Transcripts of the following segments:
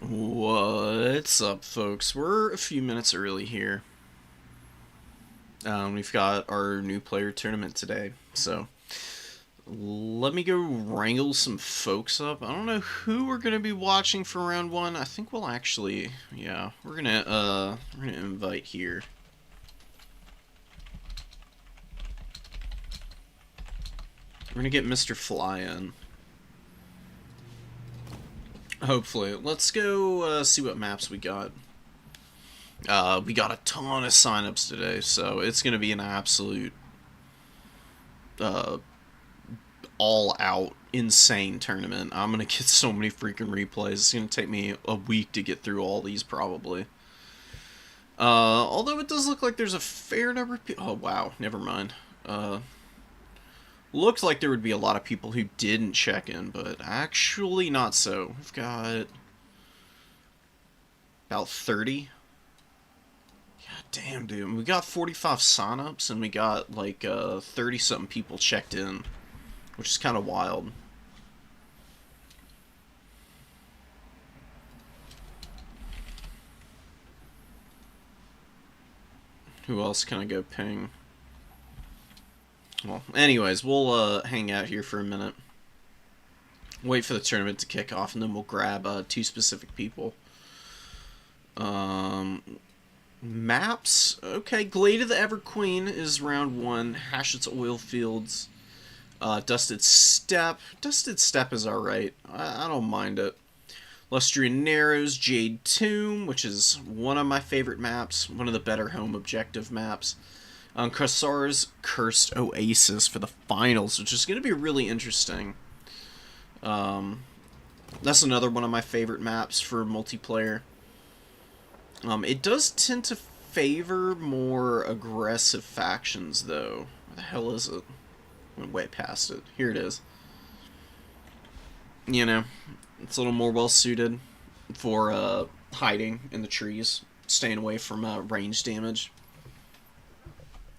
What's up, folks? We're a few minutes early here. We've got our new player tournament today, so let me go wrangle some folks up. I don't know who we're gonna be watching for round one. I think we'll actually, yeah, we're gonna invite here. We're gonna get Mr. Fly in. Hopefully, let's go see what maps we got. We got a ton of signups today, so it's gonna be an absolute uh, all-out insane tournament. I'm gonna get so many freaking replays. It's gonna take me a week to get through all these probably. Although it does look like there's a fair number of people. Oh wow, never mind. Looked like there would be a lot of people who didn't check in, but actually not so. We've got about 30. God damn, dude. We got 45 signups and we got like 30 something people checked in, which is kind of wild. Who else can I go ping? Well, anyways, we'll hang out here for a minute. Wait for the tournament to kick off, and then we'll grab two specific people. Maps. Okay, Glade of the Everqueen is round one. Hashett's Oil Fields. Dusted Steppe. Dusted Steppe is alright. I don't mind it. Lustrian Narrows, Jade Tomb, which is one of my favorite maps. One of the better home objective maps. Kassar's Cursed Oasis for the finals, which is going to be really interesting. That's another one of my favorite maps for multiplayer. It does tend to favor more aggressive factions, though. Where the hell is it? Went way past it. Here it is. You know, it's a little more well-suited for hiding in the trees, staying away from range damage.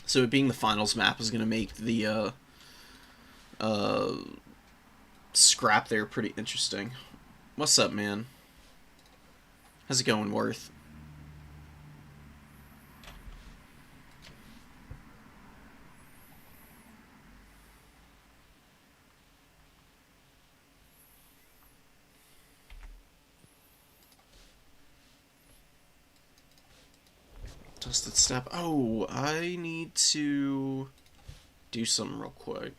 So it being the finals map is going to make the scrap there pretty interesting. What's up, man? How's it going, Worth? Dusted Steppe. Oh, I need to do something real quick.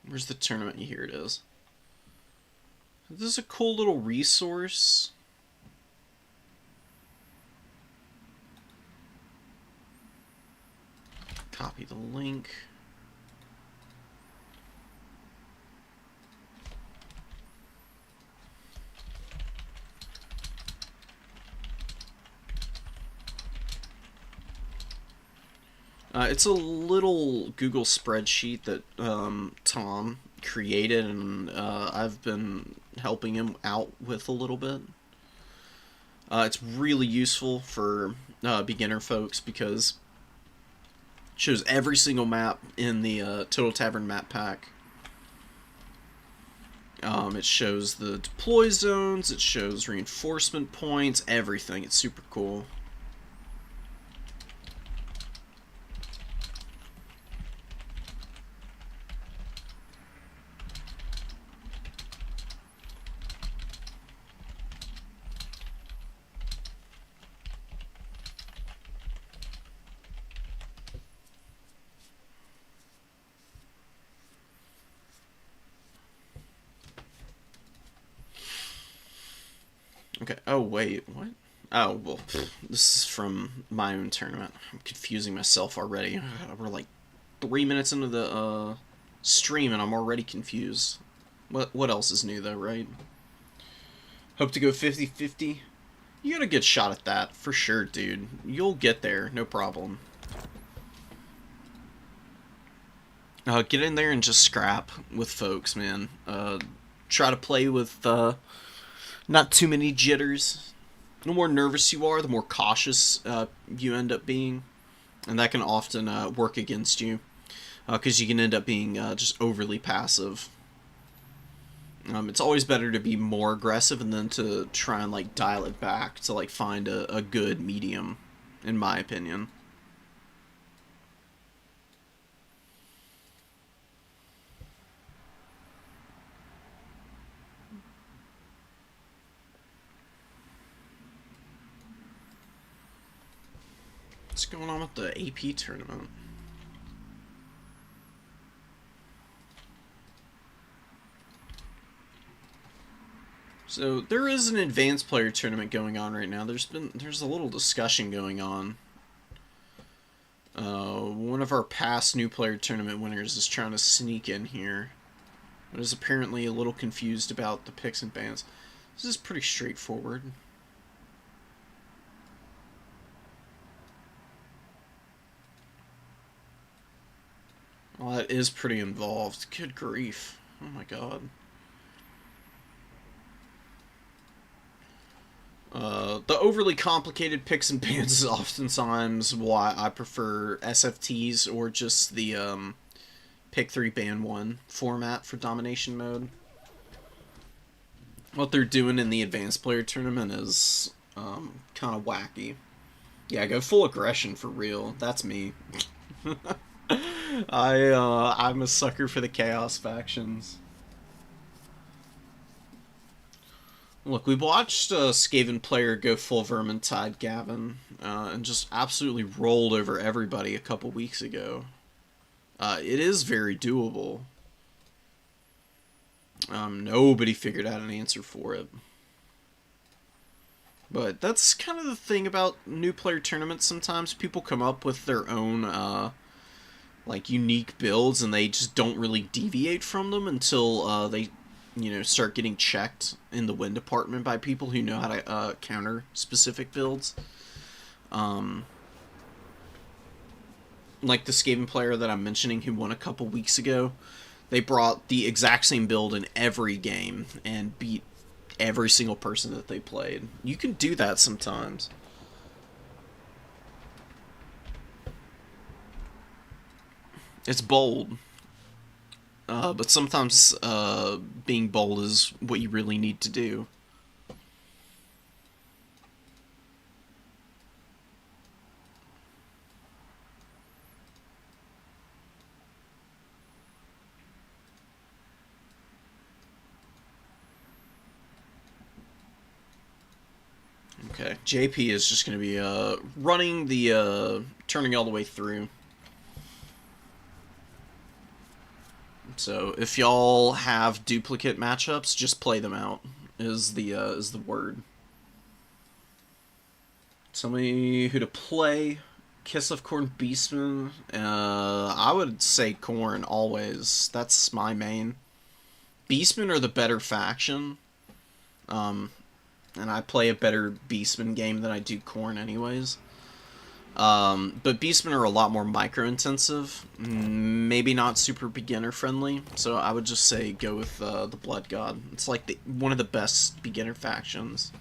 Where's the tournament? Here it is. This is a cool little resource. Copy the link. It's a little Google spreadsheet that Tom created, and I've been helping him out with a little bit. It's really useful for beginner folks because it shows every single map in the Total Tavern map pack. It shows the deploy zones, it shows reinforcement points, everything. It's super cool. Okay. Oh, wait. What? Oh, well, this is from my own tournament. I'm confusing myself already. We're like 3 minutes into the stream and I'm already confused. What else is new, though, right? Hope to go 50-50. You got a good shot at that, for sure, dude. You'll get there, no problem. Get in there and just scrap with folks, man. Try to play with not too many jitters. The more nervous you are, the more cautious you end up being, and that can often work against you. because you can end up being just overly passive. It's always better to be more aggressive and then to try and like dial it back to like find a good medium, in my opinion. What's going on with the AP tournament? So there is an advanced player tournament going on right now. There's a little discussion going on. One of our past new player tournament winners is trying to sneak in here, but is apparently a little confused about the picks and bans. This is pretty straightforward. Well, that is pretty involved. Good grief. Oh my god. The overly complicated picks and bans is oftentimes why I prefer SFTs or just the pick 3 ban 1 format for domination mode. What they're doing in the advanced player tournament is kind of wacky. Yeah, go full aggression for real. That's me. I'm a sucker for the chaos factions. Look, we watched a Skaven player go full Vermintide Gavin and just absolutely rolled over everybody a couple weeks ago. It is very doable. Nobody figured out an answer for it. But that's kind of the thing about new player tournaments sometimes. People come up with their own like unique builds and they just don't really deviate from them until they start getting checked in the win department by people who know how to counter specific builds. Like the Skaven player that I'm mentioning who won a couple weeks ago, they brought the exact same build in every game and beat every single person that they played. You can do that sometimes. It's bold. But sometimes being bold is what you really need to do. Okay, JP is just going to be running the turning all the way through. So if y'all have duplicate matchups, just play them out. Is the word. Tell me who to play. Kiss of Corn, Beastman. I would say Corn always. That's my main. Beastmen are the better faction. And I play a better Beastman game than I do Corn anyways. But Beastmen are a lot more micro-intensive, maybe not super beginner-friendly, so I would just say go with the Blood God. It's like one of the best beginner factions.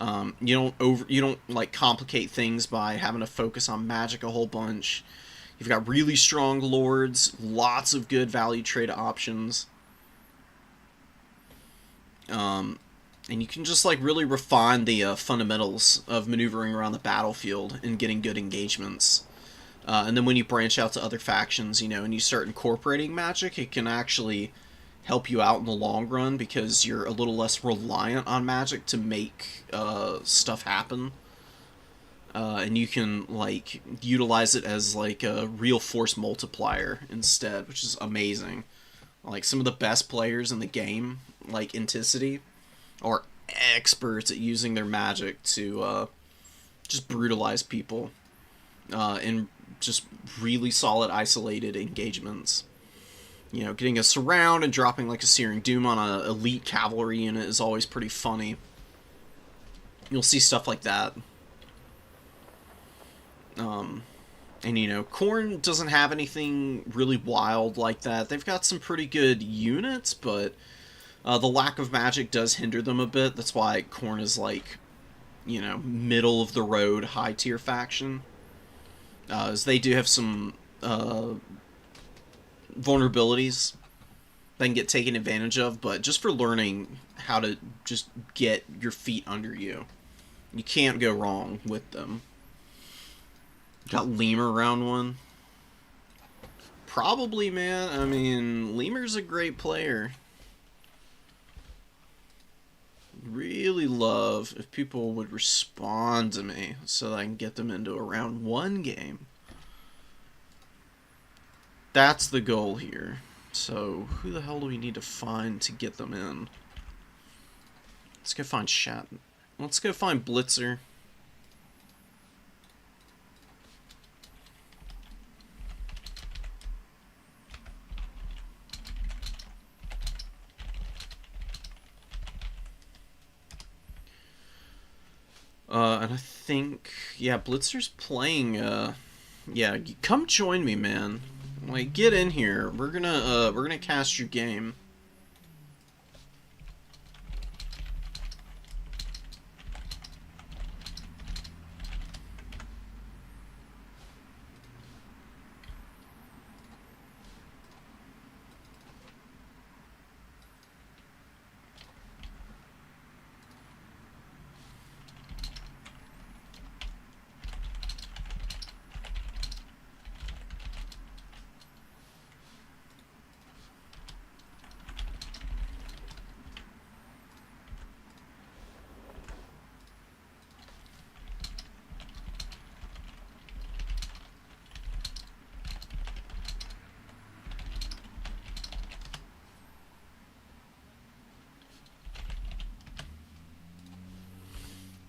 You don't like complicate things by having to focus on magic a whole bunch. You've got really strong lords, lots of good value trade options. And you can just like really refine the fundamentals of maneuvering around the battlefield and getting good engagements. And then when you branch out to other factions, and you start incorporating magic, it can actually help you out in the long run because you're a little less reliant on magic to make stuff happen. And you can like utilize it as like a real force multiplier instead, which is amazing. Like some of the best players in the game, like Inticity, are experts at using their magic to just brutalize people in just really solid isolated engagements. Getting a surround and dropping like a Searing Doom on an elite cavalry unit is always pretty funny. You'll see stuff like that. And Khorne doesn't have anything really wild like that. They've got some pretty good units, but the lack of magic does hinder them a bit. That's why Khorne is like, middle of the road, high tier faction. As they do have some vulnerabilities that can get taken advantage of, but just for learning how to just get your feet under you. You can't go wrong with them. Got Lemur round one. Probably, man. I mean, Lemur's a great player. Really love if people would respond to me so that I can get them into a round one game. That's the goal here. So, who the hell do we need to find to get them in? Let's go find Shat. Let's go find Blitzer. And I think, yeah, Blitzer's playing, yeah, come join me, man. Like, get in here. We're gonna cast your game.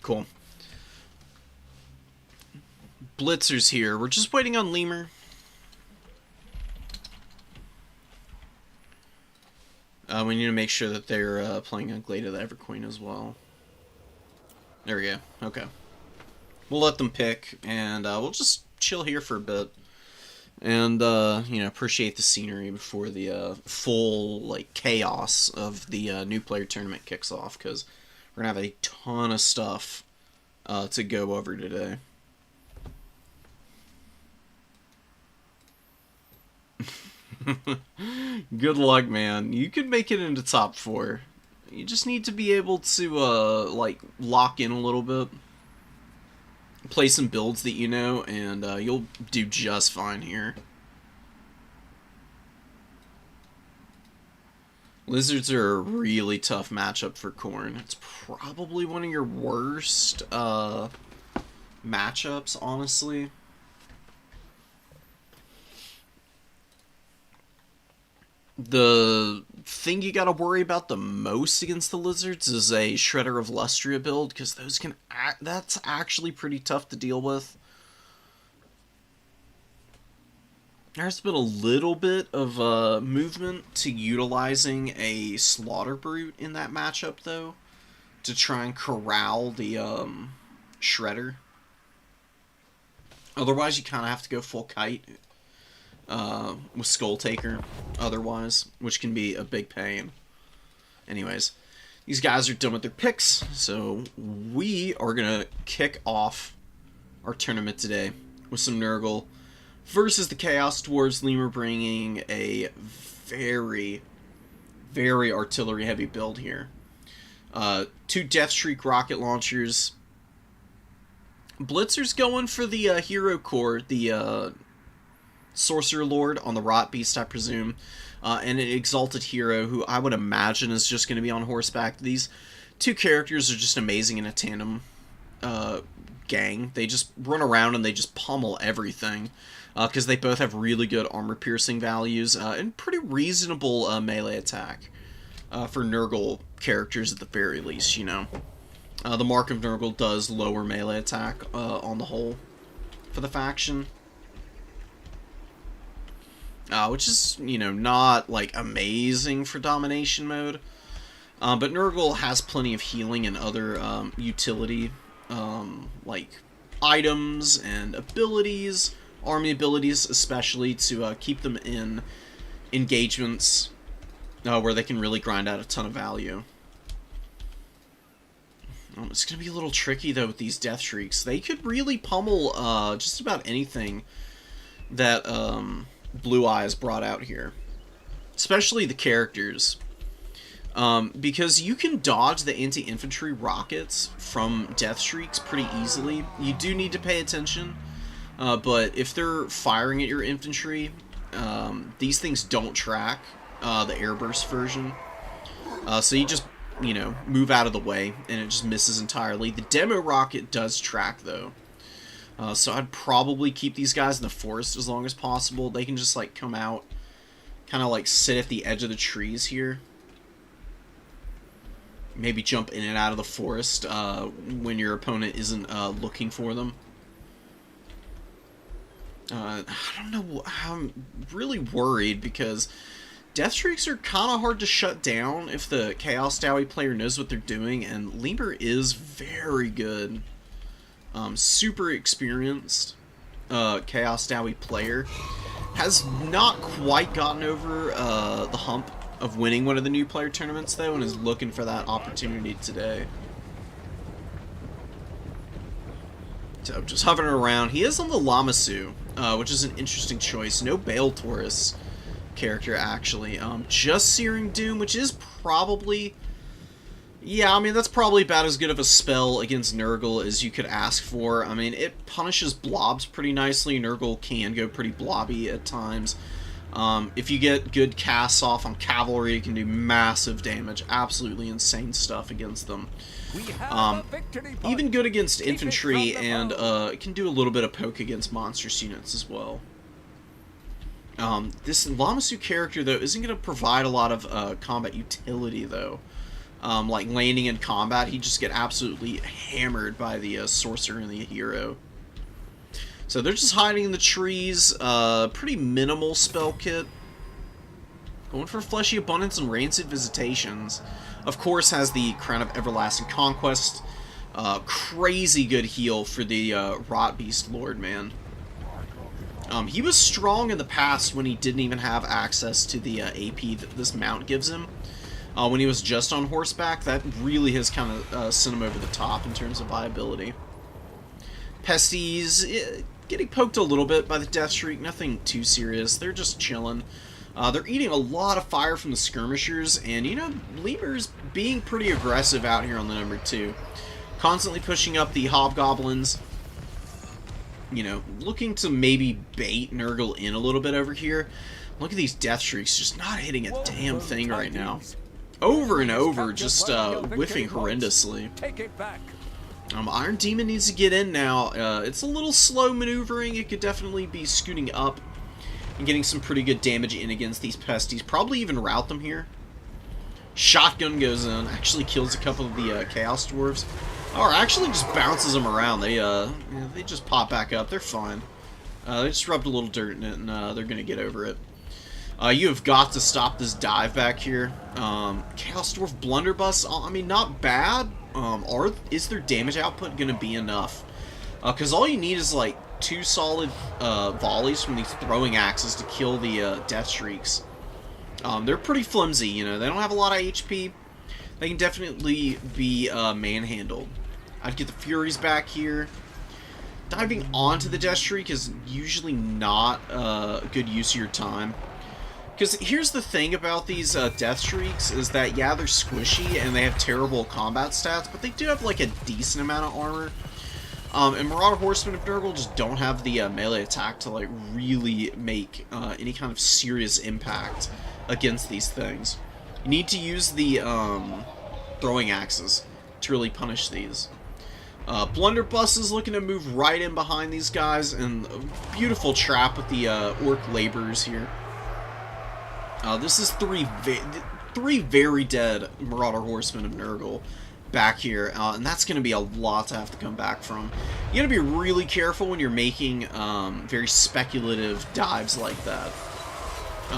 Cool. Blitzer's here. We're just waiting on Lemur. We need to make sure that they're playing on Glade of the Everqueen as well. There we go. Okay. We'll let them pick, and we'll just chill here for a bit. And, you know, appreciate the scenery before the full, like, chaos of the new player tournament kicks off, because we're going to have a ton of stuff to go over today. Good luck, man. You could make it into top 4. You just need to be able to, like, lock in a little bit. Play some builds that you know, and you'll do just fine here. Lizards are a really tough matchup for Khorne. It's probably one of your worst matchups, honestly. The thing you gotta worry about the most against the Lizards is a Shredder of Lustria build, because those can that's actually pretty tough to deal with. There's been a little bit of movement to utilizing a Slaughter Brute in that matchup, though, to try and corral the Shredder. Otherwise, you kind of have to go full kite with Skull Taker, otherwise, which can be a big pain. Anyways, these guys are done with their picks, so we are going to kick off our tournament today with some Nurgle versus the Chaos Dwarves. Lemur bringing a very, very artillery-heavy build here. 2 Deathstreak rocket launchers. Blitzer's going for the hero core, the Sorcerer Lord on the Rot Beast, I presume, and an Exalted Hero, who I would imagine is just going to be on horseback. These 2 characters are just amazing in a tandem gang. They just run around and they just pummel everything, because they both have really good armor-piercing values, and pretty reasonable melee attack for Nurgle characters at the very least, you know. The Mark of Nurgle does lower melee attack on the whole for the faction. Which is, you know, not, like, amazing for domination mode. But Nurgle has plenty of healing and other utility, like items and abilities, army abilities especially, to keep them in engagements where they can really grind out a ton of value. It's going to be a little tricky, though, with these Death Shrieks. They could really pummel just about anything that Blue Eyes brought out here. Especially the characters. Because you can dodge the anti-infantry rockets from Death Streaks pretty easily. You do need to pay attention. But if they're firing at your infantry, these things don't track the airburst version. So you just, you know, move out of the way, and it just misses entirely. The demo rocket does track, though. So I'd probably keep these guys in the forest as long as possible. They can just, like, come out, kind of, like, sit at the edge of the trees here. Maybe jump in and out of the forest when your opponent isn't looking for them. I don't know, I'm really worried because Death Streaks are kind of hard to shut down if the Chaos Dowie player knows what they're doing, and Lemur is very good. Super experienced Chaos Dowie player. Has not quite gotten over the hump of winning one of the new player tournaments, though, and is looking for that opportunity today. So, just hovering around. He is on the Lamasu, which is an interesting choice. No Bale Taurus character, actually. Just Searing Doom, which is probably... Yeah, I mean, that's probably about as good of a spell against Nurgle as you could ask for. I mean, it punishes blobs pretty nicely. Nurgle can go pretty blobby at times. If you get good casts off on Cavalry, it can do massive damage. Absolutely insane stuff against them. Even good against Infantry, and it can do a little bit of poke against Monstrous units as well. This Lamasu character, though, isn't going to provide a lot of combat utility, though. Like landing in combat, he'd just get absolutely hammered by the Sorcerer and the Hero. So they're just hiding in the trees. Pretty minimal spell kit. Going for Fleshy Abundance and Rancid Visitations. Of course, has the Crown of Everlasting Conquest. Crazy good heal for the Rot Beast Lord, man. He was strong in the past when he didn't even have access to the AP that this mount gives him. When he was just on horseback, that really has kind of sent him over the top in terms of viability. Pesties, getting poked a little bit by the Death Shriek, nothing too serious. They're just chilling. They're eating a lot of fire from the skirmishers, and, you know, Lemur's being pretty aggressive out here on the number 2. Constantly pushing up the Hobgoblins. You know, looking to maybe bait Nurgle in a little bit over here. Look at these Death Shrieks just not hitting a damn thing right now. Over and over, just whiffing horrendously. Iron Demon needs to get in now. It's a little slow maneuvering. It could definitely be scooting up and getting some pretty good damage in against these pesties. Probably even rout them here. Shotgun goes in. Actually kills a couple of the Chaos Dwarves. Or actually just bounces them around. They just pop back up. They're fine. They just rubbed a little dirt in it, and they're going to get over it. You have got to stop this dive back here. Chaos Dwarf Blunderbuss, I mean, not bad. Is their damage output going to be enough? Because all you need is, like, 2 solid volleys from these throwing axes to kill the Death Shrieks. They're pretty flimsy, you know. They don't have a lot of HP. They can definitely be manhandled. I'd get the Furies back here. Diving onto the Death Shriek is usually not a good use of your time. Because here's the thing about these Death Shrieks, is that, yeah, they're squishy and they have terrible combat stats, but they do have, like, a decent amount of armor. And Marauder Horsemen of Nurgle just don't have the melee attack to, like, really make any kind of serious impact against these things. You need to use the throwing axes to really punish these. Blunderbuss is looking to move right in behind these guys, and a beautiful trap with the Orc Laborers here. This is three very dead Marauder Horsemen of Nurgle back here, and that's going to be a lot to have to come back from. You got to be really careful when you're making very speculative dives like that.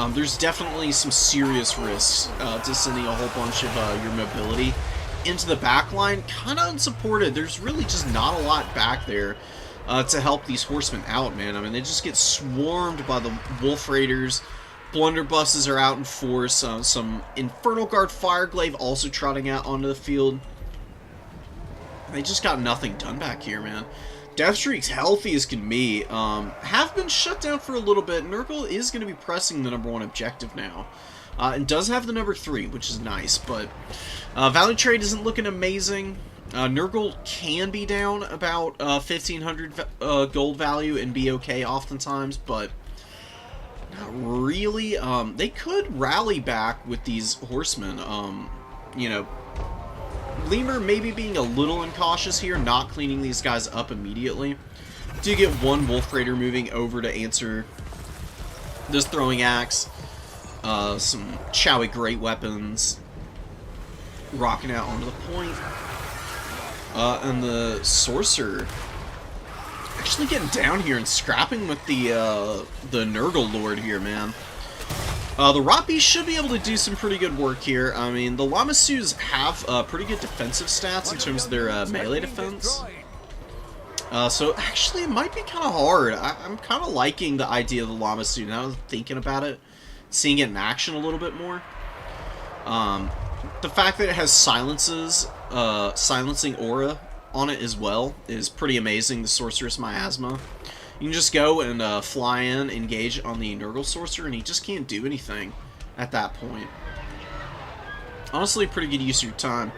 There's definitely some serious risks to sending a whole bunch of your mobility into the back line, kind of unsupported. There's really just not a lot back there to help these horsemen out, man. I mean, they just get swarmed by the Wolf Raiders. Blunderbusses are out in force. Some Infernal Guard Fireglaive also trotting out onto the field. They just got nothing done back here, man. Deathstreak's healthy as can be. Have been shut down for a little bit. Nurgle is going to be pressing the #1 objective now. And does have the #3, which is nice, but value trade isn't looking amazing. Nurgle can be down about 1,500 gold value and be okay oftentimes, but not really. They could rally back with these horsemen. You know, Lemur maybe being a little incautious here, not cleaning these guys up immediately. Do get one Wolf Raider moving over to answer this throwing axe. Some Chowie great weapons rocking out onto the point. And the Sorcerer actually getting down here and scrapping with the Nurgle Lord here, man. The Rotbeast should be able to do some pretty good work here. I mean, the Lamasus have pretty good defensive stats in terms of their melee defense. So actually it might be kind of hard. I'm kind of liking the idea of the Lamasu now. I was thinking about it, seeing it in action a little bit more. The fact that it has silences, silencing aura on it as well is pretty amazing. The Sorceress Miasma. You can just go and fly in, engage on the Nurgle Sorcerer, and he just can't do anything at that point. Honestly, pretty good use of your time.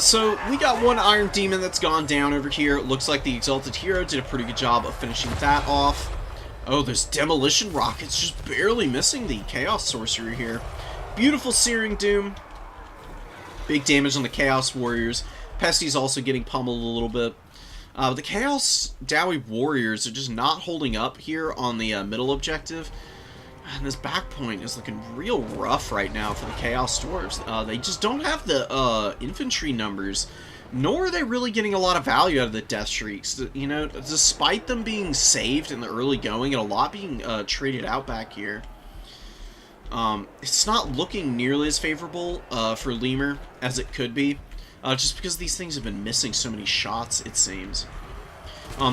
So we got one Iron Demon that's gone down over here. It looks like the Exalted Hero did a pretty good job of finishing that off. Oh, there's Demolition Rockets just barely missing the Chaos Sorcerer here. Beautiful Searing Doom. Big damage on the Chaos Warriors. Pesty's also getting pummeled a little bit. The Chaos Dowie Warriors are just not holding up here on the middle objective. And this back point is looking real rough right now for the Chaos Dwarves. They just don't have the infantry numbers, nor are they really getting a lot of value out of the Death Shrieks. You know, despite them being saved in the early going and a lot being traded out back here, it's not looking nearly as favorable for Lemur as it could be. Just because these things have been missing so many shots, it seems.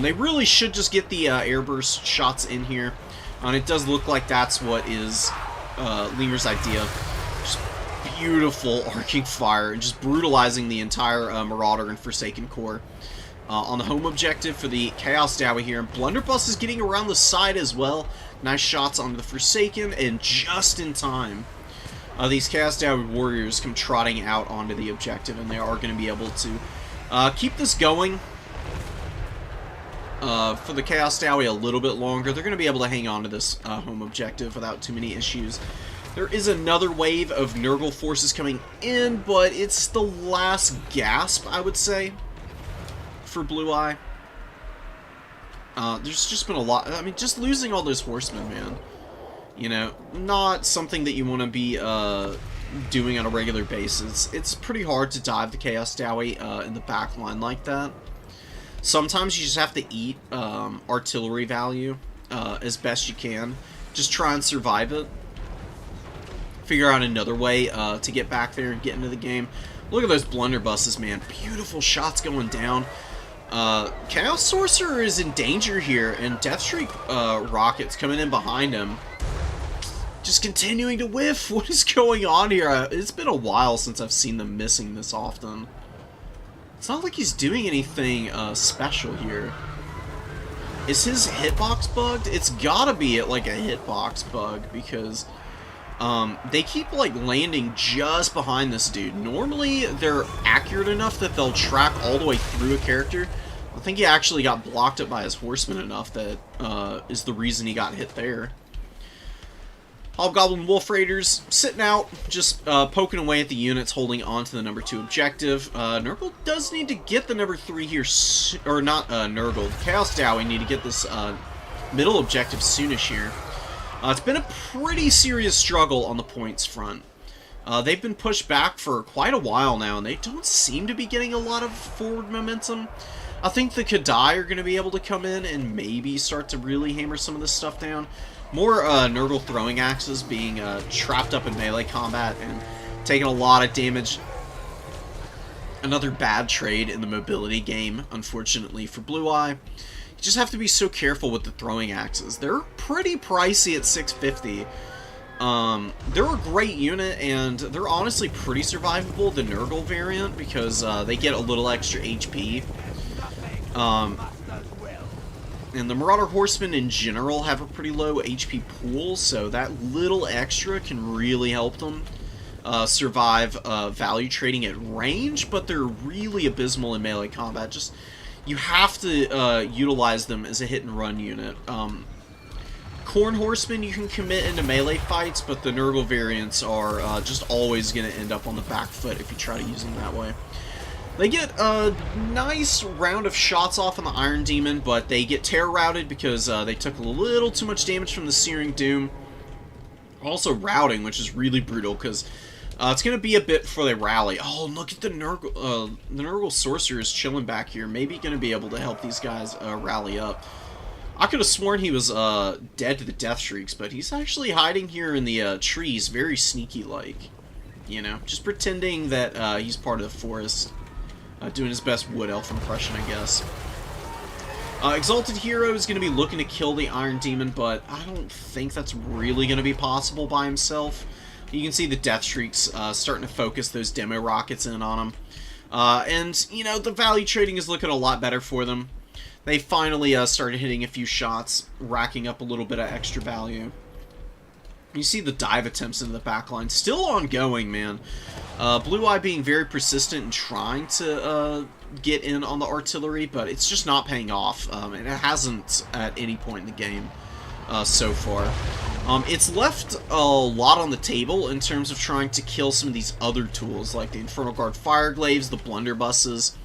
They really should just get the airburst shots in here. And it does look like that's what is Lemur's idea. Just beautiful arcing fire and just brutalizing the entire Marauder and Forsaken Core. On the home objective for the Chaos Dowie here. And Blunderbuss is getting around the side as well. Nice shots onto the Forsaken, and just in time. These Chaos Dowie Warriors come trotting out onto the objective, and they are going to be able to keep this going for the Chaos Dowie a little bit longer. They're going to be able to hang on to this home objective without too many issues. There is another wave of Nurgle forces coming in, but it's the last gasp, I would say, for Blue Eye. There's just been a lot. I mean, just losing all those horsemen, man. You know, not something that you want to be doing on a regular basis. It's pretty hard to dive the Chaos Dowie in the back line like that. Sometimes you just have to eat artillery value as best you can. Just try and survive it. Figure out another way to get back there and get into the game. Look at those blunderbusses, man. Beautiful shots going down. Chaos Sorcerer is in danger here, and Deathstreak rockets coming in behind him. Just continuing to whiff. What is going on here? It's been a while since I've seen them missing this often. It's not like he's doing anything special here. Is his hitbox bugged? It's gotta be like a hitbox bug, because they keep like landing just behind this dude. Normally they're accurate enough that they'll track all the way through a character. I think he actually got blocked up by his horseman enough that is the reason he got hit there. Hobgoblin Wolf Raiders sitting out, just poking away at the units holding on to the #2 objective. Nurgle does need to get the #3 here, or not Nurgle. Chaos Dowie need to get this middle objective soonish here. It's been a pretty serious struggle on the points front. They've been pushed back for quite a while now, and they don't seem to be getting a lot of forward momentum. I think the Kadai are going to be able to come in and maybe start to really hammer some of this stuff down. More Nurgle throwing axes being trapped up in melee combat and taking a lot of damage. Another bad trade in the mobility game, unfortunately, for Blue Eye. You just have to be so careful with the throwing axes. They're pretty pricey at $650. They're a great unit, and they're honestly pretty survivable, the Nurgle variant, because they get a little extra HP. And the Marauder Horsemen in general have a pretty low HP pool, so that little extra can really help them survive value trading at range, but they're really abysmal in melee combat. Just, you have to utilize them as a hit-and-run unit. Corn Horsemen you can commit into melee fights, but the Nurgle variants are just always going to end up on the back foot if you try to use them that way. They get a nice round of shots off on the Iron Demon, but they get terror routed because they took a little too much damage from the Searing Doom. Also routing, which is really brutal because it's going to be a bit before they rally. Oh, look at the Nurgle Sorcerer's chilling back here. Maybe going to be able to help these guys rally up. I could have sworn he was dead to the Death Shrieks, but he's actually hiding here in the trees, very sneaky-like. You know, just pretending that he's part of the forest. Doing his best Wood Elf impression, I guess. Exalted Hero is going to be looking to kill the Iron Demon, but I don't think that's really going to be possible by himself. You can see the Death Shrieks starting to focus those demo rockets in on him. And, you know, the value trading is looking a lot better for them. They finally started hitting a few shots, racking up a little bit of extra value. You see the dive attempts into the backline. Still ongoing, man. Blue Eye being very persistent and trying to get in on the artillery, but it's just not paying off. And it hasn't at any point in the game so far. It's left a lot on the table in terms of trying to kill some of these other tools, like the Infernal Guard Fireglaves, the Blunderbusses,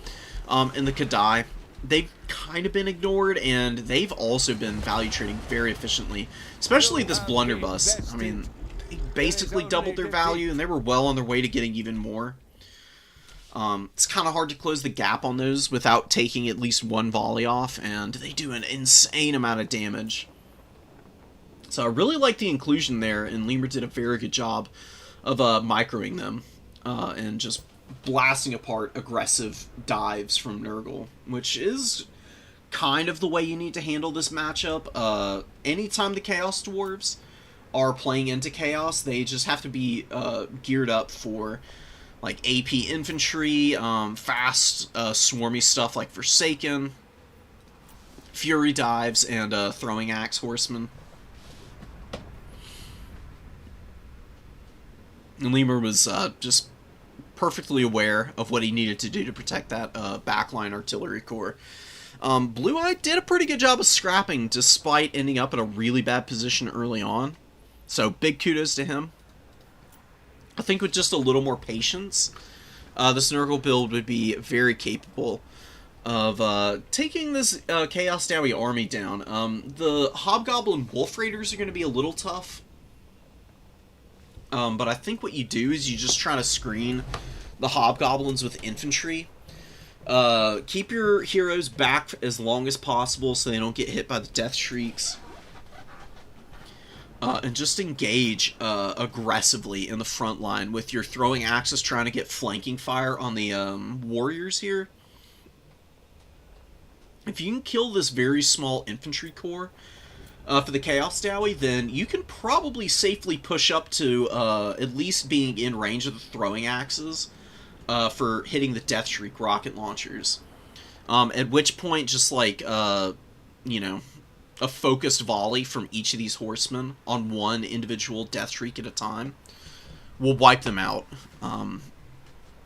and the Kadai. They've kind of been ignored, and they've also been value trading very efficiently. Especially this Blunderbuss. I mean, they basically doubled their value, and they were well on their way to getting even more. It's kind of hard to close the gap on those without taking at least one volley off, and they do an insane amount of damage. So I really like the inclusion there, and Lemur did a very good job of microing them, and just blasting apart aggressive dives from Nurgle, which is kind of the way you need to handle this matchup. Anytime the Chaos Dwarves are playing into Chaos, they just have to be geared up for like AP infantry, fast, swarmy stuff like Forsaken, Fury dives, and Throwing Axe Horsemen. And Lemur was just perfectly aware of what he needed to do to protect that backline artillery core. Blue Eye did a pretty good job of scrapping despite ending up in a really bad position early on. So big kudos to him. I think with just a little more patience, this Nurgle build would be very capable of taking this Chaos Dowie army down. The Hobgoblin Wolf Raiders are going to be a little tough. But I think what you do is you just try to screen the Hobgoblins with infantry. Keep your heroes back as long as possible so they don't get hit by the Death Shrieks. And just engage aggressively in the front line with your Throwing Axes trying to get flanking fire on the warriors here. If you can kill this very small infantry corps for the Chaos Dowie, then you can probably safely push up to at least being in range of the Throwing Axes for hitting the Death Shriek rocket launchers. At which point, just like, you know, a focused volley from each of these horsemen on one individual Death Shriek at a time will wipe them out.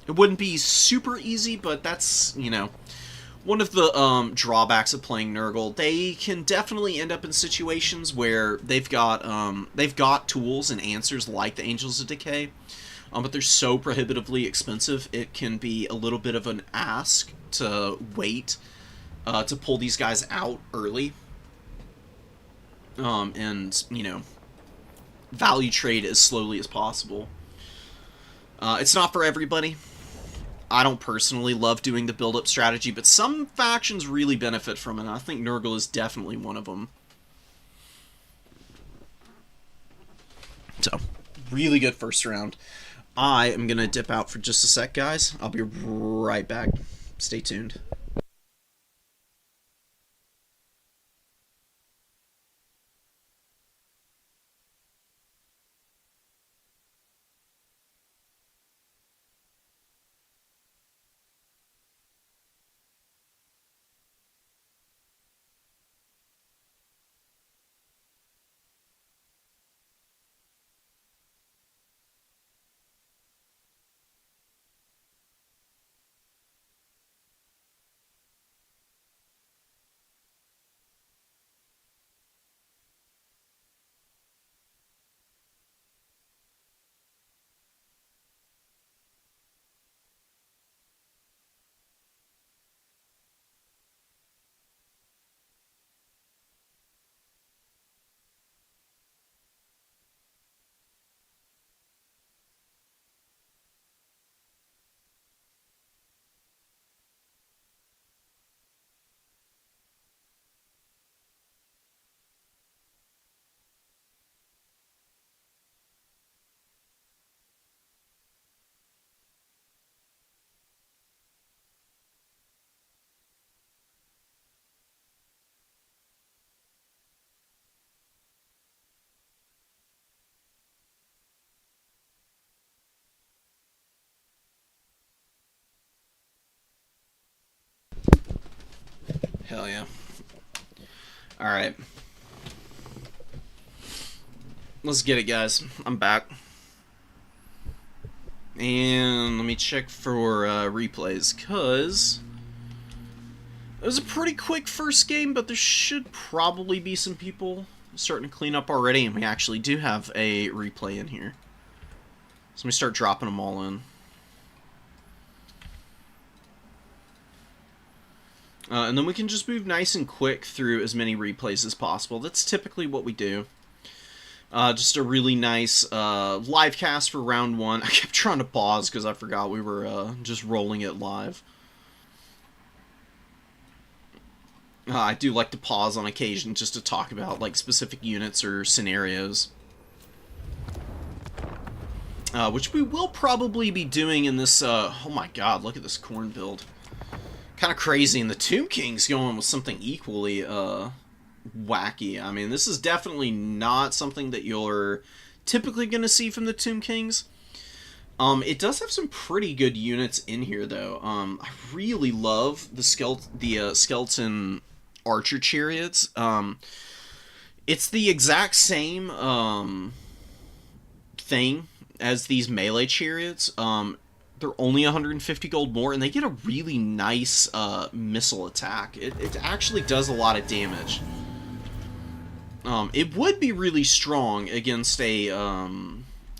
It wouldn't be super easy, but that's, you know, one of the drawbacks of playing Nurgle. They can definitely end up in situations where they've got tools and answers like the Angels of Decay, but they're so prohibitively expensive, it can be a little bit of an ask to wait to pull these guys out early. And, you know, value trade as slowly as possible. It's not for everybody. I don't personally love doing the build-up strategy, but some factions really benefit from it, and I think Nurgle is definitely one of them. So, really good first round. I am going to dip out for just a sec, guys. I'll be right back. Stay tuned. Hell yeah. Alright. Let's get it, guys. I'm back. And let me check for replays, because it was a pretty quick first game, but there should probably be some people starting to clean up already, and we actually do have a replay in here. So let me start dropping them all in. And then we can just move nice and quick through as many replays as possible. That's typically what we do. Just a really nice live cast for round 1. I kept trying to pause because I forgot we were just rolling it live. I do like to pause on occasion just to talk about like specific units or scenarios. Which we will probably be doing in this, oh my god, look at this corn build. Kind of crazy, and the Tomb King's going with something equally, wacky. I mean, this is definitely not something that you're typically going to see from the Tomb Kings. It does have some pretty good units in here, though. I really love the skeleton archer chariots. It's the exact same thing as these melee chariots. They're only 150 gold more, and they get a really nice missile attack. It actually does a lot of damage. It would be really strong against a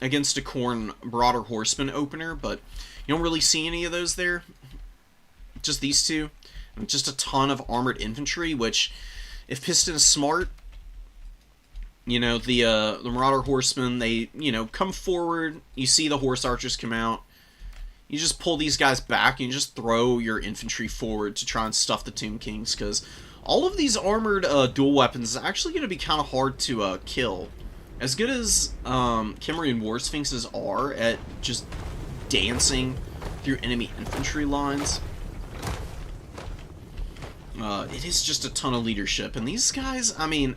Khorne Marauder Horseman opener, but you don't really see any of those there. Just these two. And just a ton of armored infantry, which, if Piston is smart, you know, the Marauder Horsemen, they, you know, come forward, you see the Horse Archers come out, you just pull these guys back, and you just throw your infantry forward to try and stuff the Tomb Kings, because all of these armored dual weapons is actually going to be kind of hard to kill. As good as Cimmerian War Sphinxes are at just dancing through enemy infantry lines, it is just a ton of leadership. And these guys, I mean,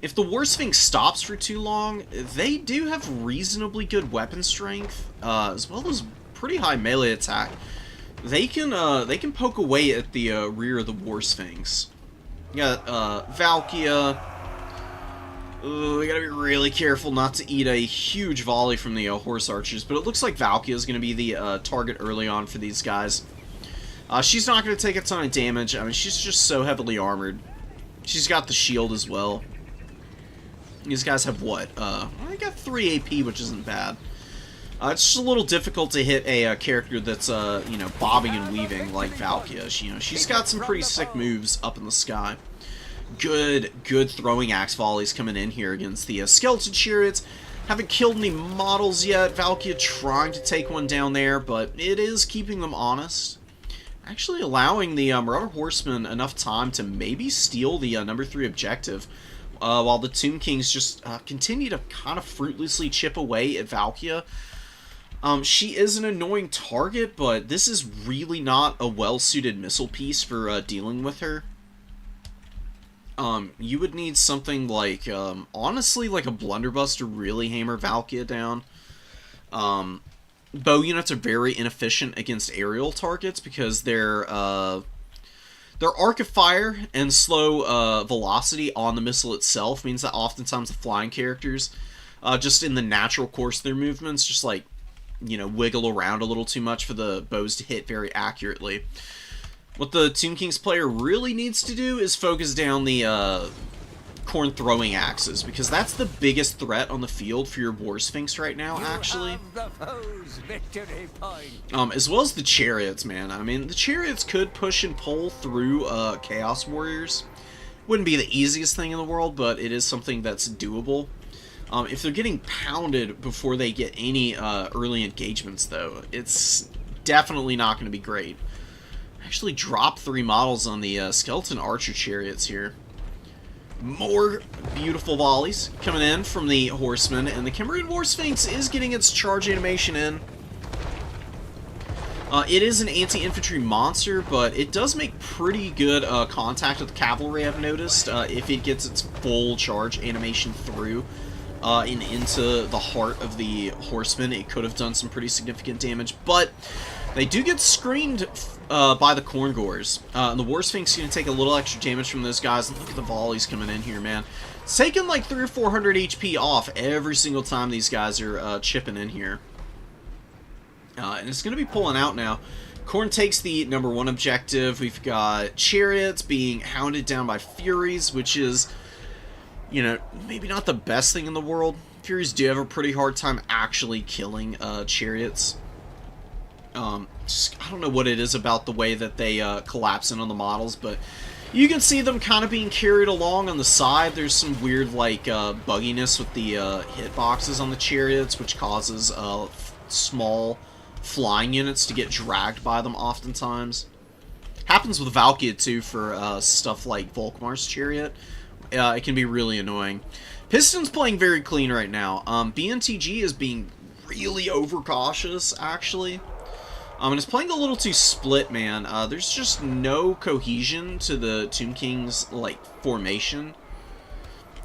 if the War Sphinx stops for too long, they do have reasonably good weapon strength, as well as pretty high melee attack. They can poke away at the rear of the War Sphinx. You got Valkia. We gotta be really careful not to eat a huge volley from the Horse Archers, but it looks like Valkia is gonna be the target early on for these guys. She's not gonna take a ton of damage. I mean, she's just so heavily armored. She's got the shield as well. These guys have what? I got 3 AP, which isn't bad. It's just a little difficult to hit a character that's, you know, bobbing and weaving like Valkia. She's got some pretty sick moves up in the sky. Good throwing axe volleys coming in here against the skeleton chariots. Haven't killed any models yet. Valkia trying to take one down there, but it is keeping them honest. Actually allowing the Marauder Horsemen enough time to maybe steal the number 3 objective, while the Tomb Kings just continue to kind of fruitlessly chip away at Valkia. She is an annoying target, but this is really not a well-suited missile piece for dealing with her. You would need something like, honestly, like a blunderbuss to really hammer Valkia down. Bow units are very inefficient against aerial targets because their arc of fire and slow velocity on the missile itself means that oftentimes the flying characters, just in the natural course of their movements, just like, you know, wiggle around a little too much for the bows to hit very accurately. What the Tomb Kings player really needs to do is focus down the Khorne throwing axes, because that's the biggest threat on the field for your War Sphinx right now, actually. As well as the chariots, man. I mean, the chariots could push and pull through Chaos Warriors. Wouldn't be the easiest thing in the world, but it is something that's doable. If they're getting pounded before they get any early engagements, though, it's definitely not going to be great. Actually drop 3 models on the skeleton archer chariots here. More beautiful volleys coming in from the horsemen, and the Cimmerian War Sphinx is getting its charge animation in. It is an anti-infantry monster, but it does make pretty good contact with the cavalry, I've noticed, if it gets its full charge animation through and into the heart of the horsemen. It could have done some pretty significant damage, but they do get screened by the Corn Gores. And the War Sphinx is going to take a little extra damage from those guys. And look at the volleys coming in here, man. It's taking like 300 or 400 HP off every single time these guys are chipping in here. And it's going to be pulling out now. Corn takes the #1 objective. We've got Chariots being hounded down by Furies, which is, you know, maybe not the best thing in the world. Furies do have a pretty hard time actually killing Chariots. I don't know what it is about the way that they collapse in on the models, but you can see them kind of being carried along on the side. There's some weird, like, bugginess with the hitboxes on the Chariots, which causes small flying units to get dragged by them oftentimes. Happens with Valkia too for stuff like Volkmar's Chariot. It can be really annoying. Piston's playing very clean right now. BNTG is being really overcautious, actually. And it's playing a little too split, man. There's just no cohesion to the Tomb King's, like, formation.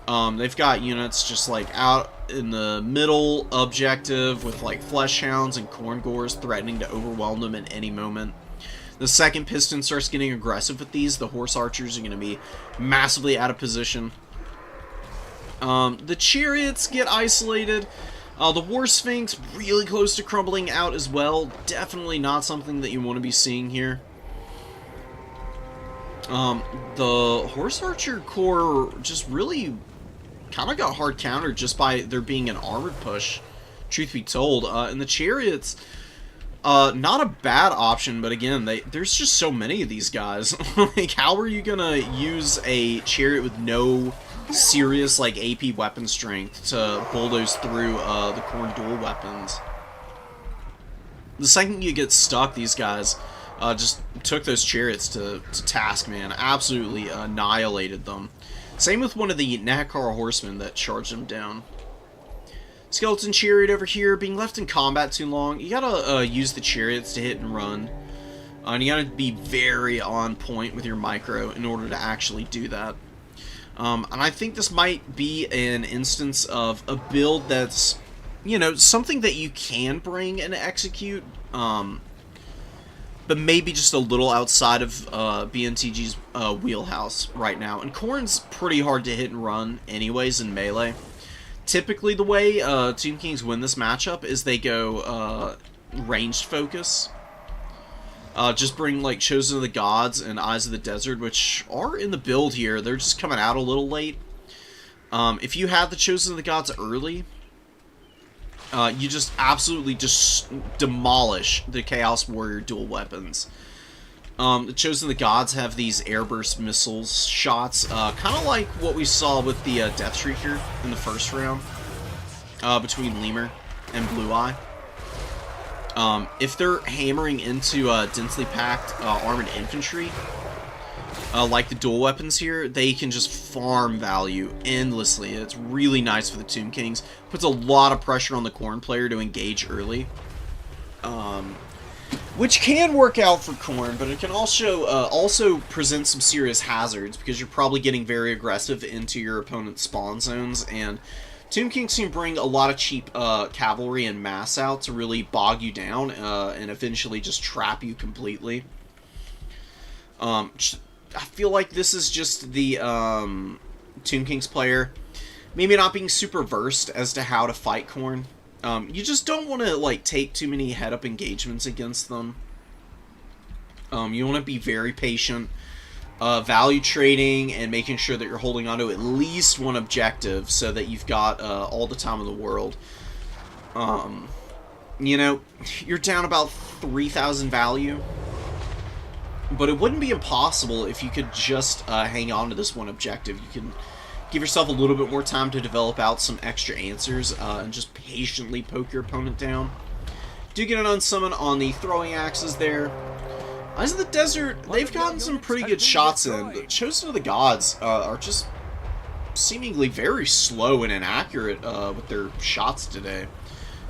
They've got units just, like, out in the middle objective with, like, Flesh Hounds and Corn Gores threatening to overwhelm them at any moment. The second Piston starts getting aggressive with these, the Horse Archers are going to be massively out of position. The Chariots get isolated. The War Sphinx really close to crumbling out as well. Definitely not something that you want to be seeing here. The Horse Archer Corps just really kind of got hard countered just by there being an armored push, truth be told. And the Chariots, not a bad option, but again, there's just so many of these guys. Like, how are you gonna use a Chariot with no serious, like, AP weapon strength to bulldoze through the Corn dual weapons? The second you get stuck, these guys just took those Chariots to task, man. Absolutely annihilated them. Same with one of the Nahakara Horsemen that charged them down. Skeleton Chariot over here, being left in combat too long. You gotta use the Chariots to hit and run. And you gotta be very on point with your micro in order to actually do that. And I think this might be an instance of a build that's, you know, something that you can bring and execute, but maybe just a little outside of BNTG's wheelhouse right now. And Corn's pretty hard to hit and run anyways in melee. Typically the way Tomb Kings win this matchup is they go ranged focus. Just bring, like, Chosen of the Gods and Eyes of the Desert, which are in the build here. They're just coming out a little late. If you had the Chosen of the Gods early, you just absolutely just demolish the Chaos Warrior dual weapons. The Chosen of the Gods have these airburst missiles shots, kind of like what we saw with the Death Shrieker in the first round, between Lemur and Blue Eye. If they're hammering into densely packed armored infantry, like the dual weapons here, they can just farm value endlessly. It's really nice for the Tomb Kings. Puts a lot of pressure on the Corn player to engage early. Which can work out for Corn, but it can also present some serious hazards, because you're probably getting very aggressive into your opponent's spawn zones, and Tomb Kings can bring a lot of cheap cavalry and mass out to really bog you down and eventually just trap you completely. I feel like this is just the Tomb Kings player maybe not being super versed as to how to fight Corn. You just don't want to, like, take too many head-up engagements against them. You want to be very patient, value trading, and making sure that you're holding on to at least one objective so that you've got all the time in the world. You know, you're down about 3,000 value, but it wouldn't be impossible if you could just hang on to this one objective. You can give yourself a little bit more time to develop out some extra answers and just patiently poke your opponent down. Do get an unsummon on the throwing axes there. Eyes of the Desert, they've gotten some pretty good shots in, but Chosen of the Gods are just seemingly very slow and inaccurate with their shots today.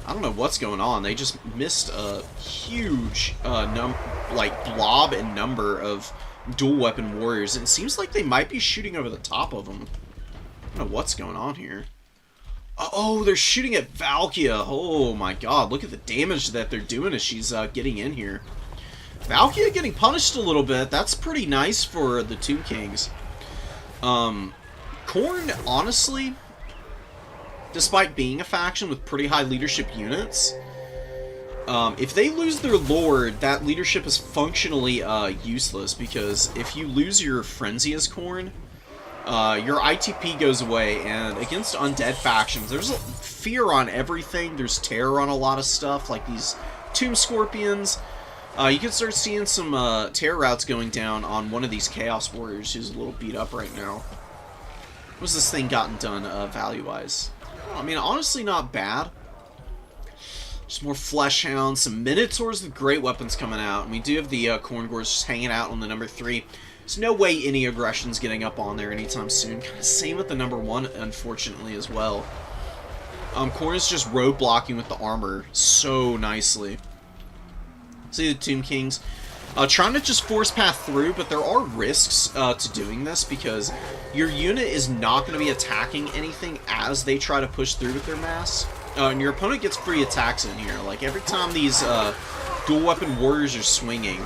I don't know what's going on. They just missed a huge blob and number of dual weapon warriors, and it seems like they might be shooting over the top of them. I don't know what's going on here. Oh, they're shooting at Valkia. Oh my god, look at the damage that they're doing as she's getting in here. Valkia getting punished a little bit. That's pretty nice for the Tomb Kings. Khorne, honestly, despite being a faction with pretty high leadership units, if they lose their lord, that leadership is functionally useless, because if you lose your frenzy as Khorne, your ITP goes away, and against undead factions, there's fear on everything. There's terror on a lot of stuff, like these Tomb Scorpions. You can start seeing some terror routes going down on one of these Chaos Warriors who's a little beat up right now. What's this thing gotten done value-wise? I mean, honestly, not bad. Just more Flesh Hounds, some Minotaurs with great weapons coming out, and we do have the Khorne Gores just hanging out on the number 3. There's no way any aggression's getting up on there anytime soon. Same with the number 1, unfortunately, as well. Khorne is just roadblocking with the armor so nicely. See the Tomb Kings trying to just force path through, but there are risks to doing this, because your unit is not going to be attacking anything as they try to push through with their mass. And your opponent gets free attacks in here. Like, every time these dual weapon warriors are swinging,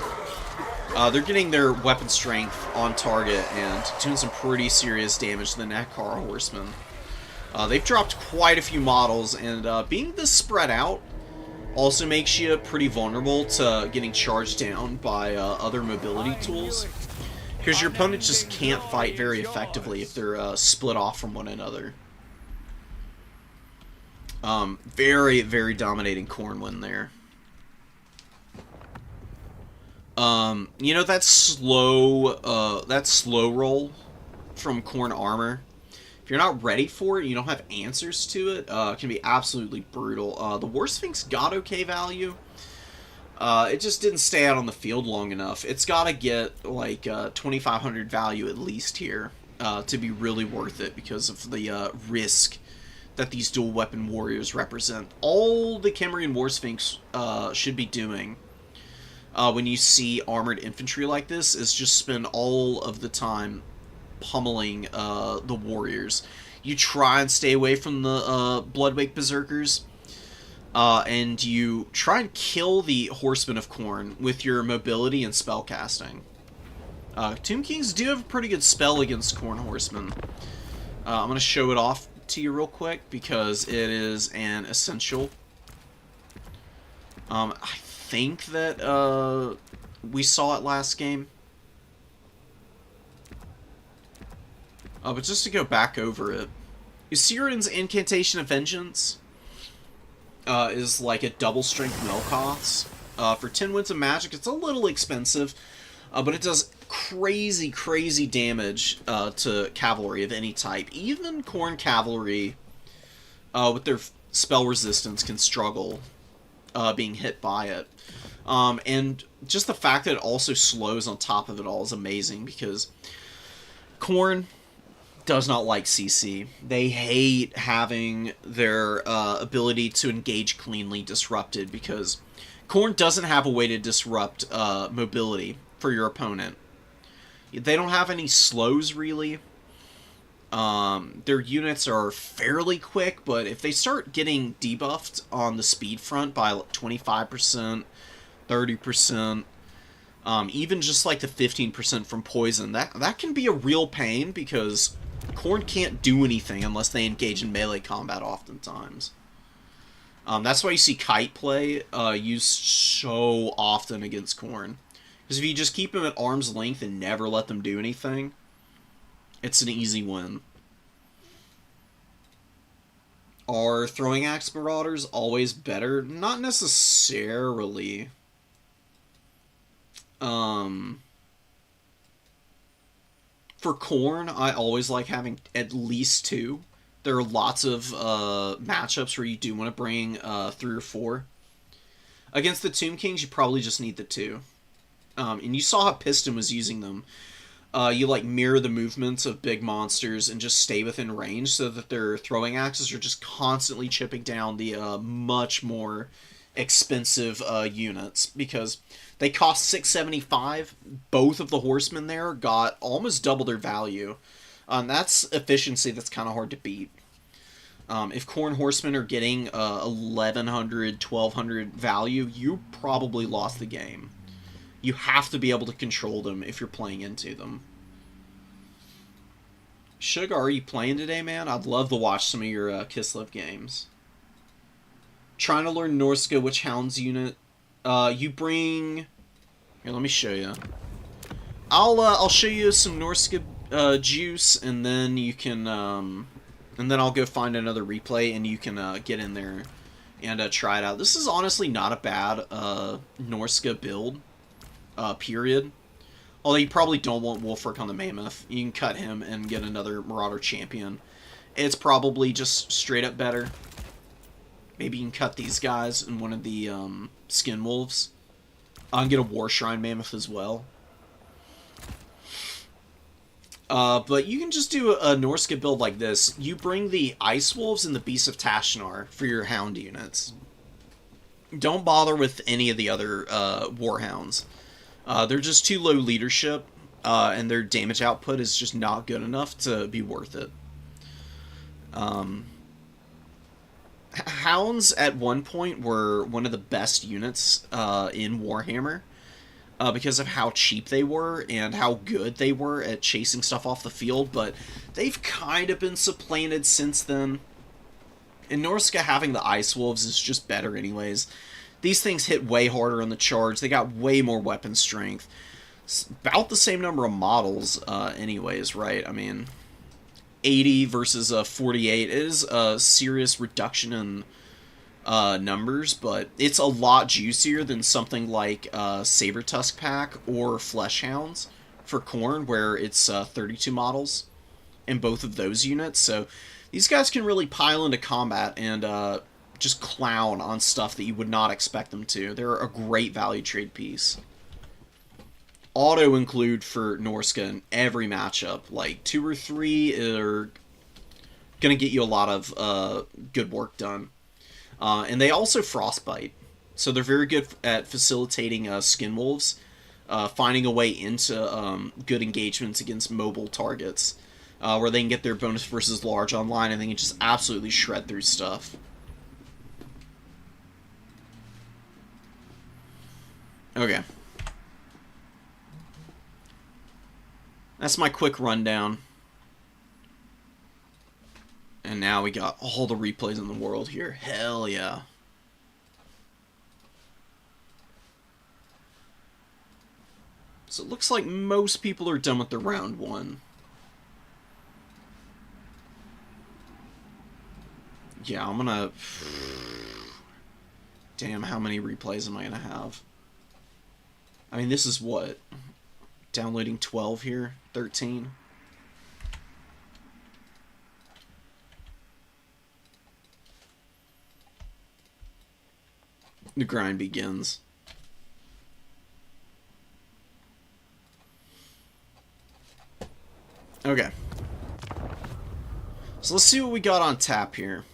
they're getting their weapon strength on target and doing some pretty serious damage to the Nekar horsemen. They've dropped quite a few models, and being this spread out also makes you pretty vulnerable to getting charged down by other mobility tools, because your opponent just can't fight very effectively if they're split off from one another. Very, very dominating Khorne win there. You know, that slow roll from Khorne armor, if you're not ready for it, you don't have answers to it, can be absolutely brutal. The War Sphinx got okay value. It just didn't stay out on the field long enough. It's got to get, like, 2,500 value at least here to be really worth it, because of the risk that these dual weapon warriors represent. All the Khemerian War Sphinx should be doing when you see armored infantry like this is just spend all of the time pummeling the warriors. You try and stay away from the Bloodwake Berserkers, and you try and kill the Horsemen of Khorne with your mobility and spellcasting. Tomb Kings do have a pretty good spell against Khorne Horsemen. I'm going to show it off to you real quick, because it is an essential. I think that we saw it last game. But just to go back over it, Usirin's Incantation of Vengeance is like a double strength Melkoth's. For 10 Winds of Magic, it's a little expensive, but it does crazy, crazy damage to cavalry of any type. Even Khorne cavalry, with their spell resistance, can struggle being hit by it. And just the fact that it also slows on top of it all is amazing, because Khorne does not like CC. They hate having their ability to engage cleanly disrupted, because Khorne doesn't have a way to disrupt mobility for your opponent. They don't have any slows, really. Their units are fairly quick, but if they start getting debuffed on the speed front by 25%, 30%, even just like the 15% from poison, that can be a real pain, because Khorne can't do anything unless they engage in melee combat oftentimes. That's why you see Kite play used so often against Khorne. Because if you just keep them at arm's length and never let them do anything, it's an easy win. Are Throwing Axe Marauders always better? Not necessarily. For Khorne, I always like having at least 2. There are lots of matchups where you do want to bring 3 or 4. Against the Tomb Kings, you probably just need the 2. And you saw how Piston was using them. You like mirror the movements of big monsters and just stay within range, so that their throwing axes are just constantly chipping down the much more expensive units, because they cost 675. Both of the horsemen there got almost double their value. That's efficiency that's kind of hard to beat. If Khorne horsemen are getting 1100, 1200 value, you probably lost the game. You have to be able to control them if you're playing into them. Sugar, are you playing today, man? I'd love to watch some of your Kislev games. Trying to learn Norska, which Hounds unit? You bring... Here, let me show you. I'll show you some Norska juice, and then you can... and then I'll go find another replay, and you can get in there and try it out. This is honestly not a bad Norska build, period. Although you probably don't want Wolfric on the Mammoth. You can cut him and get another Marauder champion. It's probably just straight up better. Maybe you can cut these guys in one of the Skin Wolves. And get a War Shrine Mammoth as well. But you can just do a Norska build like this. You bring the Ice Wolves and the Beasts of Tashnar for your Hound units. Don't bother with any of the other Warhounds. They're just too low leadership, and their damage output is just not good enough to be worth it. Hounds at one point were one of the best units in Warhammer because of how cheap they were and how good they were at chasing stuff off the field, but they've kind of been supplanted since then. And Norska having the Ice Wolves is just better anyways. These things hit way harder on the charge. They got way more weapon strength. It's about the same number of models anyways, right? I mean, 80 versus 48 is a serious reduction in numbers, but it's a lot juicier than something like Saber Tusk Pack or Flesh Hounds for Khorne, where it's 32 models in both of those units. So these guys can really pile into combat and just clown on stuff that you would not expect them to. They're a great value trade piece. Auto include for Norska in every matchup. Like 2 or 3 are going to get you a lot of good work done. And they also Frostbite. So they're very good at facilitating Skin Wolves, finding a way into good engagements against mobile targets, where they can get their bonus versus large online and they can just absolutely shred through stuff. Okay. That's my quick rundown. And now we got all the replays in the world here. Hell yeah. So it looks like most people are done with the round 1. Yeah, I'm gonna... Damn, how many replays am I gonna have? I mean, this is what? Downloading 12 here? 13? The grind begins. Okay. So let's see what we got on tap here.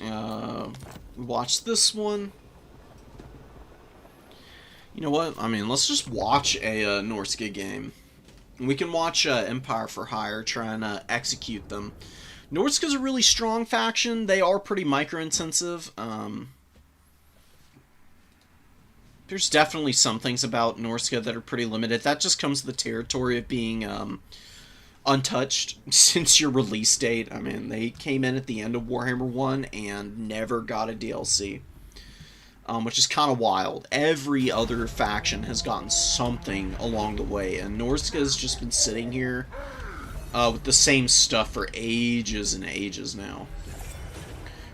We watched this one. You know what? I mean, let's just watch a Norska game. We can watch Empire for Hire try and execute them. Norska's a really strong faction. They are pretty micro-intensive. There's definitely some things about Norska that are pretty limited. That just comes to the territory of being untouched since your release date. I mean, they came in at the end of Warhammer 1 and never got a DLC. Which is kind of wild. Every other faction has gotten something along the way, and Norska's just been sitting here with the same stuff for ages and ages now.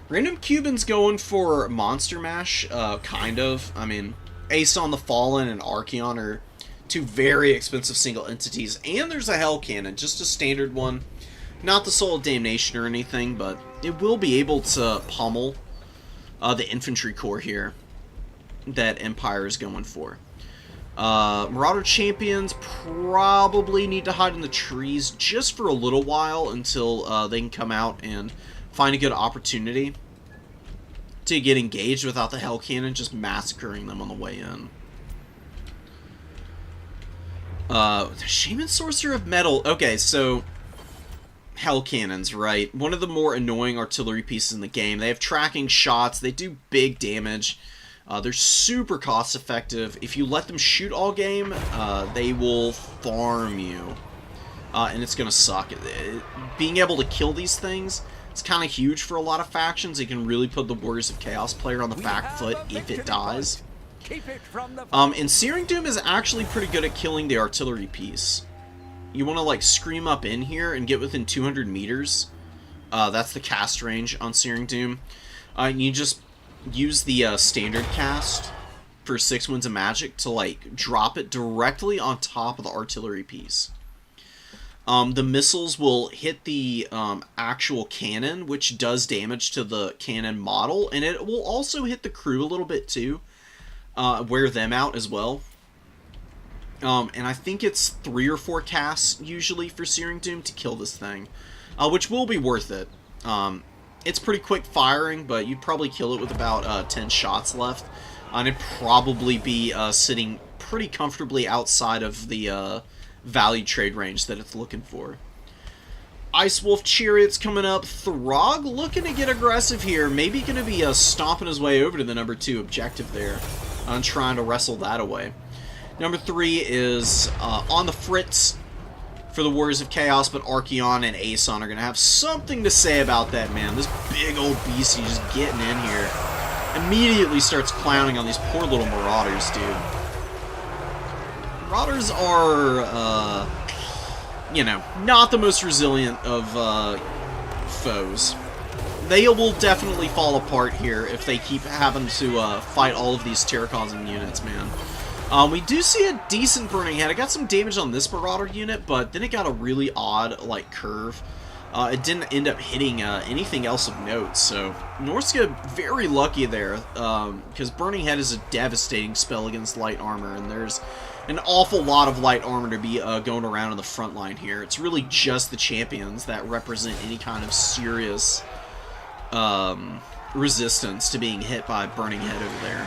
Random Cubans going for Monster Mash, kind of. I mean, Ace on the Fallen and Archeon are 2 very expensive single entities, and there's a Hell Cannon, just a standard one. Not the Soul of Damnation or anything, but it will be able to pummel the Infantry Corps here that Empire is going for. Marauder Champions probably need to hide in the trees just for a little while until they can come out and find a good opportunity to get engaged without the Hell Cannon just massacring them on the way in. Shaman Sorcerer of Metal. Okay, so Hell Cannons, right? One of the more annoying artillery pieces in the game. They have tracking shots. They do big damage. They're super cost effective. If you let them shoot all game, they will farm you. And it's going to suck. Being able to kill these things, it's kind of huge for a lot of factions. It can really put the Warriors of Chaos player on the back foot if it dies. And Searing Doom is actually pretty good at killing the artillery piece. You want to like scream up in here and get within 200 meters. That's the cast range on Searing Doom. You just use the standard cast for 6 Winds of Magic to like drop it directly on top of the artillery piece. The missiles will hit the actual cannon, which does damage to the cannon model, and it will also hit the crew a little bit too. Wear them out as well. And I think it's 3 or 4 casts usually for Searing Doom to kill this thing, which will be worth it. It's pretty quick firing, but you'd probably kill it with about 10 shots left, and it'd probably be sitting pretty comfortably outside of the value trade range that it's looking for. Ice Wolf Chariots coming up. Throg looking to get aggressive here. Maybe going to be stomping his way over to the number 2 objective there and trying to wrestle that away. Number 3 is on the fritz for the Warriors of Chaos, but Archeon and Aeson are going to have something to say about that, man. This big old beastie just getting in here. Immediately starts clowning on these poor little Marauders, dude. Marauders are, you know, not the most resilient of foes. They will definitely fall apart here if they keep having to fight all of these terror-causing units, man. We do see a decent Burning Head. I got some damage on this Marauder unit, but then it got a really odd, like, curve. It didn't end up hitting anything else of note, so Norska very lucky there, because Burning Head is a devastating spell against light armor, and there's an awful lot of light armor to be going around in the front line here. It's really just the champions that represent any kind of serious resistance to being hit by Burning Head over there.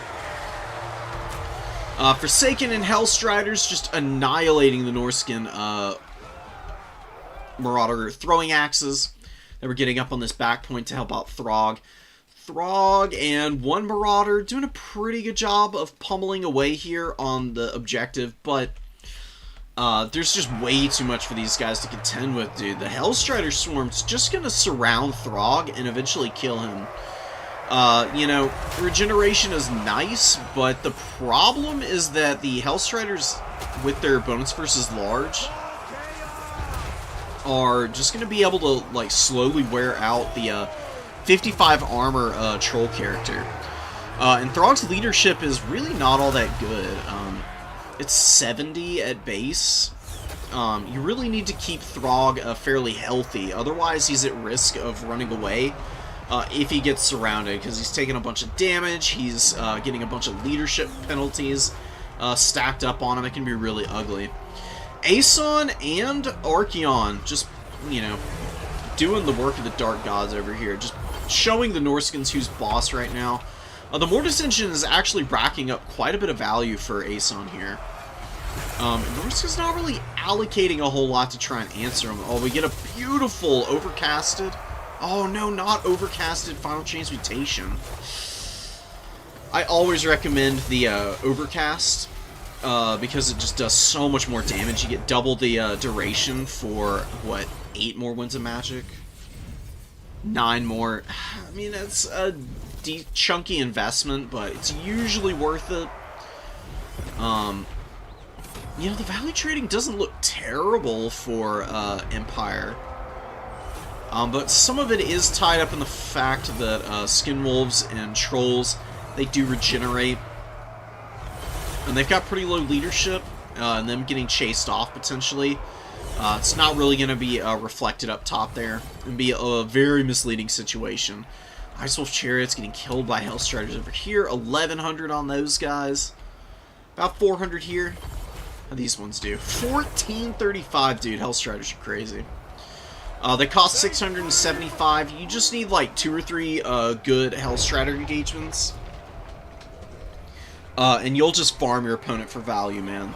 Forsaken and Hellstriders just annihilating the Norskin Marauder throwing axes that were getting up on this back point to help out Throg. Throg and one Marauder doing a pretty good job of pummeling away here on the objective, but there's just way too much for these guys to contend with, dude. The Hellstrider Swarm's just going to surround Throg and eventually kill him. You know, regeneration is nice, but the problem is that the Hellstriders, with their bonus versus large, are just going to be able to, like, slowly wear out the 55 armor troll character. And Throg's leadership is really not all that good. It's 70 at base. You really need to keep Throg fairly healthy, otherwise he's at risk of running away. If he gets surrounded, because he's taking a bunch of damage, he's getting a bunch of leadership penalties stacked up on him. It can be really ugly. Aeson and Archeon just, you know, doing the work of the Dark Gods over here, just showing the Norskins who's boss right now. The Mortis Engine is actually racking up quite a bit of value for Aeson here. Norska's not really allocating a whole lot to try and answer him. Oh, we get a beautiful overcasted. Oh no, not overcasted Final Transmutation. I always recommend the overcast because it just does so much more damage. You get double the duration for, what, 8 more Winds of Magic? 9 more. I mean, it's a chunky investment, but it's usually worth it. You know, the value trading doesn't look terrible for Empire. But some of it is tied up in the fact that Skinwolves and Trolls, they do regenerate. And they've got pretty low leadership, and them getting chased off potentially. It's not really going to be reflected up top there. It'd be a very misleading situation. Ice Wolf Chariots getting killed by Hellstriders over here. 1,100 on those guys. About 400 here. How these ones do? 1,435, dude. Hellstriders are crazy. They cost 675. You just need like 2 or 3 good Hellstrider engagements. And you'll just farm your opponent for value, man.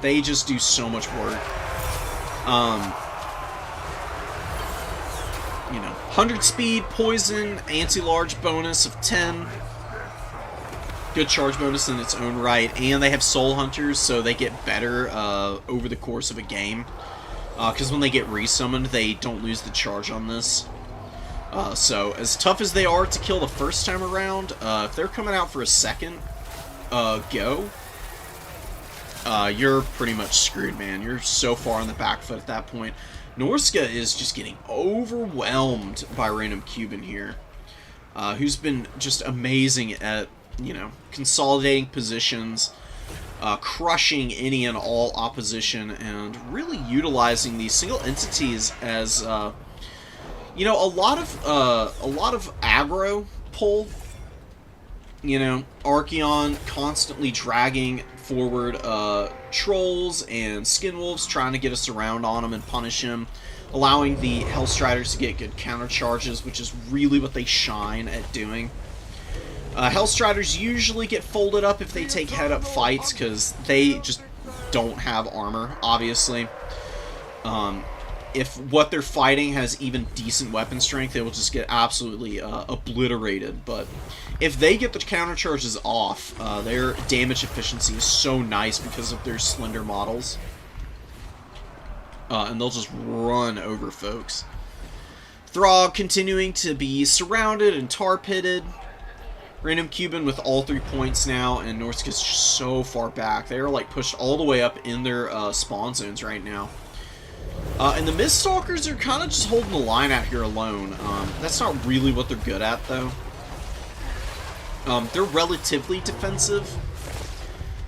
They just do so much work. You know, 100 speed, poison, anti-large bonus of 10. Good charge bonus in its own right, and they have Soul Hunters, so they get better over the course of a game. Because when they get resummoned, they don't lose the charge on this. So, as tough as they are to kill the first time around, if they're coming out for a second go, you're pretty much screwed, man. You're so far on the back foot at that point. Norska is just getting overwhelmed by Random Cuban here, who's been just amazing at, you know, consolidating positions, crushing any and all opposition, and really utilizing these single entities as, you know, a lot of aggro pull. You know, Archeon constantly dragging forward trolls and skinwolves, trying to get us around on him and punish him, allowing the Hellstriders to get good counter charges, which is really what they shine at doing. Hellstriders usually get folded up if they take head-up fights, because they just don't have armor, obviously. If what they're fighting has even decent weapon strength, they will just get absolutely obliterated. But if they get the counter charges off, their damage efficiency is so nice because of their slender models. And they'll just run over folks. Throg continuing to be surrounded and tar-pitted. Random Cuban with all 3 points now, and Norska's just so far back. They are like pushed all the way up in their spawn zones right now. And the Miststalkers are kind of just holding the line out here alone. That's not really what they're good at, though. They're relatively defensive.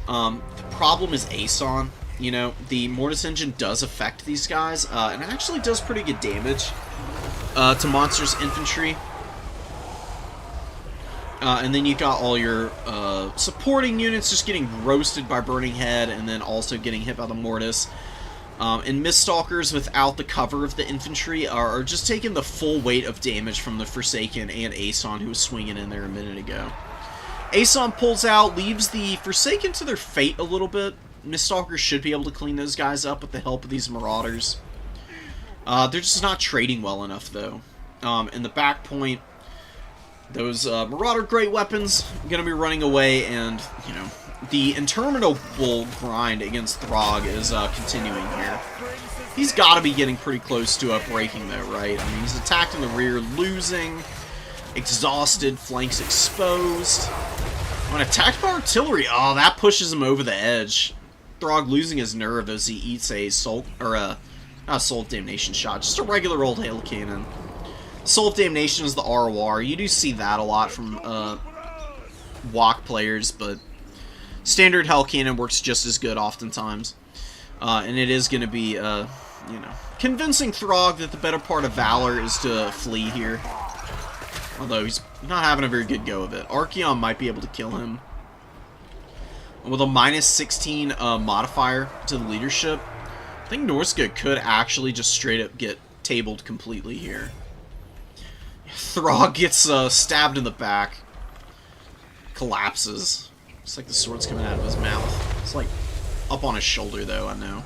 The problem is Aeson. You know, the Mortis Engine does affect these guys, and it actually does pretty good damage to Monster's infantry. And then you got all your supporting units just getting roasted by Burning Head, and then also getting hit by the Mortis. And Miststalkers, without the cover of the infantry, are just taking the full weight of damage from the Forsaken and Aeson, who was swinging in there a minute ago. Aeson pulls out, leaves the Forsaken to their fate a little bit. Miststalkers should be able to clean those guys up with the help of these Marauders. They're just not trading well enough, though. In the back point, those Marauder great weapons are going to be running away, and, you know, the interminable grind against Throg is continuing here. He's got to be getting pretty close to breaking, though, right? I mean, he's attacked in the rear, losing, exhausted, flanks exposed. When attacked by artillery, oh, that pushes him over the edge. Throg losing his nerve as he eats a soul, or not a Soul of Damnation shot, just a regular old Hail Cannon. Soul of Damnation is the ROR. You do see that a lot from WoC players, but standard Hell Cannon works just as good oftentimes. And it is going to be, you know, convincing Throg that the better part of Valor is to flee here. Although he's not having a very good go of it. Archeon might be able to kill him. With a minus 16 modifier to the leadership, I think Norska could actually just straight up get tabled completely here. Throg gets stabbed in the back. Collapses. It's like the sword's coming out of his mouth. It's like up on his shoulder, though, I know.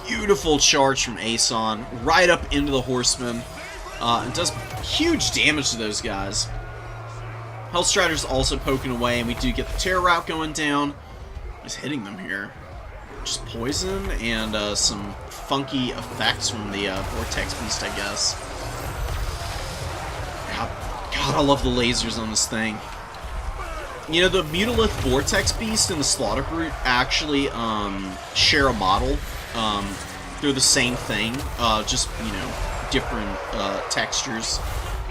Beautiful charge from Aeson. Right up into the Horseman. And does huge damage to those guys. Hellstrider's also poking away, and we do get the Terror Route going down. He's hitting them here. Just poison and some funky effects from the Vortex Beast, I guess. God, I love the lasers on this thing. You know, the Mutalith Vortex Beast and the Slaughter Brute actually share a model. They're the same thing, just, you know, different textures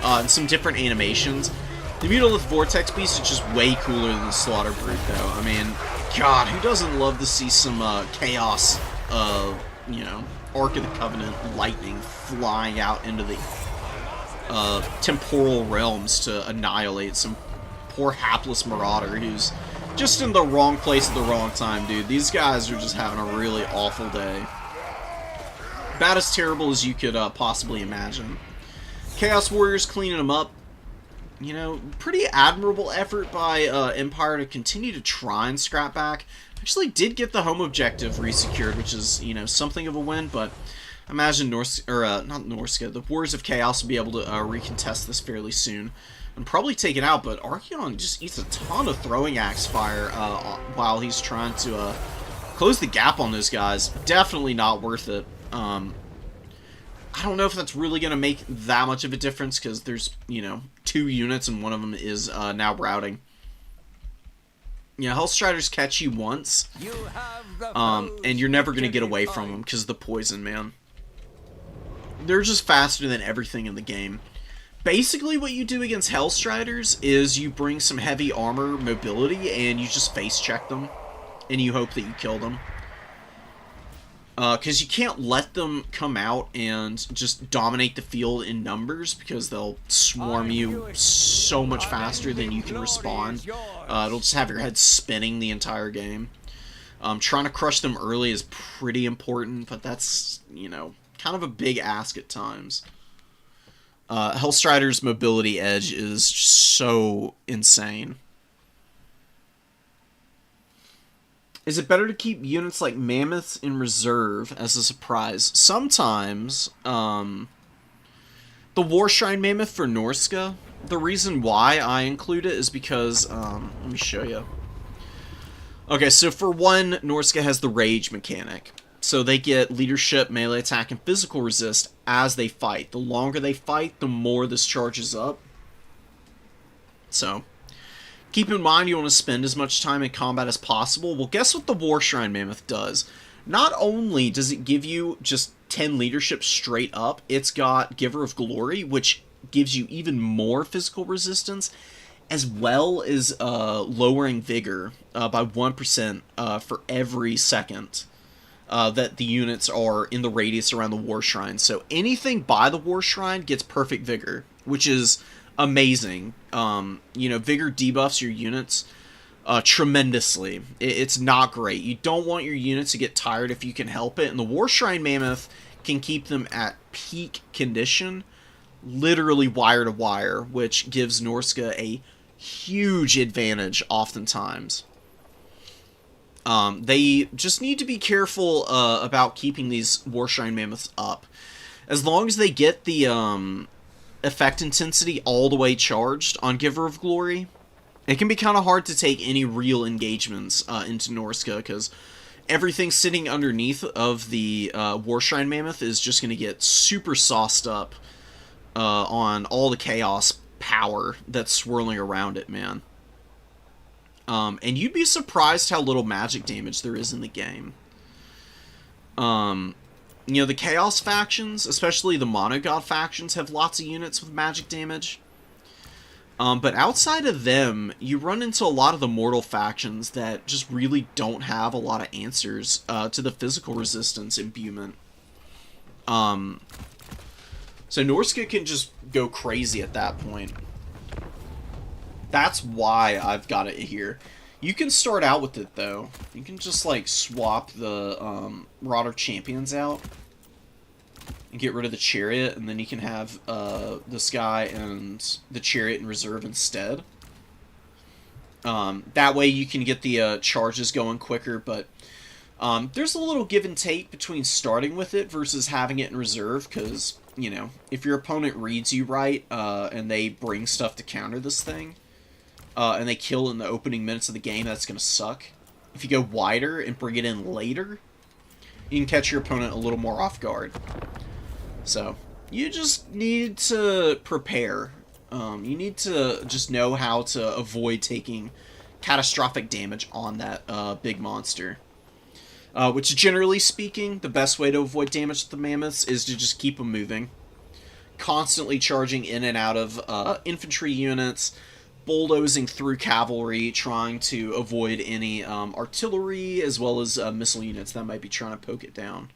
and some different animations. The Mutalith Vortex Beast is just way cooler than the Slaughter Brute, though. I mean, God, who doesn't love to see some chaos, you know, Ark of the Covenant lightning flying out into the temporal realms to annihilate some poor hapless Marauder who's just in the wrong place at the wrong time, dude. These guys are just having a really awful day. About as terrible as you could possibly imagine. Chaos Warriors cleaning them up. You know, pretty admirable effort by Empire to continue to try and scrap back. Actually did get the home objective resecured, which is, you know, something of a win, but I imagine not Norska, the Warriors of Chaos will be able to recontest this fairly soon. and probably taken out, but Archeon just eats a ton of throwing axe fire while he's trying to close the gap on those guys. Definitely not worth it. I don't know if that's really going to make that much of a difference, because there's, you know, 2 units and one of them is now routing. Yeah, Hellstriders catch you once, and you're never going to get away from them because of the poison, man. They're just faster than everything in the game. Basically, what you do against Hellstriders is you bring some heavy armor mobility and you just face check them, and you hope that you kill them. Because you can't let them come out and just dominate the field in numbers, because they'll swarm you so much faster than you can respond. It'll just have your head spinning the entire game. Trying to crush them early is pretty important, but that's, you know, kind of a big ask at times. Hellstrider's mobility edge is so insane. Is it better to keep units like Mammoths in reserve as a surprise? Sometimes, the War Shrine Mammoth for Norska, the reason why I include it is because, let me show you. Okay, so for one, Norska has the Rage mechanic. So they get leadership, melee attack, and physical resist as they fight. The longer they fight, the more this charges up. So keep in mind you want to spend as much time in combat as possible. Well, guess what the War Shrine Mammoth does? Not only does it give you just 10 leadership straight up, it's got Giver of Glory, which gives you even more physical resistance, as well as lowering Vigor by 1% for every second that the units are in the radius around the War Shrine. So anything by the War Shrine gets perfect Vigor, which is amazing. You know, Vigor debuffs your units tremendously. It's not great. You don't want your units to get tired if you can help it, and the War Shrine Mammoth can keep them at peak condition, literally wire to wire, which gives Norska a huge advantage oftentimes. They just need to be careful about keeping these War Shrine Mammoths up. As long as they get the effect intensity all the way charged on Giver of Glory, it can be kind of hard to take any real engagements into Norska, because everything sitting underneath of the War Shrine Mammoth is just going to get super sauced up on all the chaos power that's swirling around it, man. And you'd be surprised how little magic damage there is in the game. You know, the Chaos factions, especially the Monogod factions, have lots of units with magic damage. But outside of them, you run into a lot of the Mortal factions that just really don't have a lot of answers to the physical resistance imbuement. So Norska can just go crazy at that point. That's why I've got it here. You can start out with it, though. You can just, like, swap the Marauder Champions out and get rid of the Chariot, and then you can have this guy and the Chariot in reserve instead. That way you can get the charges going quicker, but there's a little give and take between starting with it versus having it in reserve, because, you know, if your opponent reads you right and they bring stuff to counter this thing, and they kill in the opening minutes of the game, that's going to suck. If you go wider and bring it in later, you can catch your opponent a little more off guard. So, you just need to prepare. You need to just know how to avoid taking catastrophic damage on that big monster. Which, generally speaking, the best way to avoid damage with the mammoths is to just keep them moving. Constantly charging in and out of infantry units, bulldozing through cavalry, trying to avoid any artillery, as well as missile units that might be trying to poke it down.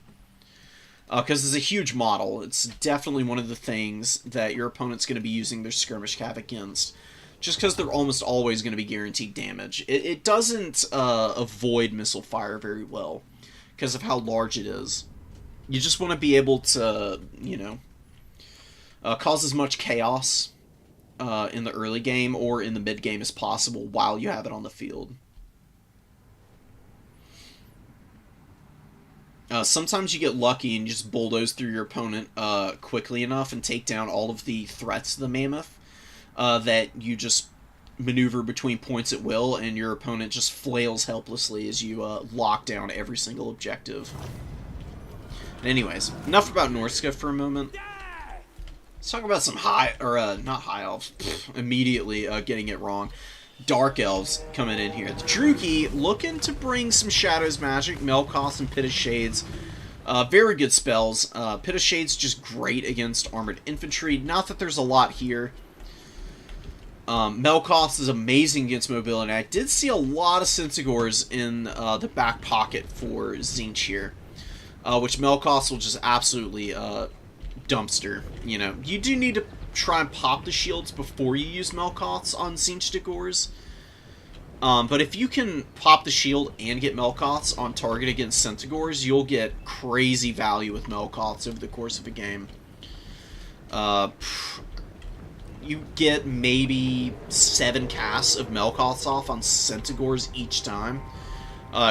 Because it's a huge model. It's definitely one of the things that your opponent's going to be using their skirmish cav against. Just because they're almost always going to be guaranteed damage. It doesn't avoid missile fire very well, because of how large it is. You just want to be able to, you know, cause as much chaos in the early game or in the mid game as possible while you have it on the field. Sometimes you get lucky and you just bulldoze through your opponent quickly enough and take down all of the threats to the mammoth. that you just maneuver between points at will, and your opponent just flails helplessly as you lock down every single objective. Anyways, enough about Norska for a moment. Let's talk about some not high elves. Immediately getting it wrong. Dark elves coming in here. The Druki looking to bring some Shadows magic, Melkoth and Pit of Shades. Very good spells. Pit of Shades just great against armored infantry. Not that there's a lot here. Melkoth is amazing against mobility. I did see a lot of Centaurs in the back pocket for Tzeentch here. Which Melkoth will just absolutely dumpster. You know, you do need to try and pop the shields before you use Melkoths on Tzeentch Dagors. But if you can pop the shield and get Melkoths on target against Centaurs, you'll get crazy value with Melkoths over the course of a game. You get maybe 7 casts of Melkoths off on Centaurs each time.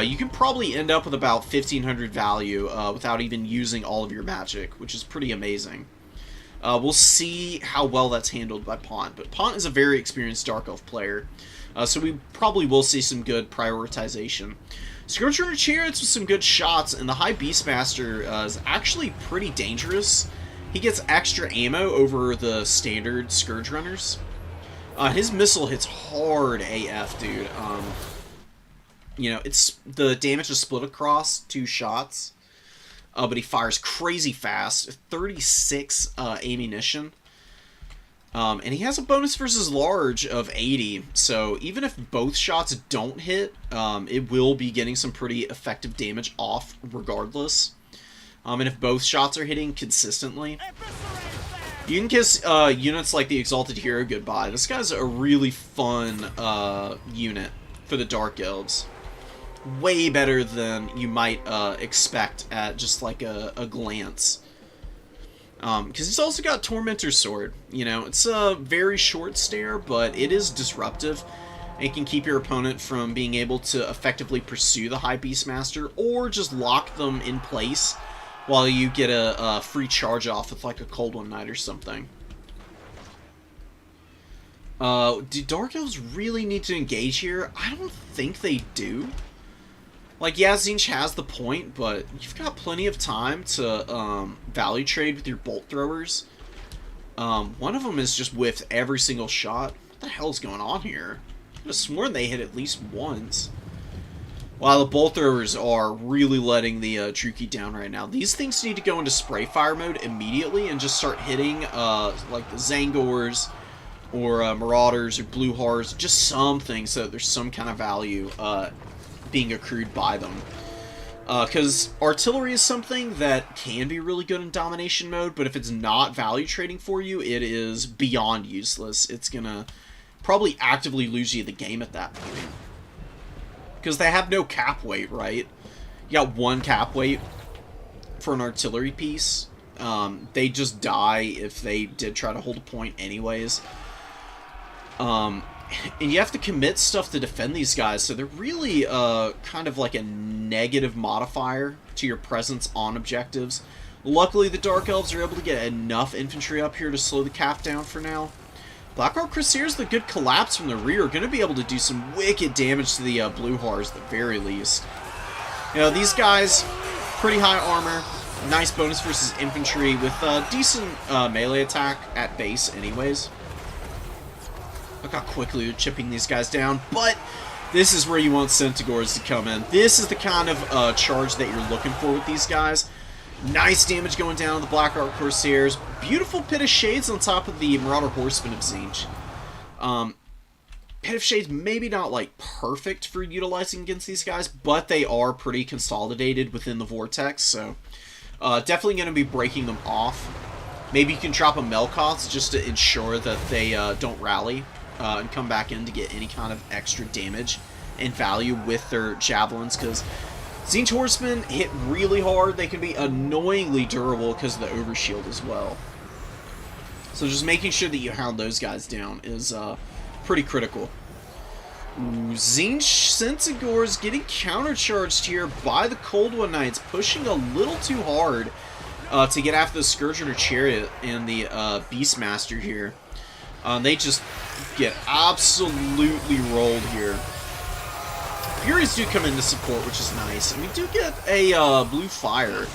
You can probably end up with about 1,500 value without even using all of your magic, which is pretty amazing. We'll see how well that's handled by Pont, but Pont is a very experienced Dark Elf player, so we probably will see some good prioritization. Scourge Chariots with some good shots, and the High Beastmaster is actually pretty dangerous. He gets extra ammo over the standard Scourge Runners. His missile hits hard AF, dude. You know, the damage is split across 2 shots, but he fires crazy fast, 36 ammunition, and he has a bonus versus large of 80, so even if both shots don't hit, it will be getting some pretty effective damage off regardless, and if both shots are hitting consistently, you can kiss units like the Exalted Hero goodbye. This guy's a really fun unit for the Dark Elves. Way better than you might expect at just like a glance. Because he's also got Tormentor's Sword. You know, it's a very short stare, but it is disruptive. It can keep your opponent from being able to effectively pursue the High Beastmaster, or just lock them in place while you get a free charge off with like a Cold One Knight or something. Do Dark Elves really need to engage here? I don't think they do. Like, yeah, Tzeentch has the point, but you've got plenty of time to value trade with your bolt throwers. One of them is just whiffed every single shot. What the hell is going on here? I could have sworn they hit at least once. Wow, the bolt throwers are really letting the Druki down right now. These things need to go into spray fire mode immediately and just start hitting like the Zangors or Marauders or Blue Hearts, just something so that there's some kind of value being accrued by them. Because artillery is something that can be really good in domination mode, but if it's not value trading for you, it is beyond useless. It's gonna probably actively lose you the game at that point. Because they have no cap weight, right? You got 1 cap weight for an artillery piece. They just die if they did try to hold a point anyways. And you have to commit stuff to defend these guys, so they're really kind of like a negative modifier to your presence on objectives. Luckily, the Dark Elves are able to get enough infantry up here to slow the cap down for now. Blackheart Crusaders, the good collapse from the rear, are going to be able to do some wicked damage to the Blue Hearts at the very least. You know, these guys, pretty high armor, nice bonus versus infantry, with decent melee attack at base anyways. Look how quickly you're chipping these guys down, but this is where you want Centaurs to come in. This is the kind of charge that you're looking for with these guys. Nice damage going down on the Blackheart Corsairs. Beautiful Pit of Shades on top of the Marauder Horsemen of Tzeentch. Pit of Shades maybe not like perfect for utilizing against these guys, but they are pretty consolidated within the Vortex, so definitely going to be breaking them off. Maybe you can drop a Melkoth just to ensure that they don't rally and come back in to get any kind of extra damage and value with their javelins, because Tzeentch Horsemen hit really hard. They can be annoyingly durable because of the overshield as well. So just making sure that you hound those guys down is pretty critical. Ooh, Tzeentch Centaurs getting countercharged here by the Cold One Knights, pushing a little too hard to get after the Scourge Runner Chariot and the Beastmaster here. They just get absolutely rolled here. Furies do come into support, which is nice. And we do get a blue fire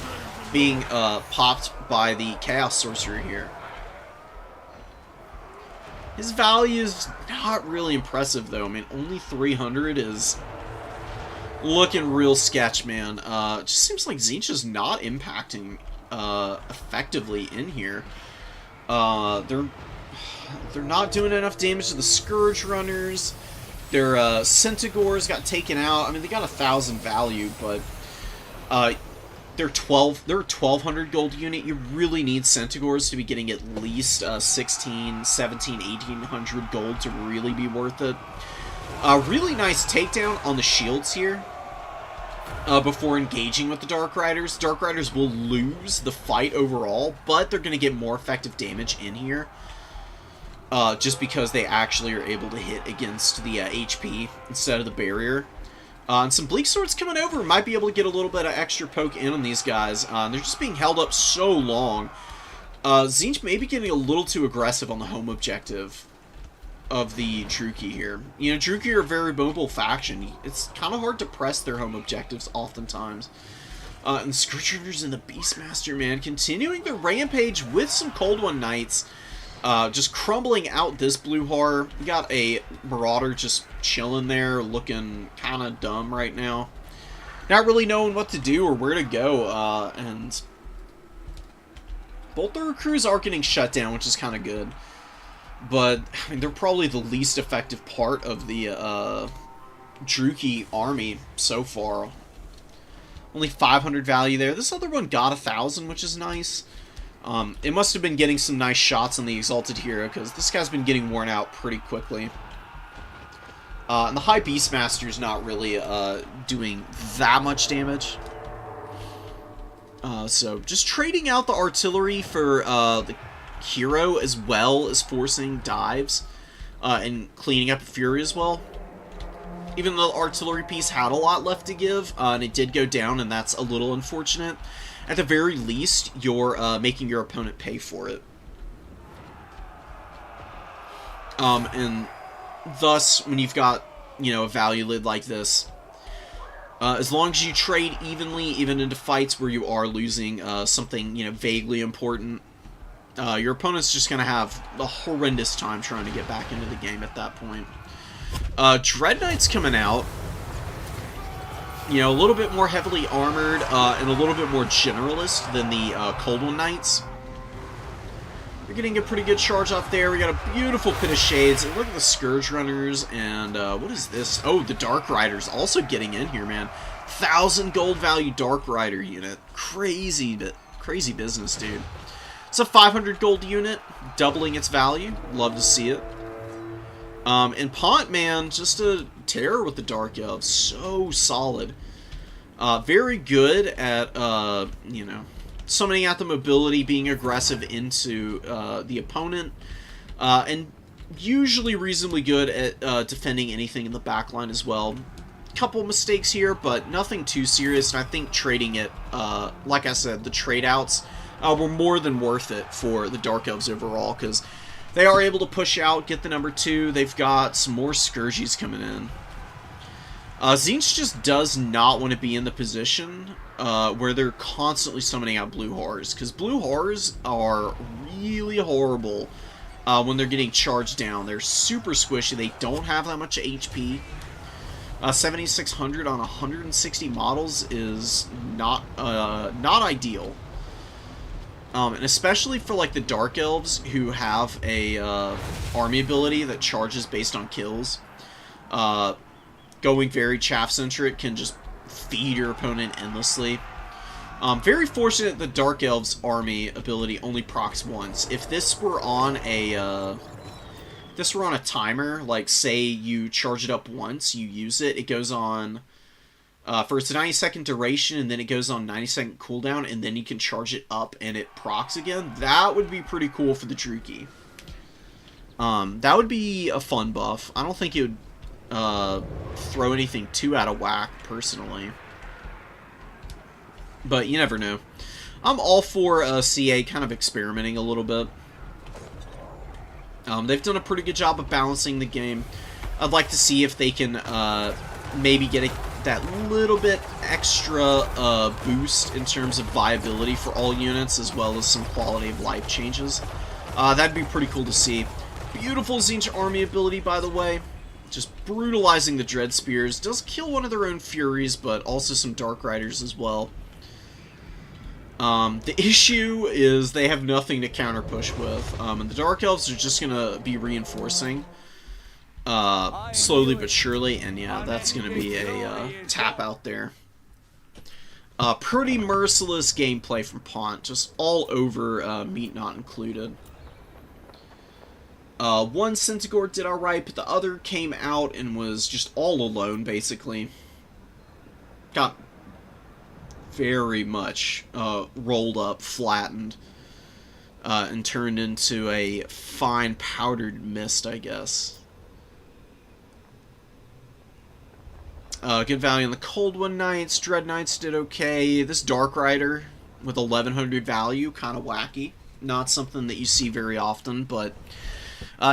being popped by the Chaos Sorcerer here. His value is not really impressive, though. I mean, only 300 is looking real sketch, man. It just seems like Tzeentch is not impacting effectively in here. They're not doing enough damage to the Scourge Runners. Their Centaurs got taken out. I mean, they got 1,000 value, but they're a 1,200 gold unit. You really need Centaurs to be getting at least 16, 17, 1,800 gold to really be worth it. Really nice takedown on the shields here. Before engaging with the Dark Riders. Dark Riders will lose the fight overall, but they're going to get more effective damage in here. Just because they actually are able to hit against the HP instead of the barrier. And some Bleak Swords coming over might be able to get a little bit of extra poke in on these guys. They're just being held up so long. Tzeentch may be getting a little too aggressive on the home objective of the Druchii here. You know, Druchii are a very mobile faction. It's kind of hard to press their home objectives oftentimes. And Scourge Runners and the Beastmaster, man, continuing their rampage with some Cold One Knights. Just crumbling out this blue horror. We got a Marauder just chilling there, looking kind of dumb right now. Not really knowing what to do or where to go, and both their crews are getting shut down, which is kind of good. But, I mean, they're probably the least effective part of the Druchii army so far. Only 500 value there. This other one got 1,000, which is nice. It must have been getting some nice shots on the Exalted Hero, because this guy's been getting worn out pretty quickly. And the High Beastmaster's not really doing that much damage. So, just trading out the artillery for the hero, as well as forcing dives, and cleaning up Fury as well. Even though the artillery piece had a lot left to give, and it did go down, and that's a little unfortunate. At the very least, you're making your opponent pay for it. And thus, when you've got, you know, a value lid like this, as long as you trade evenly, even into fights where you are losing something, you know, vaguely important, your opponent's just going to have a horrendous time trying to get back into the game at that point. Dread Knight's coming out. You know, a little bit more heavily armored, and a little bit more generalist than the Cold One Knights. We're getting a pretty good charge off there. We got a beautiful Pit of Shades. And look at the Scourge Runners, and what is this? Oh, the Dark Riders also getting in here, man. 1,000 gold value Dark Rider unit. Crazy business, dude. It's a 500 gold unit, doubling its value. Love to see it. And Pont, man, just a terror with the Dark Elves. So solid. Very good at, you know, summoning out the mobility, being aggressive into the opponent, and usually reasonably good at defending anything in the backline as well. Couple mistakes here, but nothing too serious, and I think trading it, like I said, the trade-outs were more than worth it for the Dark Elves overall, because they are able to push out, get the number 2. They've got some more Scourgies coming in. Tzeentch just does not want to be in the position where they're constantly summoning out Blue Horrors, because Blue Horrors are really horrible when they're getting charged down. They're super squishy. They don't have that much HP. 7,600 on 160 models is not ideal. And especially for like the Dark Elves who have a army ability that charges based on kills, going very chaff-centric can just feed your opponent endlessly. Very fortunate the Dark Elves army ability only procs once. If this were on a timer, like say you charge it up once, you use it, it goes on for its 90-second duration, and then it goes on 90-second cooldown, and then you can charge it up and it procs again. That would be pretty cool for the Druchii. That would be a fun buff. I don't think it would throw anything too out of whack, personally. But you never know. I'm all for CA kind of experimenting a little bit. They've done a pretty good job of balancing the game. I'd like to see if they can maybe get that little bit extra boost in terms of viability for all units, as well as some quality of life changes. That'd be pretty cool to see. Beautiful Tzeentch army ability, by the way. Just brutalizing the Dread Spears. Does kill one of their own Furies, but also some Dark Riders as well. The issue is they have nothing to counter push with, and the Dark Elves are just going to be reinforcing slowly but surely, and yeah, that's going to be a tap out there. Pretty merciless gameplay from Pont, just all over, meat not included. One Centigore did alright, but the other came out and was just all alone, basically. Got very much rolled up, flattened, and turned into a fine powdered mist, I guess. Good value on the Cold One Knights. Dread Knights did okay. This Dark Rider with 1100 value, kind of wacky. Not something that you see very often, but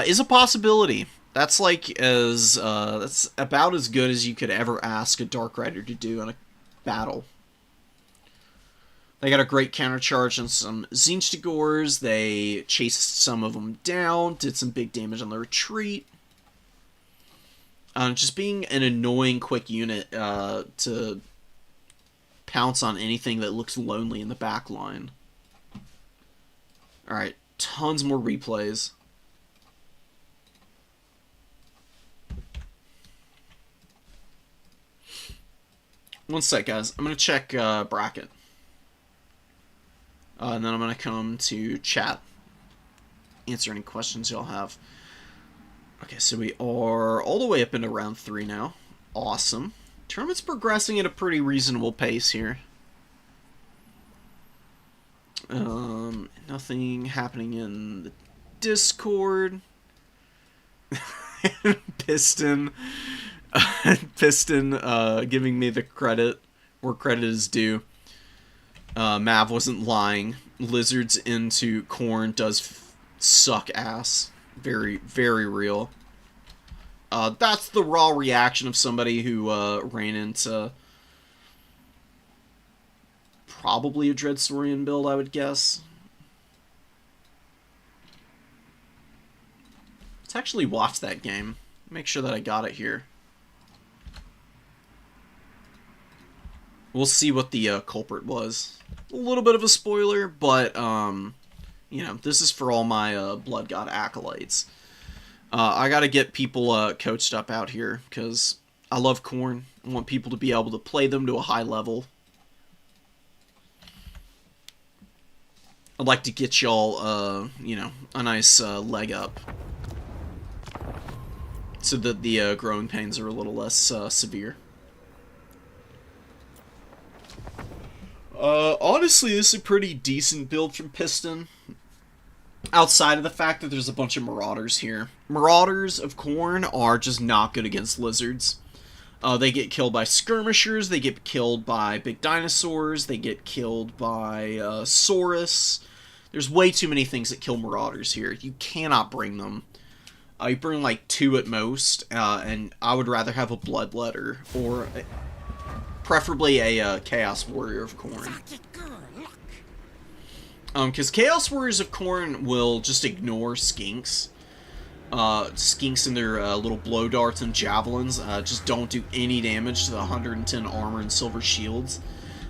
is a possibility. That's like that's about as good as you could ever ask a Dark Rider to do in a battle. They got a great countercharge on some Tzeentch. They chased some of them down, did some big damage on the retreat. Just being an annoying quick unit to pounce on anything that looks lonely in the back line. Alright, tons more replays. One sec, guys. I'm going to check bracket. And then I'm going to come to chat. Answer any questions y'all have. Okay, so we are all the way up into round 3 now. Awesome. Tournament's progressing at a pretty reasonable pace here. Nothing happening in the Discord. Piston giving me the credit where credit is due. Mav wasn't lying. Lizards into corn does suck ass. Very, very real. That's the raw reaction of somebody who ran into probably a Dreadstorian build, I would guess. Let's actually watch that game. Make sure that I got it here. We'll see what the culprit was. A little bit of a spoiler, but, you know, this is for all my Blood God acolytes. I gotta get people coached up out here, because I love Khorne. I want people to be able to play them to a high level. I'd like to get y'all, you know, a nice leg up. So that the growing pains are a little less severe. Honestly, this is a pretty decent build from Piston. Outside of the fact that there's a bunch of Marauders here. Marauders of Khorne are just not good against Lizards. They get killed by Skirmishers, they get killed by big dinosaurs, they get killed by Saurus. There's way too many things that kill Marauders here. You cannot bring them. You bring like 2 at most, and I would rather have a Bloodletter, or preferably a Chaos Warrior of Khorne. Because Chaos Warriors of Khorne will just ignore Skinks. Skinks and their little blow darts and javelins just don't do any damage to the 110 armor and silver shields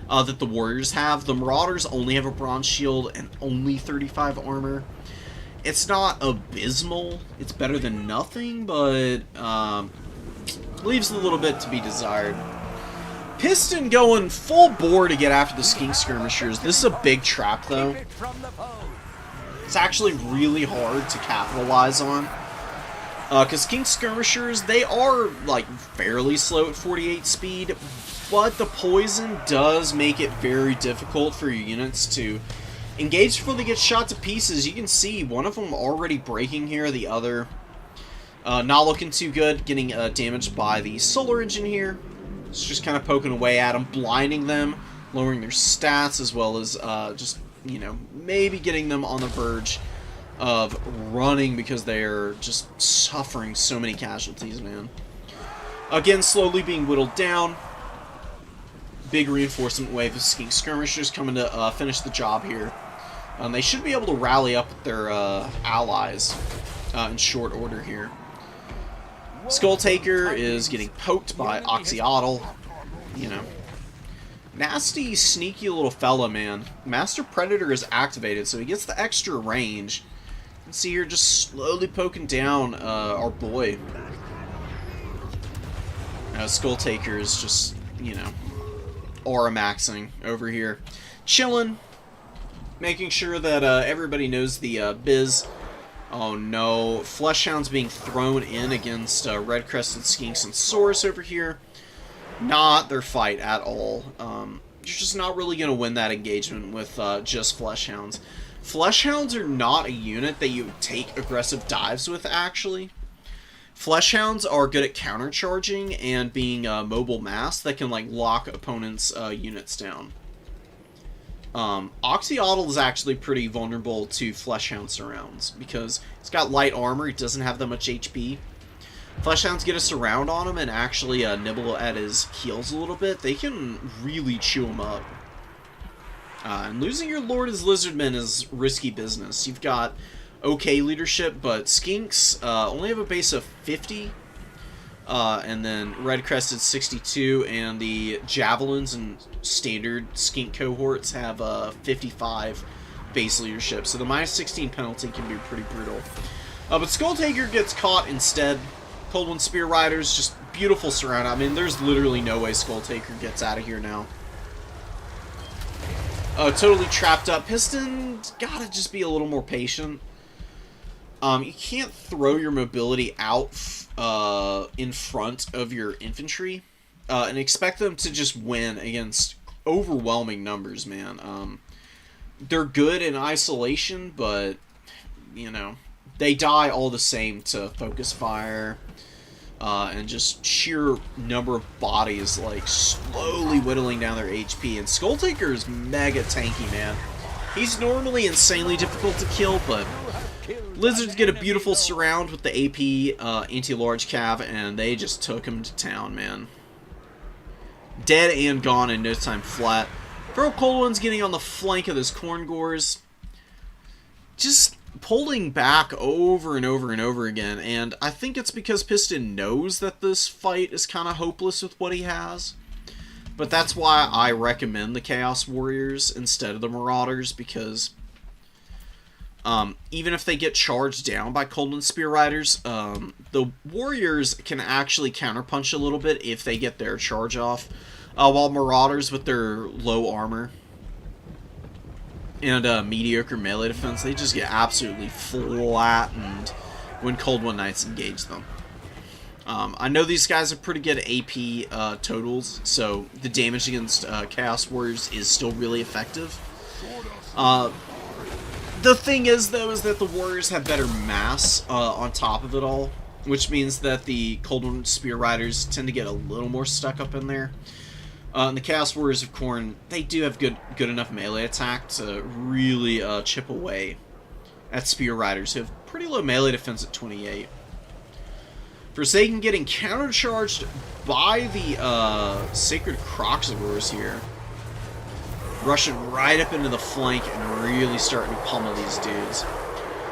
that the Warriors have. The Marauders only have a bronze shield and only 35 armor. It's not abysmal. It's better than nothing, but leaves a little bit to be desired. Piston going full bore to get after the Skink Skirmishers. This is a big trap, though. It's actually really hard to capitalize on. Because Skink Skirmishers, they are, like, fairly slow at 48 speed, but the poison does make it very difficult for your units to engage before they get shot to pieces. You can see one of them already breaking here, the other not looking too good, getting damaged by the Solar Engine here. It's just kind of poking away at them, blinding them, lowering their stats, as well as just, you know, maybe getting them on the verge of running because they're just suffering so many casualties, man. Again, slowly being whittled down. Big reinforcement wave of skink skirmishers coming to finish the job here. They should be able to rally up with their allies in short order here. Skull Taker is getting poked by Oxyotl. You know, nasty, sneaky little fella, man. Master Predator is activated, so he gets the extra range. You can see here just slowly poking down our boy. Skull Taker is just, you know, aura maxing over here. Chilling. Making sure that everybody knows the biz. Oh no, Fleshhound's being thrown in against Red-Crested Skinks and Saurus over here. Not their fight at all. You're just not really going to win that engagement with just Fleshhounds. Fleshhounds are not a unit that you take aggressive dives with, actually. Fleshhounds are good at countercharging and being mobile mass that can like lock opponents' units down. Oxyotl is actually pretty vulnerable to Fleshhound surrounds because he's got light armor, he doesn't have that much HP. Fleshhounds get a surround on him and actually nibble at his heels a little bit. They can really chew him up. And losing your Lord as Lizardmen is risky business. You've got okay leadership, but Skinks only have a base of 50. And then Red-Crested 62, and the Javelins and standard Skink cohorts have 55 base leadership. So the minus 16 penalty can be pretty brutal. But Skull Taker gets caught instead. Cold One Spear Riders, just beautiful surround. I mean, there's literally no way Skull Taker gets out of here now. Totally trapped up. Piston, gotta just be a little more patient. You can't throw your mobility out in front of your infantry and expect them to just win against overwhelming numbers, man. They're good in isolation, but, you know, they die all the same to focus fire and just sheer number of bodies, like, slowly whittling down their HP. And Skull Taker is mega tanky, man. He's normally insanely difficult to kill, but Lizards get a beautiful surround with the AP anti-large cav, and they just took him to town, man. Dead and gone in no time flat. Feral Cold One's getting on the flank of those Corn Gores. Just pulling back over and over and over again, and I think it's because Piston knows that this fight is kind of hopeless with what he has. But that's why I recommend the Chaos Warriors instead of the Marauders, because even if they get charged down by Cold One Spear Riders, the Warriors can actually counterpunch a little bit if they get their charge off, while Marauders with their low armor and mediocre melee defense, they just get absolutely flattened when Cold One Knights engage them. I know these guys have pretty good AP totals, so the damage against Chaos Warriors is still really effective. The thing is, though, is that the Warriors have better mass on top of it all, which means that the Cold One Spear Riders tend to get a little more stuck up in there. And the Chaos Warriors of Khorne, they do have good enough melee attack to really chip away at Spear Riders, who have pretty low melee defense at 28. Forsaken getting countercharged by the Sacred Croxagores here. Rushing right up into the flank and really starting to pummel these dudes.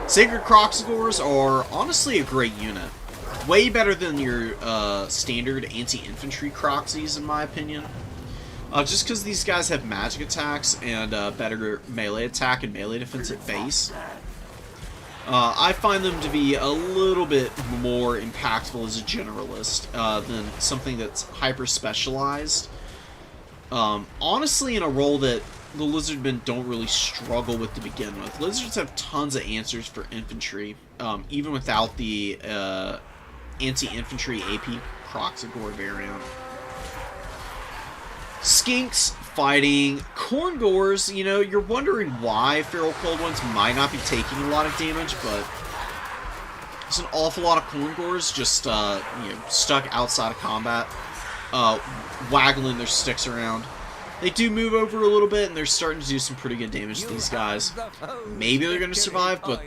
Sacred Croxagores are honestly a great unit. Way better than your standard anti-infantry Croxies, in my opinion. Just because these guys have magic attacks and better melee attack and melee defense at base. I find them to be a little bit more impactful as a generalist than something that's hyper-specialized. Honestly, in a role that the Lizardmen don't really struggle with to begin with. Lizards have tons of answers for infantry, even without the anti-infantry AP Croxagore variant. Skinks fighting Corn Gores. You know, you're wondering why Feral Cold Ones might not be taking a lot of damage, but there's an awful lot of Corn Gores just, you know, stuck outside of combat, waggling their sticks around. They do move over a little bit, and they're starting to do some pretty good damage to these guys. Maybe they're going to survive, but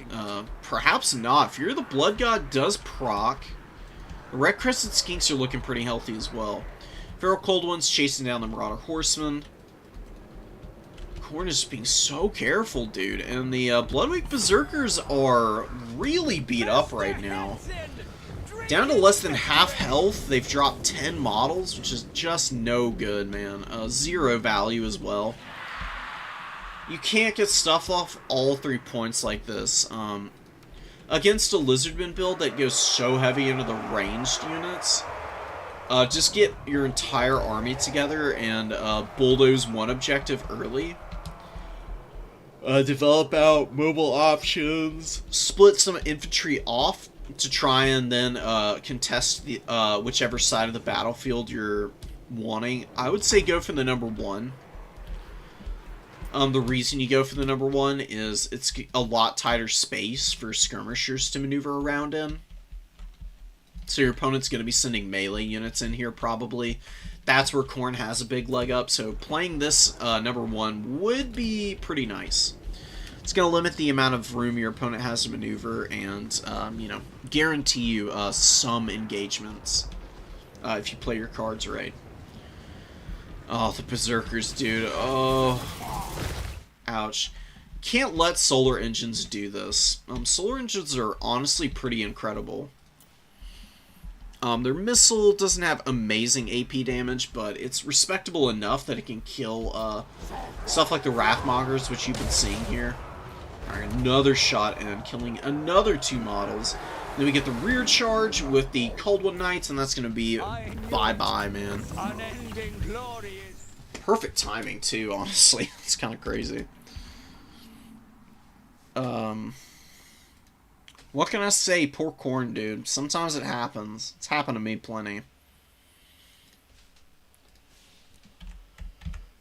perhaps not. Fear of the Blood God does proc. The Red Crested Skinks are looking pretty healthy as well. Feral Cold One's chasing down the Marauder Horseman. Khorne is just being so careful, dude. And the Bloodwake Berserkers are really beat up right now. Down to less than half health. They've dropped 10 models, which is just no good, man. 0 value as well. You can't get stuff off all 3 points like this. Against a Lizardman build that goes so heavy into the ranged units, just get your entire army together and bulldoze one objective early. Develop out mobile options. Split some infantry off to try and then contest the whichever side of the battlefield you're wanting. I would say go for the number 1. The reason you go for the number 1 is it's a lot tighter space for skirmishers to maneuver around in. So your opponent's going to be sending melee units in here probably. That's where Khorne has a big leg up. So playing this number 1 would be pretty nice. It's going to limit the amount of room your opponent has to maneuver and, you know, guarantee you some engagements if you play your cards right. Oh, the Berserkers, dude. Oh. Ouch. Can't let Solar Engines do this. Solar Engines are honestly pretty incredible. Their missile doesn't have amazing AP damage, but it's respectable enough that it can kill stuff like the Wrathmongers, which you've been seeing here. Alright, another shot in, killing another 2 models. Then we get the rear charge with the Cold One Knights, and that's going to be bye-bye, man. Perfect timing, too, honestly. It's kind of crazy. What can I say? Poor Khorne, dude. Sometimes it happens. It's happened to me plenty.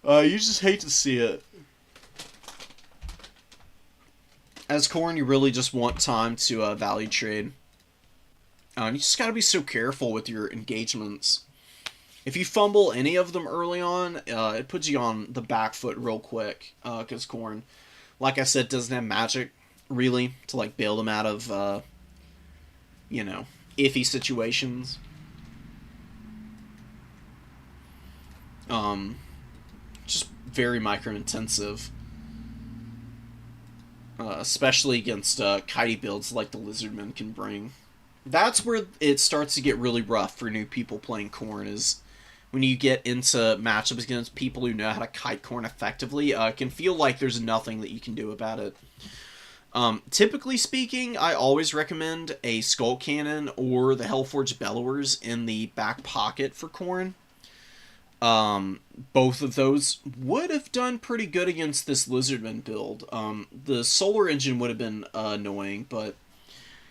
You just hate to see it. As Khorne, you really just want time to value trade. You just gotta be so careful with your engagements. If you fumble any of them early on, it puts you on the back foot real quick. Because Khorne, like I said, doesn't have magic, really, to like bail them out of, you know, iffy situations. Just very micro-intensive. Especially against kitey builds like the Lizardmen can bring. That's where it starts to get really rough for new people playing Khorne, is when you get into matchups against people who know how to kite Khorne effectively. It can feel like there's nothing that you can do about it. Typically speaking, I always recommend a Skull Cannon or the Hellforged Bellowers in the back pocket for Khorne. Both of those would have done pretty good against this Lizardman build. The Solar Engine would have been annoying, but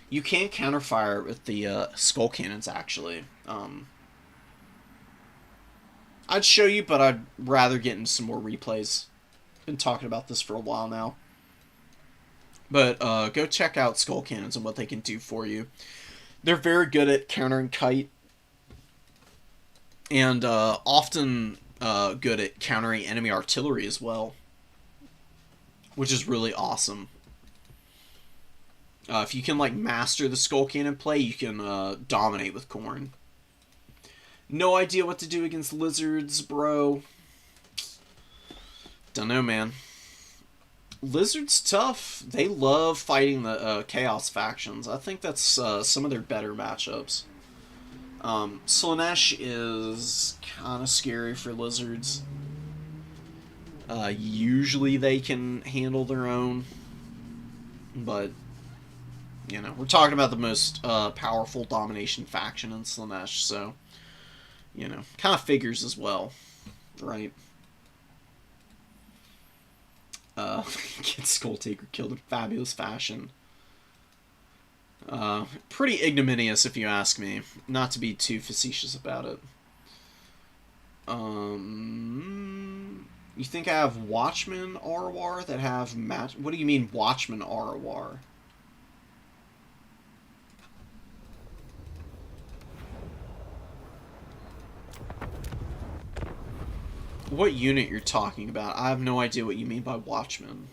you can counterfire with the Skull Cannons, actually. I'd show you, but I'd rather get into some more replays. Been talking about this for a while now. But go check out Skull Cannons and what they can do for you. They're very good at countering kite. And often good at countering enemy artillery as well. Which is really awesome. If you can like master the Skull Cannon play, you can dominate with Khorne. No idea what to do against lizards, bro. Don't know, man. Lizard's tough. They love fighting the Chaos factions. I think that's some of their better matchups. Slaanesh is kind of scary for lizards. Usually they can handle their own. But, you know, we're talking about the most powerful domination faction in Slaanesh, so, you know, kind of figures as well, right? Get Skull Taker killed in fabulous fashion. Pretty ignominious, if you ask me. Not to be too facetious about it. You think I have Watchmen ROR that have match? What do you mean Watchmen ROR? what unit you're talking about. I have no idea what you mean by Watchmen.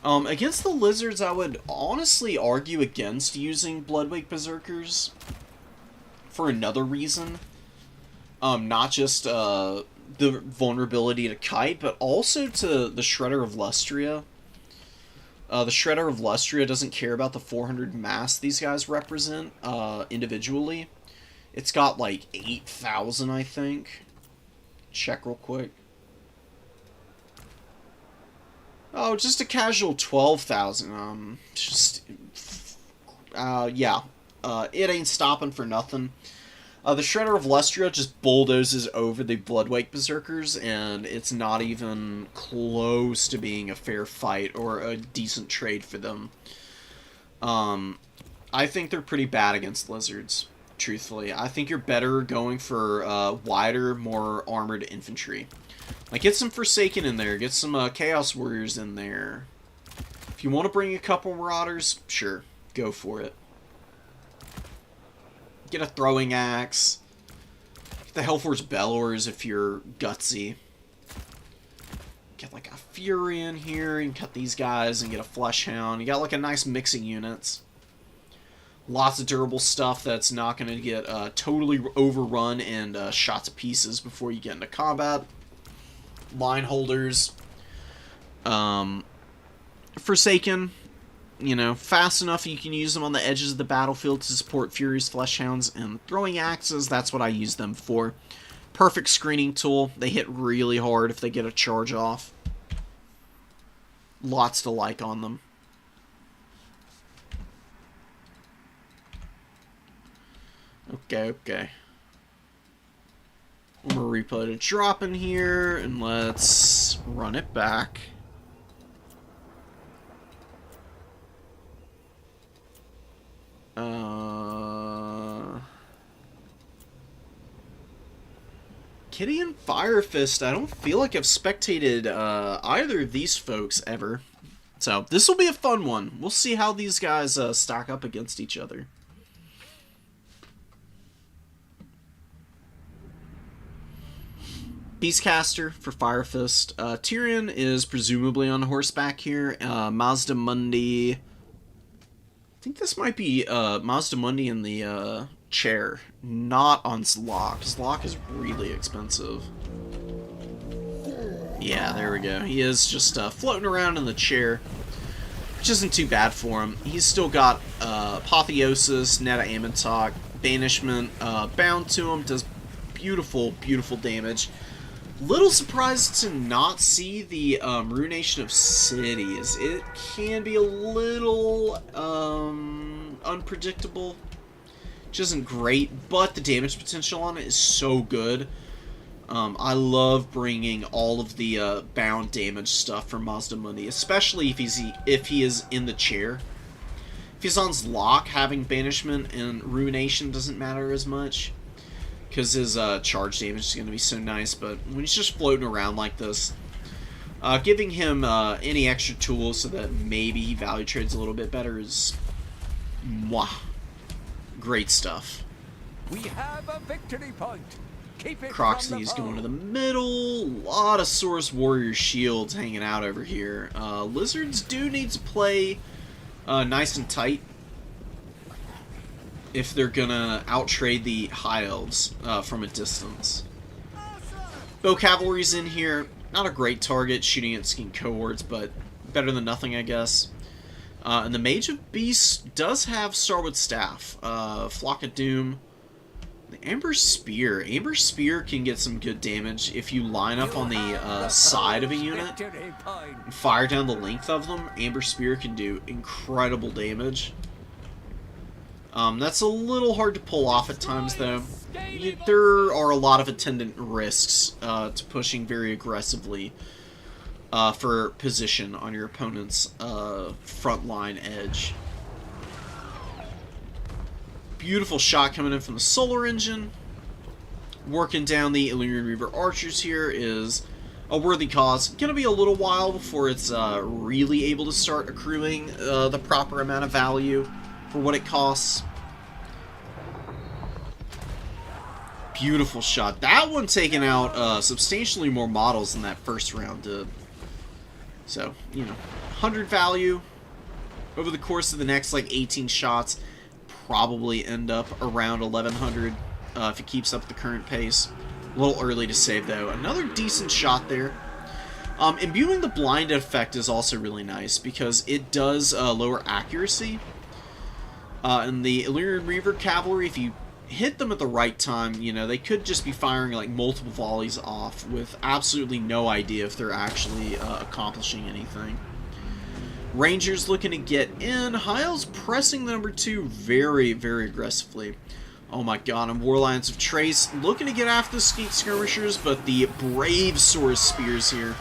Against the Lizards, I would honestly argue against using Bloodwake Berserkers for another reason. Not just the vulnerability to Kite, but also to the Shredder of Lustria. The Shredder of Lustria doesn't care about the 400 mass these guys represent individually. It's got like 8,000, I think. Check real quick. Oh, just a casual 12,000. Yeah. It ain't stopping for nothing. The Shredder of Lustria just bulldozes over the Bloodwake Berserkers, and it's not even close to being a fair fight or a decent trade for them. I think they're pretty bad against Lizards, truthfully. I think you're better going for wider, more armored infantry. Like, get some Forsaken in there, get some Chaos Warriors in there. If you want to bring a couple Marauders, sure, go for it. Get a Throwing Axe. Get the Hellforce Bellowers if you're gutsy. Get like a Fury in here and cut these guys and get a Fleshhound. You got like a nice mixing units. Lots of durable stuff that's not going to get totally overrun and shot to pieces before you get into combat. Line holders. Forsaken. You know, fast enough you can use them on the edges of the battlefield to support Fury's Fleshhounds, and Throwing Axes, that's what I use them for. Perfect screening tool. They hit really hard if they get a charge off. Lots to like on them. Okay. I'm gonna replay the drop in here, and let's run it back. Kitty and Firefist, I don't feel like I've spectated either of these folks ever. So, this will be a fun one. We'll see how these guys stack up against each other. Beastcaster for Firefist. Tyrion is presumably on horseback here. Mazda Mundi. I think this might be Mazda Mundi in the chair, not on Zlok, because Zlok is really expensive. Yeah, there we go. He is just floating around in the chair, which isn't too bad for him. He's still got Apotheosis, Netta Amentok, Banishment, bound to him, does beautiful, beautiful damage. Little surprised to not see the Ruination of Cities. It can be a little unpredictable, which isn't great, but the damage potential on it is so good. I love bringing all of the bound damage stuff from Mazda Mundi, especially if he is in the chair. If he's on Zlok, having Banishment and Ruination doesn't matter as much, because his charge damage is going to be so nice, but when he's just floating around like this, giving him any extra tools so that maybe he value trades a little bit better is great stuff. We have a victory point. Keep it. Croxley's going to the middle. A lot of Source Warrior shields hanging out over here. Lizards do need to play nice and tight if they're gonna outtrade the High Elves from a distance. Bow Cavalry's in here. Not a great target shooting at Skin cohorts, but better than nothing, I guess. And the Mage of Beasts does have Starwood Staff. Flock of Doom. The Amber Spear. Amber Spear can get some good damage if you line up on the side of a unit and fire down the length of them. Amber Spear can do incredible damage. That's a little hard to pull off at times, though. There are a lot of attendant risks to pushing very aggressively for position on your opponent's front line edge. Beautiful shot coming in from the Solar Engine. Working down the Illyrian Reaver Archers here is a worthy cause. Gonna be a little while before it's really able to start accruing the proper amount of value for what it costs. Beautiful shot. That one taking out substantially more models than that first round did. So, you know, 100 value over the course of the next, like, 18 shots. Probably end up around 1100 if it keeps up the current pace. A little early to save, though. Another decent shot there. Imbuing the blind effect is also really nice because it does lower accuracy. And the Illyrian Reaver Cavalry, if you hit them at the right time, you know, they could just be firing like multiple volleys off with absolutely no idea if they're actually accomplishing anything. Rangers looking to get in. High Elves pressing the number 2 very, very aggressively. Oh my god, and Warlions of Trace looking to get after the Skeet Skirmishers, but the brave Saurus Spears here.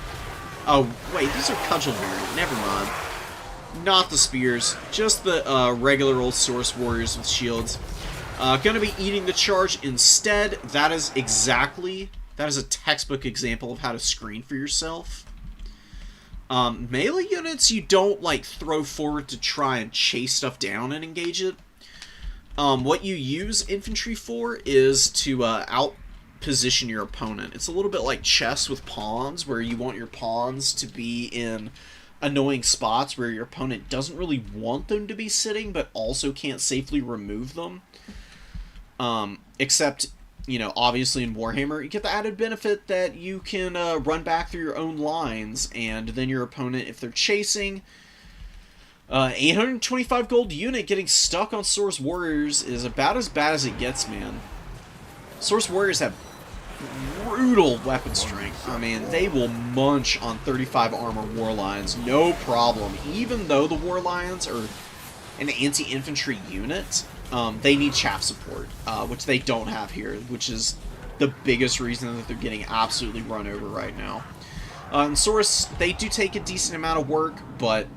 Oh, wait, these are Cudgel variant. Never mind. Not the Spears, just the regular old Saurus Warriors with shields. Gonna be eating the charge instead. That is a textbook example of how to screen for yourself. Melee units you don't like throw forward to try and chase stuff down and engage it. What you use infantry for is to out-position your opponent. It's a little bit like chess with pawns, where you want your pawns to be in annoying spots where your opponent doesn't really want them to be sitting, but also can't safely remove them. Except, you know, obviously in Warhammer, you get the added benefit that you can run back through your own lines, and then your opponent, if they're chasing, 825 gold unit getting stuck on Saurus Warriors is about as bad as it gets, man. Saurus Warriors have brutal weapon strength. I mean, they will munch on 35 armor Warlions, no problem. Even though the Warlions are an anti-infantry unit, they need chaff support, which they don't have here, which is the biggest reason that they're getting absolutely run over right now. And Saurus, they do take a decent amount of work, but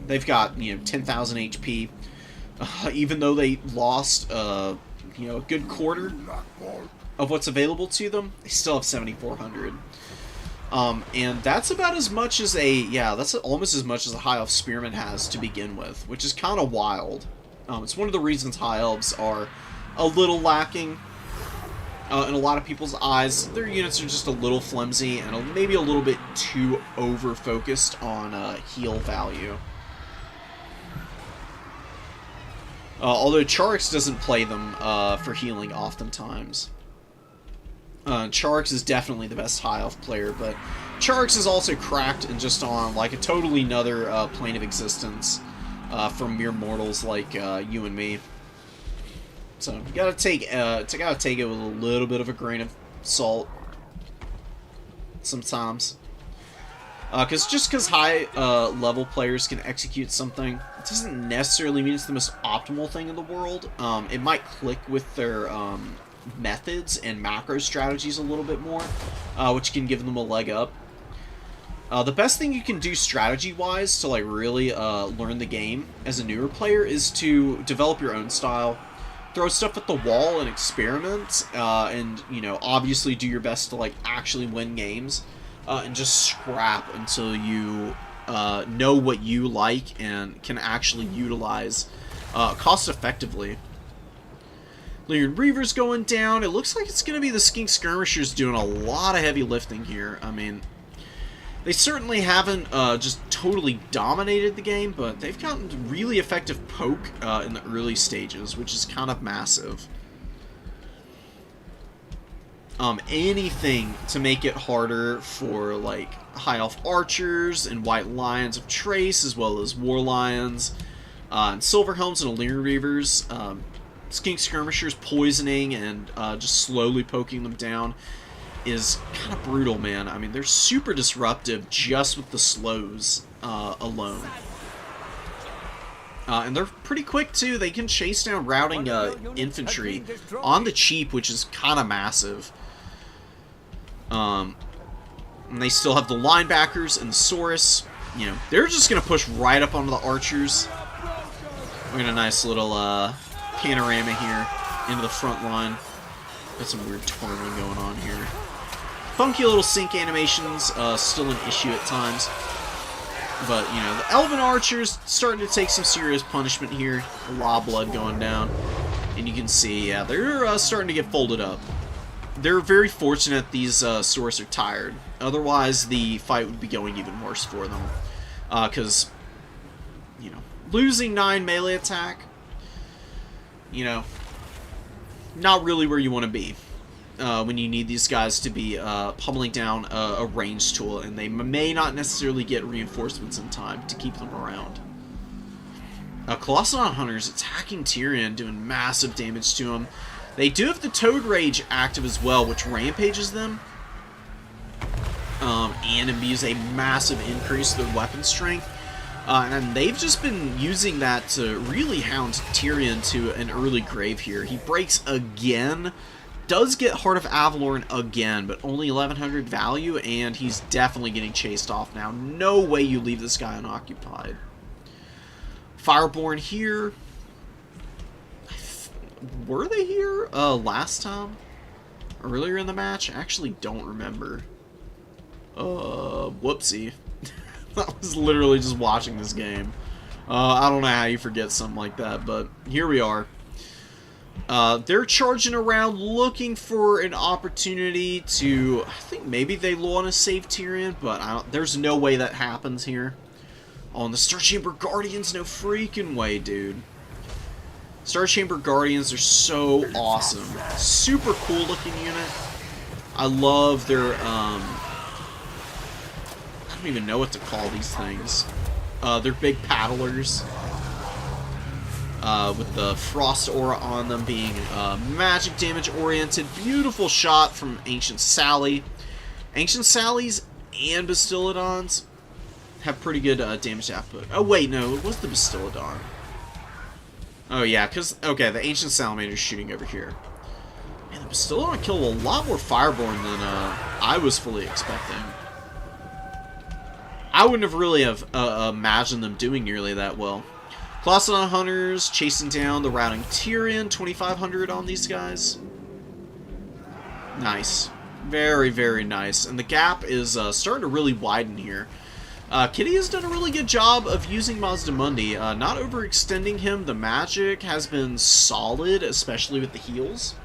they've got, you know, 10,000 HP. Even though they lost, you know, a good quarter of what's available to them, they still have 7,400. And that's about as much as that's almost as much as a High Elf Spearman has to begin with, which is kind of wild. It's one of the reasons High Elves are a little lacking in a lot of people's eyes. Their units are just a little flimsy and maybe a little bit too over-focused on heal value. Although Charix doesn't play them for healing oftentimes. Charix is definitely the best High Elf player, but Charix is also cracked and just on like a totally another plane of existence from mere mortals like you and me. So you gotta take it with a little bit of a grain of salt sometimes. Because high level players can execute something, it doesn't necessarily mean it's the most optimal thing in the world. It might click with their methods and macro strategies a little bit more, which can give them a leg up. The best thing you can do strategy-wise to like really learn the game as a newer player is to develop your own style. Throw stuff at the wall and experiment, and, you know, obviously do your best to like actually win games. And just scrap until you know what you like and can actually utilize cost-effectively. Illyrian Reaver's going down. It looks like it's going to be the Skink Skirmishers doing a lot of heavy lifting here. I mean, they certainly haven't just totally dominated the game, but they've gotten really effective poke in the early stages, which is kind of massive. Anything to make it harder for, like, High Elf Archers and White Lions of Trace, as well as War Lions, and Silver Helms and Illyrian Reavers. Skink Skirmishers poisoning and just slowly poking them down is kind of brutal, man. I mean, they're super disruptive just with the slows alone. And they're pretty quick, too. They can chase down routing infantry on the cheap, which is kind of massive. And they still have the linebackers and the Saurus. You know, they're just going to push right up onto the archers. We're going to a nice little panorama here into the front line. Got some weird twirling going on here. Funky little sync animations, still an issue at times. But, you know, the Elven Archers starting to take some serious punishment here. A lot of blood going down. And you can see, yeah, they're starting to get folded up. They're very fortunate these Saurus are tired. Otherwise, the fight would be going even worse for them. Because, you know, losing 9 melee attack, you know, not really where you want to be. When you need these guys to be pummeling down a ranged tool, and they may not necessarily get reinforcements in time to keep them around. Colossodon Hunters attacking Tyrion, doing massive damage to him. They do have the Toad Rage active as well, which rampages them, and imbues a massive increase to their weapon strength. And they've just been using that to really hound Tyrion to an early grave here. He breaks again. Does get Heart of Avalorn again, but only 1100 value, and he's definitely getting chased off now. No way you leave this guy unoccupied. Fireborn here. Were they here last time? Earlier in the match? I actually don't remember. Whoopsie. I was literally just watching this game. I don't know how you forget something like that, but here we are. They're charging around looking for an opportunity to... I think maybe they want to save Tyrion, but there's no way that happens here. On the Star Chamber Guardians, no freaking way, dude. Star Chamber Guardians are so awesome. Super cool looking unit. I love their, I don't even know what to call these things. They're big paddlers. With the frost aura on them being magic damage oriented. Beautiful shot from Ancient Sally. Ancient Sallies and Bastiladons have pretty good damage output. Oh wait, no, it was the Bastiladon. Oh yeah, because, okay, the Ancient Salamander's shooting over here. Man, the Bastiladon killed a lot more Fireborn than I was fully expecting. I wouldn't have really imagined them doing nearly that well. Colossodon Hunters chasing down the routing Tyrion. 2500 on these guys. Nice. Very, very nice. And the gap is starting to really widen here. Kitty has done a really good job of using Mazdamundi, not overextending him. The magic has been solid, especially with the heals.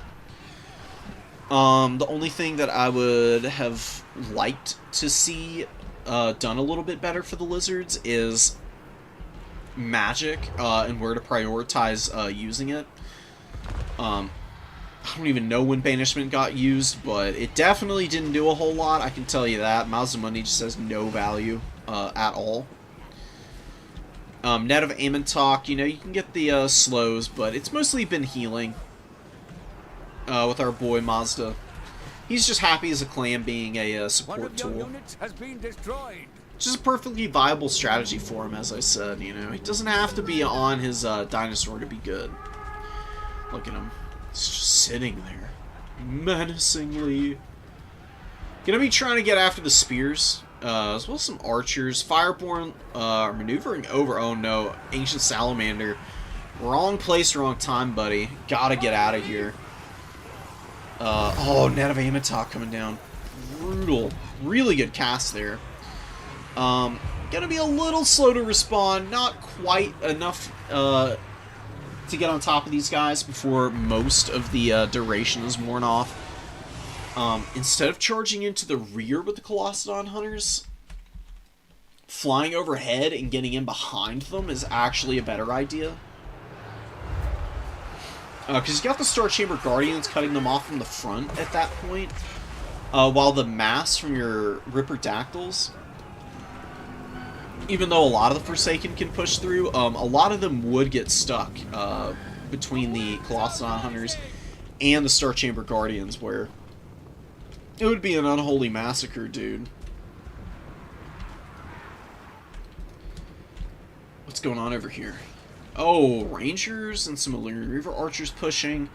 The only thing that I would have liked to see done a little bit better for the Lizards is magic and where to prioritize using it. I don't even know when Banishment got used, but it definitely didn't do a whole lot, I can tell you that. Mazdamundi just has no value at all. Net of Amontok, you know, you can get the slows, but it's mostly been healing with our boy Mazda. He's just happy as a clan being a support tool. Units has been destroyed. Which is a perfectly viable strategy for him, as I said, you know. He doesn't have to be on his dinosaur to be good. Look at him. He's just sitting there. Menacingly. Gonna be trying to get after the spears. As well as some archers. Fireborn are maneuvering over. Oh no. Ancient Salamander. Wrong place, wrong time, buddy. Gotta get out of here. Oh, Net of Amontok coming down. Brutal. Really good cast there. Gonna be a little slow to respond. Not quite enough to get on top of these guys before most of the duration is worn off. Instead of charging into the rear with the Colossodon Hunters, flying overhead and getting in behind them is actually a better idea. Because you got the Star Chamber Guardians cutting them off from the front at that point, while the mass from your Ripperdactyls, even though a lot of the Forsaken can push through, a lot of them would get stuck between the Colossodon Hunters and the Star Chamber Guardians, where it would be an unholy massacre, dude. What's going on over here? Oh, Rangers and some Illyrian Reaver Archers pushing.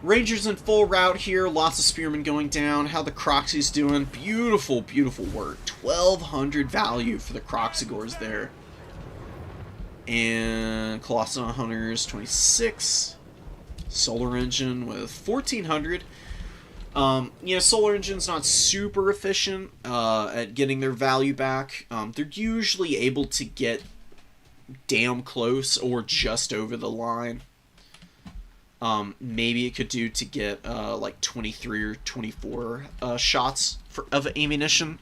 Rangers in full route here. Lots of Spearmen going down. How the Croxy's doing. Beautiful, beautiful work. 1200 value for the Croxigors there. And Colossodon Hunters, 26. Solar Engine with 1400. Solar Engine's not super efficient at getting their value back. They're usually able to get damn close or just over the line. Maybe it could do to get like 23 or 24 shots of ammunition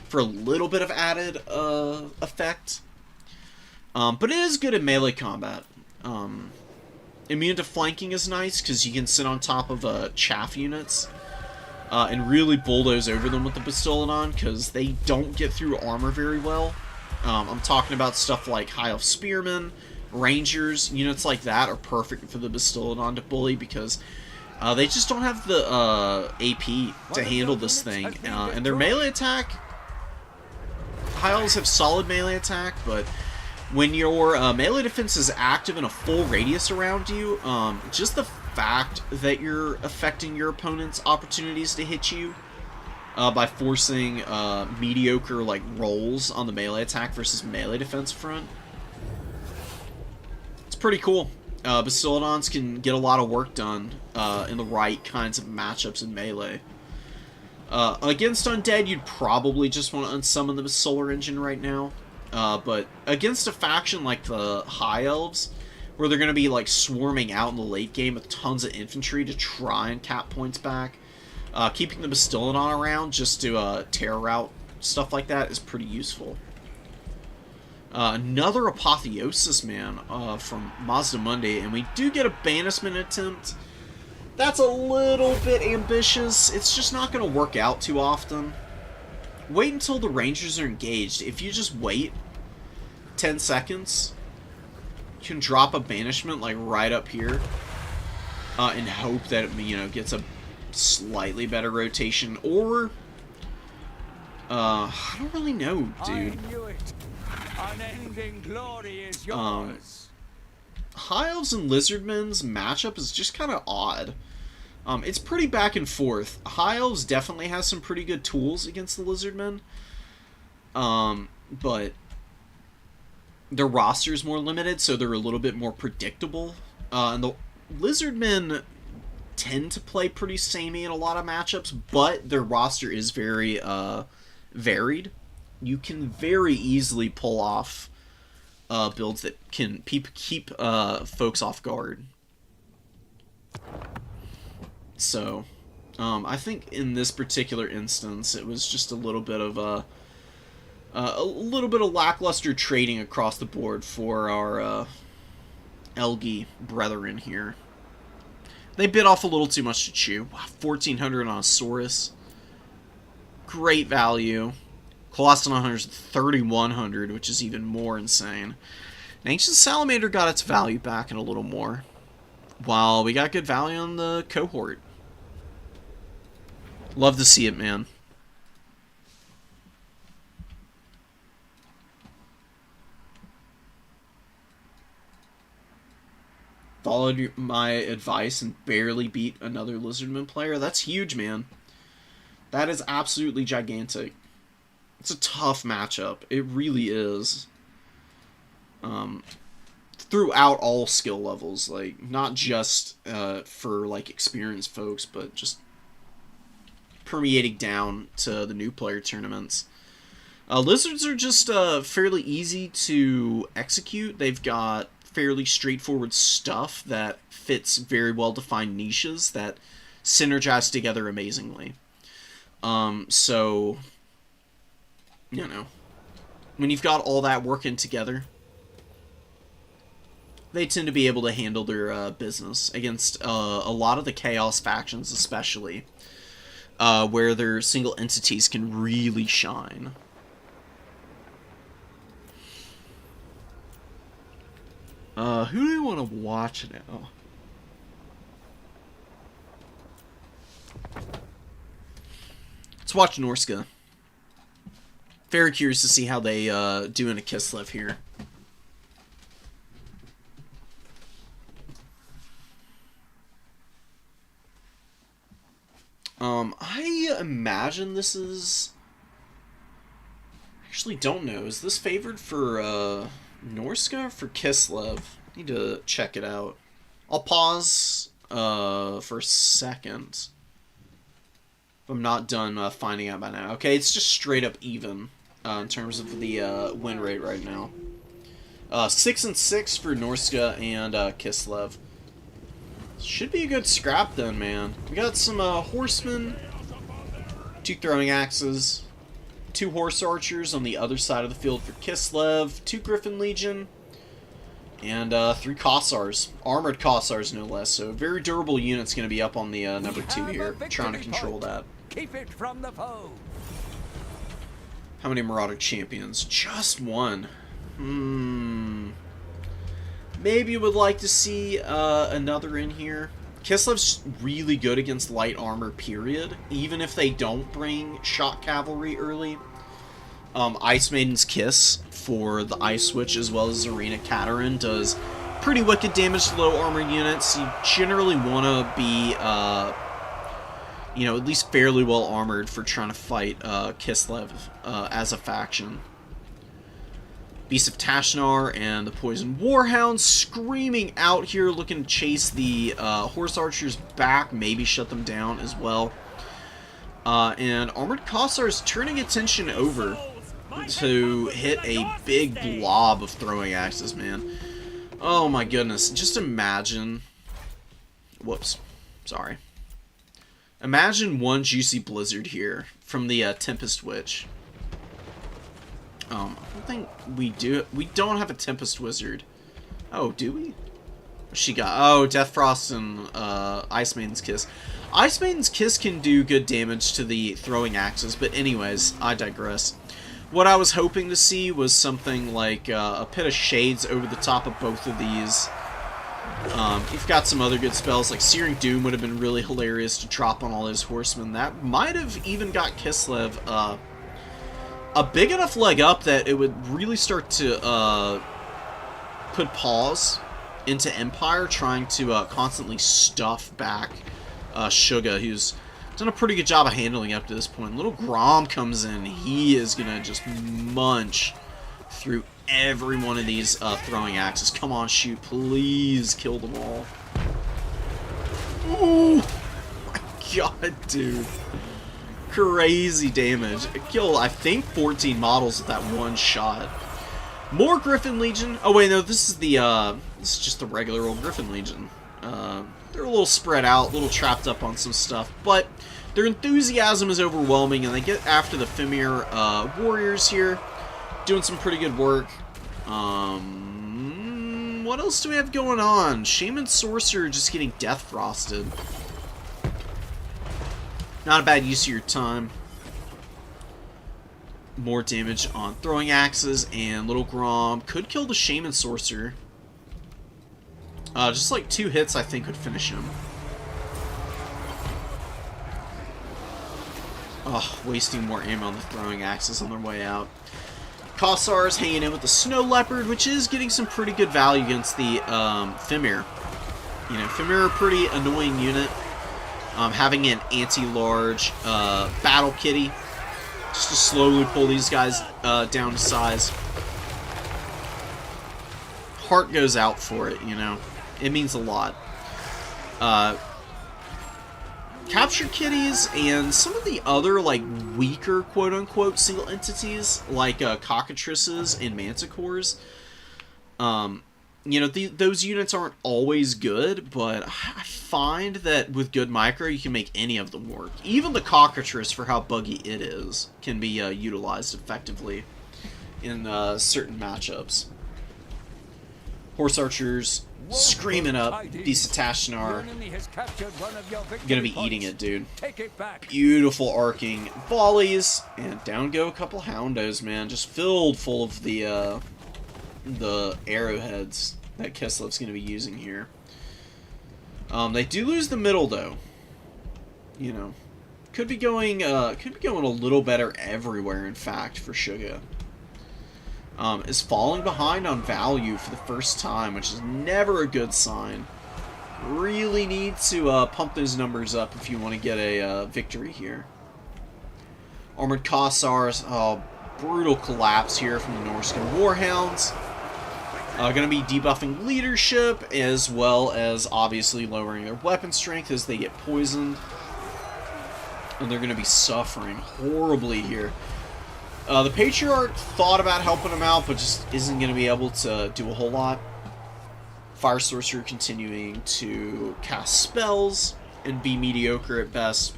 for a little bit of added effect. But it is good in melee combat. Immune to flanking is nice because you can sit on top of chaff units and really bulldoze over them with the Bastillodon because they don't get through armor very well. I'm talking about stuff like High Elf Spearmen, Rangers, units like that are perfect for the Bastillodon to bully because they just don't have the AP to handle this thing. And their melee attack, High Elves have solid melee attack, but when your melee defense is active in a full radius around you, just the fact that you're affecting your opponent's opportunities to hit you by forcing mediocre like rolls on the melee attack versus melee defense front, it's pretty cool. Bastillodons can get a lot of work done in the right kinds of matchups in melee. Against Undead, you'd probably just want to unsummon the Solar Engine right now. But against a faction like the High Elves, where they're going to be like swarming out in the late game with tons of infantry to try and cap points back, keeping the Bastillodon around just to terror route stuff like that is pretty useful. Another Apotheosis Man from Mazdamundi, and we do get a Banishment attempt. That's a little bit ambitious. It's just not going to work out too often. Wait until the Rangers are engaged. If you just wait 10 seconds, you can drop a Banishment like right up here and hope that it gets a slightly better rotation. Or I don't really know, dude. I knew it. Unending glory is yours. High Elves and Lizardmen's matchup is just kind of odd. It's pretty back and forth. High Elves definitely has some pretty good tools against the Lizardmen. But their roster is more limited, so they're a little bit more predictable. And the Lizardmen tend to play pretty samey in a lot of matchups, but their roster is very varied. You can very easily pull off builds that can keep folks off guard. So, I think in this particular instance, it was just a little bit of lackluster trading across the board for our Elgi brethren here. They bit off a little too much to chew. Wow, 1,400 on a Saurus. Great value. Colossus Hunter's 3,100, which is even more insane. And Ancient Salamander got its value back and a little more, while we got good value on the Cohort. Love to see it, man. Followed my advice and barely beat another Lizardman player. That's huge, man. That is absolutely gigantic. It's a tough matchup. It really is. Throughout all skill levels, like not just for like experienced folks, but just permeating down to the new player tournaments. Lizards are just fairly easy to execute. They've got fairly straightforward stuff that fits very well defined niches that synergize together amazingly. So, when you've got all that working together, they tend to be able to handle their business against a lot of the Chaos factions, especially, where their single entities can really shine. Who do you want to watch now? Let's watch Norska. Very curious to see how they do in a Kislev here. I imagine this is... Actually, don't know. Is this favored for Norska or for Kislev? Need to check it out. I'll pause for a second. If I'm not done finding out by now. Okay, it's just straight up even in terms of the win rate right now. 6-6 for Norska and Kislev. Should be a good scrap then, man. We got some horsemen, 2 throwing axes, 2 horse archers on the other side of the field for Kislev, 2 Griffin Legion, and 3 Kossars. Armored Kossars, no less. So very durable unit's going to be up on the number 2 here, trying to control that. Keep it from the foe. How many Marauder champions? Just 1. Maybe would like to see another in here. Kislev's really good against light armor, period. Even if they don't bring shock cavalry early. Ice Maiden's Kiss for the Ice Switch as well as Arena Katerin does pretty wicked damage to low armor units. You generally want to be, you know, at least fairly well armored for trying to fight Kislev as a faction. Beast of Tashnar and the Poison Warhound screaming out here, looking to chase the Horse Archers back, maybe shut them down as well. And Armored Kossars turning attention over to hit a big blob of throwing axes, man. Oh my goodness, just imagine... Whoops, sorry. Imagine one juicy blizzard here from the Tempest Witch. I don't think we do. We don't have a Tempest Wizard. Oh, do we? She got... Oh, Death Frost and Ice Maiden's Kiss. Ice Maiden's Kiss can do good damage to the throwing axes, but anyways, I digress. What I was hoping to see was something like a Pit of Shades over the top of both of these. You've got some other good spells, like Searing Doom would have been really hilarious to drop on all those horsemen. That might have even got Kislev a big enough leg up that it would really start to put pause into Empire trying to constantly stuff back Suga, who's done a pretty good job of handling up to this point. Little Grom comes in. He is going to just munch through every one of these throwing axes. Come on, shoot. Please kill them all. Oh my god, dude. Crazy damage. Kill, I think, 14 models with that one shot. More Griffin Legion. Oh wait, no, this is just the regular old Griffin Legion. They're a little spread out, a little trapped up on some stuff, but their enthusiasm is overwhelming, and they get after the Fimir warriors here, doing some pretty good work. What else do we have going on? Shaman Sorcerer just getting Death Frosted. Not a bad use of your time. More damage on throwing axes, and Little Grom could kill the Shaman Sorcerer. Just like 2 hits, I think, would finish him. Oh, wasting more ammo on the throwing axes on their way out. Kossars hanging in with the Snow Leopard, which is getting some pretty good value against the Fimir. You know, Fimir are a pretty annoying unit. Having an anti-large Battle Kitty just to slowly pull these guys down to size. Heart goes out for it, you know. It means a lot. Capture Kitties and some of the other, like, weaker, quote-unquote, single entities, like Cockatrices and Manticores, you know, those units aren't always good, but I find that with good micro, you can make any of them work. Even the Cockatrice, for how buggy it is, can be utilized effectively in certain matchups. Horse Archers screaming up. Beast of Tashnar gonna be eating it, dude. Beautiful arcing volleys, and down go a couple Houndos, man. Just filled full of the arrowheads that Kislev's gonna be using here. They do lose the middle, though. You know, could be going a little better everywhere. In fact, for Suga. Is falling behind on value for the first time, which is never a good sign. Really need to pump those numbers up if you want to get a victory here. Armored Kossars, brutal collapse here from the Norscan Warhounds. Going to be debuffing leadership, as well as obviously lowering their weapon strength as they get poisoned. And they're going to be suffering horribly here. The Patriarch thought about helping him out, but just isn't going to be able to do a whole lot. Fire Sorcerer continuing to cast spells and be mediocre at best.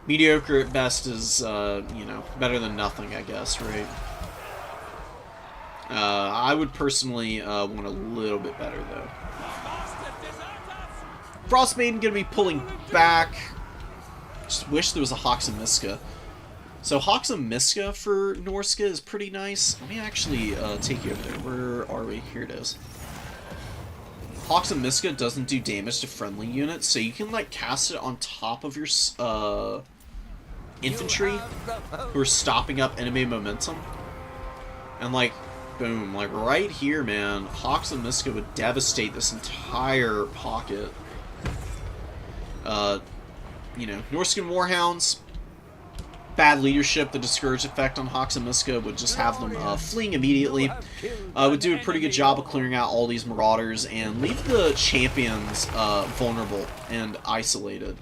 Mediocre at best is, you know, better than nothing, I guess, right? I would personally want a little bit better, though. Frostmaiden going to be pulling back. Just wish there was a Hawks and Miska. So Hawks and Miska for Norska is pretty nice. Let me actually take you over there. Where are we? Here it is. Hawks and Miska doesn't do damage to friendly units, so you can like cast it on top of your infantry who are stopping up enemy momentum. And like, boom, like right here, man, Hawks and Miska would devastate this entire pocket. You know, Norscan Warhounds, bad leadership, the discourage effect on Hawks and Miska would just have them fleeing immediately. Would do a pretty good job of clearing out all these marauders and leave the champions vulnerable and isolated.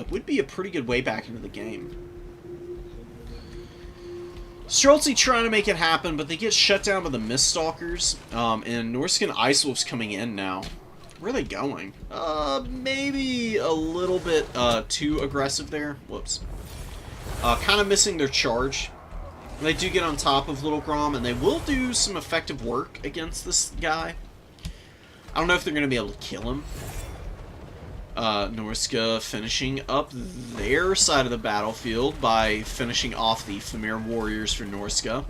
Would be a pretty good way back into the game. Streltsy trying to make it happen, but they get shut down by the Miststalkers, and Norscan Ice Wolf's coming in now. Where are they going? Maybe a little bit too aggressive there. Whoops. Kind of missing their charge. They do get on top of Little Grom, and they will do some effective work against this guy. I don't know if they're going to be able to kill him. Norska finishing up their side of the battlefield by finishing off the Famir Warriors for Norska.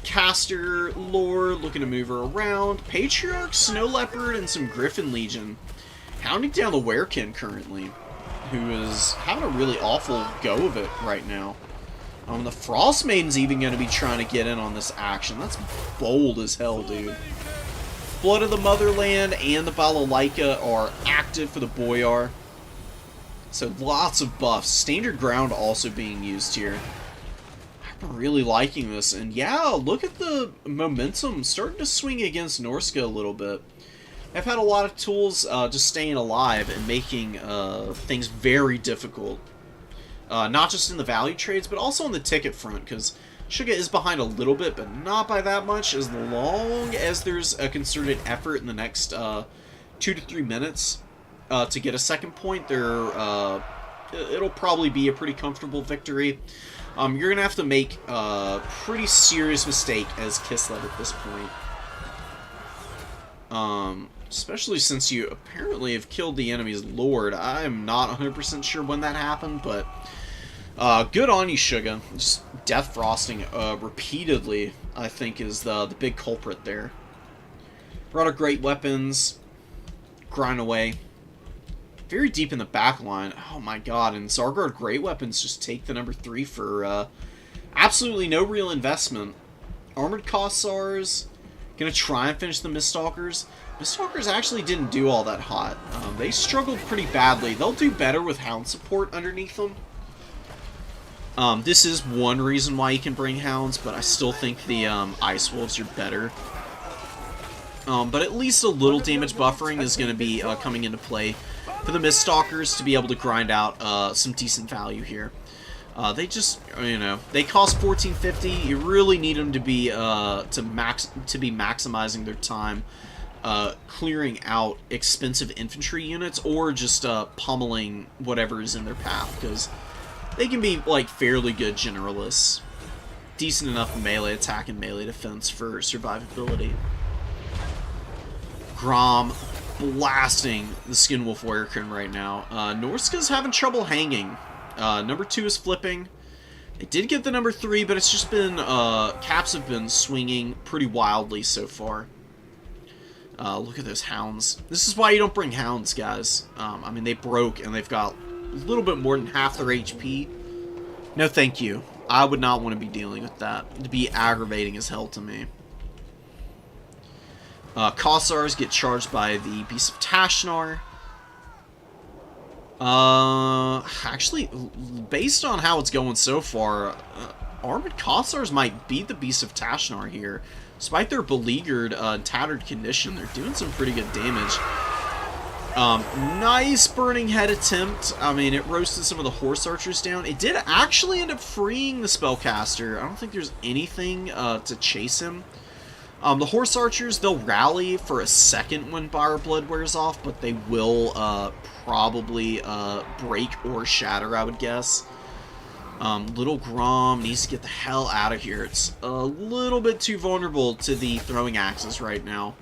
Caster, Lord, looking to move her around. Patriarch, Snow Leopard, and some Griffin Legion. Hounding down the Werekin currently, who is having a really awful go of it right now. The Frost Maiden's even going to be trying to get in on this action. That's bold as hell, dude. Blood of the Motherland and the Balalaika are active for the Boyar. So lots of buffs. Standard Ground also being used here. I'm really liking this. And yeah, look at the momentum starting to swing against Norska a little bit. I've had a lot of tools just staying alive and making things very difficult. Not just in the value trades, but also on the ticket front, because Suga is behind a little bit, but not by that much, as long as there's a concerted effort in the next 2 to 3 minutes to get a second point. It'll probably be a pretty comfortable victory. You're going to have to make a pretty serious mistake as Kislev at this point. Especially since you apparently have killed the enemy's Lord. I'm not 100% sure when that happened, but good on you, Suga. Just Death Frosting repeatedly, I think, is the big culprit there. Brought a great weapons. Grind away. Very deep in the back line. Oh my god, and Zargard Great Weapons just take the number 3 for absolutely no real investment. Armored Kossars. Gonna try and finish the Miststalkers. Miststalkers actually didn't do all that hot. They struggled pretty badly. They'll do better with Hound support underneath them. This is one reason why you can bring Hounds, but I still think the Ice Wolves are better. But at least a little damage buffering is going to be coming into play for the Miststalkers to be able to grind out some decent value here. They just, you know, they cost 1450. You really need them to be maximizing their time clearing out expensive infantry units, or just pummeling whatever is in their path, because they can be like fairly good generalists, decent enough melee attack and melee defense for survivability. Grom blasting the Skinwolf Werekin right now. Norska's having trouble hanging. Number 2 is flipping. They did get the number 3, but it's just been, caps have been swinging pretty wildly so far. Look at those Hounds. This is why you don't bring Hounds, guys. I mean, they broke, and they've got a little bit more than half their HP. No thank you. I would not want to be dealing with that. It'd be aggravating as hell to me. Kossars get charged by the Beast of Tashnar. Actually, based on how it's going so far, Armored Kossars might beat the Beast of Tashnar here. Despite their beleaguered, tattered condition, they're doing some pretty good damage. Nice burning head attempt. I mean, it roasted some of the horse archers down. It did actually end up freeing the spellcaster. I don't think there's anything to chase him. The horse archers, they'll rally for a second when Fire Blood wears off, but they will probably break or shatter, I would guess. Little Grom needs to get the hell out of here. It's a little bit too vulnerable to the throwing axes right now.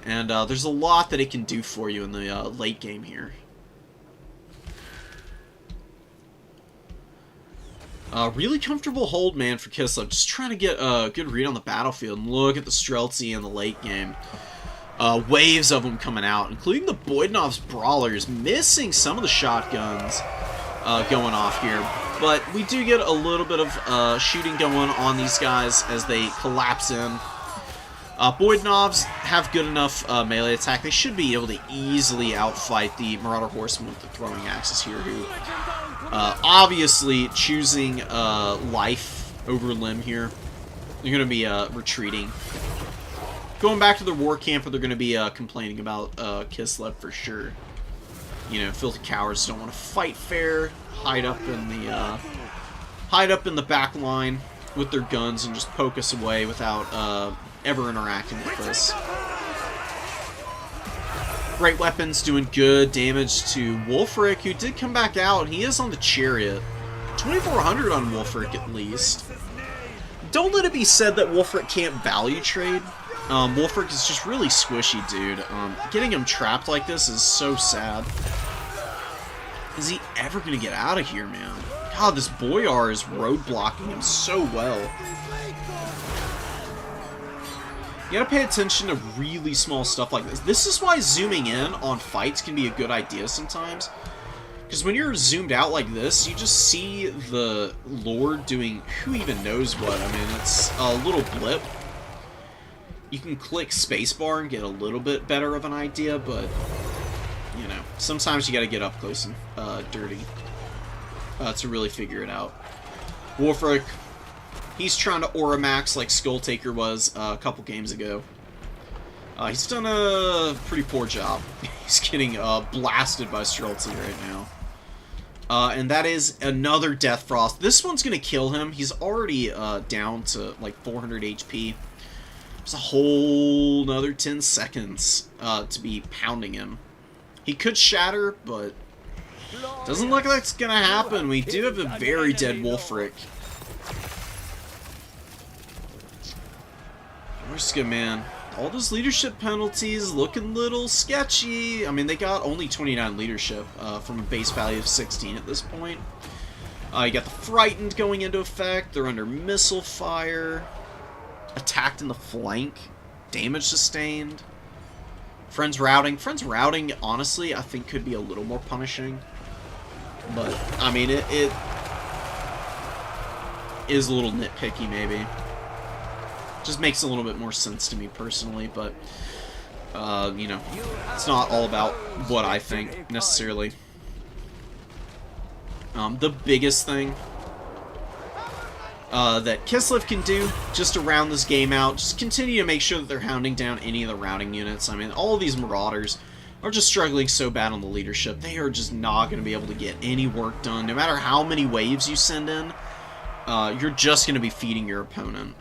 And there's a lot that it can do for you in the late game here. Really comfortable hold, man, for Kislev. Just trying to get a good read on the battlefield. And look at the Streltsy in the late game. Waves of them coming out, including the Boydanov's Brawlers, missing some of the shotguns going off here. But we do get a little bit of shooting going on these guys as they collapse in. Boydanovs have good enough melee attack. They should be able to easily outfight the Marauder Horsemen with the throwing axes here, who obviously choosing life over limb here. They're going to be retreating. Going back to their war camp, they're going to be complaining about Kislev for sure. You know, filthy cowards don't want to fight fair. Hide up in the back line with their guns and just poke us away without ever interacting with us. Great weapons doing good damage to Wulfric, who did come back out. He is on the chariot. 2,400 on Wulfric at least. Don't let it be said that Wulfric can't value trade. Wulfric is just really squishy, dude. Getting him trapped like this is so sad. Is he ever going to get out of here, man? God, this Boyar is roadblocking him so well. You gotta pay attention to really small stuff like this. This is why zooming in on fights can be a good idea sometimes. Because when you're zoomed out like this, you just see the Lord doing who even knows what. I mean, it's a little blip. You can click spacebar and get a little bit better of an idea, but, you know, sometimes you gotta get up close and dirty to really figure it out. Wulfric, he's trying to aura max like Skulltaker was a couple games ago. He's done a pretty poor job. He's getting blasted by Streltsy right now. And that is another Death Frost. This one's going to kill him. He's already down to like 400 HP. There's a whole another 10 seconds to be pounding him. He could shatter, but doesn't look like it's going to happen. We do have a very dead Wulfric. Orska, man. All those leadership penalties looking a little sketchy. I mean, they got only 29 leadership from a base value of 16 at this point. You got the Frightened going into effect. They're under missile fire. Attacked in the flank. Damage sustained. Friends routing. Friends routing, honestly, I think could be a little more punishing. But, I mean, it is a little nitpicky, maybe. Just makes a little bit more sense to me personally, but you know, it's not all about what I think necessarily. The biggest thing that Kislev can do just to round this game out, just continue to make sure that they're hounding down any of the routing units. I mean, all of these Marauders are just struggling so bad on the leadership. They are just not going to be able to get any work done. No matter how many waves you send in, you're just going to be feeding your opponent.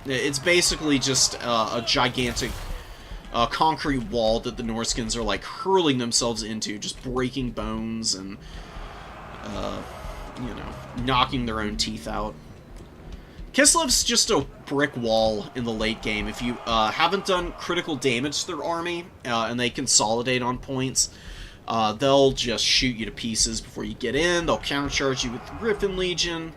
It's basically just a gigantic concrete wall that the Norskins are like hurling themselves into, just breaking bones and you know, knocking their own teeth out. Kislev's just a brick wall in the late game. If you haven't done critical damage to their army and they consolidate on points, they'll just shoot you to pieces before you get in. They'll countercharge you with the Griffin Legion.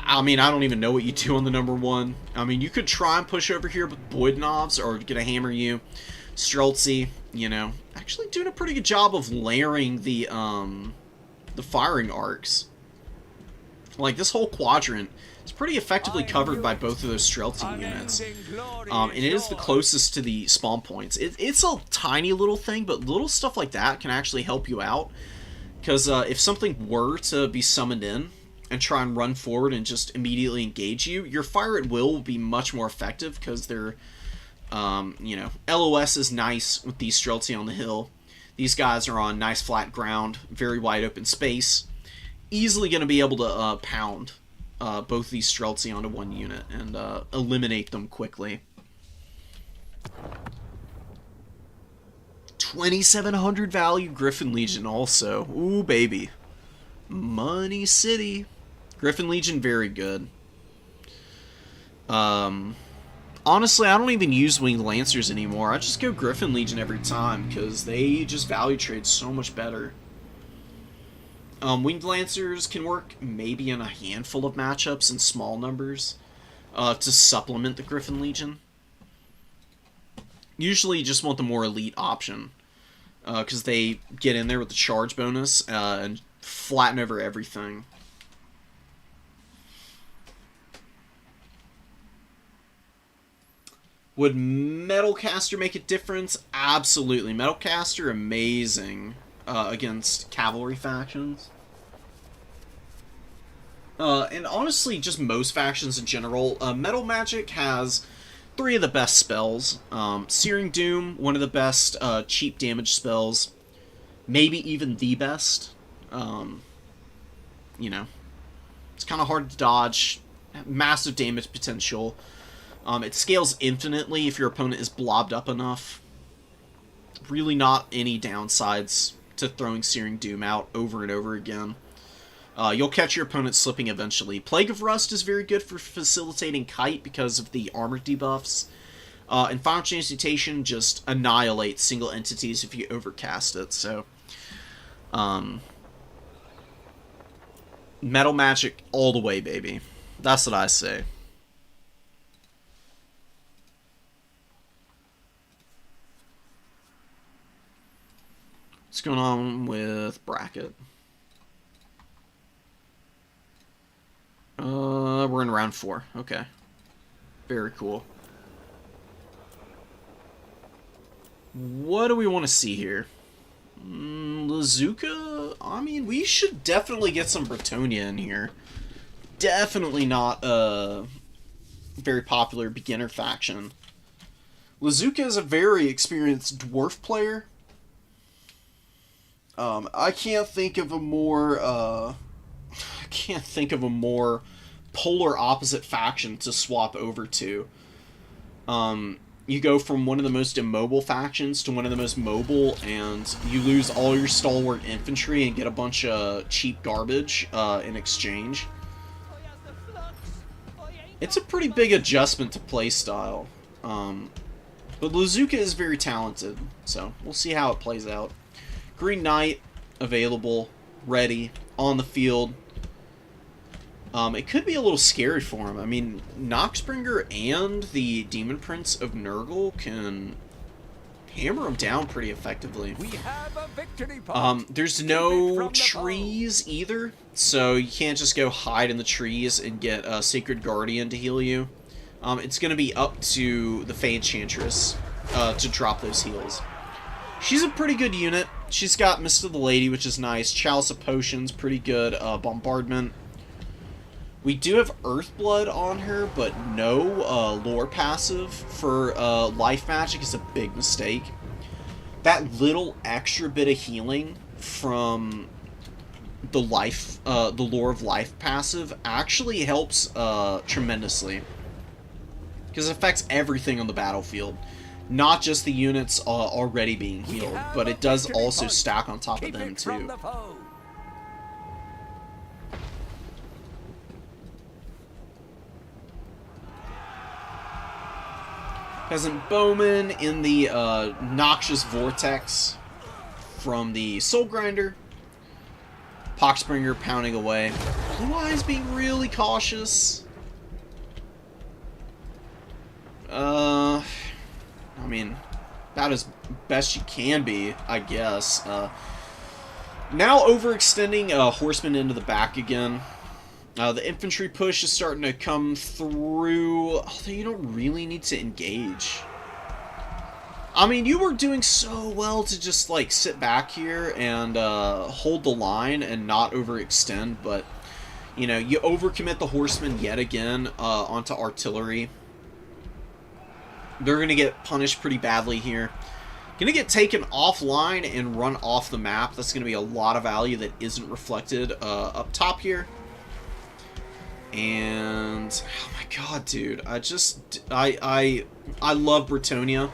I mean, I don't even know what you do on the number one. I mean, you could try and push over here with Boydanovs or gonna hammer you. Streltsy, you know, actually doing a pretty good job of layering the firing arcs. Like, this whole quadrant is pretty effectively covered by both of those Streltsy units. And it is the closest to the spawn points. It's a tiny little thing, but little stuff like that can actually help you out. Because if something were to be summoned in, and try and run forward and just immediately engage you, your fire at will be much more effective because they're You know, LOS is nice with these Streltsy on the hill. These guys are on nice flat ground, very wide open space. Easily going to be able to pound both these Streltsy onto one unit and eliminate them quickly. 2,700 value Griffin Legion also. Ooh, baby. Money City. Griffin Legion, very good. Honestly, I don't even use Winged Lancers anymore. I just go Griffin Legion every time because they just value trade so much better. Winged Lancers can work maybe in a handful of matchups in small numbers to supplement the Griffin Legion. Usually you just want the more elite option because they get in there with the charge bonus and flatten over everything. Would Metalcaster make a difference? Absolutely. Metalcaster, amazing against cavalry factions. And honestly, just most factions in general. Metal Magic has 3 of the best spells. Searing Doom, one of the best cheap damage spells. Maybe even the best. You know, it's kind of hard to dodge. Massive damage potential. It scales infinitely if your opponent is blobbed up enough. Really not any downsides to throwing Searing Doom out over and over again. You'll catch your opponent slipping eventually. Plague of Rust is very good for facilitating Kite because of the armor debuffs. And Final Transmutation just annihilates single entities if you overcast it. So, Metal Magic all the way, baby. That's what I say. What's going on with bracket? We're in round 4. Okay. Very cool. What do we want to see here? Lazuka? I mean, we should definitely get some Bretonia in here. Definitely not a very popular beginner faction. Lazuka is a very experienced dwarf player. I can't think of a more polar opposite faction to swap over to. You go from one of the most immobile factions to one of the most mobile, and you lose all your stalwart infantry and get a bunch of cheap garbage in exchange. It's a pretty big adjustment to playstyle. But Lazuka is very talented, so we'll see how it plays out. Green Knight, available, ready, on the field. It could be a little scary for him. I mean, Noxbringer and the Demon Prince of Nurgle can hammer him down pretty effectively. We have a victory point. There's no trees either, so you can't just go hide in the trees and get a Sacred Guardian to heal you. It's going to be up to the Fey Enchantress to drop those heals. She's a pretty good unit. She's got Mist of the Lady, which is nice. Chalice of Potions, pretty good. Bombardment. We do have Earthblood on her, but no lore passive for life magic is a big mistake. That little extra bit of healing from the lore of life passive actually helps tremendously. Because it affects everything on the battlefield. Not just the units already being healed, but it does also stack on top of them too. Peasant Bowman in the Noxious Vortex from the Soul Grinder. Poxbringer pounding away. Blue Eyes being really cautious. I mean, about as best you can be, I guess. Now overextending Horseman into the back again. The infantry push is starting to come through, although you don't really need to engage. I mean, you were doing so well to just, like, sit back here and hold the line and not overextend, but, you know, you overcommit the Horseman yet again onto artillery. They're going to get punished pretty badly here. Going to get taken offline and run off the map. That's going to be a lot of value that isn't reflected up top here. And oh my god, dude, I love Bretonia.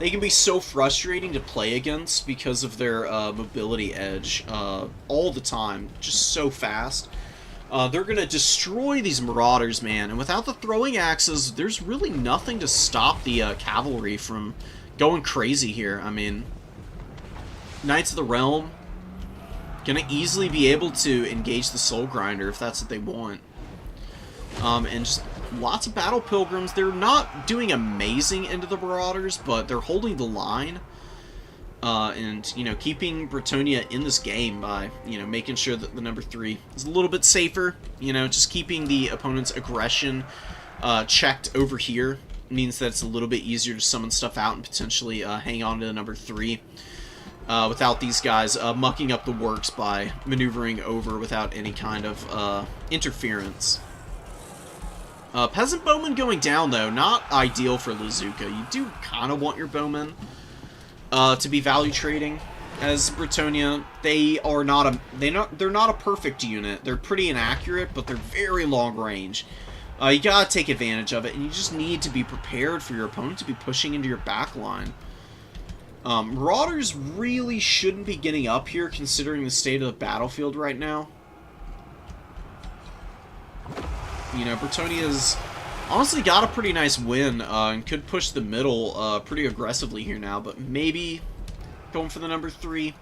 They can be so frustrating to play against because of their mobility edge all the time, just so fast. They're gonna destroy these Marauders, man, and without the throwing axes, there's really nothing to stop the cavalry from going crazy here. I mean, Knights of the Realm gonna easily be able to engage the Soul Grinder if that's what they want. And just lots of Battle Pilgrims. They're not doing amazing into the Marauders, but they're holding the line. And, you know, keeping Bretonia in this game by, you know, making sure that the number 3 is a little bit safer. You know, just keeping the opponent's aggression checked over here means that it's a little bit easier to summon stuff out and potentially hang on to the number 3 without these guys mucking up the works by maneuvering over without any kind of interference. Peasant Bowman going down, though, not ideal for Lazuka. You do kind of want your Bowmen to be value trading as Bretonia. They're not a perfect unit. They're pretty inaccurate, but they're very long range. You gotta take advantage of it, and you just need to be prepared for your opponent to be pushing into your back line. Marauders really shouldn't be getting up here considering the state of the battlefield right now. You know, Bretonia's honestly got a pretty nice win and could push the middle pretty aggressively here now, but maybe going for the number 3.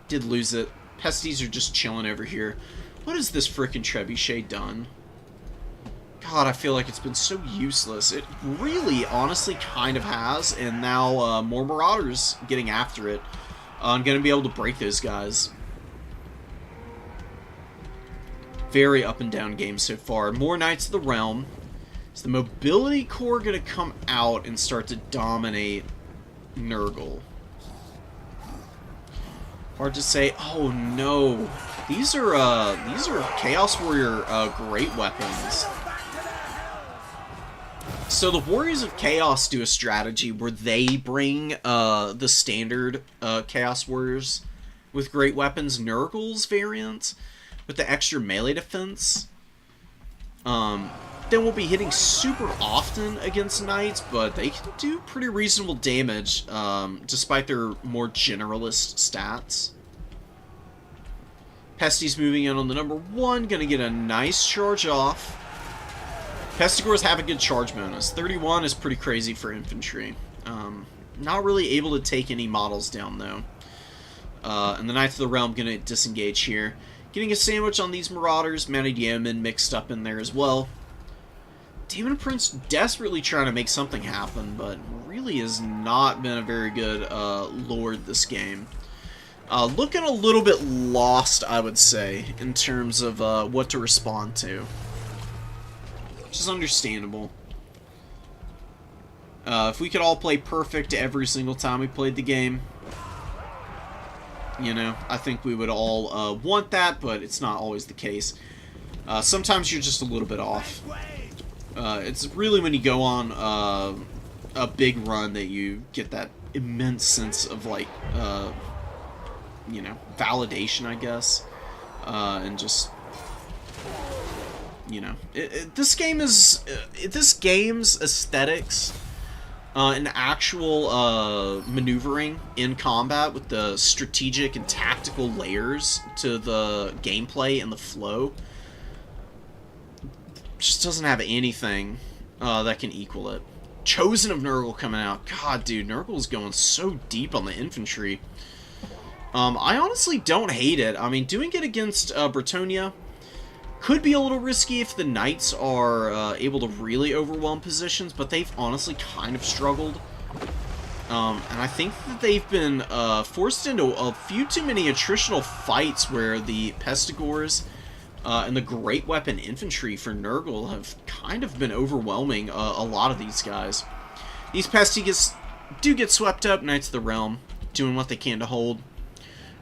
Did lose it. Pesties are just chilling over here. What has this frickin' Trebuchet done? God, I feel like it's been so useless. It really, honestly, kind of has, and now more Marauders getting after it. I'm going to be able to break those guys. Very up and down game so far. More Knights of the Realm. Is the Mobility Corps going to come out and start to dominate Nurgle? Hard to say. Oh no, these are Chaos Warrior great weapons. So the Warriors of Chaos do a strategy where they bring the standard Chaos Warriors with great weapons, Nurgle's variant, with the extra melee defense. Then we'll be hitting super often against Knights, but they can do pretty reasonable damage, despite their more generalist stats. Pesty's moving in on the number 1, gonna get a nice charge off. Pestigores have a good charge bonus. 31 is pretty crazy for infantry. Not really able to take any models down, though. And the Knights of the Realm gonna disengage here. Getting a sandwich on these Marauders, Mounted Yeoman mixed up in there as well. Demon Prince desperately trying to make something happen, but really has not been a very good lord this game. Looking a little bit lost, I would say, in terms of what to respond to. Which is understandable. If we could all play perfect every single time we played the game, you know, I think we would all want that, but it's not always the case. Sometimes you're just a little bit off. It's really when you go on a big run that you get that immense sense of, like, you know, validation, I guess. And just, you know, this game's aesthetics and actual maneuvering in combat with the strategic and tactical layers to the gameplay and the flow just doesn't have anything that can equal it. Chosen of Nurgle coming out. God, dude, Nurgle's going so deep on the infantry. I honestly don't hate it. I mean, doing it against Bretonia could be a little risky if the Knights are able to really overwhelm positions, but they've honestly kind of struggled. And I think that they've been forced into a few too many attritional fights where the Pestigores and the Great Weapon Infantry for Nurgle have kind of been overwhelming a lot of these guys. These Pesties do get swept up. Knights of the Realm doing what they can to hold.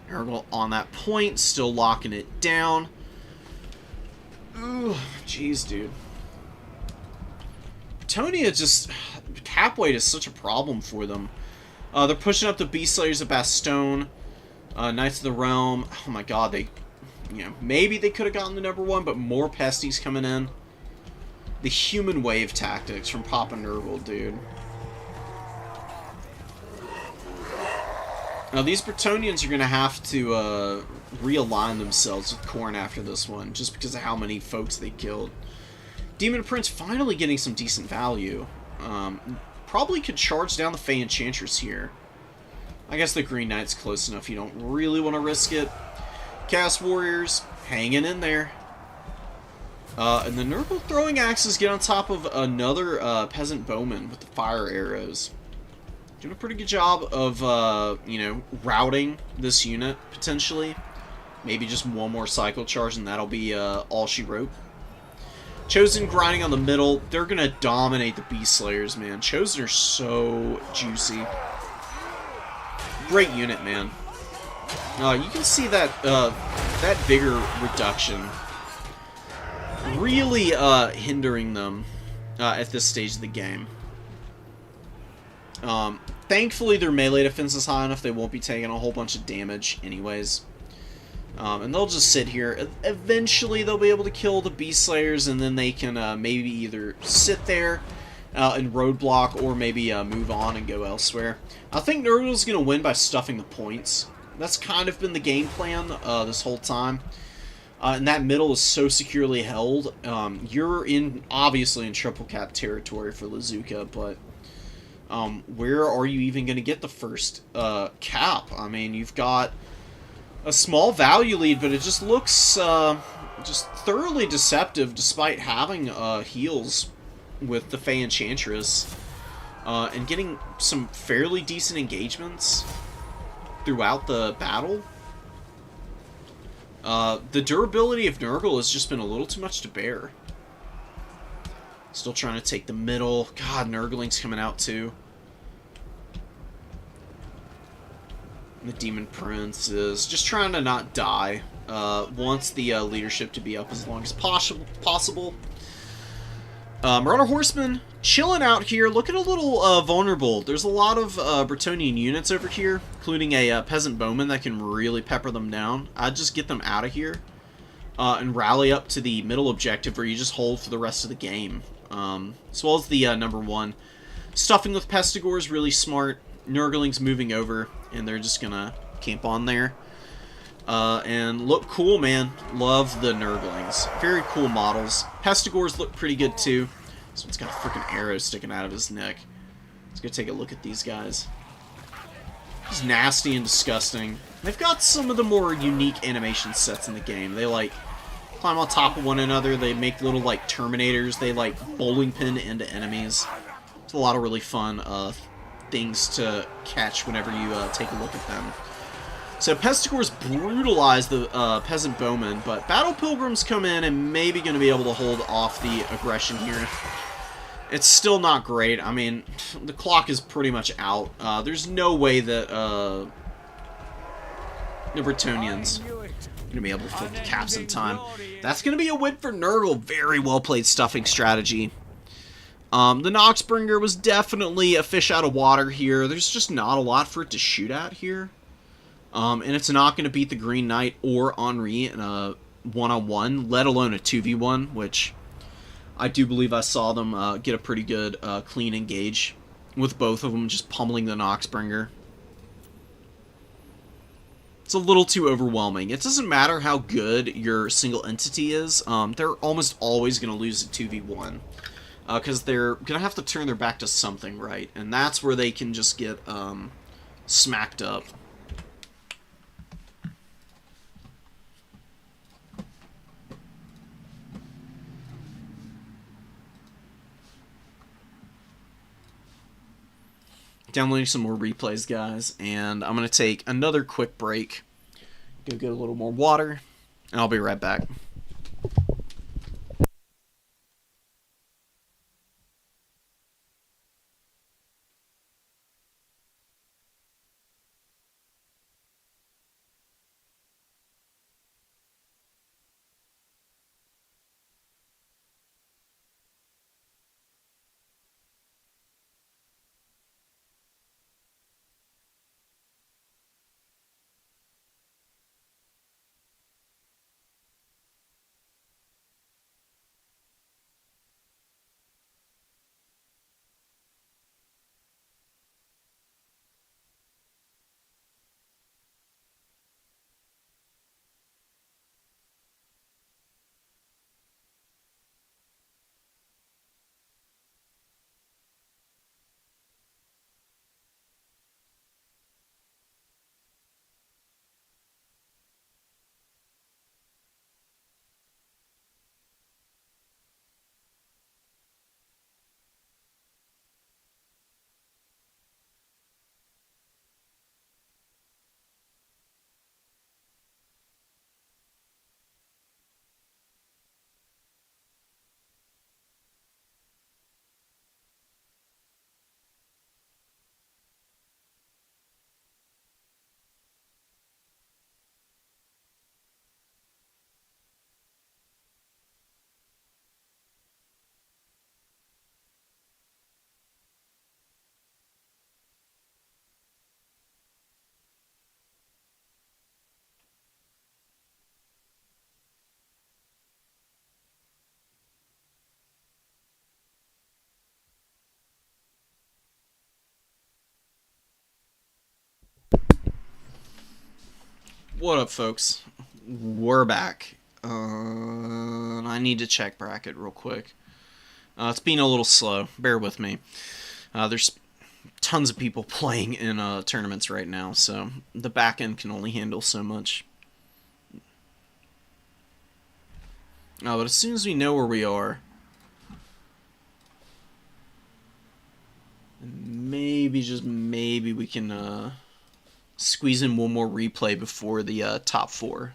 Nurgle on that point, still locking it down. Ooh, jeez, dude. Bretonia just... cap weight is such a problem for them. They're pushing up the Beast Slayers of Bastogne. Knights of the Realm. Oh my god, they... You know, maybe they could have gotten the #1, but more Pesties coming in. The human wave tactics from Papa Nurgle, dude. Now, these Bretonians are going to have to realign themselves with Khorne after this one, just because of how many folks they killed. Demon Prince finally getting some decent value. Probably could charge down the Fey Enchantress here. I guess the Green Knight's close enough, you don't really want to risk it. Chaos Warriors, hanging in there. And the Nurgle throwing axes get on top of another Peasant Bowman with the fire arrows. Doing a pretty good job of, you know, routing this unit, potentially. Maybe just one more cycle charge and that'll be all she wrote. Chosen grinding on the middle. They're going to dominate the Beast Slayers, man. Chosen are so juicy. Great unit, man. You can see that that vigor reduction really hindering them at this stage of the game. Thankfully, their melee defense is high enough they won't be taking a whole bunch of damage anyways. And they'll just sit here. Eventually, they'll be able to kill the Beast Slayers, and then they can maybe either sit there and roadblock, or maybe move on and go elsewhere. I think Nurgle's going to win by stuffing the points. That's kind of been the game plan this whole time. And that middle is so securely held. You're obviously in triple cap territory for Lazuka, but where are you even going to get the first cap? I mean, you've got a small value lead, but it just looks just thoroughly deceptive despite having heals with the Fey Enchantress and getting some fairly decent engagements throughout the battle. The durability of Nurgle has just been a little too much to bear. Still trying to take the middle. God, Nurgling's coming out too. The Demon Prince is just trying to not die. Wants the leadership to be up as long as possible. Marauder Horseman chilling out here, looking a little vulnerable. There's a lot of Bretonian units over here, including a Peasant Bowman that can really pepper them down. I'd just get them out of here and rally up to the middle objective where you just hold for the rest of the game. As well as the #1. Stuffing with Pestigore is really smart. Nurgling's moving over, and they're just gonna camp on there. And look cool, man. Love the Nurglings. Very cool models. Pestigores look pretty good, too. This one's got a freaking arrow sticking out of his neck. Let's go take a look at these guys. He's nasty and disgusting. They've got some of the more unique animation sets in the game. They, like, climb on top of one another. They make little, like, Terminators. They, like, bowling pin into enemies. It's a lot of really fun things to catch whenever you take a look at them. So Pestigores brutalize the Peasant Bowman, but Battle Pilgrims come in and maybe going to be able to hold off the aggression here. It's still not great. I mean, the clock is pretty much out. There's no way that the Bretonians are going to be able to flip the caps in time. That's going to be a win for Nurgle. Very well played stuffing strategy. The Noxbringer was definitely a fish out of water here. There's just not a lot for it to shoot at here. And it's not going to beat the Green Knight or Henri in a one-on-one, let alone a 2v1, which I do believe I saw them get a pretty good clean engage with both of them just pummeling the Noxbringer. It's a little too overwhelming. It doesn't matter how good your single entity is. They're almost always going to lose a 2v1. Because they're going to have to turn their back to something, right? And that's where they can just get smacked up. Downloading some more replays, guys. And I'm going to take another quick break. Go get a little more water. And I'll be right back. What up, folks? We're back. I need to check bracket real quick. It's being a little slow. Bear with me. There's tons of people playing in tournaments right now, so the back end can only handle so much. But as soon as we know where we are, maybe, just maybe, we can squeeze in one more replay before the top four.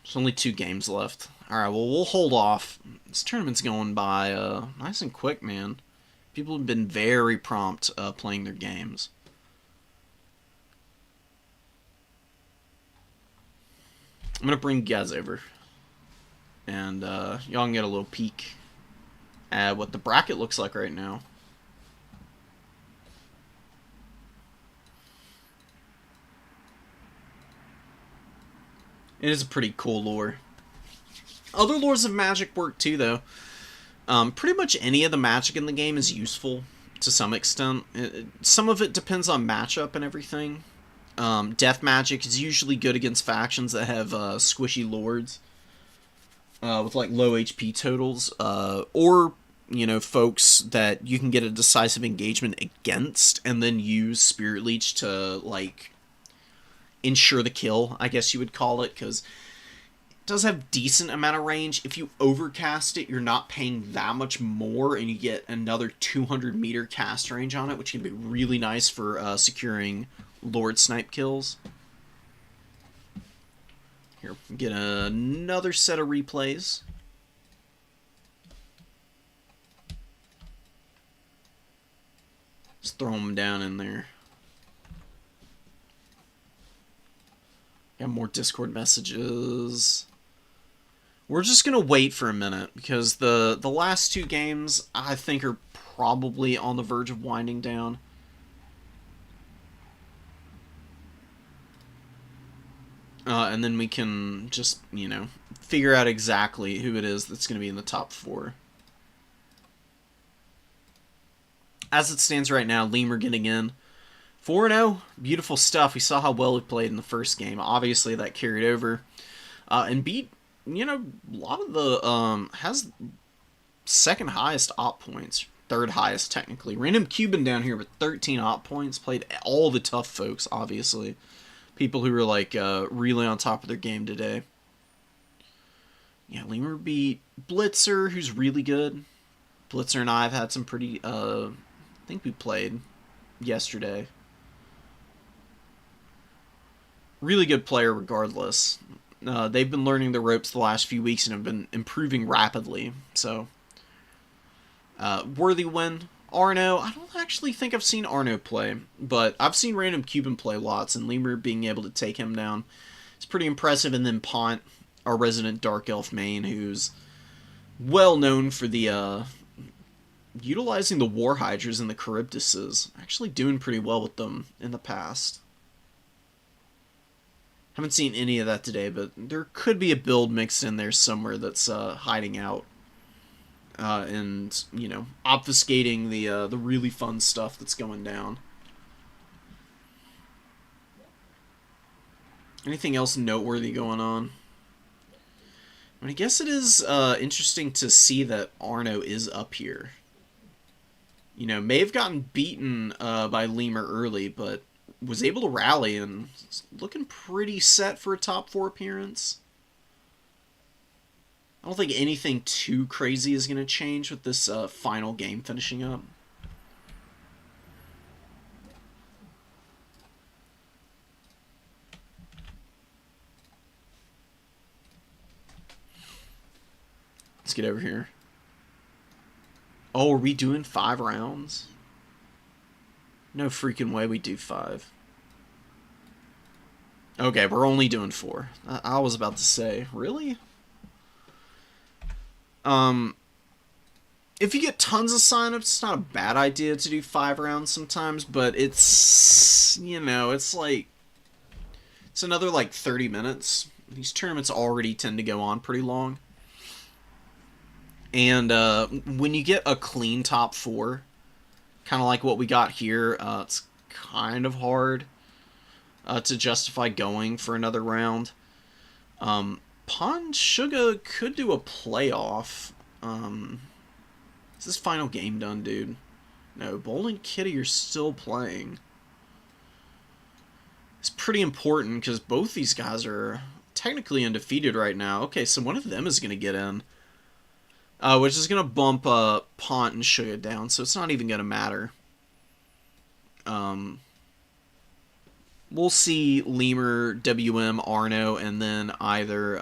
There's only 2 games left. Alright, well, we'll hold off. This tournament's going by nice and quick, man. People have been very prompt playing their games. I'm going to bring you guys over. And y'all can get a little peek at what the bracket looks like right now. It is a pretty cool lore. Other lores of Magic work too, though. Pretty much any of the Magic in the game is useful to some extent. Some of it depends on matchup and everything. Death Magic is usually good against factions that have squishy lords with like low HP totals, or folks that you can get a decisive engagement against and then use Spirit Leech to like ensure the kill, I guess you would call it, because it does have decent amount of range. If you overcast it, you're not paying that much more, and you get another 200 meter cast range on it, which can be really nice for securing Lord Snipe kills. Here, get another set of replays. Just throw them down in there. Got more Discord messages. We're just gonna wait for a minute because the last 2 games I think are probably on the verge of winding down. And then we can just, figure out exactly who it is that's going to be in the top 4. As it stands right now, Lemur getting in. 4-0, beautiful stuff. We saw how well he played in the first game. Obviously, that carried over. And beat, a lot of the, has second highest op points. Third highest, technically. Random Cuban down here with 13 op points. Played all the tough folks, obviously. People who were, like, really on top of their game today. Yeah, Lemur beat Blitzer, who's really good. Blitzer and I have had some pretty, I think we played yesterday. Really good player regardless. They've been learning the ropes the last few weeks and have been improving rapidly. So, worthy win. Arno, I don't actually think I've seen Arno play, but I've seen Random Cuban play lots, and Lemur being able to take him down is pretty impressive. And then Pont, our resident Dark Elf main, who's well known for the utilizing the War Hydras and the Charybdises. Actually doing pretty well with them in the past. Haven't seen any of that today, but there could be a build mixed in there somewhere that's hiding out. And, obfuscating the really fun stuff that's going down. Anything else noteworthy going on? I guess it is interesting to see that Arno is up here. May have gotten beaten by Lemur early, but was able to rally and is looking pretty set for a top 4 appearance. I don't think anything too crazy is going to change with this final game finishing up. Let's get over here. Oh, are we doing 5 rounds? No freaking way we do 5. Okay, we're only doing 4. I was about to say, really? If you get tons of signups, it's not a bad idea to do 5 rounds sometimes, but it's, it's like, it's another like 30 minutes. These tournaments already tend to go on pretty long. And when you get a clean top 4, kind of like what we got here, it's kind of hard to justify going for another round. Pawn Sugar could do a playoff. Is this final game done, dude? No, Bold and Kitty are still playing. It's pretty important because both these guys are technically undefeated right now. Okay, so one of them is going to get in. Which is going to bump Pont and Sugar down, so it's not even going to matter. We'll see Lemur, WM, Arno, and then either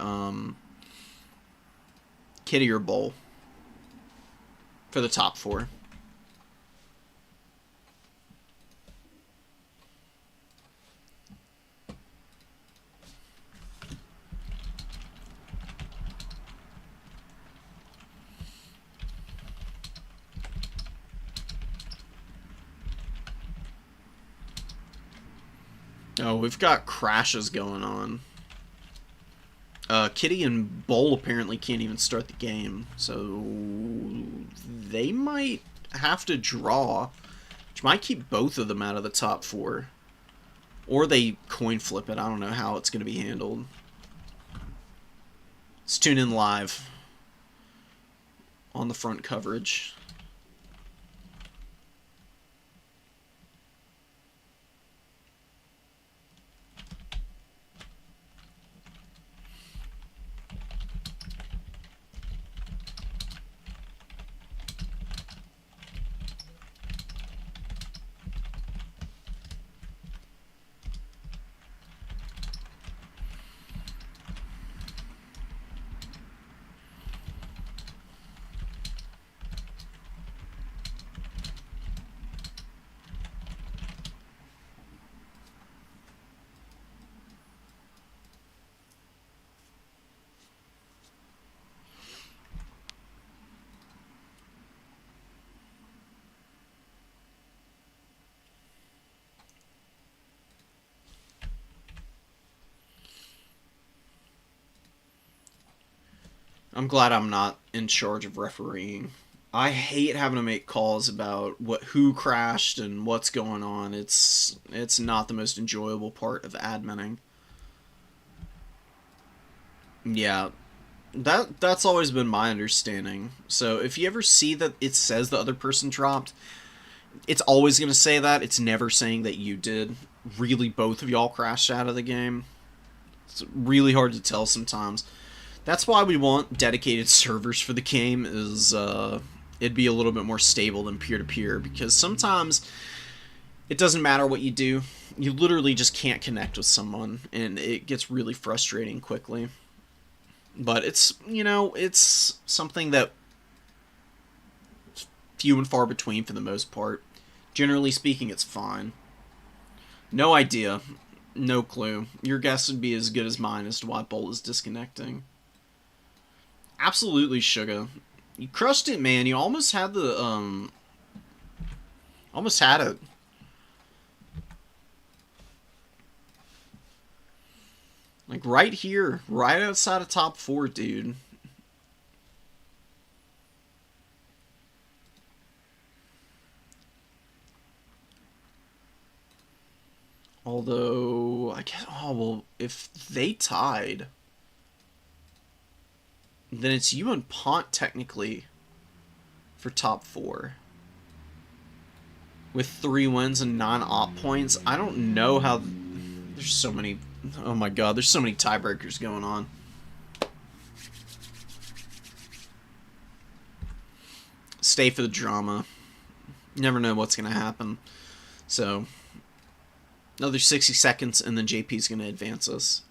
Kitty or Bowl for the top 4. Oh, we've got crashes going on. Kitty and Bowl apparently can't even start the game, so they might have to draw, which might keep both of them out of the top 4. Or they coin flip it. I don't know how it's going to be handled. Let's tune in live on the front coverage. I'm glad I'm not in charge of refereeing. I hate having to make calls about who crashed and what's going on. It's not the most enjoyable part of adminning. Yeah, that's always been my understanding. So if you ever see that it says the other person dropped, it's always going to say that. It's never saying that you did. Really, both of y'all crashed out of the game. It's really hard to tell sometimes. That's why we want dedicated servers for the game, is it'd be a little bit more stable than peer-to-peer, because sometimes it doesn't matter what you do. You literally just can't connect with someone, and it gets really frustrating quickly. But it's, it's something that few and far between for the most part. Generally speaking, it's fine. No idea. No clue. Your guess would be as good as mine as to why Bolt is disconnecting. Absolutely, Sugar. You crushed it, man. You almost had the, almost had it. Like, right here. Right outside of top 4, dude. Although, I guess, oh, well, if they tied, then it's you and Pont, technically, for top 4. With 3 wins and 9 op points. I don't know how... There's so many... Oh my god, there's so many tiebreakers going on. Stay for the drama. You never know what's going to happen. So, another 60 seconds, and then JP's going to advance us.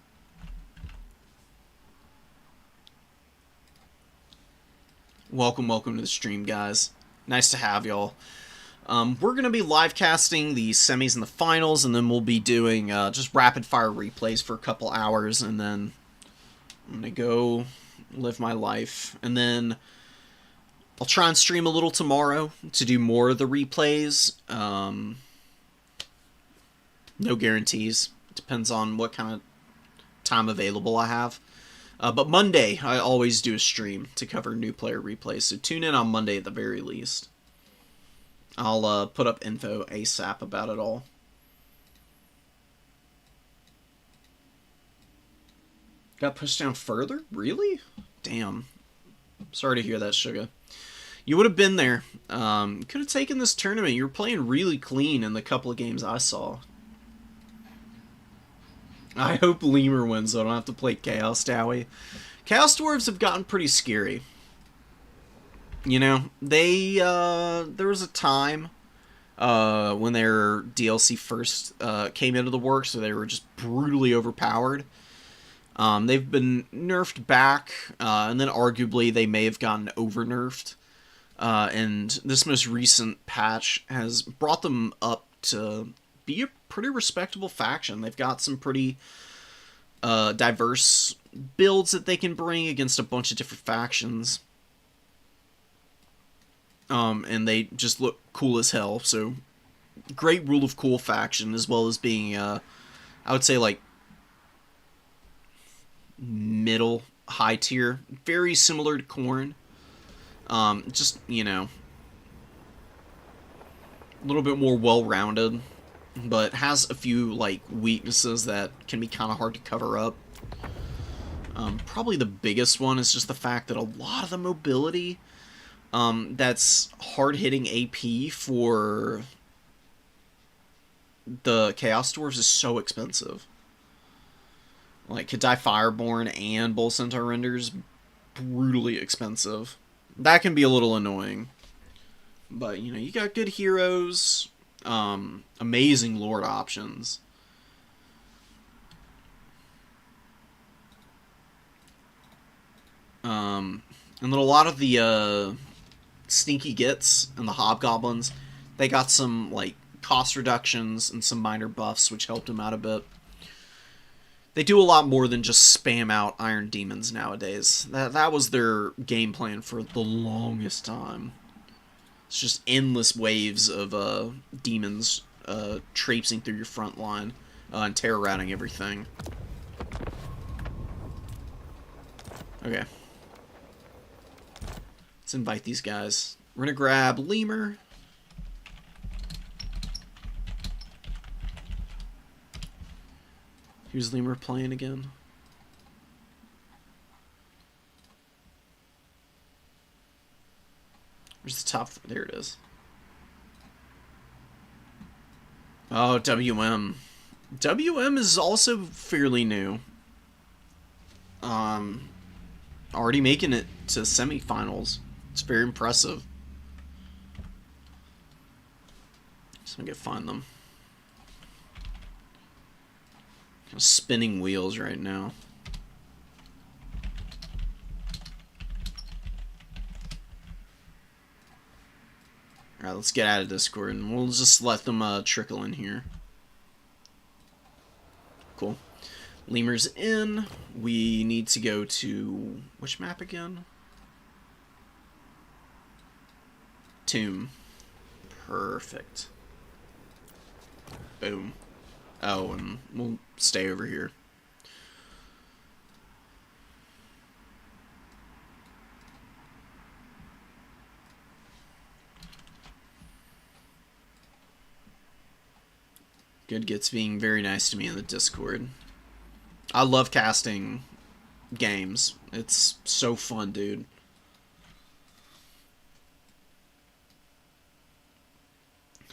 Welcome to the stream, guys. Nice to have y'all. We're going to be live casting the semis and the finals, and then we'll be doing just rapid-fire replays for a couple hours, and then I'm going to go live my life. And then I'll try and stream a little tomorrow to do more of the replays. No guarantees. Depends on what kind of time available I have. But Monday, I always do a stream to cover new player replays, so tune in on Monday at the very least. I'll put up info ASAP about it all. Got pushed down further? Really? Damn. Sorry to hear that, Suga. You would have been there. Could have taken this tournament. You were playing really clean in the couple of games I saw. I hope Lemur wins, so I don't have to play Chaos Dowie. Chaos Dwarves have gotten pretty scary. You know, they, there was a time, when their DLC first, came into the works, so they were just brutally overpowered. They've been nerfed back, and then arguably they may have gotten over-nerfed. And this most recent patch has brought them up to be a pretty respectable faction. They've got some pretty diverse builds that they can bring against a bunch of different factions. And they just look cool as hell. So, great rule of cool faction, as well as being, I would say, like, middle, high tier. Very similar to Khorne. Just, you know, a little bit more well-rounded, but has a few, like, weaknesses that can be kind of hard to cover up. Probably the biggest one is just the fact that a lot of the mobility, that's hard-hitting AP for the Chaos Dwarves is so expensive. Like, Kadai Fireborn and Bull Centaur Renders, brutally expensive. That can be a little annoying. But, you know, you got good heroes, amazing lord options. And then a lot of the sneaky gits and the hobgoblins, they got some, like, cost reductions and some minor buffs, which helped them out a bit. They do a lot more than just spam out Iron Demons nowadays. That was their game plan for the longest time. It's just endless waves of demons traipsing through your front line and terror-routing everything. Okay. Let's invite these guys. We're gonna grab Lemur. Who's Lemur playing again? Where's the top? There it is. Oh, WM. WM is also fairly new. Already making it to semifinals. It's very impressive. Just gonna go find them. Kind of spinning wheels right now. Alright, let's get out of Discord and we'll just let them trickle in here. Cool. Lemur's in. We need to go to... which map again? Tomb. Perfect. Boom. Oh, and we'll stay over here. Good gets being very nice to me in the Discord. I love casting games. It's so fun, dude.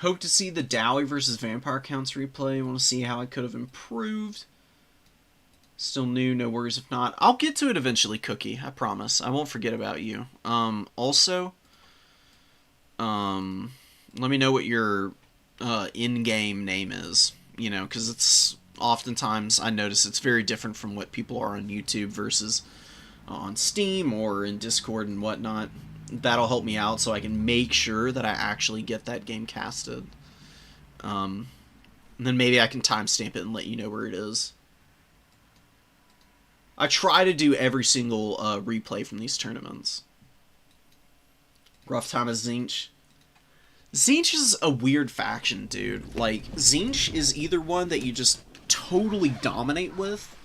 Hope to see the Dowie versus Vampire Counts replay. Want to see how I could have improved. Still new, no worries if not. I'll get to it eventually, Cookie. I promise. I won't forget about you. Also, let me know what your in-game name is. You know, because it's... oftentimes, I notice it's very different from what people are on YouTube versus on Steam or in Discord and whatnot. That'll help me out so I can make sure that I actually get that game casted. And then maybe I can timestamp it and let you know where it is. I try to do every single replay from these tournaments. Rough time of Zinch. Zinch is a weird faction, dude. Like, Zinch is either one that you just totally dominate with,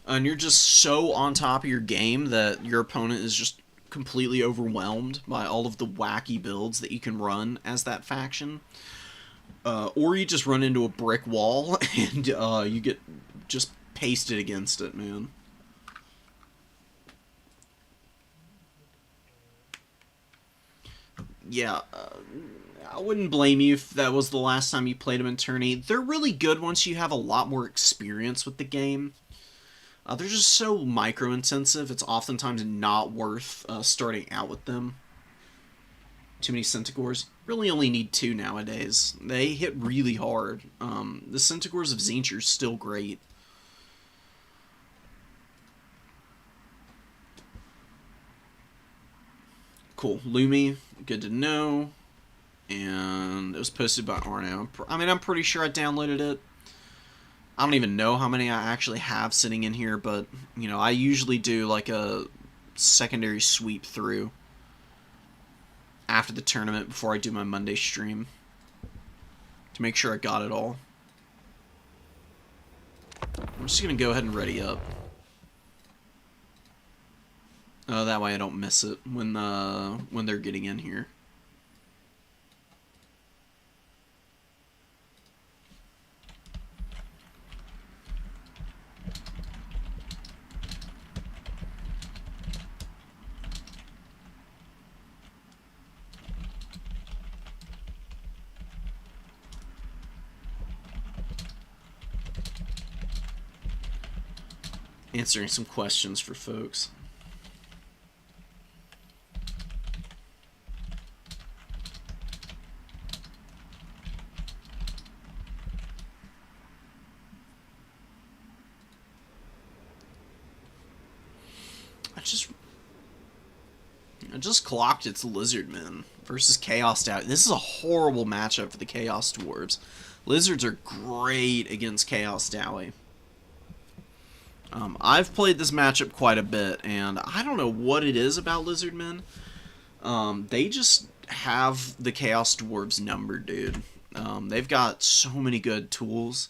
And you're just so on top of your game that your opponent is just completely overwhelmed by all of the wacky builds that you can run as that faction. Or you just run into a brick wall and you get just pasted against it, man. Yeah, I wouldn't blame you if that was the last time you played them in tourney. They're really good once you have a lot more experience with the game. They're just so micro-intensive, it's oftentimes not worth starting out with them. Too many Centigores. Really only need 2 nowadays. They hit really hard. The Centigores of Zinch are still great. Cool. Lumi, good to know. And it was posted by Arno. I mean, I'm pretty sure I downloaded it. I don't even know how many I actually have sitting in here, but, you know, I usually do like a secondary sweep through after the tournament before I do my Monday stream to make sure I got it all. I'm just going to go ahead and ready up. That way I don't miss it when they're getting in here. Answering some questions for folks. I just clocked it's Lizardmen versus Chaos Dowdy. This is a horrible matchup for the Chaos Dwarves. Lizards are great against Chaos Dowdy. I've played this matchup quite a bit, and I don't know what it is about Lizardmen. They just have the Chaos Dwarves numbered, dude. They've got so many good tools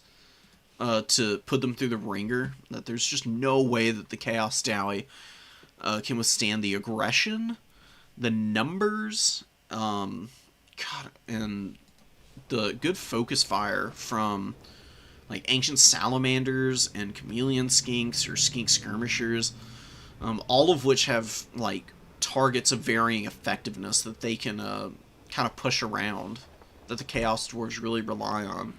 to put them through the ringer that there's just no way that the Chaos Dowdy can withstand the aggression, the numbers, God, and the good focus fire from like Ancient Salamanders and Chameleon Skinks or Skink Skirmishers, all of which have like targets of varying effectiveness that they can kind of push around, that the Chaos Dwarves really rely on.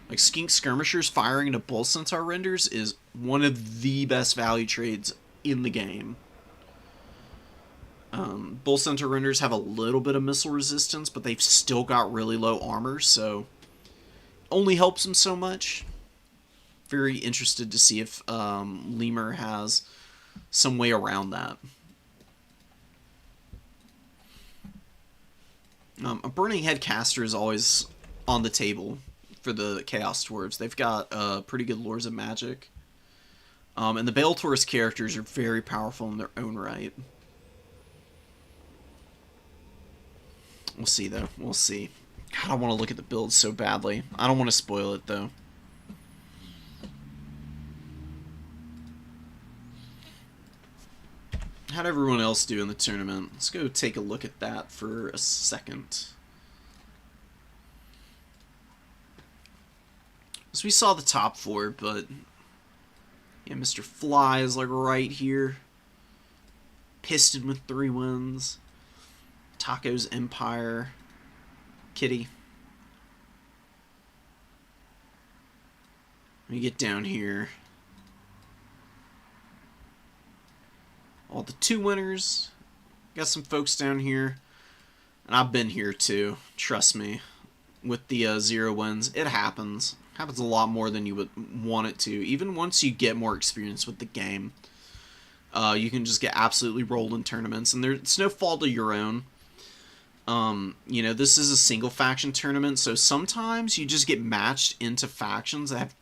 Like Skink Skirmishers firing into Bull Centaur renders is one of the best value trades in the game. Bull Centaur renders have a little bit of missile resistance, but they've still got really low armor, so only helps them so much. Very interested to see if Lemur has some way around that. A Burning Head Caster is always on the table for the Chaos Dwarves. They've got pretty good Lures of Magic. And the Bale Taurus characters are very powerful in their own right. We'll see, though. We'll see. God, I want to look at the build so badly. I don't want to spoil it, though. How'd everyone else do in the tournament? Let's go take a look at that for a second. So we saw the top 4, but yeah, Mr. Fly is like right here. Piston with 3 wins. Taco's Empire. Kitty. Let me get down here. All the 2 winners. Got some folks down here. And I've been here too. Trust me. With the 0 wins. It happens. Happens a lot more than you would want it to. Even once you get more experience with the game. You can just get absolutely rolled in tournaments. And it's no fault of your own. You know, this is a single faction tournament, so sometimes you just get matched into factions that have,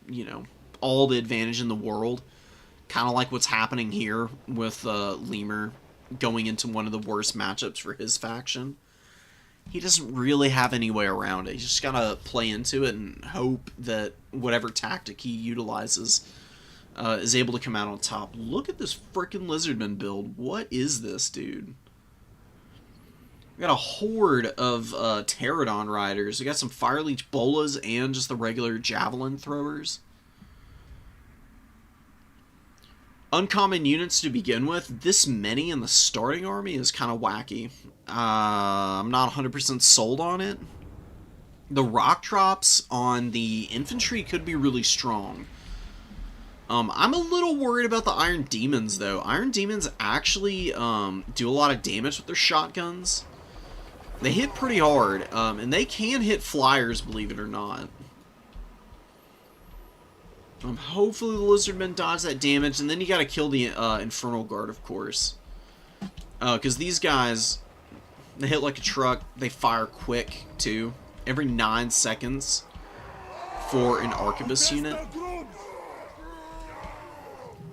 you know, all the advantage in the world. Kind of like what's happening here with Lemur going into one of the worst matchups for his faction. He doesn't really have any way around it. He's just gotta play into it and hope that whatever tactic he utilizes is able to come out on top. Look at this freaking Lizardman build. What is this, dude? We got a horde of Pterodon riders. We got some Fire Leech Bolas and just the regular Javelin throwers. Uncommon units to begin with. This many in the starting army is kind of wacky. I'm not 100% sold on it. The rock drops on the infantry could be really strong. I'm a little worried about the Iron Demons, though. Iron Demons actually do a lot of damage with their shotguns. They hit pretty hard, and they can hit flyers, believe it or not. Hopefully the Lizardmen dodge that damage, and then you gotta kill the Infernal Guard, of course. Because these guys, they hit like a truck. They fire quick, too. Every 9 seconds for an Arquebus unit.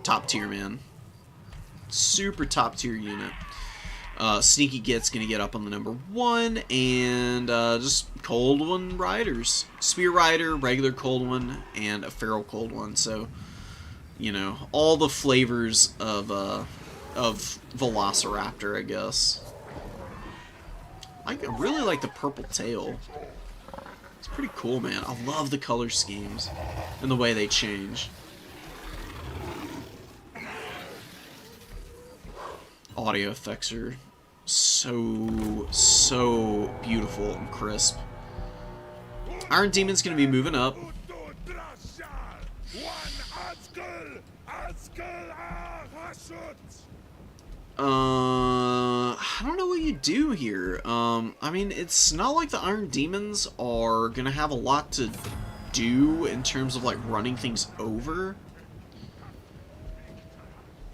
Top tier, man. Super top tier unit. Sneaky Git's gonna get up on the number 1, and just Cold One Riders. Spear Rider, regular Cold One, and a Feral Cold One. So, you know, all the flavors of Velociraptor, I guess. I really like the purple tail. It's pretty cool, man. I love the color schemes and the way they change. Audio effects are so beautiful and crisp. Iron Demon's gonna be moving up. I don't know what you do here. I mean, it's not like the Iron Demons are gonna have a lot to do in terms of like running things over.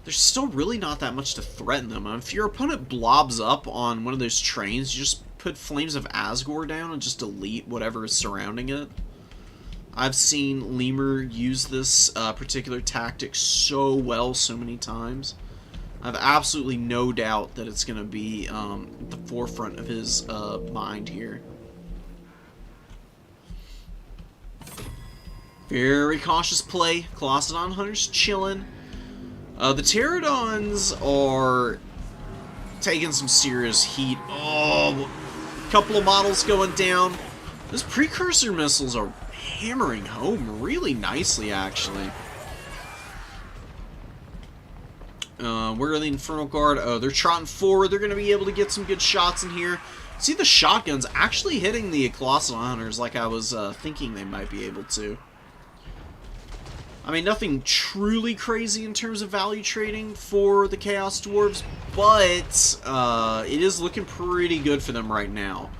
There's still really not that much to threaten them. If your opponent blobs up on one of those trains, you just put Flames of Asgore down and just delete whatever is surrounding it. I've seen Lemur use this particular tactic so well so many times. I have absolutely no doubt that it's going to be the forefront of his mind here. Very cautious play. Colossodon Hunter's chilling. The Pterodons are taking some serious heat. Oh, a couple of models going down. Those precursor missiles are hammering home really nicely, actually. Where are the Infernal Guard? Oh, they're trotting forward. They're going to be able to get some good shots in here. See the shotguns actually hitting the Colossal Hunters like I was thinking they might be able to. I mean, nothing truly crazy in terms of value trading for the Chaos Dwarves, but it is looking pretty good for them right now.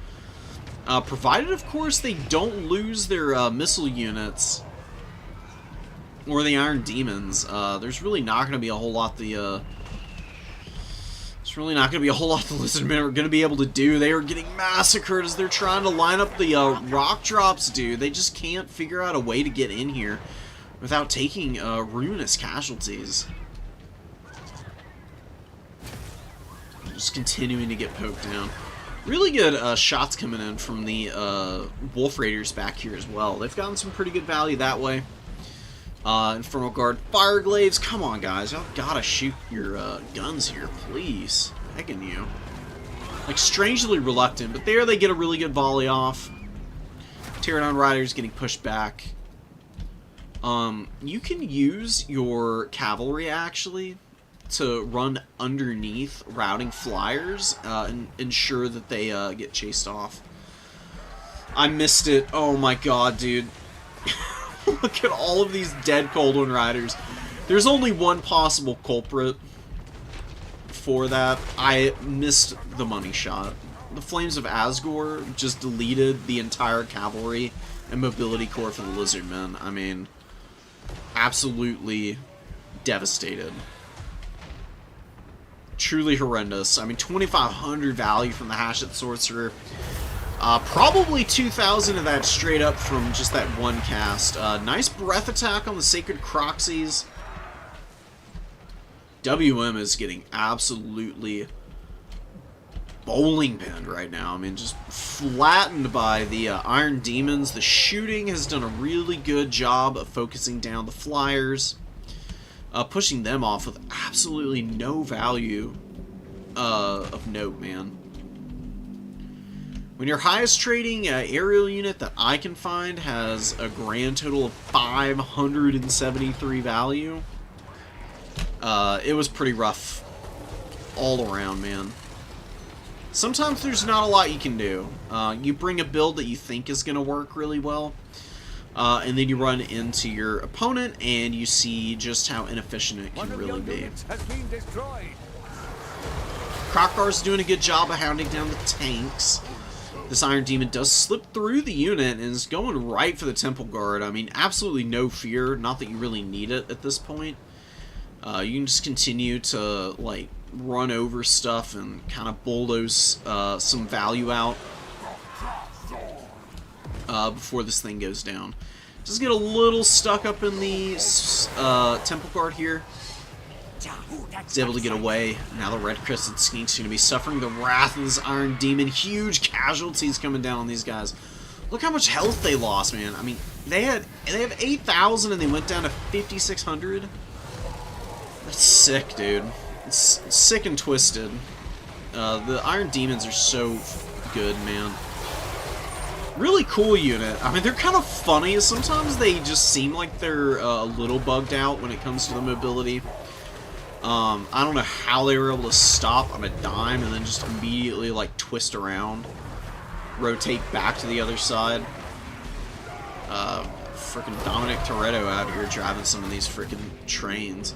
Provided, of course, they don't lose their missile units or the Iron Demons. There's really not going to be a whole lot the Lizardmen are going to be able to do. They are getting massacred as they're trying to line up the rock drops, dude. They just can't figure out a way to get in here without taking ruinous casualties. Just continuing to get poked down. Really good shots coming in from the Wolf Raiders back here as well. They've gotten some pretty good value that way. Infernal Guard, Fire Glaives. Come on, guys. Y'all gotta shoot your guns here, please. Begging you. Like, strangely reluctant, but there they get a really good volley off. Pterodon Riders getting pushed back. You can use your cavalry, actually, to run underneath routing flyers and ensure that they get chased off. I missed it. Oh my god, dude. Look at all of these dead Cold One Riders. There's only one possible culprit for that. I missed the money shot. The Flames of Asgore just deleted the entire cavalry and mobility core for the Lizardmen. I mean, absolutely devastated. Truly horrendous. I mean, 2,500 value from the Hashut Sorcerer. Probably 2,000 of that straight up from just that one cast. Nice breath attack on the Sacred Croxies. WM is getting absolutely bowling pinned right now. I mean, just flattened by the Iron Demons. The shooting has done a really good job of focusing down the flyers. pushing them off with absolutely no value of note, man. When your highest trading aerial unit that I can find has a grand total of 573 value, it was pretty rough all around, man. Sometimes there's not a lot you can do. You bring a build that you think is going to work really well, and then you run into your opponent and you see just how inefficient it can really be. Krokgar's doing a good job of hounding down the tanks. This Iron Demon does slip through the unit and is going right for the Temple Guard. I mean, absolutely no fear. Not that you really need it at this point. You can just continue to, like, run over stuff and kind of bulldoze some value out before this thing goes down. Just get a little stuck up in the Temple Guard here. He's able to get away. Now the Red Crested Skink's going to be suffering the wrath of this Iron Demon. Huge casualties coming down on these guys. Look how much health they lost, man. I mean, they have 8,000 and they went down to 5,600. That's sick, dude. It's sick and twisted. The Iron Demons are so good, man. Really cool unit. I mean, they're kind of funny. Sometimes they just seem like they're a little bugged out when it comes to the mobility. I don't know how they were able to stop on a dime and then just immediately, like, twist around. Rotate back to the other side. Freaking Dominic Toretto out here driving some of these freaking trains.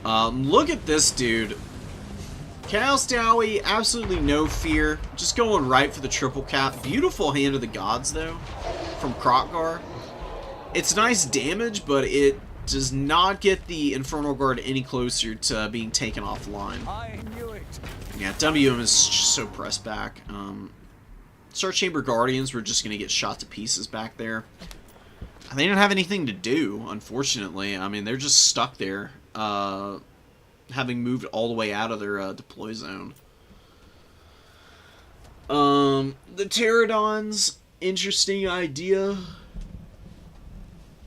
Look at this dude. Chaos Dowie, absolutely no fear. Just going right for the triple cap. Beautiful Hand of the Gods, though, from Krokgar. It's nice damage, but it does not get the Infernal Guard any closer to being taken offline. I knew it. Yeah, WM is just so pressed back. Star Chamber Guardians were just going to get shot to pieces back there. They didn't have anything to do, unfortunately. I mean, they're just stuck there, having moved all the way out of their deploy zone. The Pterodons, interesting idea.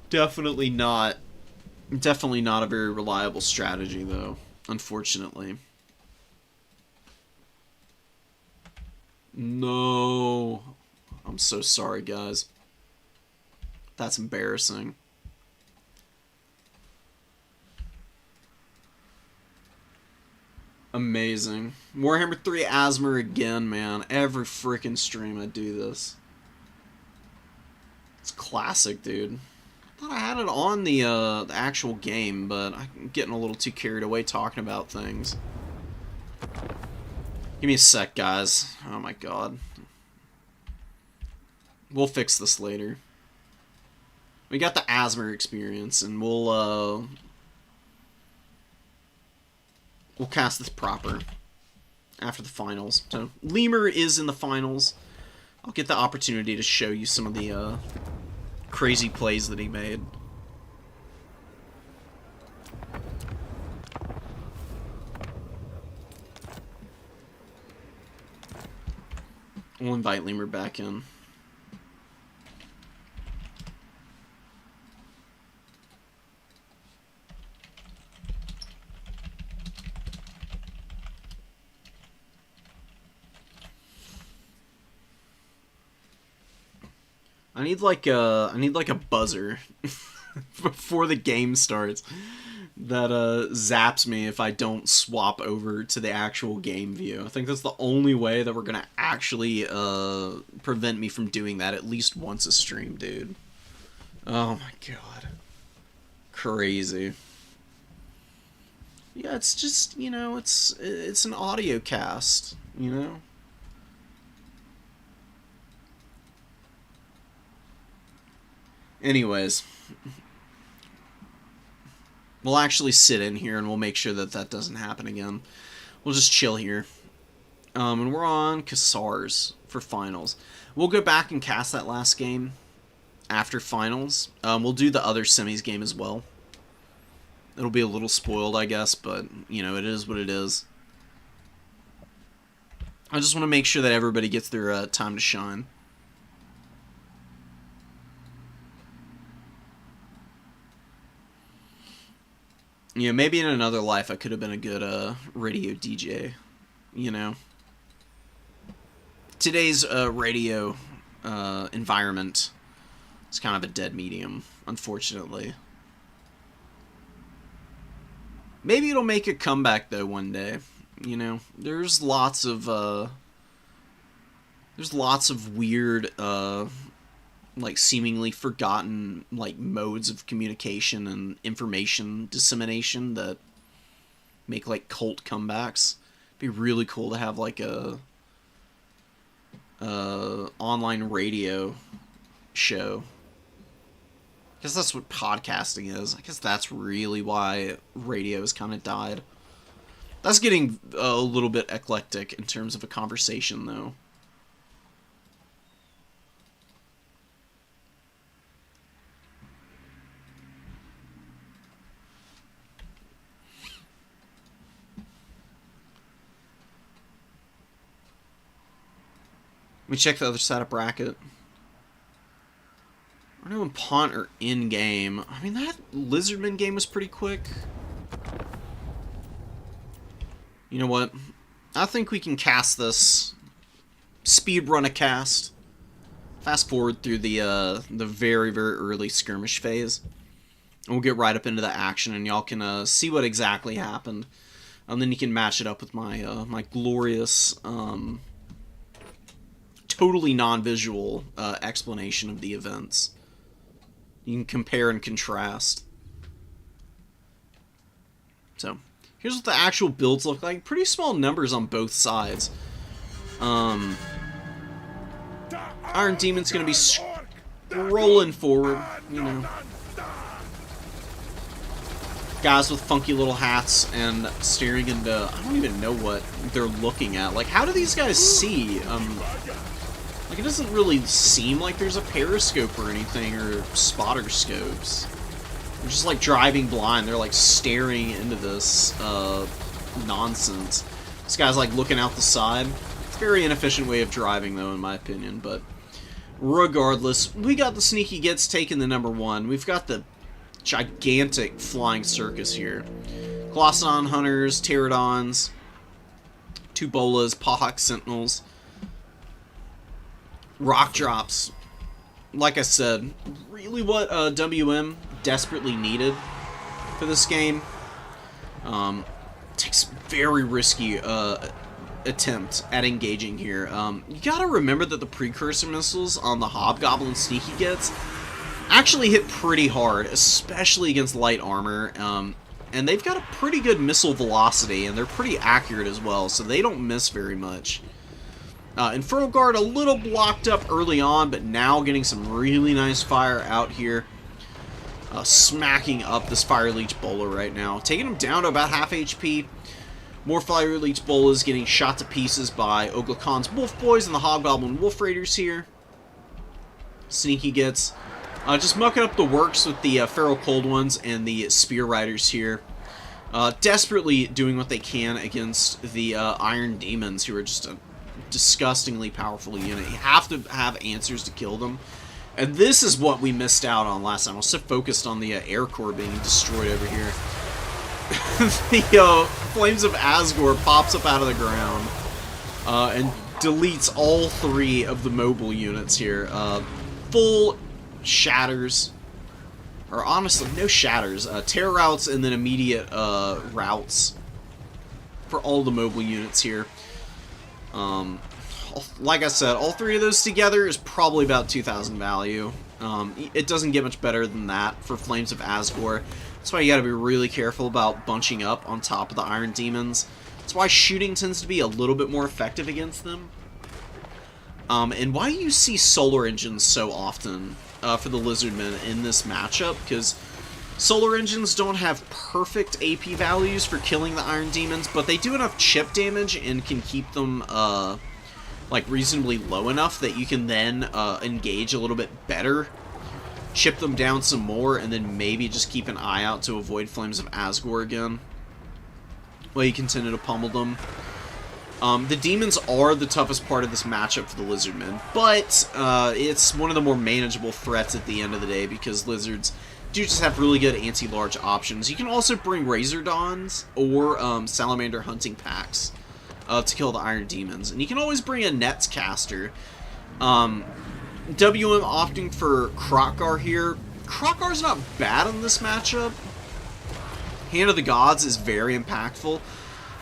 Definitely not a very reliable strategy, though, unfortunately. No. I'm so sorry, guys. That's embarrassing. Amazing. Warhammer 3 Asthma again, man. Every freaking stream I do this. It's classic, dude. I thought I had it on the actual game, but I'm getting a little too carried away talking about things. Give me a sec, guys. Oh my god. We'll fix this later. We got the Asthma experience, and we'll cast this proper after the finals. So, Lemur is in the finals. I'll get the opportunity to show you some of the crazy plays that he made. We'll invite Lemur back in. I need like a buzzer before the game starts that zaps me if I don't swap over to the actual game view. I think that's the only way that we're gonna actually prevent me from doing that at least once a stream, dude. Oh my god. Crazy. Yeah, it's just, you know, it's an audio cast, you know? Anyways, we'll actually sit in here and we'll make sure that that doesn't happen again. We'll just chill here. And we're on Cassars for finals. We'll go back and cast that last game after finals. We'll do the other semis game as well. It'll be a little spoiled, I guess, but, you know, it is what it is. I just want to make sure that everybody gets their time to shine. You know, maybe in another life I could have been a good radio DJ, you know. Today's radio environment is kind of a dead medium, unfortunately. Maybe it'll make a comeback though one day. You know, there's lots of weird like seemingly forgotten like modes of communication and information dissemination that make like cult comebacks. It'd be really cool to have like a online radio show. I guess that's what podcasting is. I guess that's really why radio has kind of died. That's getting a little bit eclectic in terms of a conversation, though. Let me check the other side of bracket. We're doing punt or in-game. I mean, that Lizardman game was pretty quick. You know what? I think we can cast this. Speed run a cast. Fast forward through the very, very early skirmish phase. And we'll get right up into the action, and y'all can see what exactly happened. And then you can match it up with my my glorious, totally non-visual explanation of the events. You can compare and contrast. So, here's what the actual builds look like. Pretty small numbers on both sides. Iron Demon's going to be rolling forward, you know. Guys with funky little hats and staring into... I don't even know what they're looking at. Like, how do these guys see? Like, it doesn't really seem like there's a periscope or anything, or spotter scopes. They're just, like, driving blind. They're, like, staring into this, nonsense. This guy's, like, looking out the side. It's a very inefficient way of driving, though, in my opinion, but... regardless, we got the Sneaky Gets taking the number 1. We've got the gigantic flying circus here. Glossodon Hunters, Pterodons, 2 Bolas, Pawhawk Sentinels, Rock Drops. Like I said, really what WM desperately needed for this game. Takes very risky attempt at engaging here. You gotta remember that the precursor missiles on the Hobgoblin Sneaky Gets actually hit pretty hard, especially against light armor. And they've got a pretty good missile velocity, and they're pretty accurate as well, so they don't miss very much. Infernal Guard a little blocked up early on, but now getting some really nice fire out here. Smacking up this Fire Leech Bola right now. Taking him down to about half HP. More Fire Leech Bolas getting shot to pieces by Oglacon's Wolf Boys and the Hobgoblin Wolf Raiders here. Sneaky Gets just mucking up the works with the Feral Cold Ones and the Spear Riders here. Desperately doing what they can against the Iron Demons, who are just a disgustingly powerful unit. You have to have answers to kill them. And this is what we missed out on last time. I was so focused on the Air Corps being destroyed over here. The Flames of Asgore pops up out of the ground and deletes all 3 of the mobile units here. Full shatters. Or honestly, no shatters. Terror routes and then immediate routes for all the mobile units here. Like I said, all 3 of those together is probably about 2,000 value. It doesn't get much better than that for Flames of Asgore. That's why you gotta be really careful about bunching up on top of the Iron Demons. That's why shooting tends to be a little bit more effective against them. And why you see Solar Engines so often for the Lizardmen in this matchup, because Solar Engines don't have perfect AP values for killing the Iron Demons, but they do enough chip damage and can keep them like reasonably low enough that you can then engage a little bit better, chip them down some more, and then maybe just keep an eye out to avoid Flames of Asgore again while you continue to pummel them. The Demons are the toughest part of this matchup for the Lizardmen, but it's one of the more manageable threats at the end of the day, because Lizards do just have really good anti-large options. You can also bring Razor Dawns or Salamander Hunting Packs to kill the Iron Demons. And you can always bring a Nets Caster. WM opting for Krokgar here. Krokgar's not bad in this matchup. Hand of the Gods is very impactful.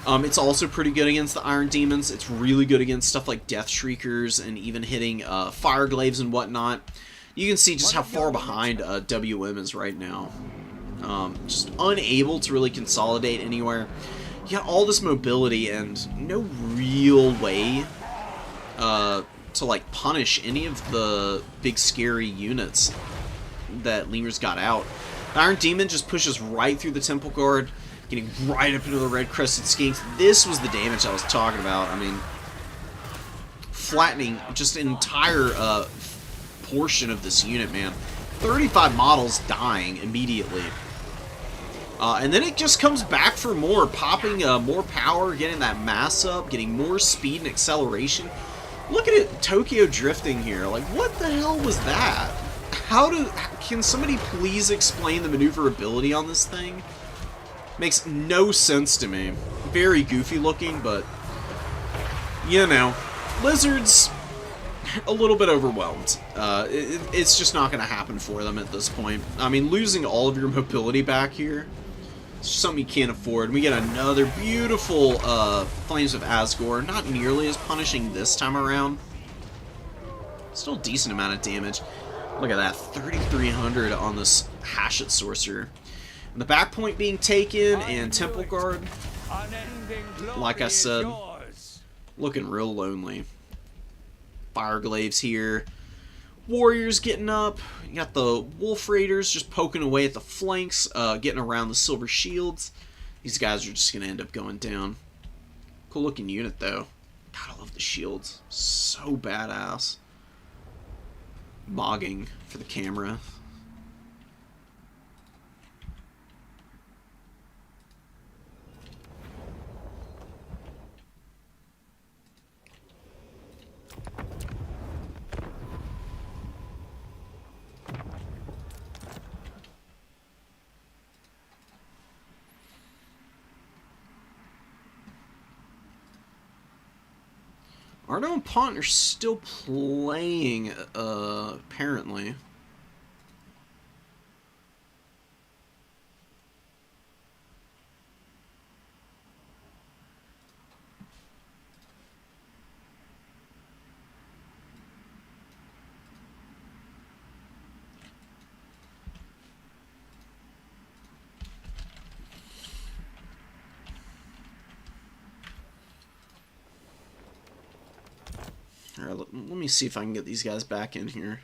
It's also pretty good against the Iron Demons. It's really good against stuff like Death Shriekers and even hitting Fire Glaives and whatnot. You can see just how far behind WM is right now. Just unable to really consolidate anywhere. You got all this mobility and no real way to like punish any of the big scary units that Lemur's got out. The Iron Demon just pushes right through the Temple Guard, getting right up into the Red Crested Skinks. This was the damage I was talking about. I mean, flattening just an entire portion of this unit, man. 35 models dying immediately. And then it just comes back for more, popping more power, getting that mass up, getting more speed and acceleration. Look at it, Tokyo drifting here. Like, what the hell was that? Can somebody please explain the maneuverability on this thing? Makes no sense to me. Very goofy looking, but, you know, Lizards, a little bit overwhelmed. It's just not going to happen for them at this point. I mean, losing all of your mobility back here, it's just something you can't afford. We get another beautiful Flames of Asgore, not nearly as punishing this time around. Still a decent amount of damage. Look at that, 3,300 on this Hashut Sorcerer. And the back point being taken, and Temple Guard, like I said, looking real lonely. Fire Glaives here. Warriors getting up. You got the Wolf Raiders just poking away at the flanks, getting around the Silver Shields. These guys are just going to end up going down. Cool looking unit, though. God, I love the shields. So badass. Mogging for the camera. Ardo and Pont are still playing, apparently. Alright, let me see if I can get these guys back in here.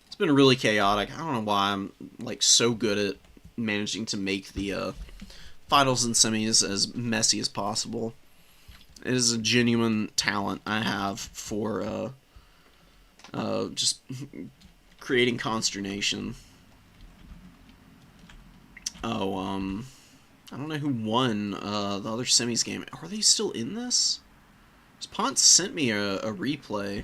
It's been really chaotic. I don't know why I'm like so good at managing to make the finals and semis as messy as possible. It is a genuine talent I have for just creating consternation. Oh, I don't know who won the other semis game. Are they still in this? Pont sent me a replay.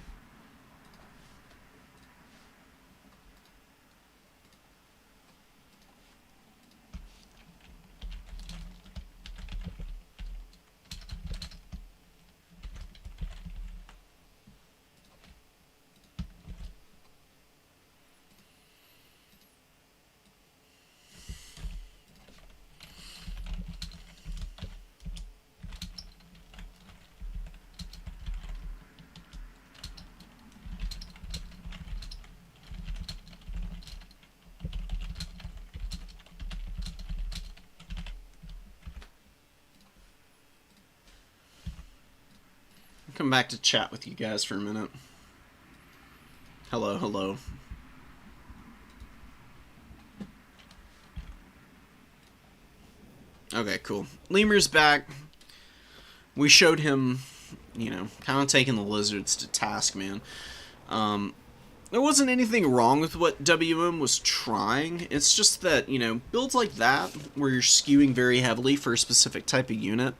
Come back to chat with you guys for a minute. Hello, hello. Okay, cool. Lemur's back. We showed him, you know, kind of taking the Lizards to task, man. There wasn't anything wrong with what WM was trying. It's just that, you know, builds like that, where you're skewing very heavily for a specific type of unit,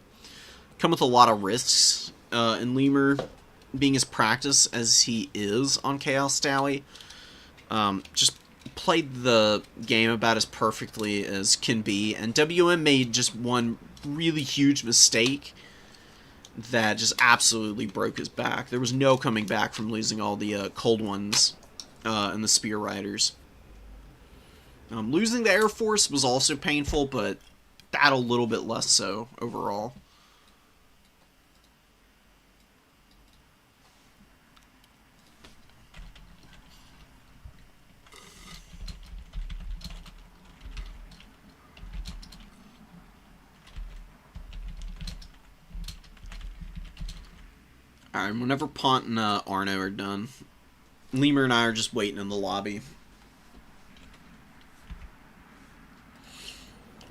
come with a lot of risks. And Lemur, being as practiced as he is on Chaos Stally, just played the game about as perfectly as can be, and WM made just one really huge mistake that just absolutely broke his back. There was no coming back from losing all the cold ones and the spear riders. Losing the Air Force was also painful, but that a little bit less so overall. Alright, whenever Pont and Arno are done, Lemur and I are just waiting in the lobby.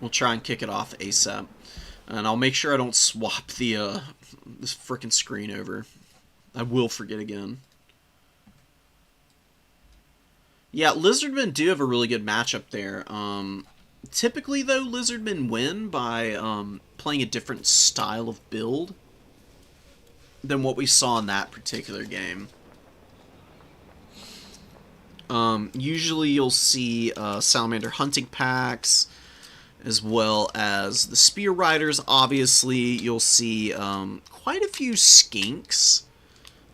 We'll try and kick it off ASAP. And I'll make sure I don't swap the this frickin' screen over. I will forget again. Yeah, Lizardmen do have a really good matchup there. Typically, though, Lizardmen win by playing a different style of build than what we saw in that particular game. Usually you'll see Salamander hunting packs, as well as the Spear Riders. Obviously, you'll see quite a few Skinks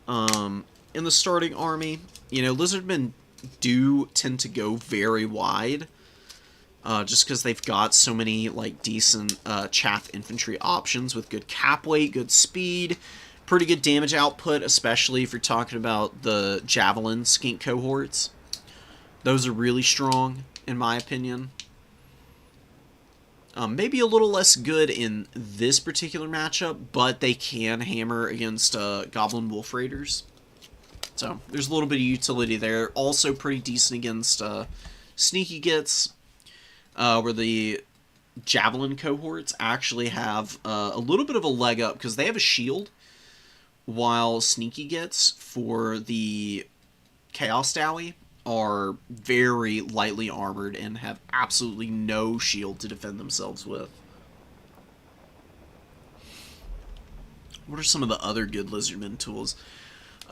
in the starting army. You know, Lizardmen do tend to go very wide, just because they've got so many like decent chaff infantry options with good cap weight, good speed, pretty good damage output, especially if you're talking about the Javelin Skink cohorts. Those are really strong, in my opinion. Maybe a little less good in this particular matchup, but they can hammer against Goblin Wolf Raiders. So, there's a little bit of utility there. Also pretty decent against Sneaky Gets, where the Javelin cohorts actually have a little bit of a leg up, because they have a shield, while Sneaky Gets for the Chaos Dowie are very lightly armored and have absolutely no shield to defend themselves with. What are some of the other good Lizardman tools?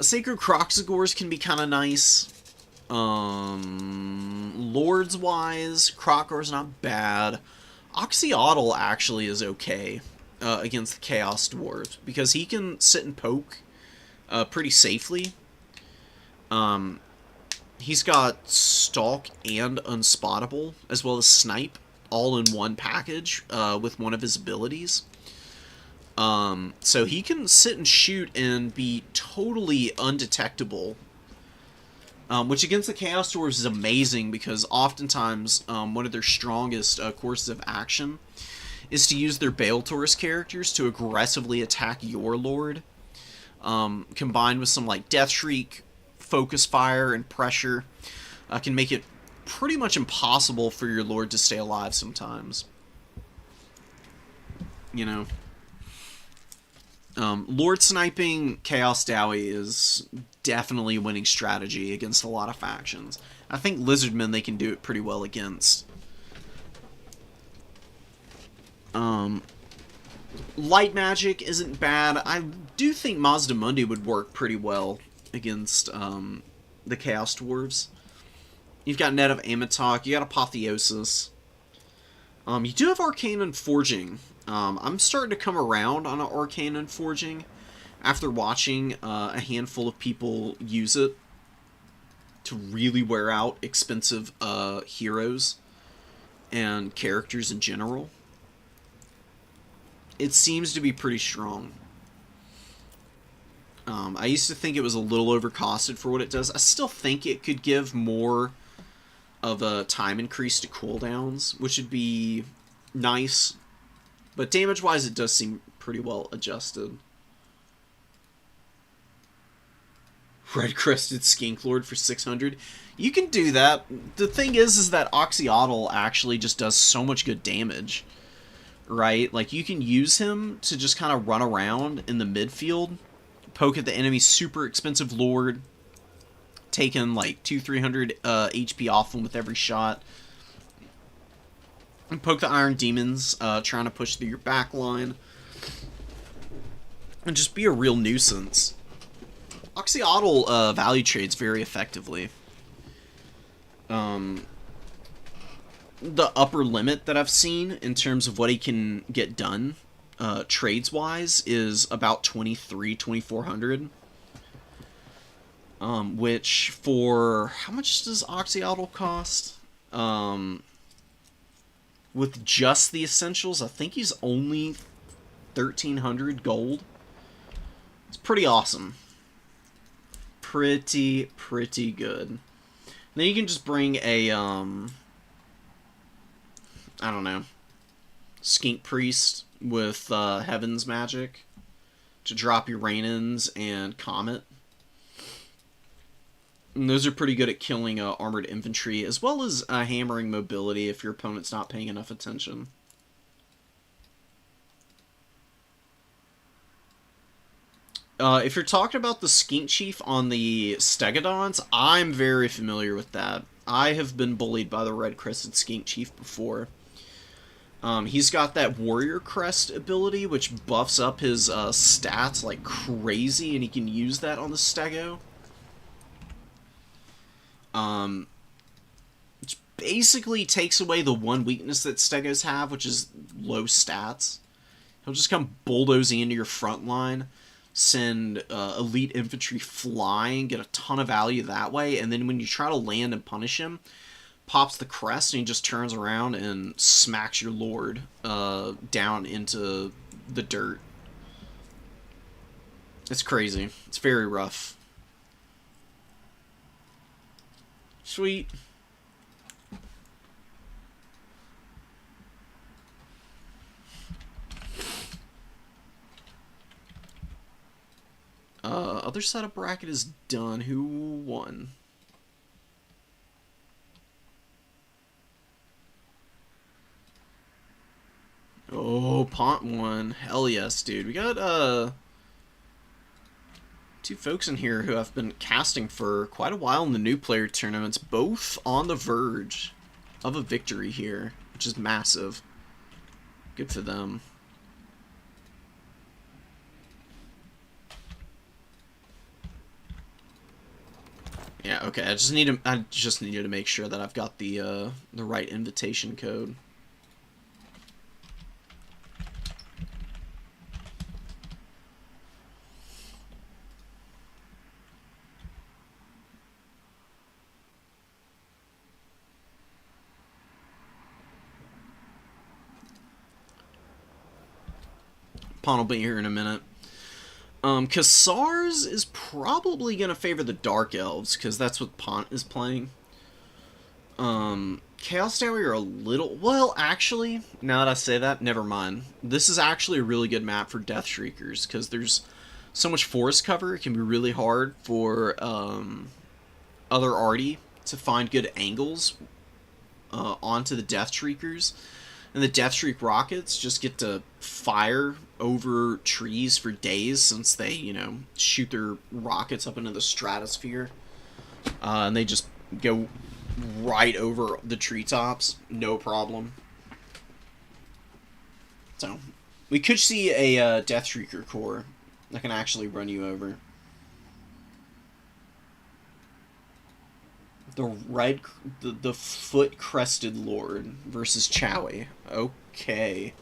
Sacred Croxagores can be kind of nice. Lords-wise, Crocore's not bad. Oxyotl actually is okay against the Chaos Dwarves, because he can sit and poke pretty safely. He's got Stalk and Unspottable, as well as Snipe, all in one package with one of his abilities. So he can sit and shoot and be totally undetectable, which against the Chaos Dwarves is amazing, because oftentimes one of their strongest courses of action is to use their Bale Taurus characters to aggressively attack your Lord, combined with some like Death Shriek, Focus Fire, and Pressure, can make it pretty much impossible for your Lord to stay alive sometimes. You know, Lord sniping Chaos Dowie is definitely a winning strategy against a lot of factions. I think Lizardmen they can do it pretty well against. Light Magic isn't bad. I do think Mazda Mundi would work pretty well against the Chaos Dwarves. You've got Net of Amatok, you got Apotheosis. You do have Arcane and Forging. I'm starting to come around on Arcane and Forging after watching a handful of people use it to really wear out expensive heroes and characters in general. It seems to be pretty strong. I used to think it was a little overcosted for what it does. I still think it could give more of a time increase to cooldowns, which would be nice. But damage-wise, it does seem pretty well adjusted. Red-Crested Skink Lord for 600. You can do that. The thing is that Oxyotl actually just does so much good damage. Right? Like, you can use him to just kind of run around in the midfield, poke at the enemy's super expensive Lord, taking like 200-300 HP off him with every shot, and poke the Iron Demons trying to push through your back line, and just be a real nuisance. Oxyotl value trades very effectively. the upper limit that I've seen in terms of what he can get done trades wise is about 2400, which for how much does Oxyotl cost? With just the essentials, I think he's only 1300 gold. It's pretty awesome. Pretty good. Then you can just bring a I don't know, Skink Priest with Heaven's Magic to drop your Rain-Ins and Comet. And those are pretty good at killing armored infantry, as well as hammering mobility if your opponent's not paying enough attention. If you're talking about the Skink Chief on the Stegodons, I'm very familiar with that. I have been bullied by the Red-Crested Skink Chief before. He's got that Warrior Crest ability, which buffs up his stats like crazy, and he can use that on the Stego. Which basically takes away the one weakness that Stegos have, which is low stats. He'll just come bulldozing into your front line, send elite infantry flying, get a ton of value that way, and then when you try to land and punish him, pops the crest and he just turns around and smacks your lord down into the dirt. It's crazy. It's very rough. Sweet. Other side of bracket is done. Who won? Oh, Pont won. Hell yes, dude. We got two folks in here who have been casting for quite a while in the new player tournaments, both on the verge of a victory here, which is massive. Good for them. Yeah, okay. I just needed to make sure that I've got the right invitation code. Pon will be here in a minute. Cassars is probably going to favor the Dark Elves, because that's what Pont is playing. Chaos Tower are a little... Well, actually, now that I say that, never mind. This is actually a really good map for Death Shriekers, because there's so much forest cover, it can be really hard for other arty to find good angles onto the Death Shriekers. And the Death Shriek rockets just get to fire over trees for days since they, you know, shoot their rockets up into the stratosphere. And they just go right over the treetops, no problem. So, we could see a Death Shrieker core that can actually run you over. The foot-crested lord versus Chowie. Okay.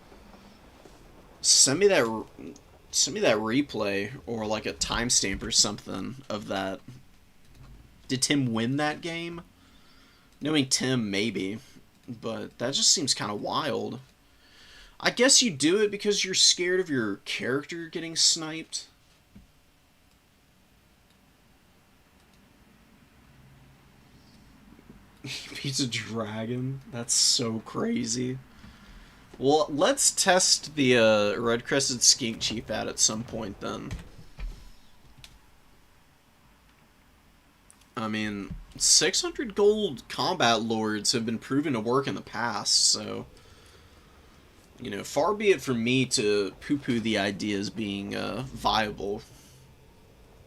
Send me that replay or like a timestamp or something of that. Did Tim win that game? Knowing Tim, maybe, but that just seems kind of wild. I guess you do it because you're scared of your character getting sniped. He's a dragon? That's so crazy. Well, let's test the Red-Crested Skink Chief at some point then. I mean, 600 gold combat lords have been proven to work in the past, so... You know, far be it from me to poo-poo the idea as being viable.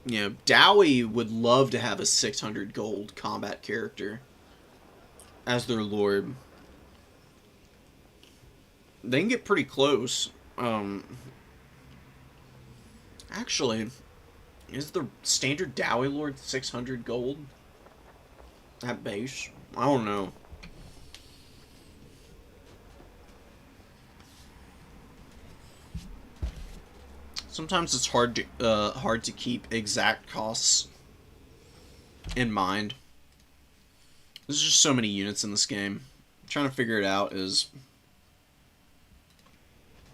You know, Dowie would love to have a 600 gold combat character as their lord. They can get pretty close. Actually, is the standard Dowie lord 600 gold at base? I don't know. Sometimes it's hard to keep exact costs in mind. There's just so many units in this game. Trying to figure it out is,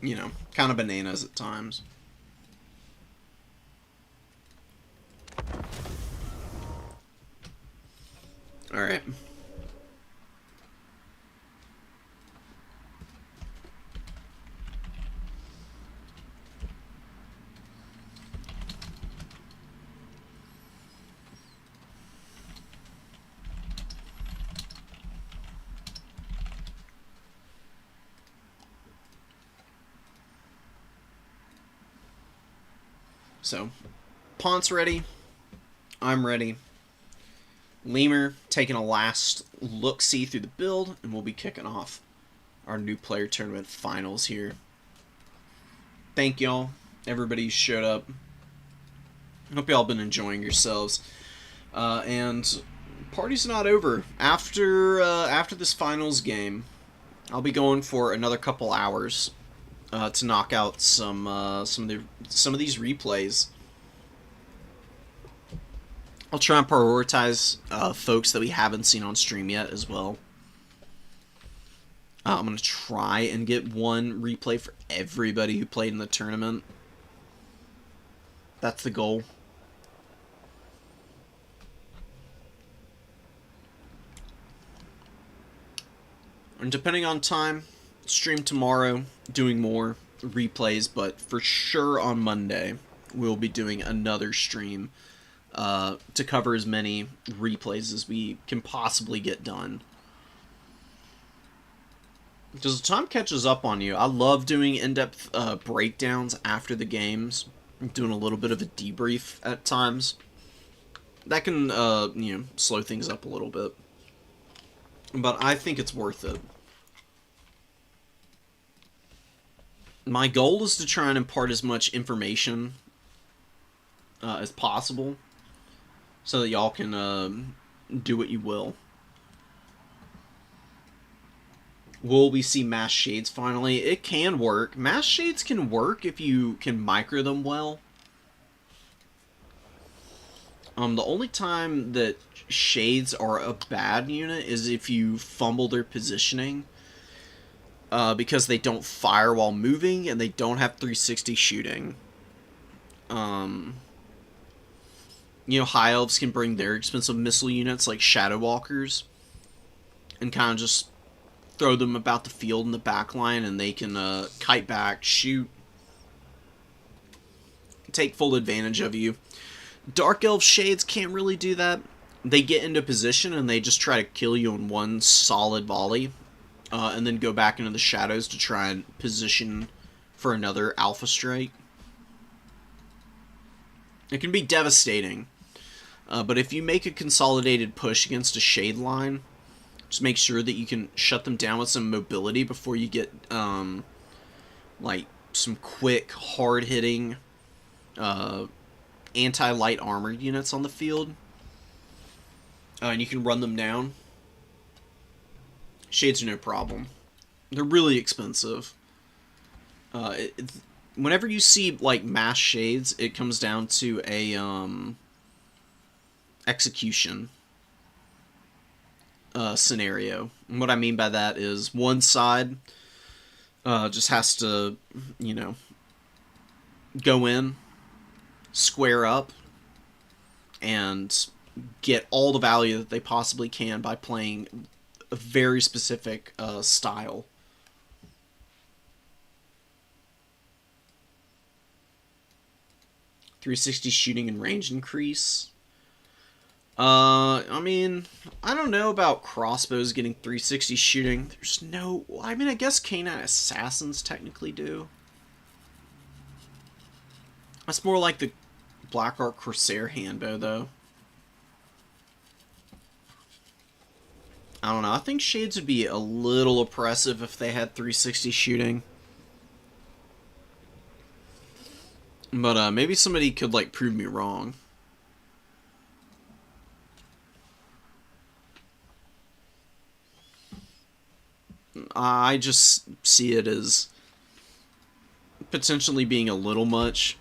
you know, kind of bananas at times. Alright. So, Pont's ready. I'm ready. Lemur taking a last look-see through the build, and we'll be kicking off our new player tournament finals here. Thank y'all, everybody who showed up. Hope y'all been enjoying yourselves. And party's not over. After this finals game, I'll be going for another couple hours to knock out some of these replays. I'll try and prioritize folks that we haven't seen on stream yet as well. I'm going to try and get one replay for everybody who played in the tournament. That's the goal. And depending on time, stream tomorrow, doing more replays, but for sure on Monday, we'll be doing another stream to cover as many replays as we can possibly get done. Because the time catches up on you. I love doing in-depth breakdowns after the games, doing a little bit of a debrief at times. That can, slow things up a little bit. But I think it's worth it. My goal is to try and impart as much information as possible, so that y'all can do what you will. Will we see Mass Shades finally? It can work. Mass Shades can work if you can micro them well. The only time that Shades are a bad unit is if you fumble their positioning. Because they don't fire while moving, and they don't have 360 shooting. High Elves can bring their expensive missile units, like Shadow Walkers, and kind of just throw them about the field in the back line, and they can kite back, shoot, take full advantage of you. Dark Elf Shades can't really do that. They get into position, and they just try to kill you in one solid volley. And then go back into the shadows to try and position for another alpha strike. It can be devastating. But if you make a consolidated push against a shade line, just make sure that you can shut them down with some mobility before you get, like, some quick, hard-hitting, anti-light armored units on the field. And you can run them down. Shades are no problem. They're really expensive. Whenever you see, like, mass Shades, it comes down to a, execution scenario. And what I mean by that is one side just has to, go in, square up, and get all the value that they possibly can by playing a very specific style. .360 shooting and range increase. I mean, I don't know about crossbows getting 360 shooting. There's no... I mean, I guess Canine Assassins technically do. That's more like the Black Ark Corsair handbow, though. I don't know. I think Shades would be a little oppressive if they had 360 shooting. But maybe somebody could, like, prove me wrong. I just see it as potentially being a little much.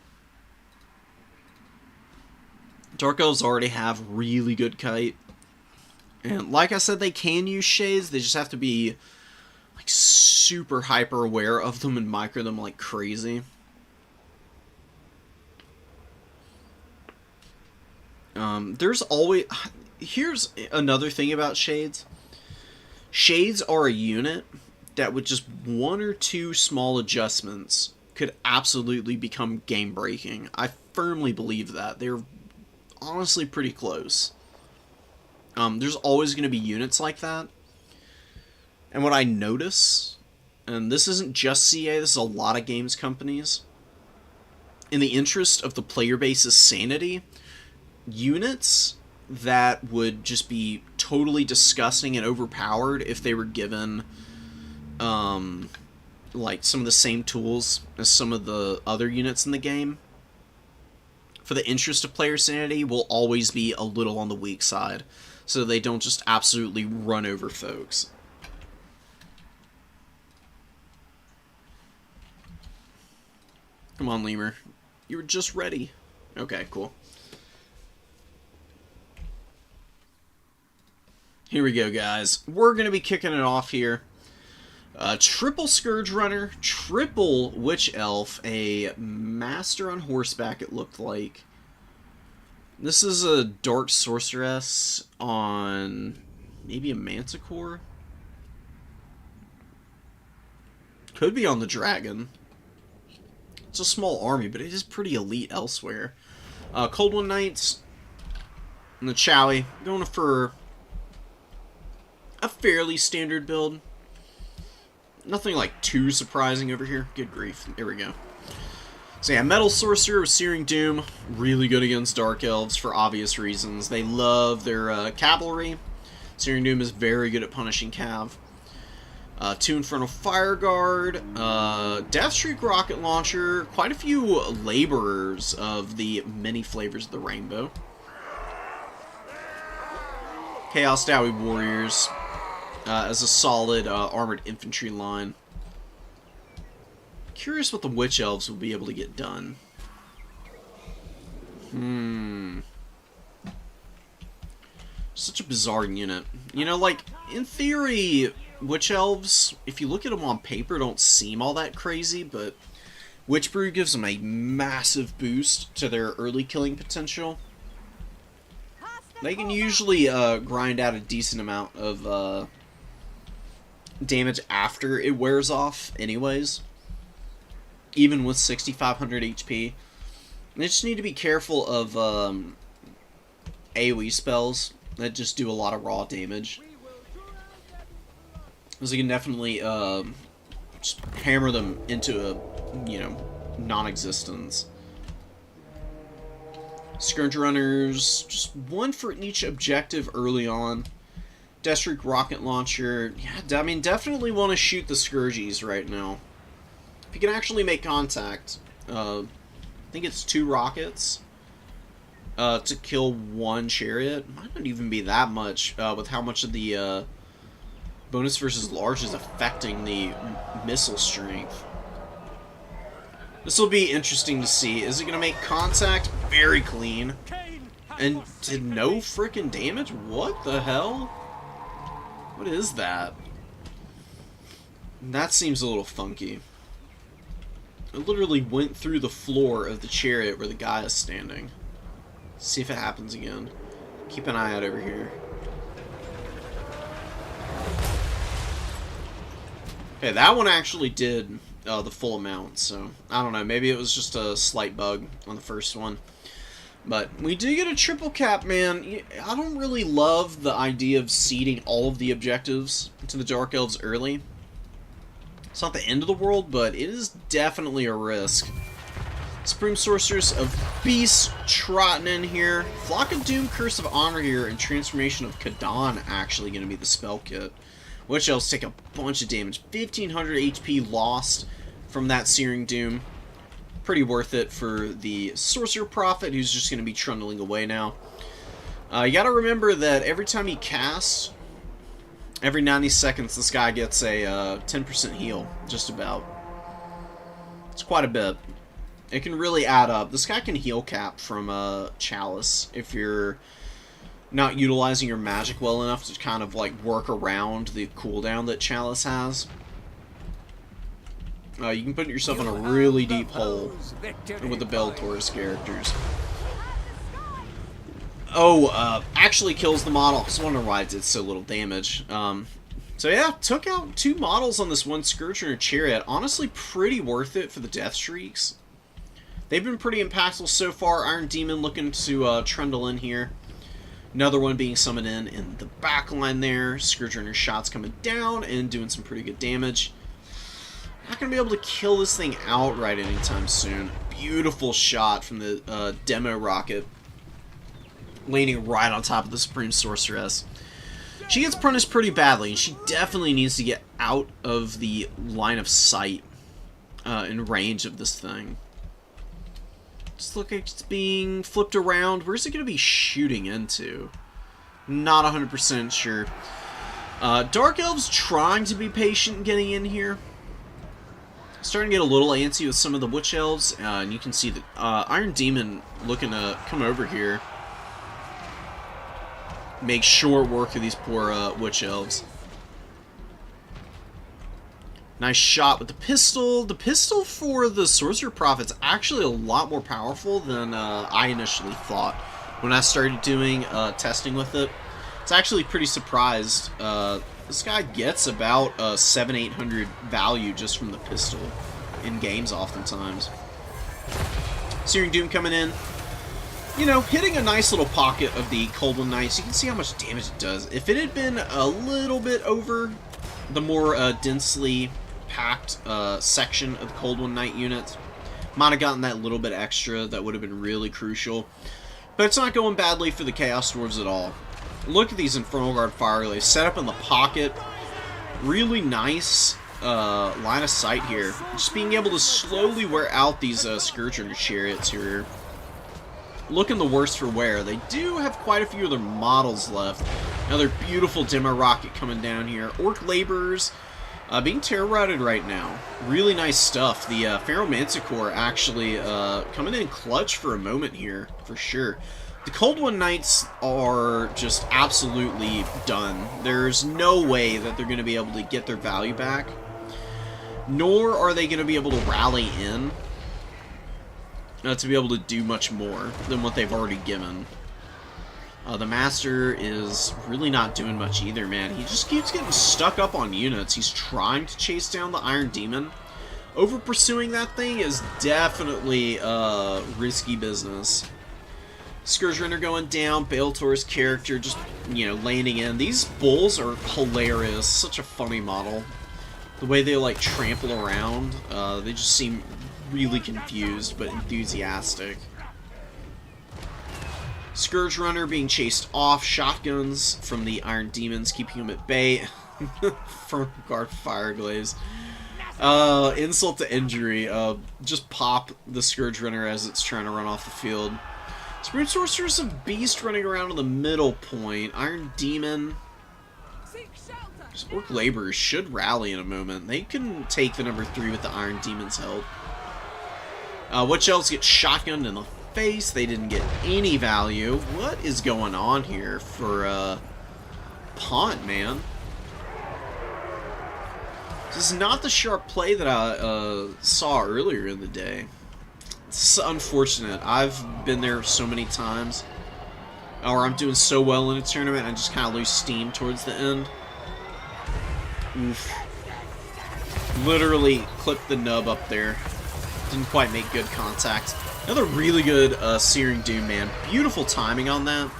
Dark Elves already have really good kite. And like I said, they can use shades, they just have to be like super hyper aware of them and micro them like crazy. There's always... Here's another thing about shades. Shades are a unit that with just one or two small adjustments could absolutely become game breaking. I firmly believe that. They're honestly pretty close. There's always going to be units like that. And what I notice, and this isn't just CA, this is a lot of games companies, in the interest of the player base's sanity, units that would just be totally disgusting and overpowered if they were given like some of the same tools as some of the other units in the game, for the interest of player sanity, will always be a little on the weak side, so they don't just absolutely run over folks. Come on, Lemur. You were just ready. Okay, cool. Here we go, guys. We're going to be kicking it off here. Triple Scourge Runner, triple Witch Elf, a Master on horseback, it looked like. This is a Dark Sorceress on maybe a Manticore? Could be on the Dragon. It's a small army, but it is pretty elite elsewhere. Cold One Knights and the Chowie, going for a fairly standard build. Nothing like too surprising over here. Good grief. There we go. So yeah, Metal Sorcerer with Searing Doom, really good against Dark Elves for obvious reasons. They love their cavalry. Searing Doom is very good at punishing cav. Two Infernal Fire Guard, Deathstreak Rocket Launcher, quite a few laborers of the many flavors of the rainbow. Chaos Dowie Warriors as a solid armored infantry line. Curious what the Witch Elves will be able to get done. Such a bizarre unit. You know, like, in theory, Witch Elves, if you look at them on paper, don't seem all that crazy, but Witch Brew gives them a massive boost to their early killing potential. They can usually grind out a decent amount of damage after it wears off anyways, even with 6,500 HP. They just need to be careful of AoE spells that just do a lot of raw damage, because you can definitely just hammer them into a, you know, non-existence. Scourge Runners, just one for each objective early on. Deathstreak Rocket Launcher, yeah, I mean, definitely want to shoot the Scourgies right now. If you can actually make contact, I think it's 2 rockets to kill 1 chariot. Might not even be that much with how much of the bonus versus large is affecting the missile strength. This will be interesting to see. Is it going to make contact? Very clean. And did no freaking damage? What the hell? What is that? That seems a little funky. It literally went through the floor of the chariot where the guy is standing. See if it happens again. Keep an eye out over here. Okay, that one actually did the full amount, so I don't know. Maybe it was just a slight bug on the first one. But we do get a triple cap, man. I don't really love the idea of seeding all of the objectives to the Dark Elves early. It's not the end of the world, but it is definitely a risk. Supreme Sorceress of Beast trotting in here. Flock of Doom, Curse of Honor here, and Transformation of Kadan actually going to be the spell kit. Witch Elves take a bunch of damage. 1,500 HP lost from that Searing Doom. Pretty worth it for the Sorcerer Prophet, who's just going to be trundling away now. You got to remember that every time he casts Every 90 seconds, this guy gets a 10% heal, just about. It's quite a bit. It can really add up. This guy can heal cap from Chalice if you're not utilizing your magic well enough to kind of like work around the cooldown that Chalice has. You can put yourself in a really deep hole with the Bellator's characters. Oh, actually kills the model. I was wondering why it did so little damage. So yeah, took out 2 models on this one Scourge Runner Chariot. Honestly, pretty worth it for the death streaks. They've been pretty impactful so far. Iron Demon looking to trundle in here. Another one being summoned in the back line there. Scourge Runner shots coming down and doing some pretty good damage. Not going to be able to kill this thing outright anytime soon. Beautiful shot from the demo rocket. Landing right on top of the Supreme Sorceress. She gets punished pretty badly, and she definitely needs to get out of the line of sight in range of this thing. Just look like it's being flipped around. Where's it going to be shooting into? Not 100% sure. Dark Elves trying to be patient and getting in here. Starting to get a little antsy with some of the Witch Elves, and you can see that Iron Demon looking to come over here. Make short work of these poor Witch Elves. Nice shot with the pistol. The pistol for the Sorcerer Prophet's actually a lot more powerful than I initially thought when I started doing testing with it. It's actually pretty surprised. This guy gets about 700-800 value just from the pistol in games oftentimes. Searing Doom coming in. You know, hitting a nice little pocket of the Cold One Knights. You can see how much damage it does. If it had been a little bit over the more densely packed section of the Cold One Knight units, might have gotten that little bit extra. That would have been really crucial. But it's not going badly for the Chaos Dwarves at all. Look at these Infernal Guard fire relays set up in the pocket. Really nice line of sight here. Just being able to slowly wear out these Scourge Runner Chariots here. Looking the worse for wear. They do have quite a few of their models left. Another beautiful demo rocket coming down here. Orc Laborers being terror-routed right now. Really nice stuff. The Pharaoh Manticore actually coming in clutch for a moment here, for sure. The Cold One Knights are just absolutely done. There's no way that they're going to be able to get their value back. Nor are they going to be able to rally in to be able to do much more than what they've already given. The Master is really not doing much either, man. He just keeps getting stuck up on units. He's trying to chase down the Iron Demon. Over pursuing that thing is definitely risky business. Scourge Runner going down, Bellator's character just, you know, landing in. These bulls are hilarious. Such a funny model. The way they, like, trample around, they just seem really confused, but enthusiastic. Scourge Runner being chased off. Shotguns from the Iron Demons, keeping him at bay. From Guard Fireglaze. Insult to injury. Just pop the Scourge Runner as it's trying to run off the field. Supreme Sorceress of Beast running around in the middle point. Iron Demon. Orc Laborers should rally in a moment. They can take the number 3 with the Iron Demon's help. Witch Elves get shotgunned in the face. They didn't get any value. What is going on here for Punt, man? This is not the sharp play that I saw earlier in the day. It's unfortunate. I've been there so many times. Or I'm doing so well in a tournament, I just kind of lose steam towards the end. Oof. Literally clipped the nub up there. Didn't quite make good contact. Another really good Searing Doom, man. Beautiful timing on that.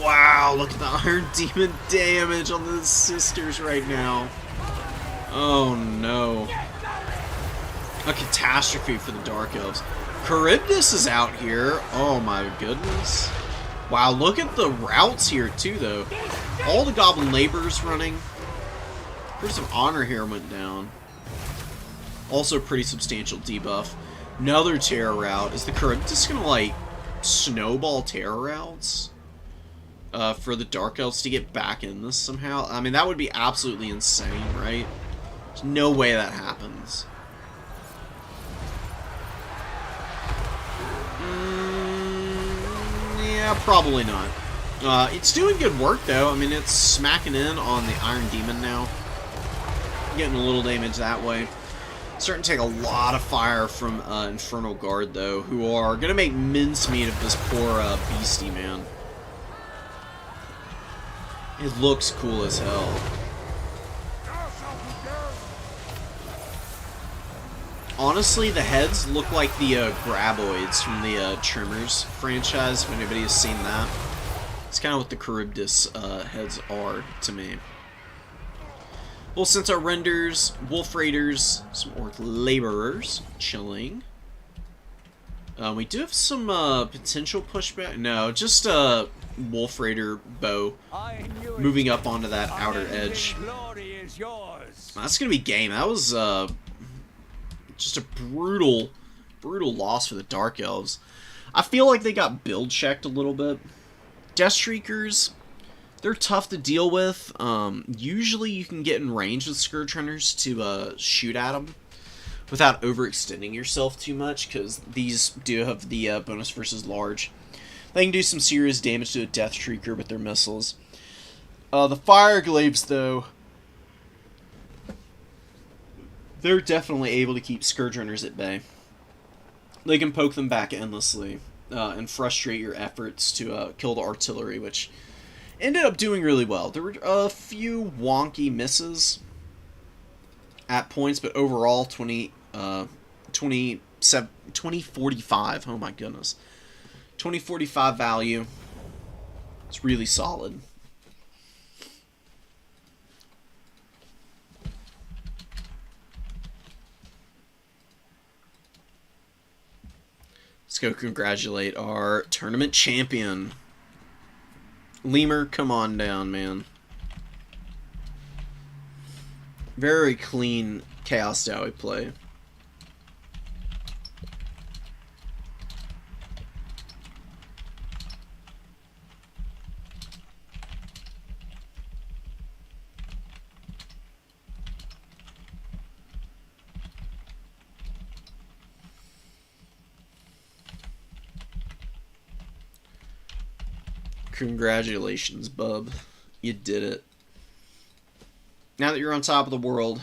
Wow, look at the Iron Demon damage on the sisters right now. Oh no. A catastrophe for the Dark Elves. Charybdis is out here. Oh my goodness. Wow, look at the routes here too, though. All the Goblin Laborers running. First of Honor here went down. Also pretty substantial debuff. Another terror route. Is the Charybdis gonna, like, snowball terror routes? for the Dark Elves to get back in this somehow. I mean, that would be absolutely insane, right? There's no way that happens. Yeah, probably not. It's doing good work, though. I mean, it's smacking in on the Iron Demon now. Getting a little damage that way. Starting to take a lot of fire from Infernal Guard, though, who are going to make mincemeat of this poor beastie, man. It looks cool as hell. Honestly, the heads look like the Graboids from the Tremors franchise, if anybody has seen that. It's kind of what the Charybdis heads are to me. Well, since our renders, Wolf Raiders, some Orc Laborers, chilling. We do have some potential pushback. No, just Wolf Raider bow moving up onto that outer edge. That's going to be game. That was just a brutal loss for the Dark Elves. I feel like they got build checked a little bit. Deathstreakers, they're tough to deal with. Usually you can get in range with Scourge Hunters to shoot at them without overextending yourself too much, because these do have the bonus versus large. They can do some serious damage to a Deathstreaker with their missiles. The Fire Glaives, though, they're definitely able to keep Scourge Runners at bay. They can poke them back endlessly and frustrate your efforts to kill the artillery, which ended up doing really well. There were a few wonky misses at points, but overall, 2045, oh my goodness. 2045 value. It's really solid. Let's go congratulate our tournament champion. Lemur, come on down, man. Very clean Chaos Dowie play. Congratulations, bub. You did it. Now that you're on top of the world,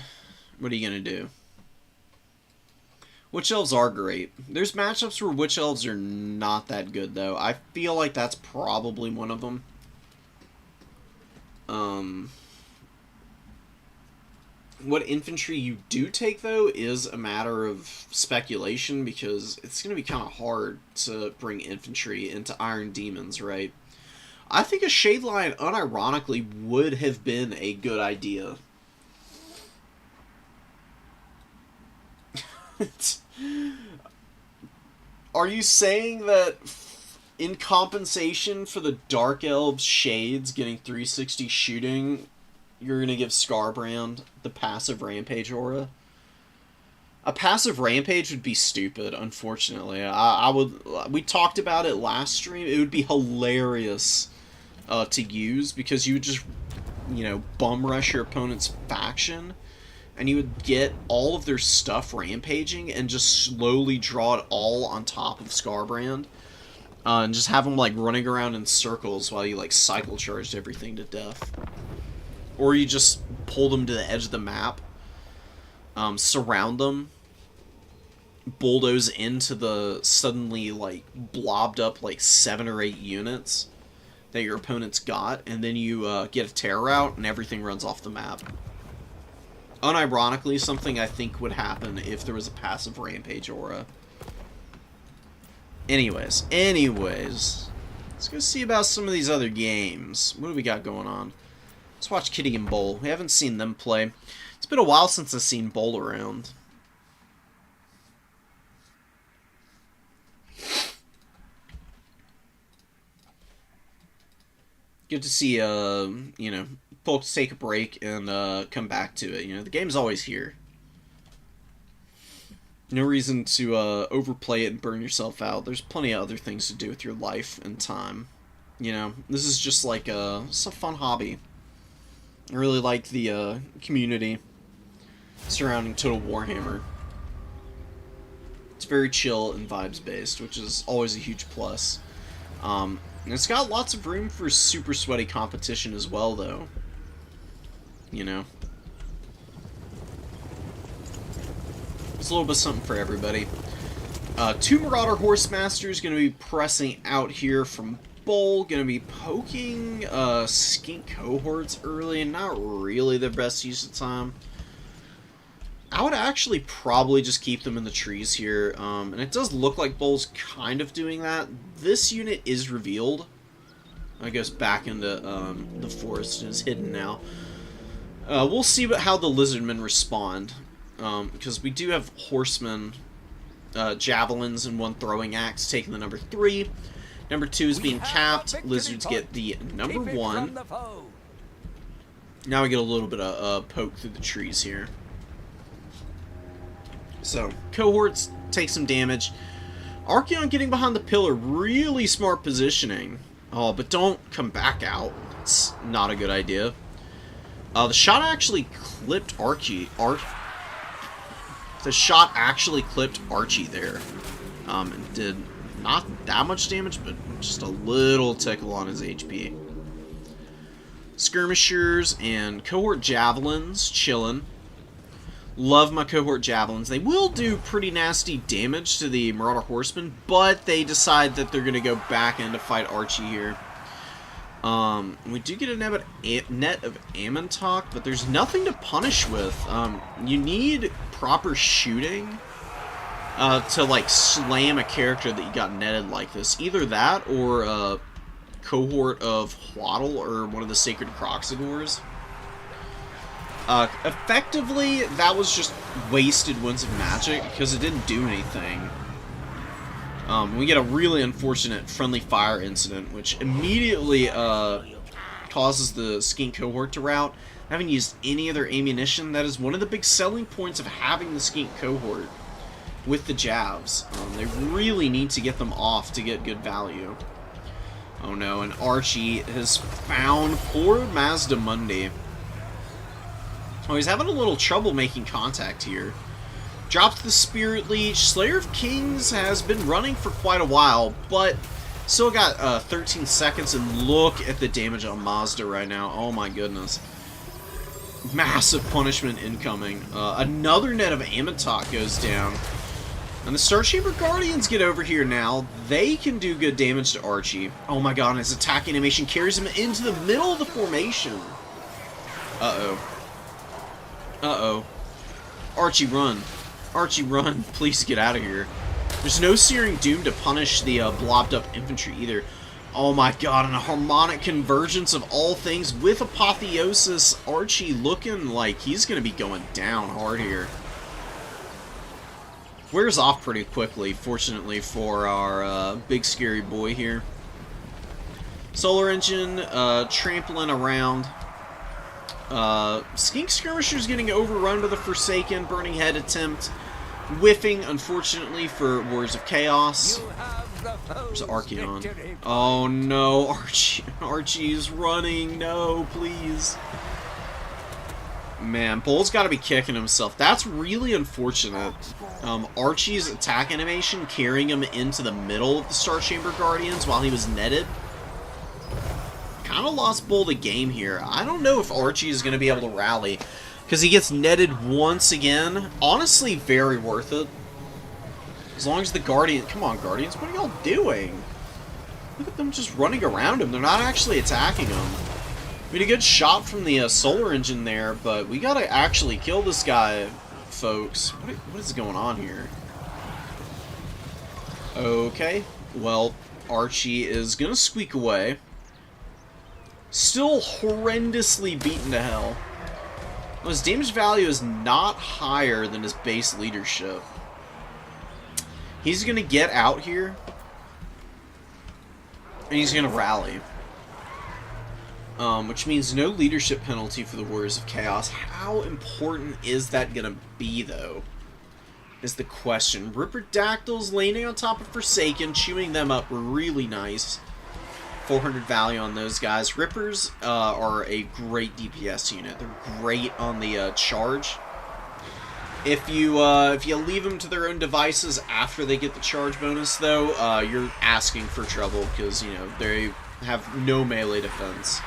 what are you going to do? Witch Elves are great. There's matchups where Witch Elves are not that good, though. I feel like that's probably one of them. What infantry you do take, though, is a matter of speculation, because it's going to be kind of hard to bring infantry into Iron Demons, right? I think a Shade Lion, unironically, would have been a good idea. Are you saying that in compensation for the Dark Elves Shades getting 360 shooting, you're going to give Scarbrand the passive Rampage aura? A passive Rampage would be stupid, unfortunately. We talked about it last stream. It would be hilarious to use, because you would just, bum rush your opponent's faction, and you would get all of their stuff rampaging and just slowly draw it all on top of Scarbrand, and just have them running around in circles while you cycle charged everything to death. Or you just pull them to the edge of the map, surround them, bulldoze into the suddenly blobbed up 7 or 8 units that your opponent's got, and then you get a terror out and everything runs off the map. Unironically, something I think would happen if there was a passive Rampage aura. Anyways, let's go see about some of these other games. What do we got going on? Let's watch Kitty and Bowl. We haven't seen them play. It's been a while since I've seen Bowl around. Good to see, folks take a break and come back to it. The game's always here. No reason to overplay it and burn yourself out. There's plenty of other things to do with your life and time. You know, this is just like it's a fun hobby. I really like the community surrounding Total Warhammer. It's very chill and vibes based, which is always a huge plus. And it's got lots of room for super sweaty competition as well, though. You know, it's a little bit something for everybody. Two Marauder Horsemasters going to be pressing out here from Bull. Going to be poking Skink Cohorts early, and not really the best use of time. I would actually probably just keep them in the trees here, and it does look like Bull's kind of doing that. This unit is revealed. It goes back into the forest and is hidden now. We'll see how the Lizardmen respond, because we do have horsemen, javelins, and one throwing axe taking the number 3. Number 2 is being capped. Lizards get the number 1. Now we get a little bit of poke through the trees here. So, cohorts take some damage. Archaeon getting behind the pillar, really smart positioning. Oh, but don't come back out. It's not a good idea. The shot actually clipped Archie. The shot actually clipped Archie there. And did not that much damage, but just a little tickle on his HP. Skirmishers and cohort javelins chilling. Love my cohort javelins. They will do pretty nasty damage to the Marauder Horsemen, but they decide that they're going to go back in to fight Archie here. We do get a net of Ammontok, but there's nothing to punish with. You need proper shooting to, like, slam a character that you got netted like this. Either that or a cohort of Hwaddle or one of the Sacred Croxidors. Effectively, that was just wasted Winds of Magic because it didn't do anything. We get a really unfortunate friendly fire incident, which immediately causes the Skink cohort to rout. I haven't used any of their ammunition. That is one of the big selling points of having the Skink cohort with the Javs. They really need to get them off to get good value. Oh no, and Archie has found poor Mazdamundi. Oh, he's having a little trouble making contact here. Drops the Spirit Leech. Slayer of Kings has been running for quite a while, but still got 13 seconds, and look at the damage on Mazda right now. Oh my goodness. Massive punishment incoming. Another net of Ammontok goes down. And the Star Chamber Guardians get over here now. They can do good damage to Archie. Oh my god, and his attack animation carries him into the middle of the formation. Uh-oh. Uh-oh. Archie, run. Archie, run. Please get out of here. There's no Searing Doom to punish the blobbed up infantry either. Oh my god, and a harmonic convergence of all things with Apotheosis. Archie looking like he's going to be going down hard here. Wears off pretty quickly, fortunately for our big scary boy here. Solar Engine, trampling around. Skink Skirmisher's getting overrun by the Forsaken. Burning Head attempt. Whiffing, unfortunately, for Warriors of Chaos. There's Archaeon. Oh no, Archie's running. No, please. Man, Bull's got to be kicking himself. That's really unfortunate. Archie's attack animation carrying him into the middle of the Star Chamber Guardians while he was netted. Kind of lost Bull the game here. I don't know if Archie is going to be able to rally, because he gets netted once again. Honestly, very worth it. As long as the Guardian... Come on, Guardians. What are y'all doing? Look at them just running around him. They're not actually attacking him. We had a good shot from the Solar Engine there, but we got to actually kill this guy, folks. What is going on here? Okay. Well, Archie is going to squeak away. Still horrendously beaten to hell. Well, his damage value is not higher than his base leadership. He's going to get out here, and he's going to rally. Which means no leadership penalty for the Warriors of Chaos. How important is that going to be, though? Is the question. Ripperdactyls landing on top of Forsaken, chewing them up really nice. 400 value on those guys. Rippers are a great DPS unit. They're great on the charge. If you leave them to their own devices after they get the charge bonus, though, you're asking for trouble because, you know, they have no melee defense.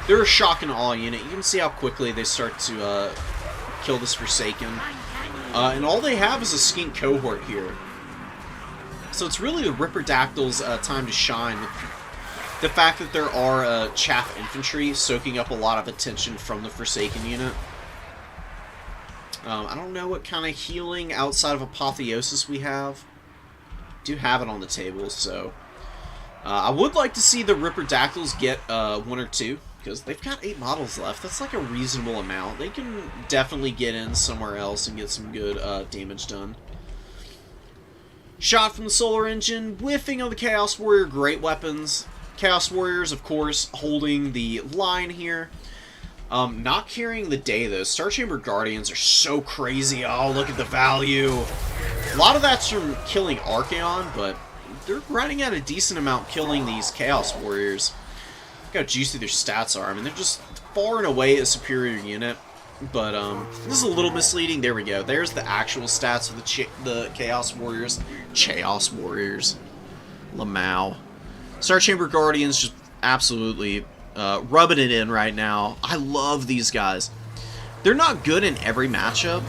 They're a shock and awe unit. You can see how quickly they start to kill this Forsaken. And all they have is a skink cohort here. So it's really the Ripperdactyl's time to shine. The fact that there are chaff infantry soaking up a lot of attention from the Forsaken unit. I don't know what kind of healing outside of Apotheosis we have. Do have it on the table, so... I would like to see the Ripperdactyls get 1 or 2, because they've got 8 models left. That's like a reasonable amount. They can definitely get in somewhere else and get some good damage done. Shot from the Solar Engine, whiffing on the Chaos Warrior, great weapons. Chaos Warriors, of course, holding the line here. Not carrying the day, though. Star Chamber Guardians are so crazy. Oh, look at the value. A lot of that's from killing Archaon, but they're grinding out a decent amount killing these Chaos Warriors. Look how juicy their stats are. I mean, they're just far and away a superior unit. But, this is a little misleading. There we go. There's the actual stats of the Chaos Warriors. Chaos Warriors. Lamau. Star Chamber Guardians just absolutely... rubbing it in right now. I love these guys. They're not good in every matchup,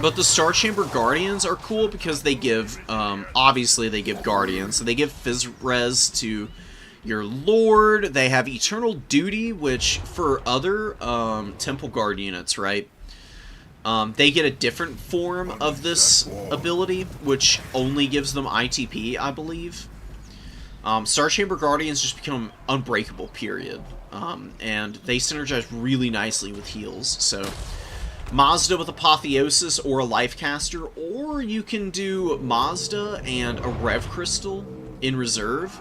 but the Star Chamber Guardians are cool because they give, obviously they give Guardians, so they give Phys Res to your Lord. They have Eternal Duty, which for other Temple Guard units, right, they get a different form of this ability, which only gives them ITP, I believe. Star Chamber Guardians just become unbreakable, period. And they synergize really nicely with heals. So, Mazda with Apotheosis or a Life Caster, or you can do Mazda and a Rev Crystal in reserve.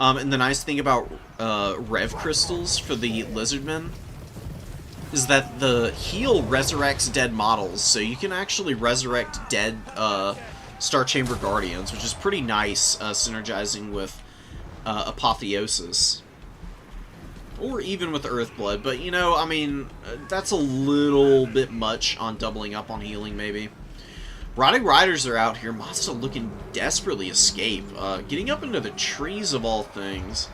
And the nice thing about Rev Crystals for the Lizardmen is that the heal resurrects dead models, so you can actually resurrect dead Star Chamber Guardians, which is pretty nice, synergizing with Apotheosis. Or even with Earthblood, but, you know, I mean, that's a little bit much on doubling up on healing, maybe. Rotting Riders are out here. Mazda looking desperately escape. Getting up into the trees, of all things.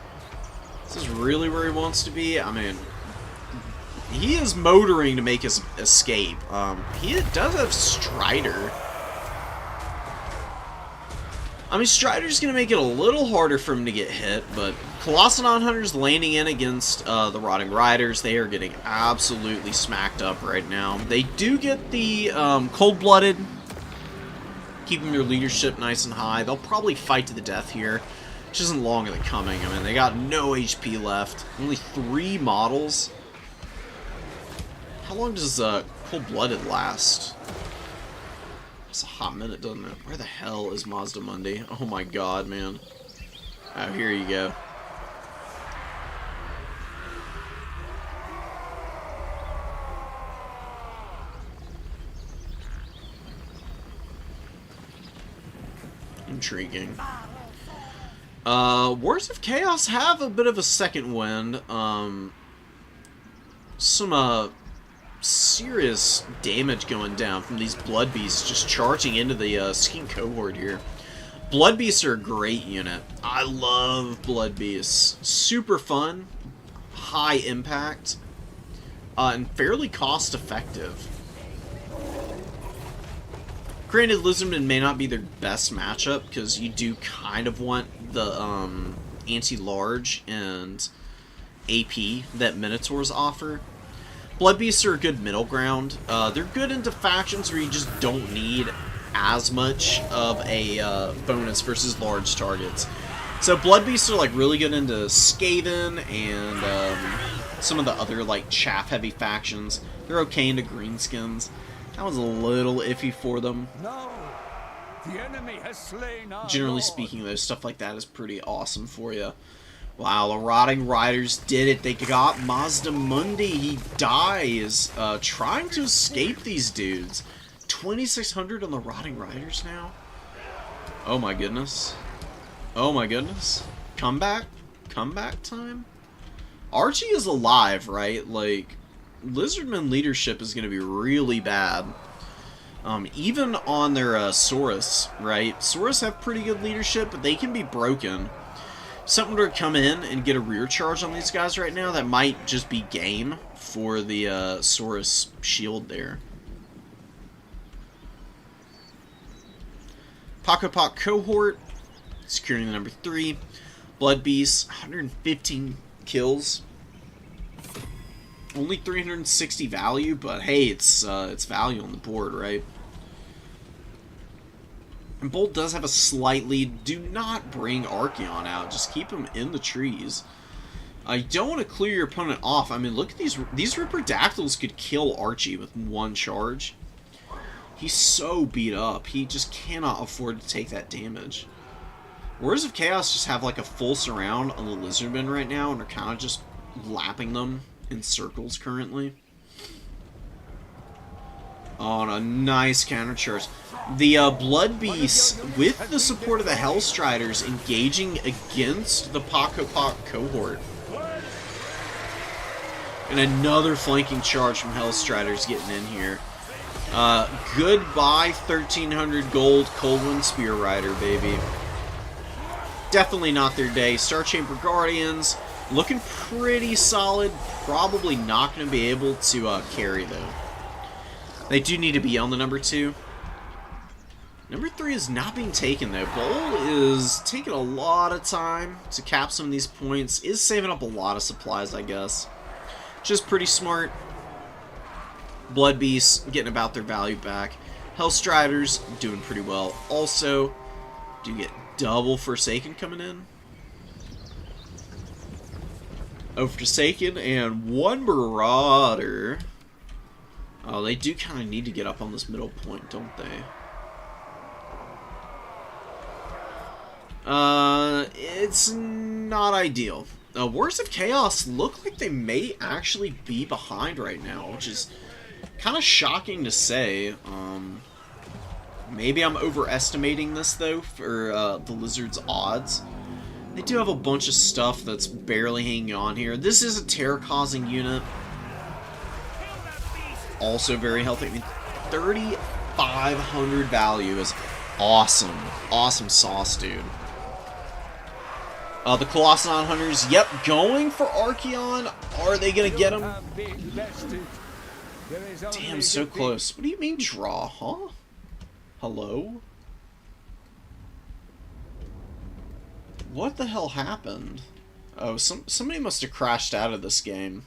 This is really where he wants to be. I mean, he is motoring to make his escape. He does have Strider. I mean, Strider's going to make it a little harder for him to get hit, but Colossadon Hunter's landing in against the Rotting Riders. They are getting absolutely smacked up right now. They do get the Cold-Blooded, keeping their leadership nice and high. They'll probably fight to the death here, which isn't long in the coming. I mean, they got no HP left. Only 3 models. How long does Cold-Blooded last? It's a hot minute, doesn't it? Where the hell is Mazda Mundi? Oh my god, man. Oh, here you go. Intriguing. Wars of Chaos have a bit of a second wind. Some, serious damage going down from these Blood Beasts just charging into the Skink cohort here. Blood Beasts are a great unit. I love Blood Beasts. Super fun, high impact, and fairly cost effective. Granted, Lizardmen may not be their best matchup because you do kind of want the anti-large and AP that Minotaurs offer. Blood Beasts are a good middle ground. They're good into factions where you just don't need as much of a bonus versus large targets. So Blood Beasts are like really good into Skaven and some of the other like chaff-heavy factions. They're okay into Greenskins. That was a little iffy for them. No, the enemy has slain our Generally Lord. speaking, though, stuff like that is pretty awesome for you. Wow, the Rotting Riders did it. They got Mazda Mundi. He dies trying to escape these dudes. 2,600 on the Rotting Riders now? Oh my goodness. Oh my goodness. Comeback? comeback time? Archie is alive, right? Like, Lizardman leadership is going to be really bad. Even on their Saurus, right? Saurus have pretty good leadership, but they can be broken. Something to come in and get a rear charge on these guys right now, that might just be game for the Saurus shield there. Pock cohort, securing the number 3. Blood Beast, 115 kills. Only 360 value, but hey, it's value on the board, right? And Bolt does have a slight lead. Do not bring Archeon out. Just keep him in the trees. You don't want to clear your opponent off. I mean, look at these Riperdactyls could kill Archie with one charge. He's so beat up. He just cannot afford to take that damage. Warriors of Chaos just have like a full surround on the Lizardmen right now, and are kind of just lapping them in circles currently. On a nice counter charge. The Blood Beasts, with the support of the Hellstriders, engaging against the Pock cohort. And another flanking charge from Hellstriders getting in here. Goodbye 1300 gold Coldwind Spear Rider, baby. Definitely not their day. Star Chamber Guardians, looking pretty solid. Probably not going to be able to carry, though. They do need to be on the number 2. Number 3 is not being taken, though. Bull is taking a lot of time to cap some of these points. Is saving up a lot of supplies, I guess. Just pretty smart. Blood Beasts getting about their value back. Hellstriders doing pretty well. Also, do you get double Forsaken coming in? Oh, Forsaken and 1 Marauder. Oh, they do kind of need to get up on this middle point, don't they? It's not ideal. Warriors of Chaos look like they may actually be behind right now, which is kind of shocking to say. Maybe I'm overestimating this, though, for the Lizards' odds. They do have a bunch of stuff that's barely hanging on here. This is a terror-causing unit. Also very healthy. I mean, 3,500 value is awesome. Awesome sauce, dude. The Colossodon Hunters, yep, going for Archeon. Are they going to get him? Damn, so close. What do you mean draw, huh? Hello? What the hell happened? Oh, somebody must have crashed out of this game.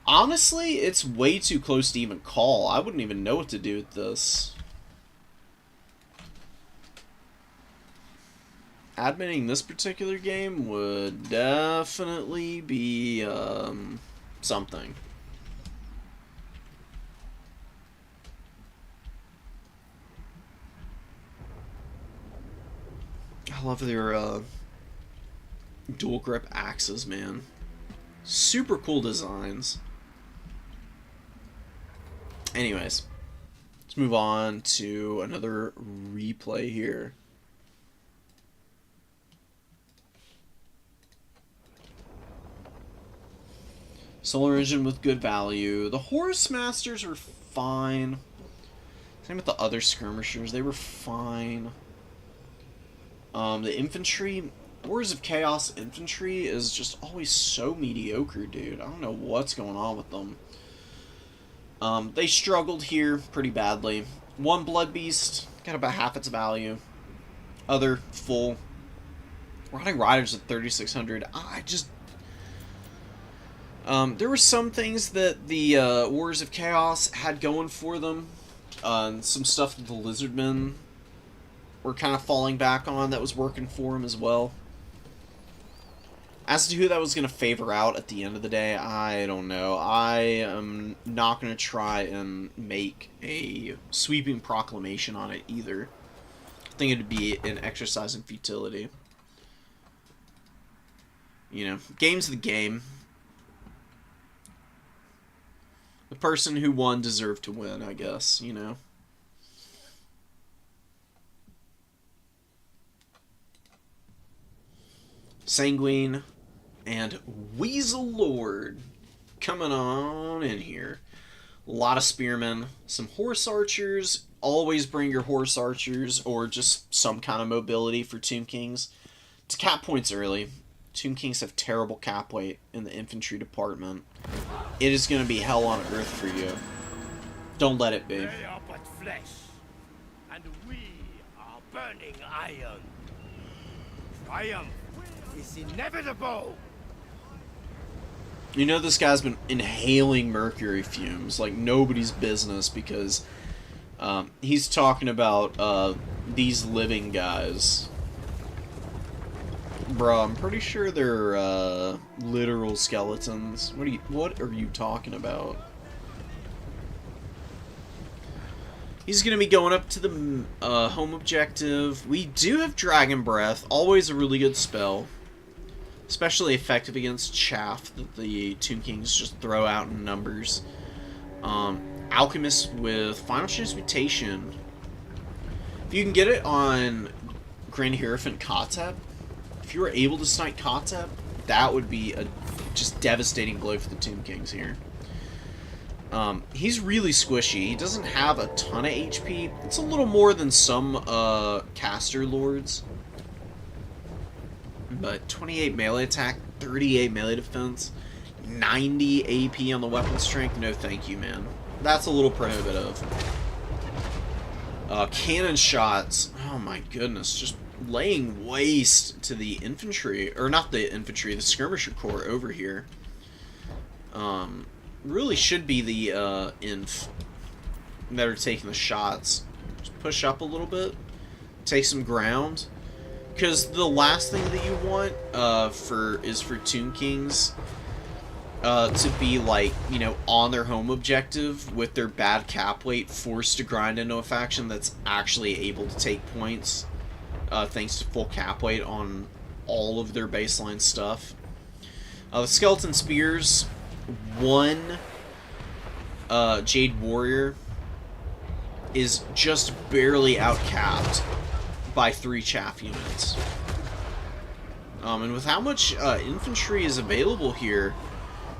Honestly, it's way too close to even call. I wouldn't even know what to do with this. Admitting this particular game would definitely be something. I love their dual grip axes, man. Super cool designs. Anyways, let's move on to another replay here. Solar Engine with good value. The Horse Masters were fine. Same with the other skirmishers. They were fine. The infantry, Warriors of Chaos infantry is just always so mediocre, dude. I don't know what's going on with them. They struggled here pretty badly. 1 Blood Beast, got about half its value. Other full. Riding Riders at 3,600. I just... there were some things that the Warriors of Chaos had going for them. Some stuff that the Lizardmen were kind of falling back on that was working for them as well. As to who that was going to favor out at the end of the day, I don't know. I am not going to try and make a sweeping proclamation on it either. I think it would be an exercise in futility. You know, game's the game. The person who won deserved to win, I guess, you know. Sanguine and Weasel Lord coming on in here. A lot of spearmen, some horse archers. Always bring your horse archers or just some kind of mobility for Tomb Kings. To cap points early. Tomb Kings have terrible cap weight in the infantry department. It is going to be hell on earth for you. Don't let it be. They are but flesh, and we are burning iron. Triumph is inevitable. You know this guy's been inhaling mercury fumes like nobody's business because he's talking about these living guys. Bro, I'm pretty sure they're literal skeletons. What are you talking about? He's going to be going up to the home objective. We do have Dragon Breath, always a really good spell. Especially effective against chaff that the Tomb Kings just throw out in numbers. Alchemist with Final Transmutation. If you can get it on Grand Hierophant Kotep, if you were able to snipe Kotep, that would be a just devastating blow for the Tomb Kings here. He's really squishy. He doesn't have a ton of HP. It's a little more than some caster lords. But 28 melee attack, 38 melee defense, 90 AP on the weapon strength. No thank you, man. That's a little prohibitive. Cannon shots. Oh my goodness. Just laying waste to the infantry. Or not the infantry, the skirmisher corps over here. Really should be the inf that are taking the shots. Just push up a little bit. Take some ground. Because the last thing that you want is for Tomb Kings to be, like, you know, on their home objective with their bad cap weight, forced to grind into a faction that's actually able to take points thanks to full cap weight on all of their baseline stuff. The Skeleton Spears, one Jade Warrior is just barely outcapped by 3 chaff units. And with how much infantry is available here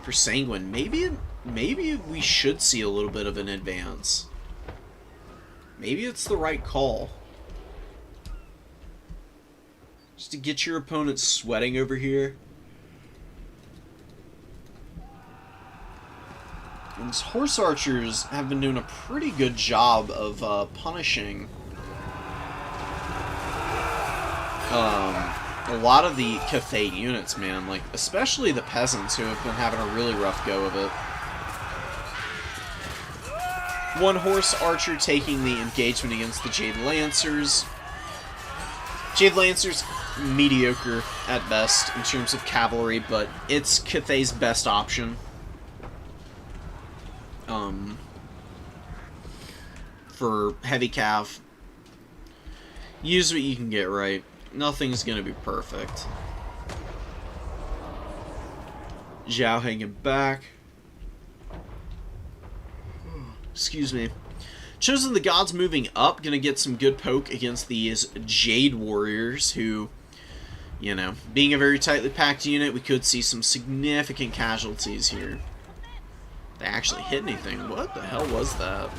for Sanguine, maybe we should see a little bit of an advance. Maybe it's the right call. Just to get your opponent sweating over here. And these horse archers have been doing a pretty good job of punishing a lot of the Cathay units, man. Like, especially the peasants who have been having a really rough go of it. One horse archer taking the engagement against the Jade Lancers. Jade Lancers, mediocre at best in terms of cavalry, but it's Cathay's best option. For heavy cav. Use what you can get right. Nothing's gonna be perfect. Zhao hanging back. Excuse me. Chosen the Gods moving up. Gonna get some good poke against these Jade Warriors who, you know, being a very tightly packed unit, we could see some significant casualties here. They actually hit anything. What the hell was that?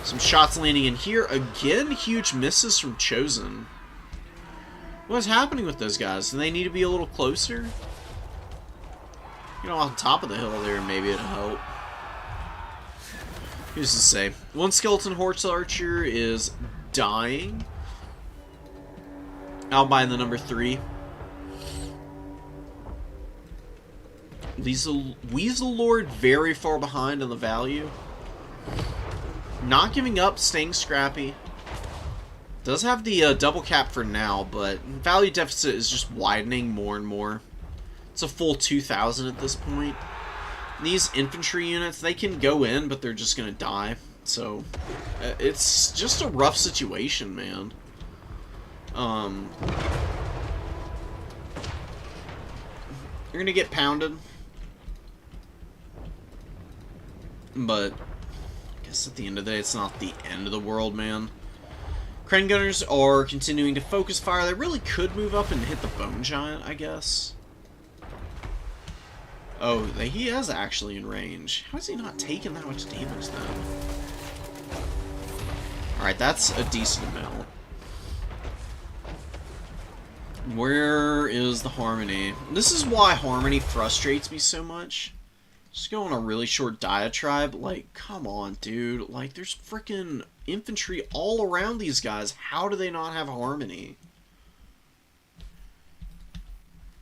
Some shots landing in here. Again, huge misses from Chosen. What's happening with those guys? Do they need to be a little closer? You know, on top of the hill there, maybe it'll help. Who's to say? One skeleton horse archer is dying. Out by the number 3. Weasel Lord very far behind on the value. Not giving up, staying scrappy. Does have the double cap for now, but value deficit is just widening more and more. It's a full 2,000 at this point. These infantry units, they can go in, but they're just going to die. So, it's just a rough situation, man. You're going to get pounded. But at the end of the day, it's not the end of the world, man. Crane Gunners are continuing to focus fire. They really could move up and hit the Bone Giant, I guess. Oh, he is actually in range. How is he not taking that much damage, then? Alright, that's a decent amount. Where is the Harmony? This is why Harmony frustrates me so much. Just go on a really short diatribe. Like, come on, dude. Like, there's freaking infantry all around these guys. How do they not have Harmony?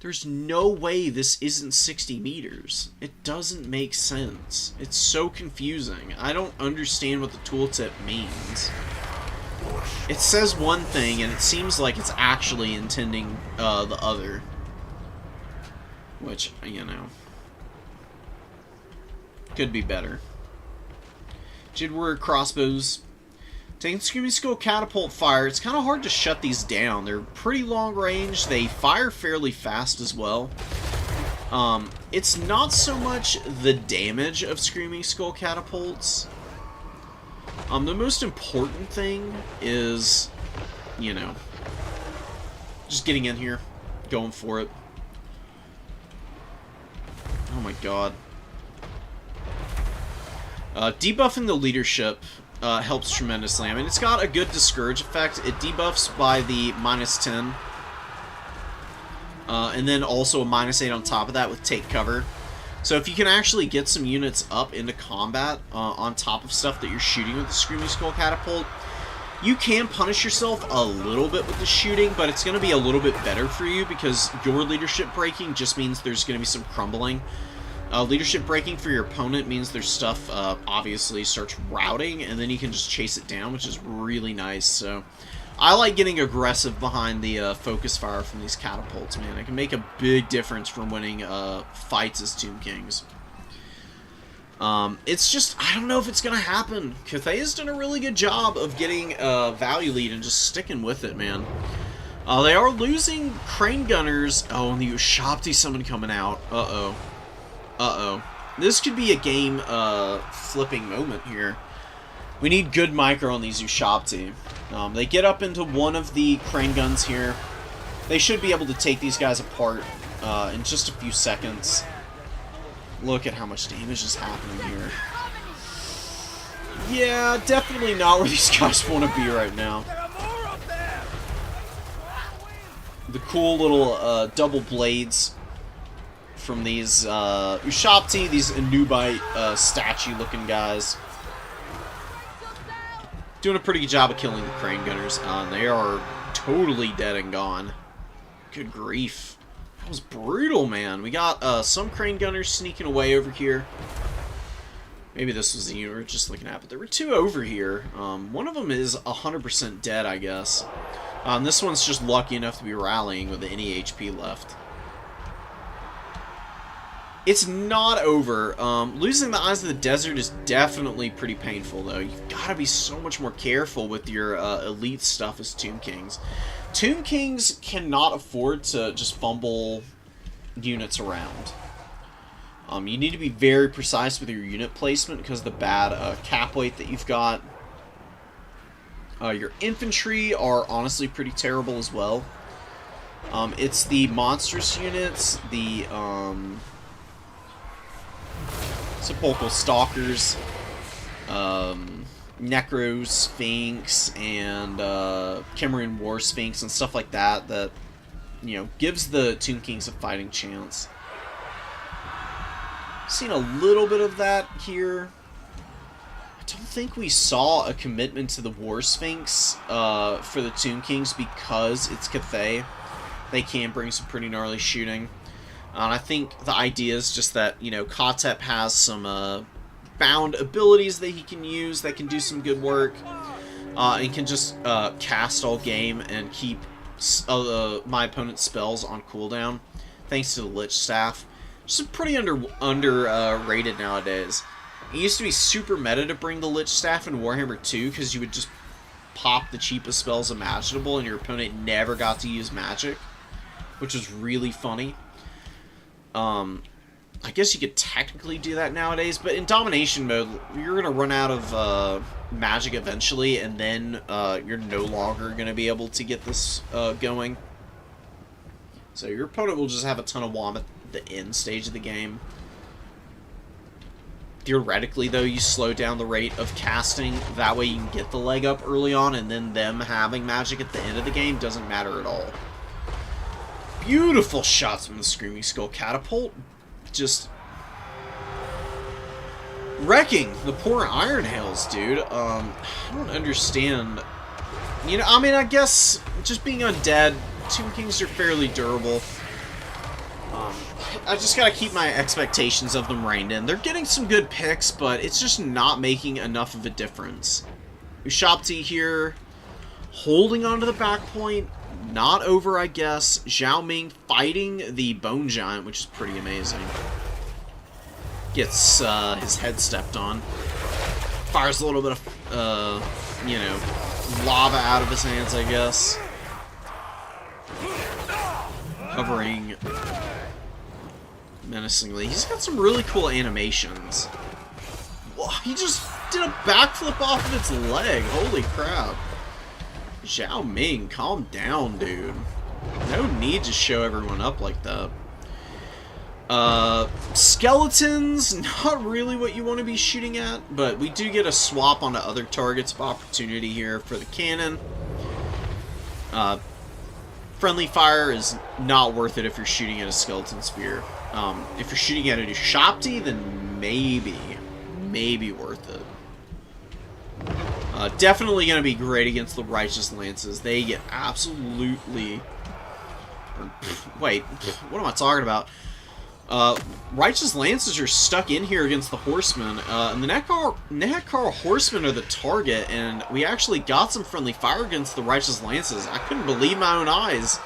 There's no way this isn't 60 meters. It doesn't make sense. It's so confusing. I don't understand what the tooltip means. It says one thing, and it seems like it's actually intending the other. Which, you know, could be better. Jidward crossbows. Taking Screaming Skull catapult fire, it's kind of hard to shut these down. They're pretty long range. They fire fairly fast as well. It's not so much the damage of Screaming Skull catapults. The most important thing is, you know, just getting in here, going for it. Oh my god. Debuffing the leadership helps tremendously. I mean, it's got a good discourage effect. It debuffs by the -10. And then also a -8 on top of that with take cover. So if you can actually get some units up into combat on top of stuff that you're shooting with the Screaming Skull catapult, you can punish yourself a little bit with the shooting, but it's going to be a little bit better for you because your leadership breaking just means there's going to be some crumbling. Leadership breaking for your opponent means their stuff obviously starts routing, and then you can just chase it down, which is really nice. So I like getting aggressive behind the focus fire from these catapults, man. It can make a big difference from winning fights as Tomb Kings. It's just, I don't know if it's going to happen. Cathay's done a really good job of getting a value lead and just sticking with it, man. They are losing Crane Gunners. Oh, and the Ushabti summon coming out. Uh-oh. Uh-oh. This could be a game flipping moment here. We need good micro on these Ushabti. They get up into one of the crane guns here. They should be able to take these guys apart in just a few seconds. Look at how much damage is happening here. Yeah, definitely not where these guys want to be right now. The cool little double blades from these Ushabti, these Anubite statue-looking guys. Doing a pretty good job of killing the crane gunners. They are totally dead and gone. Good grief. That was brutal, man. We got some crane gunners sneaking away over here. Maybe this was the unit we were just looking at, but there were two over here. One of them is 100% dead, I guess. This one's just lucky enough to be rallying with any HP left. It's not over. Losing the Eyes of the Desert is definitely pretty painful, though. You've got to be so much more careful with your elite stuff as Tomb Kings. Tomb Kings cannot afford to just fumble units around. You need to be very precise with your unit placement because of the bad cap weight that you've got. Your infantry are honestly pretty terrible as well. It's the monstrous units, the Sepulchral Stalkers, Necro Sphinx, and Cameron War Sphinx, and stuff like that, that, you know, gives the Tomb Kings a fighting chance. Seen a little bit of that here. I don't think we saw a commitment to the War Sphinx for the Tomb Kings because it's Cathay. They can bring some pretty gnarly shooting. And I think the idea is just that, you know, Kotep has some bound abilities that he can use that can do some good work. And can just cast all game and keep my opponent's spells on cooldown. Thanks to the Lich Staff. Which is pretty underrated nowadays. It used to be super meta to bring the Lich Staff in Warhammer 2 because you would just pop the cheapest spells imaginable and your opponent never got to use magic. Which was really funny. I guess you could technically do that nowadays, but in domination mode, you're going to run out of magic eventually, and then you're no longer going to be able to get this going. So your opponent will just have a ton of womp at the end stage of the game. Theoretically, though, you slow down the rate of casting. That way you can get the leg up early on, and then them having magic at the end of the game doesn't matter at all. Beautiful shots from the Screaming Skull Catapult. Just wrecking the poor Iron Hails, dude. I don't understand. You know, I mean, I guess just being undead, Tomb Kings are fairly durable. I just gotta keep my expectations of them reined in. They're getting some good picks, but it's just not making enough of a difference. Ushabti here, holding onto the back point. Not over, I guess. Zhao Ming fighting the Bone Giant, which is pretty amazing. Gets his head stepped on. Fires a little bit of, you know, lava out of his hands, I guess. Hovering menacingly. He's got some really cool animations. Whoa, he just did a backflip off of its leg. Holy crap. Zhao Ming, calm down, dude. No need to show everyone up like that. Skeletons, not really what you want to be shooting at, but we do get a swap onto other targets of opportunity here for the cannon. Friendly fire is not worth it if you're shooting at a skeleton spear. If you're shooting at a Ushabti, then maybe worth it. Definitely going to be great against the Righteous Lances. They get absolutely... Wait, what am I talking about? Righteous Lances are stuck in here against the Horsemen. And the Nehekar Horsemen are the target, and we actually got some friendly fire against the Righteous Lances. I couldn't believe my own eyes.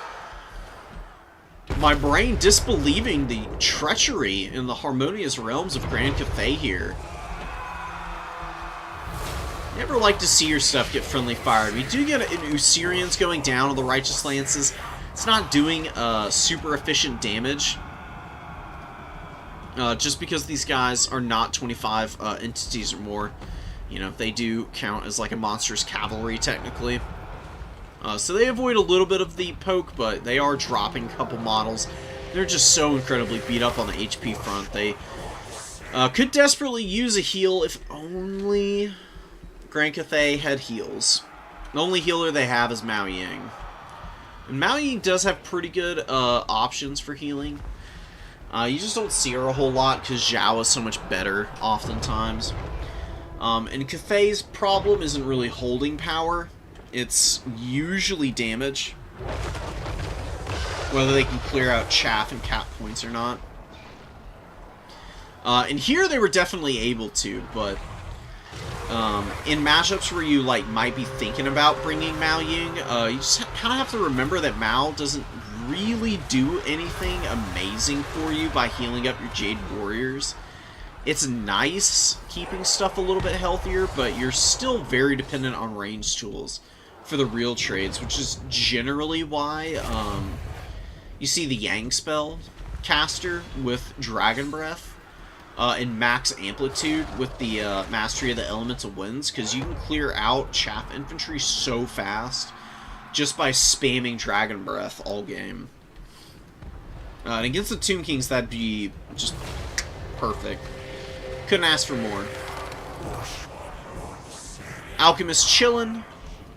My brain disbelieving the treachery in the harmonious realms of Grand Cathay here. Never like to see your stuff get friendly fired. We do get Usirians going down on the Righteous Lances. It's not doing super efficient damage. Just because these guys are not 25 entities or more. You know, they do count as like a monstrous cavalry technically. So they avoid a little bit of the poke, but they are dropping a couple models. They're just so incredibly beat up on the HP front. They could desperately use a heal if only... Grand Cathay had heals. The only healer they have is Mao Ying. And Mao Ying does have pretty good options for healing. You just don't see her a whole lot because Zhao is so much better oftentimes. And Cathay's problem isn't really holding power. It's usually damage. Whether they can clear out chaff and cap points or not. And here they were definitely able to, but... in matchups where you like might be thinking about bringing Mao Ying, you just kind of have to remember that Mao doesn't really do anything amazing for you by healing up your Jade Warriors. It's nice keeping stuff a little bit healthier, but you're still very dependent on ranged tools for the real trades, which is generally why you see the Yang spell caster with Dragon Breath. In max amplitude with the Mastery of the Elemental Winds, because you can clear out Chaff Infantry so fast just by spamming Dragon Breath all game. And against the Tomb Kings, that'd be just perfect. Couldn't ask for more. Alchemist chillin'.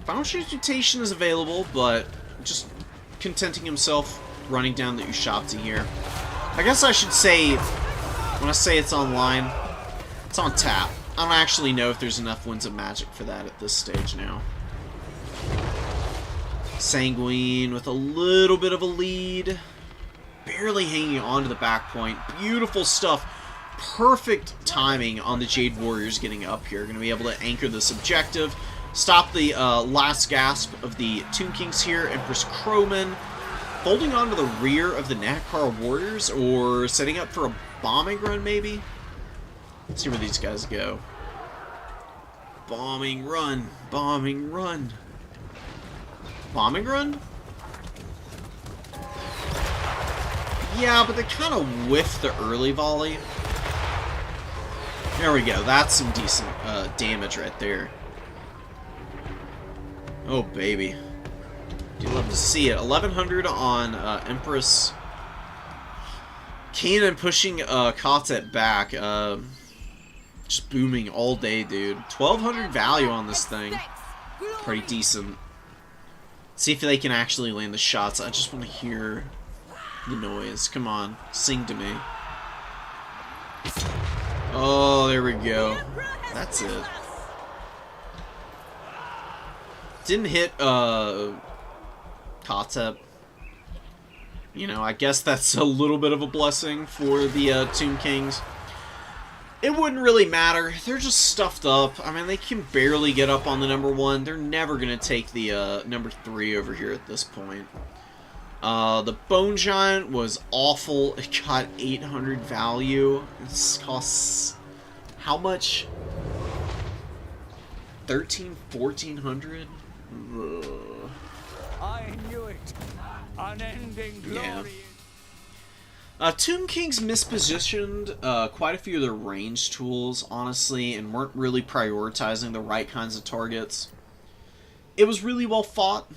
Final Transmutation is available, but just contenting himself running down the Ushabti here. I guess I should say... When I say it's online, it's on tap. I don't actually know if there's enough Winds of Magic for that at this stage now. Sanguine with a little bit of a lead. Barely hanging on to the back point. Beautiful stuff. Perfect timing on the Jade Warriors getting up here. Going to be able to anchor this objective. Stop the last gasp of the Tomb Kings here. Empress Crowman folding onto the rear of the Nehekar Warriors, or setting up for a bombing run, maybe? Let's see where these guys go. Bombing run. Bombing run. Bombing run? Yeah, but they kind of whiffed the early volley. There we go. That's some decent damage right there. Oh, baby. Do love to see it. 1100 on Empress. Kanan pushing Kotet back. Just booming all day, dude. 1200 value on this thing. Pretty decent. See if they can actually land the shots. I just want to hear the noise. Come on. Sing to me. Oh, there we go. That's it. Didn't hit Kotet. You know, I guess that's a little bit of a blessing for the Tomb Kings. It wouldn't really matter. They're just stuffed up. I mean, they can barely get up on the number 1. They're never going to take the number 3 over here at this point. The Bone Giant was awful. It got 800 value. It costs how much? 1400? I knew it. Unending glory. Yeah. Tomb Kings mispositioned quite a few of their range tools, honestly, and weren't really prioritizing the right kinds of targets. It was really well fought,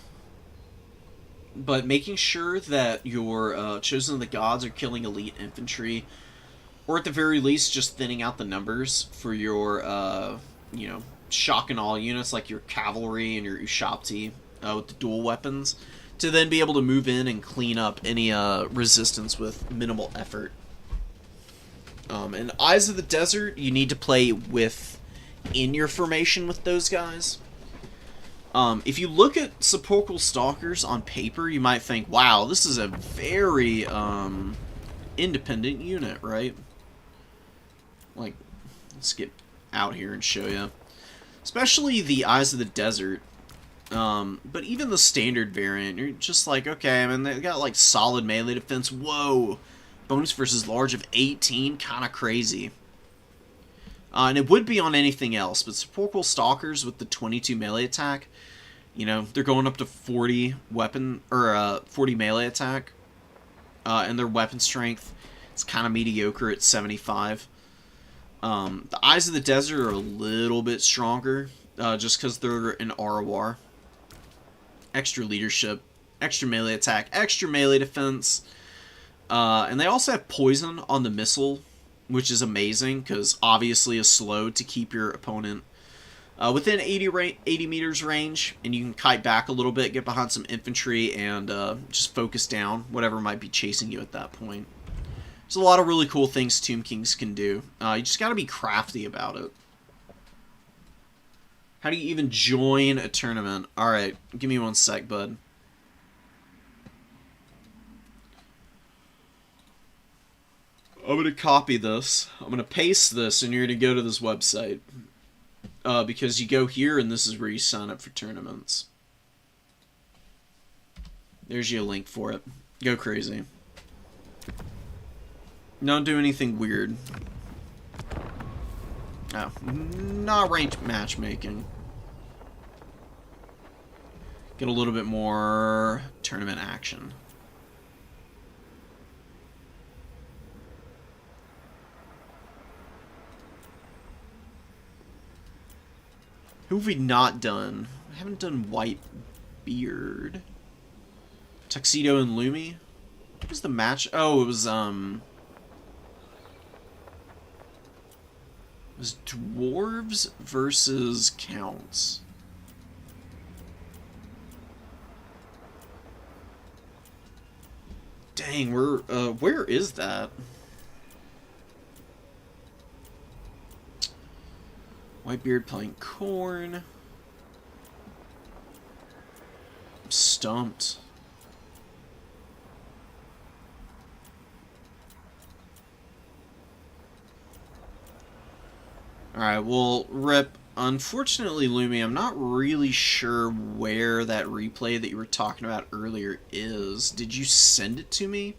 but making sure that your Chosen of the Gods are killing elite infantry, or at the very least just thinning out the numbers for your, you know, shock and all units like your cavalry and your Ushabti with the dual weapons, to then be able to move in and clean up any resistance with minimal effort. And Eyes of the Desert, you need to play with in your formation with those guys. If you look at Sepulchral Stalkers on paper, you might think, wow, this is a very independent unit, right? Like, let's get out here and show you. Especially the Eyes of the Desert. But even the standard variant, you're just like, okay, I mean, they got like solid melee defense. Whoa! Bonus versus large of 18, kind of crazy. And it would be on anything else, but Sepulchral Stalkers with the 22 melee attack, you know, they're going up to 40 weapon, or 40 melee attack. And their weapon strength is kind of mediocre at 75. The Eyes of the Desert are a little bit stronger, just because they're an ROR. Extra leadership, extra melee attack, extra melee defense, and they also have poison on the missile, which is amazing because obviously is slow to keep your opponent within 80 meters range, and you can kite back a little bit, get behind some infantry, and just focus down whatever might be chasing you at that point. There's a lot of really cool things Tomb Kings can do. You just got to be crafty about it. How do you even join a tournament? Alright, give me one sec, bud. I'm going to copy this. I'm going to paste this, and you're going to go to this website. Because you go here, and this is where you sign up for tournaments. There's your link for it. Go crazy. Don't do anything weird. Oh, not ranked matchmaking. Get a little bit more tournament action. Who have we not done? I haven't done White Beard. Tuxedo and Lumi? What was the match? Oh, it was dwarves versus counts. Dang, where is that? Whitebeard playing Corn. I'm stumped. Alright, well, rip. Unfortunately, Lumi, I'm not really sure where that replay that you were talking about earlier is. Did you send it to me?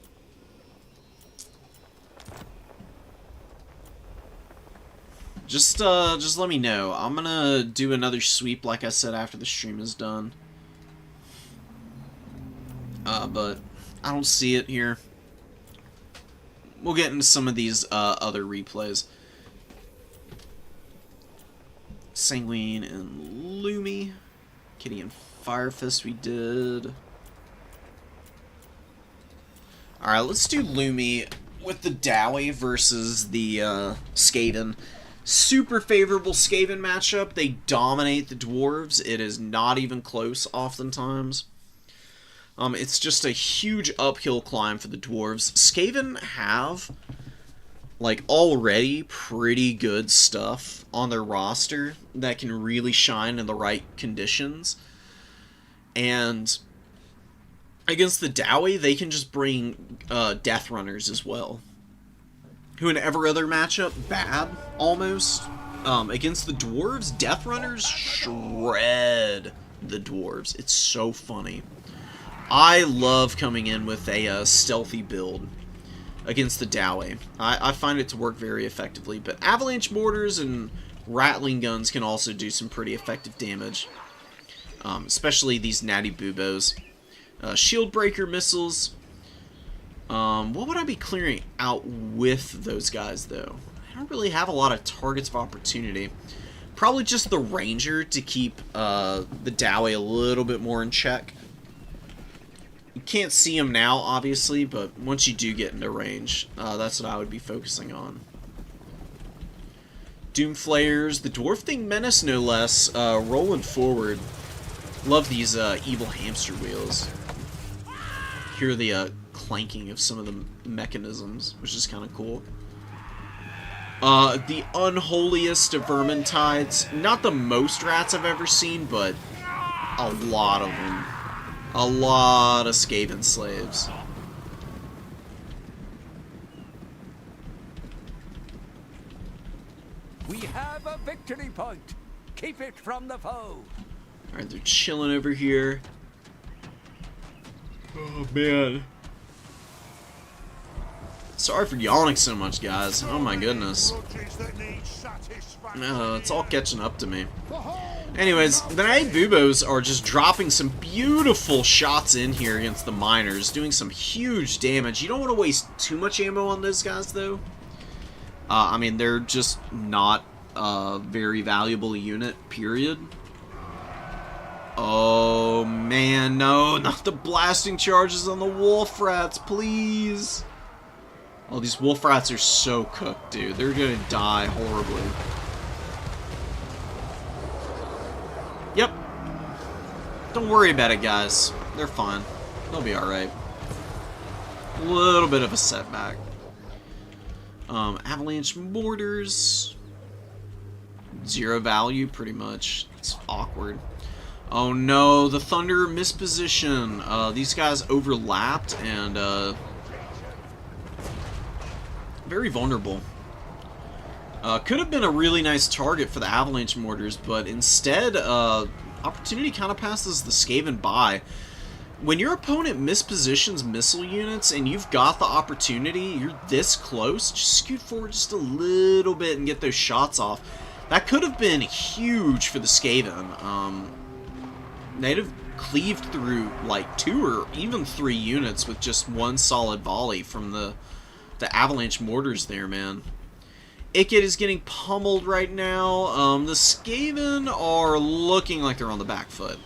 Just let me know. I'm gonna do another sweep, like I said, after the stream is done. But I don't see it here. We'll get into some of these other replays. Sanguine and Lumi. Kitty and Firefist we did. Alright, let's do Lumi with the Dowie versus the Skaven. Super favorable Skaven matchup. They dominate the dwarves. It is not even close oftentimes. It's just a huge uphill climb for the dwarves. Skaven have, like, already pretty good stuff on their roster that can really shine in the right conditions. And against the Dowie, they can just bring Death Runners as well, who in every other matchup, bad, almost. Against the dwarves, Death Runners shred the dwarves. It's so funny. I love coming in with a stealthy build against the Dowie. I find it to work very effectively, but Avalanche Mortars and Rattling Guns can also do some pretty effective damage, especially these Natty Boobos. Shield Breaker Missiles. What would I be clearing out with those guys, though? I don't really have a lot of targets of opportunity. Probably just the Ranger to keep the Dowie a little bit more in check. You can't see him now, obviously, but once you do get into range, that's what I would be focusing on. Doom Flayers, the Dwarf Thing Menace, no less, rolling forward. Love these evil hamster wheels. Hear the clanking of some of the mechanisms, which is kind of cool. The unholiest of Vermintides. Not the most rats I've ever seen, but a lot of them. A lot of Skaven slaves. We have a victory point. Keep it from the foe. Alright, they're chilling over here. Oh, man. Sorry for yawning so much, guys. Oh, my goodness. It's all catching up to me. Anyways, the Natty Boobos are just dropping some beautiful shots in here against the miners, doing some huge damage. You don't want to waste too much ammo on those guys, though. I mean, they're just not a very valuable unit, period. Oh, man, no, not the blasting charges on the wolf rats, please. Oh, these wolf rats are so cooked, dude. They're gonna die horribly. Yep. Don't worry about it, guys. They're fine. They'll be alright. A little bit of a setback. Avalanche Mortars. 0 value, pretty much. It's awkward. Oh no, the Thunder misposition. These guys overlapped and, very vulnerable. Could have been a really nice target for the Avalanche Mortars, but instead, opportunity kind of passes the Skaven by. When your opponent mispositions missile units and you've got the opportunity, you're this close, just scoot forward just a little bit and get those shots off. That could have been huge for the Skaven. They'd have cleaved through like 2 or even 3 units with just one solid volley from the Avalanche Mortars there, man. Ikit is getting pummeled right now. The Skaven are looking like they're on the back foot.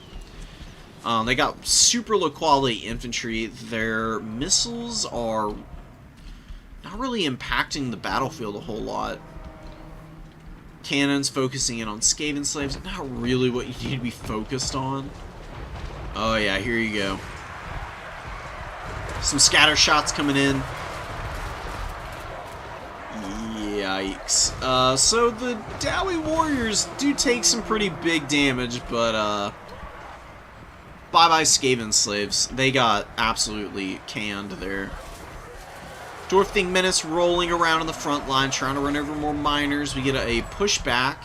They got super low quality infantry. Their missiles are not really impacting the battlefield a whole lot. Cannons focusing in on Skaven slaves. Not really what you need to be focused on. Oh yeah, here you go. Some scatter shots coming in. Yikes. So the Dowie Warriors do take some pretty big damage, but bye-bye Skaven slaves. They got absolutely canned there. Dwarf Thing Menace rolling around in the front line, trying to run over more miners. We get a pushback.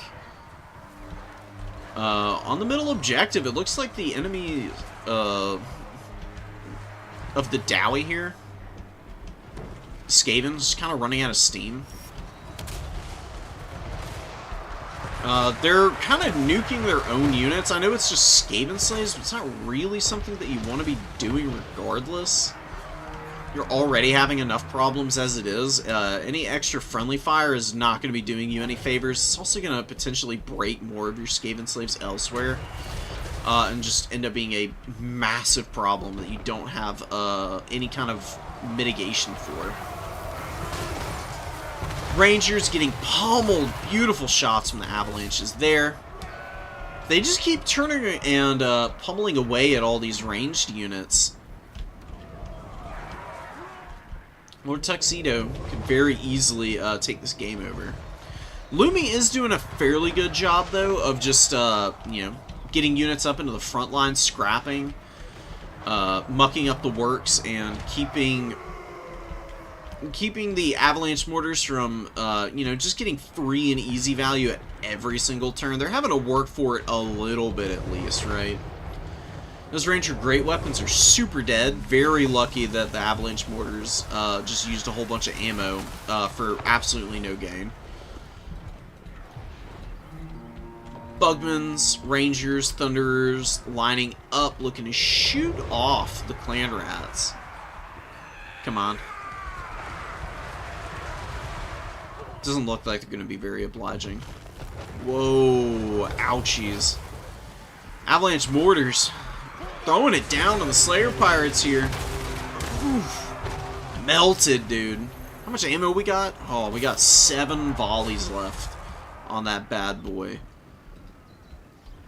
On the middle objective, it looks like the enemy of the Dowie here, Skaven's kind of running out of steam. They're kind of nuking their own units. I know it's just Skaven slaves, but it's not really something that you want to be doing regardless. You're already having enough problems as it is. Any extra friendly fire is not going to be doing you any favors. It's also going to potentially break more of your Skaven slaves elsewhere. And just end up being a massive problem that you don't have any kind of mitigation for. Rangers getting pummeled. Beautiful shots from the avalanches there. They just keep turning and pummeling away at all these ranged units. Lord Tuxedo could very easily take this game over. Lumi is doing a fairly good job, though, of just, you know, getting units up into the front line, scrapping, mucking up the works, and keeping the avalanche mortars from, you know, just getting free and easy value at every single turn. They're having to work for it a little bit at least, right? Those Ranger Great Weapons are super dead. Very lucky that the Avalanche Mortars just used a whole bunch of ammo for absolutely no gain. Bugmans, Rangers, Thunderers lining up, looking to shoot off the Clan Rats. Come on. Doesn't look like they're going to be very obliging. Whoa, ouchies. Avalanche Mortars. Throwing it down on the Slayer Pirates here. Oof. Melted, dude. How much ammo we got? Oh, we got 7 volleys left on that bad boy.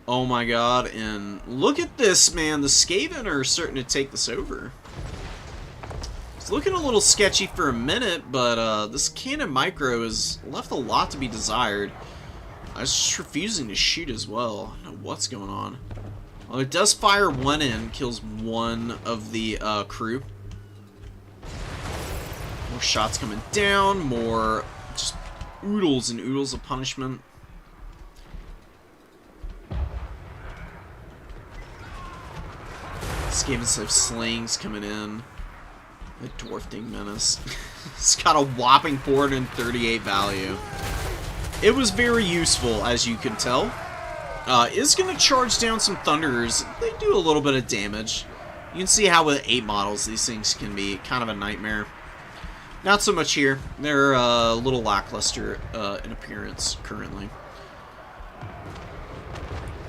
Oh my god, and look at this, man. The Skaven are starting to take this over. It's looking a little sketchy for a minute, but this Cannon Micro has left a lot to be desired. It's just refusing to shoot as well. I don't know what's going on. Well, it does fire one in, kills one of the crew. More shots coming down, more just oodles and oodles of punishment. Skaven Slave Slings coming in. The Dwarfing Menace. It's got a whopping 438 value. It was very useful, as you can tell. Is going to charge down some Thunderers. They do a little bit of damage. You can see how with 8 models these things can be kind of a nightmare. Not so much here. They're a little lackluster in appearance currently.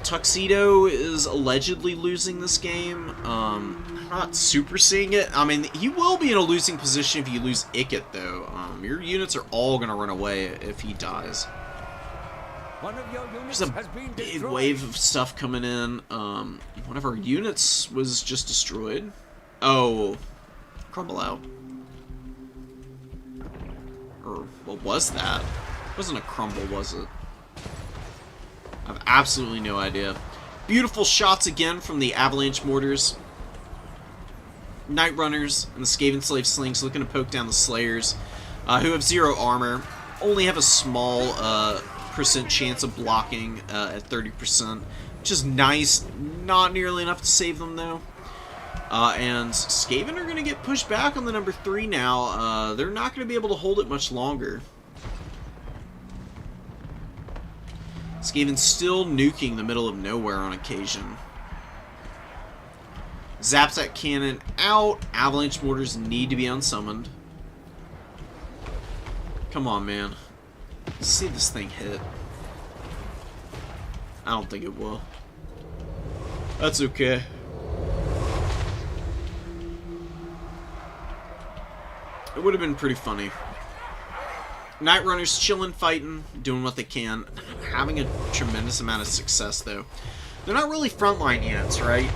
Tuxedo is allegedly losing this game. I'm not super seeing it. I mean, he will be in a losing position if you lose Ikit, though. Your units are all going to run away if he dies. One of your units There's a has been big destroyed. wave of stuff coming in. One of our units was just destroyed. Oh, crumble out. Or what was that? It wasn't a crumble, was it? I have absolutely no idea. Beautiful shots again from the Avalanche Mortars. Night Runners and the Skaven Slave Slings looking to poke down the Slayers, who have 0 armor. Only have a small percent chance of blocking at 30%, which is nice. Not nearly enough to save them, though. And Skaven are going to get pushed back on the number 3 now. They're not going to be able to hold it much longer. Skaven still nuking the middle of nowhere on occasion. Zaps that cannon out. Avalanche Mortars need to be unsummoned. Come on, man. Let's see this thing hit. I don't think it will. That's okay. It would have been pretty funny. Night Runners chilling, fighting, doing what they can. Having a tremendous amount of success, though. They're not really frontline units, right?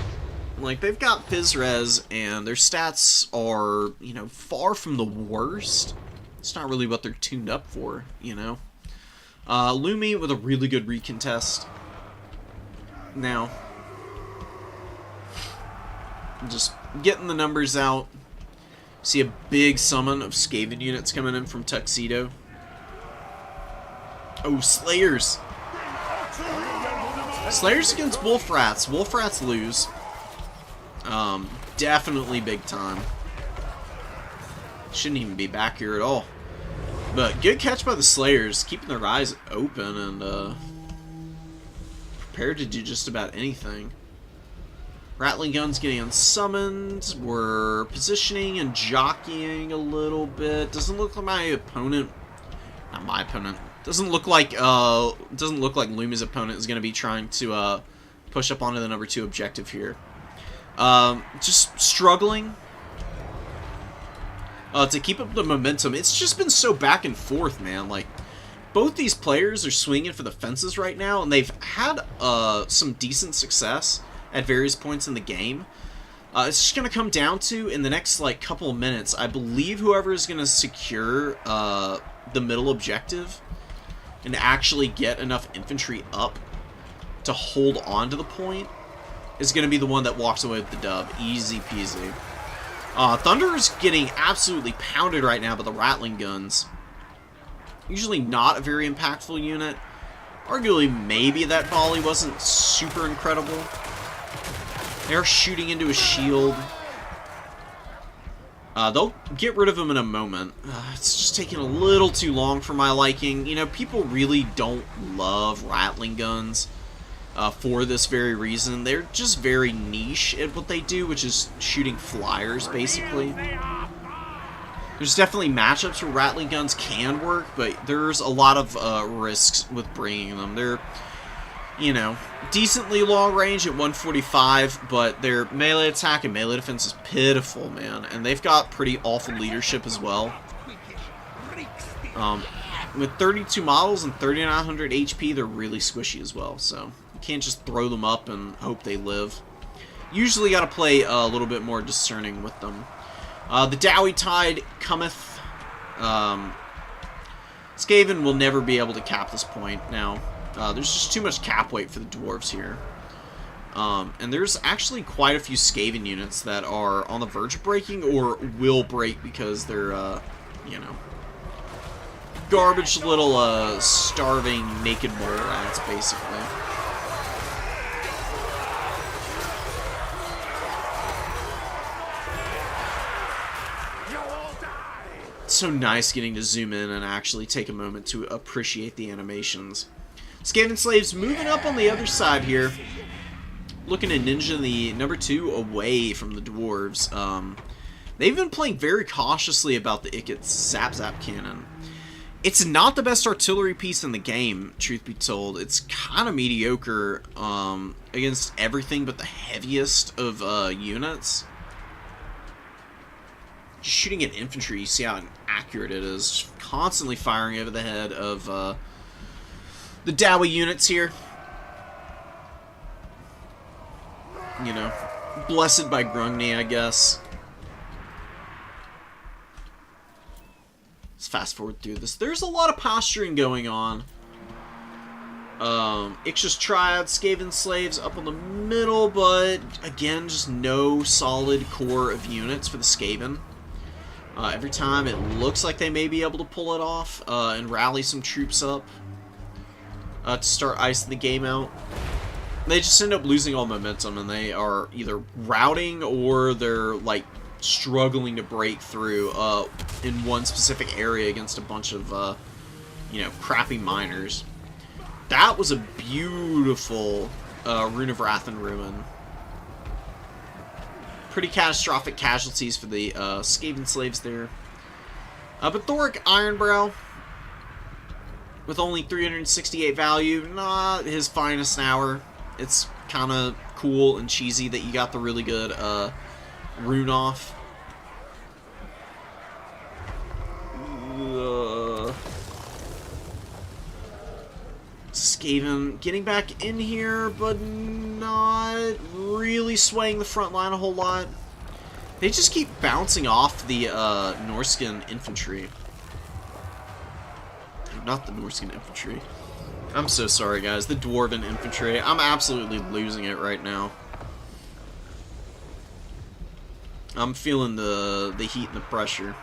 Like, they've got Phys Res, and their stats are, you know, far from the worst. It's not really what they're tuned up for, you know? Lumi with a really good recontest. Now, just getting the numbers out. See a big summon of Skaven units coming in from Tuxedo. Oh, Slayers. Slayers against Wolf Rats. Wolf Rats lose. Definitely big time. Shouldn't even be back here at all. But good catch by the Slayers, keeping their eyes open and prepared to do just about anything. Rattling guns getting unsummoned. We're positioning and jockeying a little bit. Doesn't look like my opponent. Not my opponent. Doesn't look like Lumi's opponent is going to be trying to push up onto the number 2 objective here. Just struggling to keep up the momentum. It's just been so back and forth, man. Like, both these players are swinging for the fences right now, and they've had some decent success at various points in the game. It's just going to come down to, in the next like couple of minutes, I believe whoever is going to secure the middle objective and actually get enough infantry up to hold on to the point is going to be the one that walks away with the dub. Easy peasy. Thunder is getting absolutely pounded right now by the rattling guns. Usually not a very impactful unit. Arguably, maybe that volley wasn't super incredible. They're shooting into a shield. They'll get rid of him in a moment. It's just taking a little too long for my liking. You know, people really don't love rattling guns for this very reason. They're just very niche at what they do, which is shooting flyers, basically. There's definitely matchups where rattling guns can work, but there's a lot of risks with bringing them. They're, you know, decently long range at 145, but their melee attack and melee defense is pitiful, man. And they've got pretty awful leadership as well. With 32 models and 3,900 HP, they're really squishy as well, so you can't just throw them up and hope they live. Usually got to play a little bit more discerning with them. The Dowie Tide cometh. Skaven will never be able to cap this point now. There's just too much cap weight for the dwarves here. And there's actually quite a few Skaven units that are on the verge of breaking or will break because they're, you know, garbage little starving naked mole rats, basically. It's so nice getting to zoom in and actually take a moment to appreciate the animations. Skaven Slaves moving up on the other side here. Looking to ninja the number 2 away from the dwarves. They've been playing very cautiously about the Ikit's Zap Zap cannon. It's not the best artillery piece in the game, truth be told. It's kind of mediocre against everything but the heaviest of units. Just shooting at infantry, you see how inaccurate it is. Just constantly firing over the head of the Dowie units here. You know, blessed by Grungni, I guess. Let's fast forward through this. There's a lot of posturing going on. Ixchus Triad, Skaven Slaves up on the middle, but again, just no solid core of units for the Skaven. Every time it looks like they may be able to pull it off and rally some troops up to start icing the game out. They just end up losing all momentum, and they are either routing or they're like struggling to break through in one specific area against a bunch of you know, crappy miners. That was a beautiful Rune of Wrath and Ruin. Pretty catastrophic casualties for the Skaven Slaves there. But Thoric Ironbrow, with only 368 value, not his finest hour. It's kind of cool and cheesy that you got the really good rune off. Skaven getting back in here, but not really swaying the front line a whole lot. They just keep bouncing off the Norskin infantry. Not the Norskin infantry. I'm so sorry, guys. The Dwarven infantry. I'm absolutely losing it right now. I'm feeling the heat and the pressure.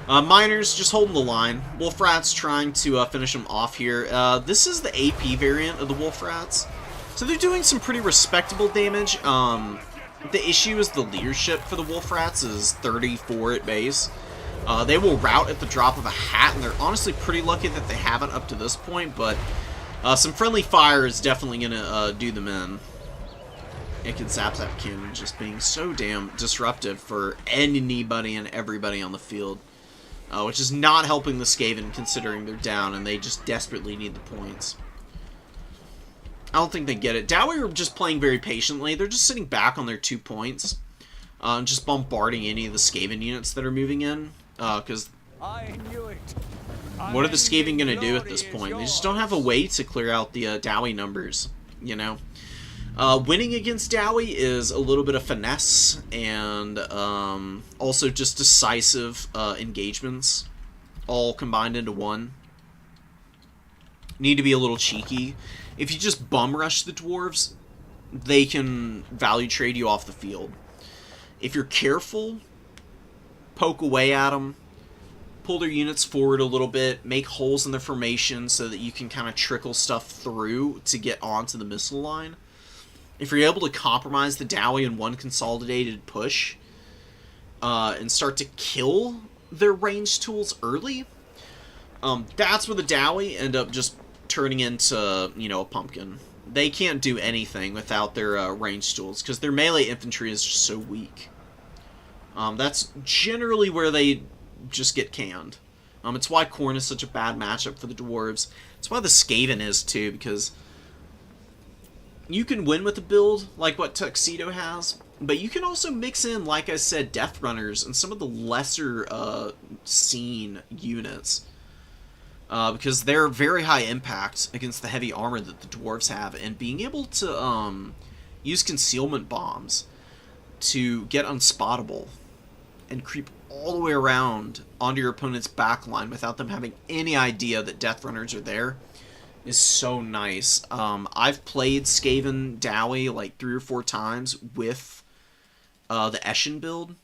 Miners just holding the line. Wolf Rats trying to finish them off here. This is the AP variant of the Wolf Rats. So they're doing some pretty respectable damage. The issue is the leadership for the Wolf Rats is 34 at base. They will rout at the drop of a hat, and they're honestly pretty lucky that they haven't up to this point, but some friendly fire is definitely going to do them in. it can Zap Zap Cannon just being so damn disruptive for anybody and everybody on the field. Which is not helping the Skaven considering they're down and they just desperately need the points. I don't think they get it. Dowie are just playing very patiently. They're just sitting back on their 2 points. Just bombarding any of the Skaven units that are moving in. Because I knew it. what are the Skaven going to do at this point? They just don't have a way to clear out the Dowie numbers, you know? Winning against Dowie is a little bit of finesse and also just decisive engagements all combined into one. Need to be a little cheeky. If you just bum rush the dwarves, they can value trade you off the field. If you're careful, poke away at them, pull their units forward a little bit, make holes in their formation so that you can kind of trickle stuff through to get onto the missile line. If you're able to compromise the Dowie in one consolidated push and start to kill their ranged tools early, that's where the Dowie end up just turning into, you know, a pumpkin. They can't do anything without their ranged tools because their melee infantry is just so weak. That's generally where they just get canned. It's why Khorne is such a bad matchup for the dwarves. It's why the Skaven is too, because you can win with a build like what Tuxedo has, but you can also mix in, like I said, Death Runners and some of the lesser seen units. Because they're very high impact against the heavy armor that the dwarves have, and being able to use concealment bombs to get unspottable and creep all the way around onto your opponent's backline without them having any idea that Death Runners are there is so nice. I've played Skaven Dowie like 3 or 4 times with the Eshin build,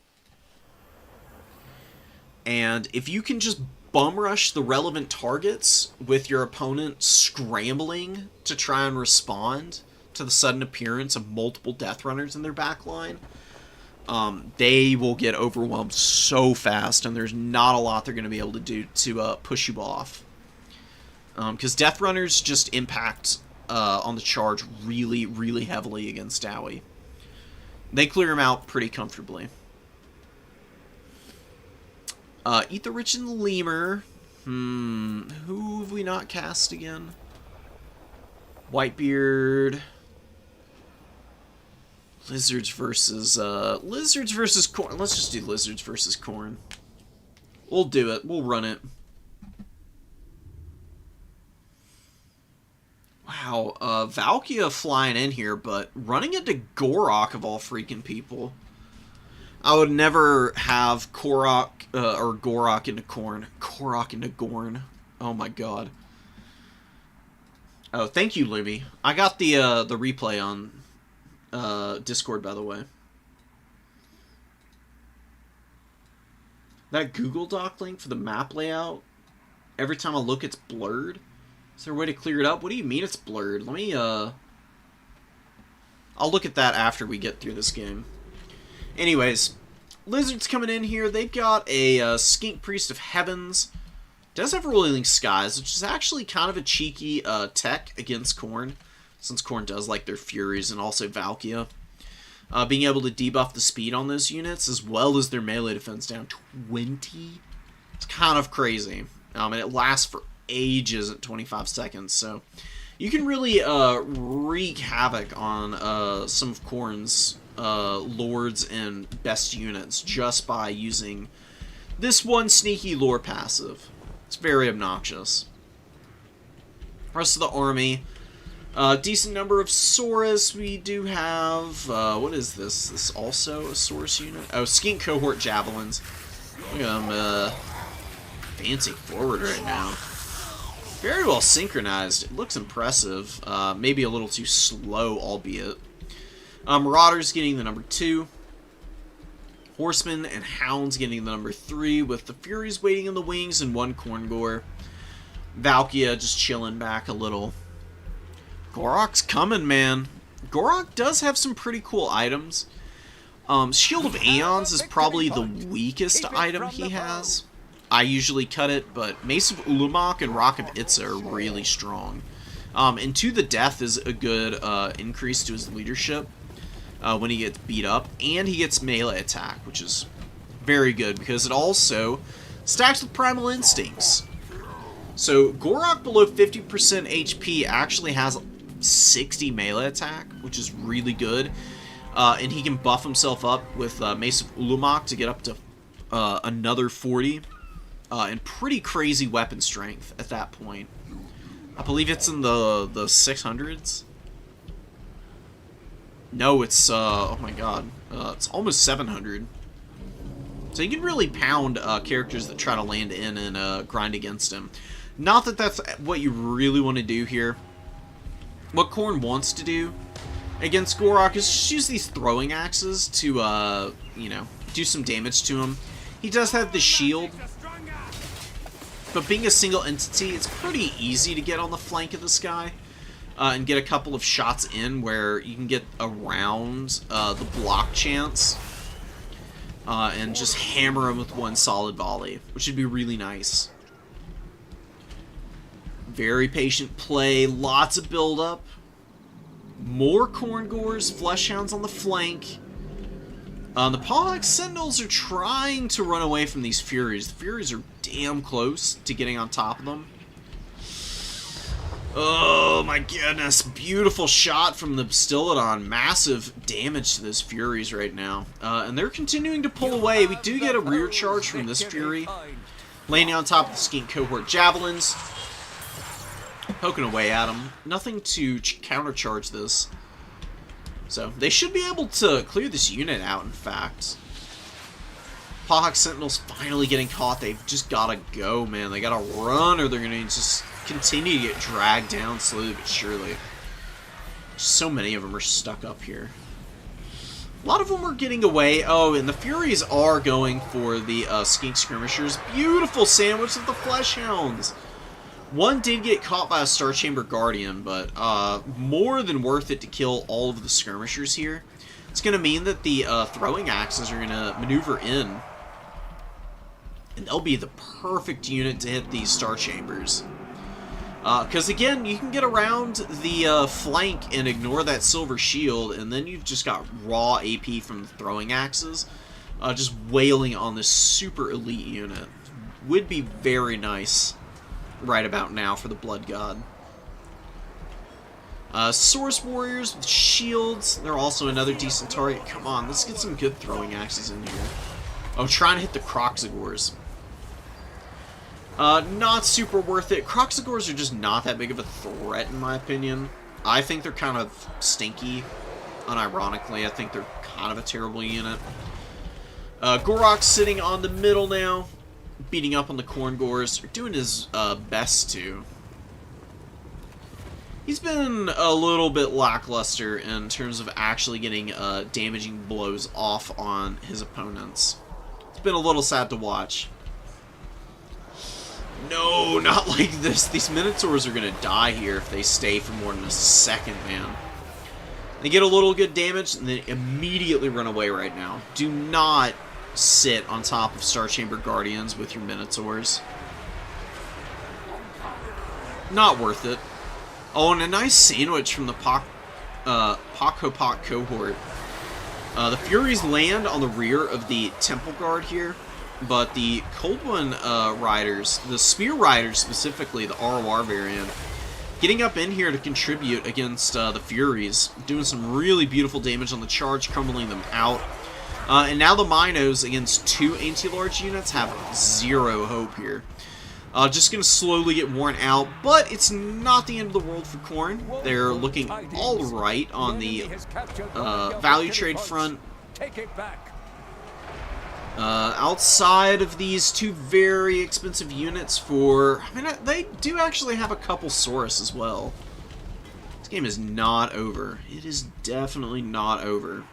and if you can just bum rush the relevant targets with your opponent scrambling to try and respond to the sudden appearance of multiple Death Runners in their backline, they will get overwhelmed so fast, and there's not a lot they're going to be able to do to push you off. Because Death Runners just impact on the charge really, really heavily against Dowie. They clear him out pretty comfortably. Eat the Rich and the Lemur. Who have we not cast again? Whitebeard. Lizards versus Khorne. Let's just do Lizards versus Khorne. We'll do it. We'll run it. Wow, Valkia flying in here, but running into Gorok of all freaking people. I would never have Korok, or Gorok into Khorne. Korok into Gorn. Oh my god. Oh, thank you, Libby. I got the replay on Discord, by the way. That Google Doc link for the map layout, every time I look, it's blurred. Is there a way to clear it up? What do you mean it's blurred? Let me, I'll look at that after we get through this game. Anyways, Lizards coming in here. They've got a Skink Priest of Heavens. Does have Rolling Skies, which is actually kind of a cheeky tech against Khorne, since Khorne does like their Furies and also Valkia. Being able to debuff the speed on those units, as well as their melee defense down 20. It's kind of crazy. And it lasts for ages at 25 seconds, so you can really wreak havoc on some of Khorne's lords and best units just by using this one sneaky lore passive. It's very obnoxious. Rest of the army, decent number of Saurus. We do have, what is this? This also a Saurus unit? Oh, Skink Cohort Javelins. Look at them dancing forward right now. Very well synchronized. It looks impressive. Maybe a little too slow, albeit. Marauders getting the number 2. Horsemen and Hounds getting the number 3, with the Furies waiting in the wings and 1 Khorngor. Valkia just chilling back a little. Gorok's coming, man. Gorok does have some pretty cool items. Shield of Aeons is probably the weakest item he has. I usually cut it, but Mace of Ulamok and Rock of Itza are really strong. And To the Death is a good increase to his leadership. when he gets beat up, and he gets melee attack, which is very good because it also stacks with Primal Instincts. So Gorak below 50% HP actually has 60 melee attack, which is really good. And he can buff himself up with Mace of Ulamak to get up to another 40. And pretty crazy weapon strength at that point. I believe it's in the 600s. No, it's, oh my god. It's almost 700. So you can really pound characters that try to land in and grind against him. Not that that's what you really want to do here. What Khorne wants to do against Gorak is just use these throwing axes to, you know, do some damage to him. He does have the shield, but being a single entity, it's pretty easy to get on the flank of this guy and get a couple of shots in where you can get around the block chance and just hammer him with one solid volley, which would be really nice. Very patient play, lots of build-up. More Khorne Gores, Fleshhounds on the flank. The Pawhawk Sentinels are trying to run away from these Furies. The Furies are damn close to getting on top of them. Oh my goodness, beautiful shot from the Bastiladon. Massive damage to those Furies right now. And they're continuing to pull away. We do get a rear charge from this Fury. Landing on top of the Skink Cohort Javelins. Poking away at him. Nothing to countercharge this. So, they should be able to clear this unit out, in fact. Pawhawk Sentinels finally getting caught. They've just gotta go, man. They gotta run, or they're gonna just continue to get dragged down slowly but surely. So many of them are stuck up here. A lot of them are getting away. Oh, and the Furies are going for the Skink Skirmishers. Beautiful sandwich of the Fleshhounds. One did get caught by a Star Chamber Guardian, but more than worth it to kill all of the Skirmishers here. It's going to mean that the throwing axes are going to maneuver in. And they'll be the perfect unit to hit these Star Chambers. Because again, you can get around the flank and ignore that silver shield, and then you've just got raw AP from the throwing axes. Just wailing on this super elite unit. Would be very nice right about now for the Blood God. Source Warriors with shields. They're also another decent target. Come on, let's get some good throwing axes in here. Oh, trying to hit the Croxagores. Not super worth it. Croxagores are just not that big of a threat, in my opinion. I think they're kind of stinky. Unironically, I think they're kind of a terrible unit. Gorak's sitting on the middle now, beating up on the Khorne Gores, doing his best to. He's been a little bit lackluster in terms of actually getting damaging blows off on his opponents. It's been a little sad to watch. No, not like this. These Minotaurs are going to die here if they stay for more than a second, man. They get a little good damage and then immediately run away right now. Do not sit on top of Star Chamber Guardians with your Minotaurs. Not worth it. Oh, and a nice sandwich from the Pakopok cohort. The Furies land on the rear of the Temple Guard here, but the Cold One Riders, the Spear Riders specifically, the ROR variant, getting up in here to contribute against the Furies, doing some really beautiful damage on the charge, crumbling them out. And now the Minos against two anti-large units have zero hope here. Just going to slowly get worn out, but it's not the end of the world for Khorne. They're looking alright on the value trade front. Outside of these two very expensive units for... I mean, they do actually have a couple Saurus as well. This game is not over. It is definitely not over.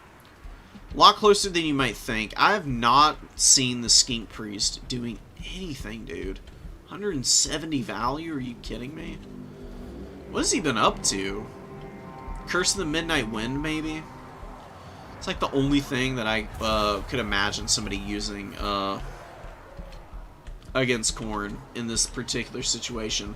A lot closer than you might think. I have not seen the Skink Priest doing anything, dude. 170 value? Are you kidding me? What has he been up to? Curse of the Midnight Wind, maybe? It's like the only thing that I could imagine somebody using against Khorne in this particular situation.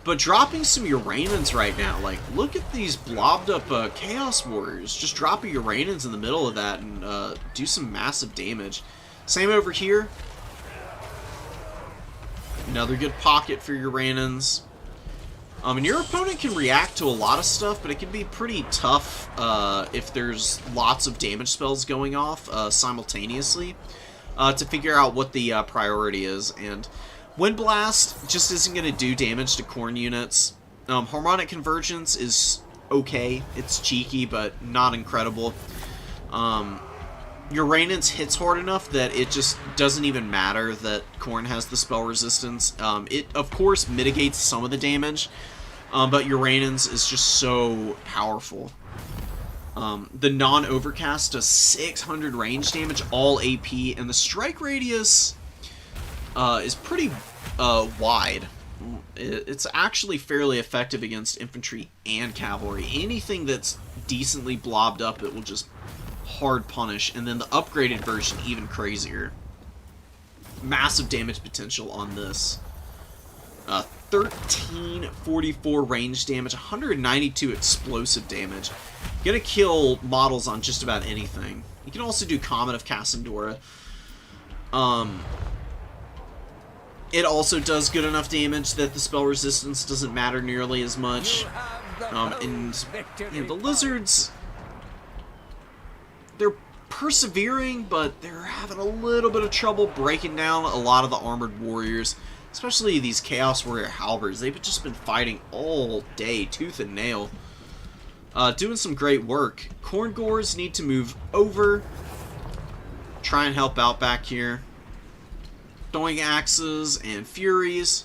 But dropping some Uranans right now, like, look at these blobbed up Chaos Warriors. Just drop a Uranans in the middle of that and do some massive damage. Same over here. Another good pocket for Uranans. And your opponent can react to a lot of stuff, but it can be pretty tough if there's lots of damage spells going off simultaneously to figure out what the priority is. And Wind Blast just isn't going to do damage to Khorne units. Harmonic Convergence is okay. It's cheeky, but not incredible. Uranans hits hard enough that it just doesn't even matter that Khorne has the spell resistance. It, of course, mitigates some of the damage, but Uranans is just so powerful. The non-overcast does 600 range damage, all AP, and the strike radius is pretty wide. It's actually fairly effective against infantry and cavalry. Anything that's decently blobbed up, it will just hard punish. And then the upgraded version, even crazier. Massive damage potential on this. 1344 range damage, 192 explosive damage. Gonna kill models on just about anything. You can also do Comet of Cassandora. It also does good enough damage that the spell resistance doesn't matter nearly as much. And you know, the lizards, they're persevering, but they're having a little bit of trouble breaking down a lot of the armored warriors, especially these Chaos Warrior halberds. They've just been fighting all day, tooth and nail, doing some great work. Khorne Gores need to move over, try and help out back here. Throwing axes and furies,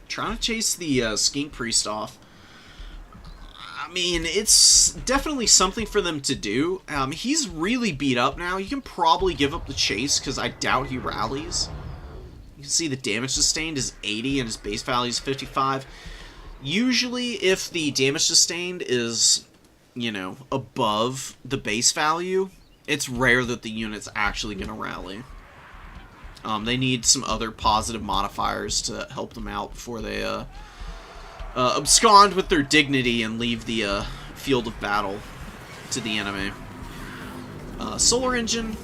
trying to chase the Skink Priest off. I mean, it's definitely something for them to do. He's really beat up now. You can probably give up the chase because I doubt he rallies. You can see the damage sustained is 80 and his base value is 55. Usually, if the damage sustained is, you know, above the base value, it's rare that the unit's actually going to rally. They need some other positive modifiers to help them out before they abscond with their dignity and leave the field of battle to the enemy. Solar Engine,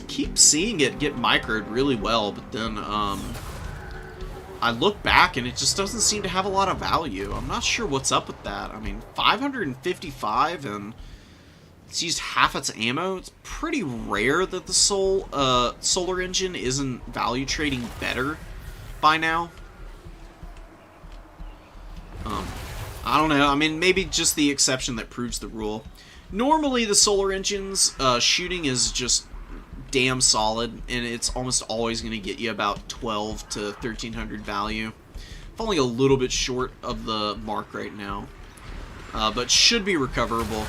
keep seeing it get microed really well, but then I look back and it just doesn't seem to have a lot of value. I'm not sure what's up with that. I mean, 555 and it's used half its ammo. It's pretty rare that the Solar Engine isn't value trading better by now. I don't know. I mean, maybe just the exception that proves the rule. Normally, the Solar Engine's shooting is just damn solid, and it's almost always going to get you about 12 to 1300 value. Falling a little bit short of the mark right now, but should be recoverable.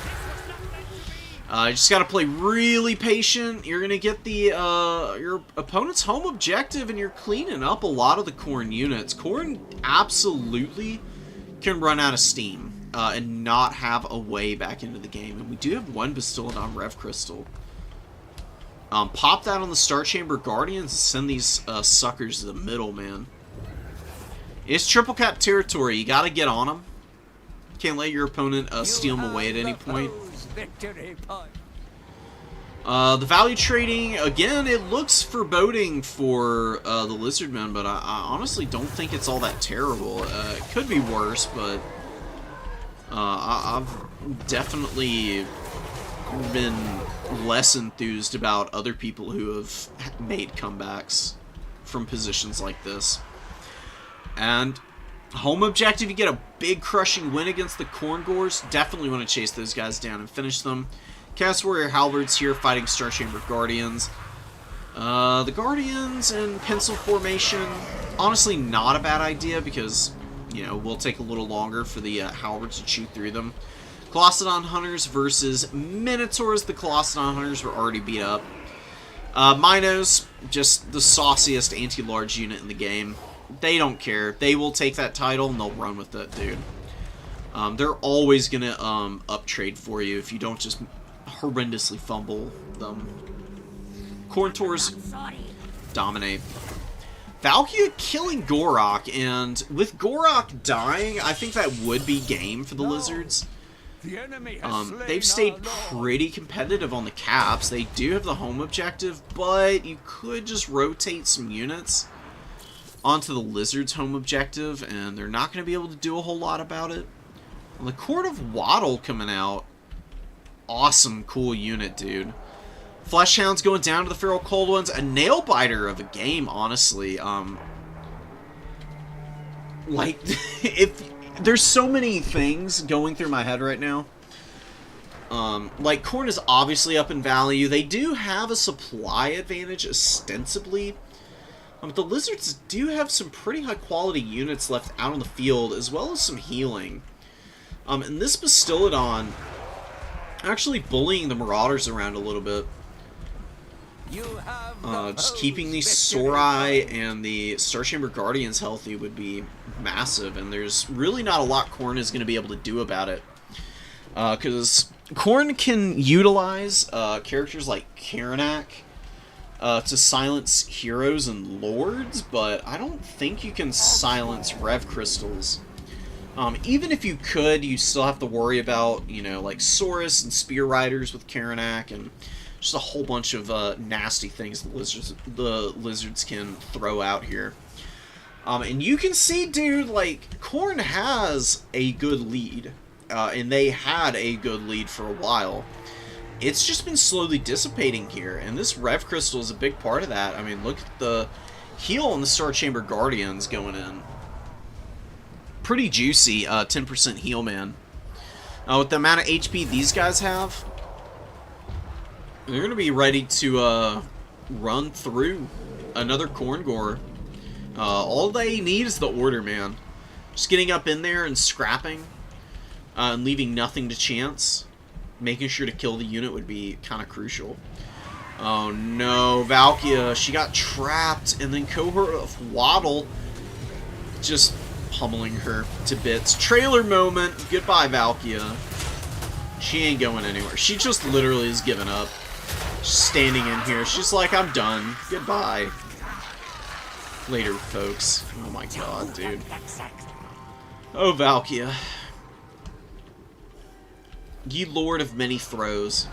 You just got to play really patient. You're going to get the your opponent's home objective, and you're cleaning up a lot of the Khorne units. Khorne absolutely can run out of steam and not have a way back into the game. And we do have one Bastiladon Rev Crystal. Pop that on the Star Chamber Guardians and send these suckers to the middle, man. It's triple cap territory. You got to get on them. Can't let your opponent steal them away at any point. The value trading, again, it looks foreboding for the Lizardmen, but I honestly don't think it's all that terrible. It could be worse, but I've definitely been less enthused about other people who have made comebacks from positions like this. And home objective, you get a big crushing win against the Khorne Gores. Definitely want to chase those guys down and finish them. Chaos Warrior Halberds here fighting Star Chamber Guardians. The Guardians in pencil formation, honestly not a bad idea because, you know, we'll take a little longer for the Halberds to chew through them. Colossodon Hunters versus Minotaurs. The Colossodon Hunters were already beat up. Minos, just the sauciest anti-large unit in the game. They don't care. They will take that title and they'll run with it, dude. They're always going to up-trade for you if you don't just horrendously fumble them. Khorne Tours dominate. Valkia killing Gorok, and with Gorok dying, I think that would be game for the Lizards. The enemy has slain They've stayed our lord. pretty competitive on the caps. They do have the home objective, but you could just rotate some units onto the Lizards' home objective, and they're not going to be able to do a whole lot about it. And the Court of Waddle coming out. Awesome, cool unit, dude. Fleshhound's going down to the Feral Cold Ones. A nail-biter of a game, honestly. Like, if there's so many things going through my head right now. Like, corn is obviously up in value. They do have a supply advantage, ostensibly. But the Lizards do have some pretty high-quality units left out on the field, as well as some healing. And this Bastillodon actually bullying the Marauders around a little bit. You have Just keeping the Sorai and the Starchamber Guardians healthy would be massive, and there's really not a lot Khorne is going to be able to do about it. Because Khorne can utilize characters like Karanak to silence heroes and lords, but I don't think you can silence Rev Crystals. Even if you could, you still have to worry about, you know, like Saurus and Spear Riders with Karanak, and just a whole bunch of nasty things the lizards can throw out here. And you can see, dude, like, Khorne has a good lead. And they had a good lead for a while. It's just been slowly dissipating here, and this Rev Crystal is a big part of that. I mean, look at the heal on the Starchamber Guardians going in. Pretty juicy, 10% heal, man. With the amount of HP these guys have, they're going to be ready to run through another Khorne Gore. All they need is the order, man. Just getting up in there and scrapping, and leaving nothing to chance. Making sure to kill the unit would be kind of crucial. Oh no, Valkia, she got trapped, and then Cohort of Waddle just pummeling her to bits. Trailer moment. Goodbye, Valkia. She ain't going anywhere. She just literally is giving up. Standing in here. She's like, I'm done. Goodbye. Later, folks. Oh my god, dude. Oh, Valkia. Ye lord of many throws.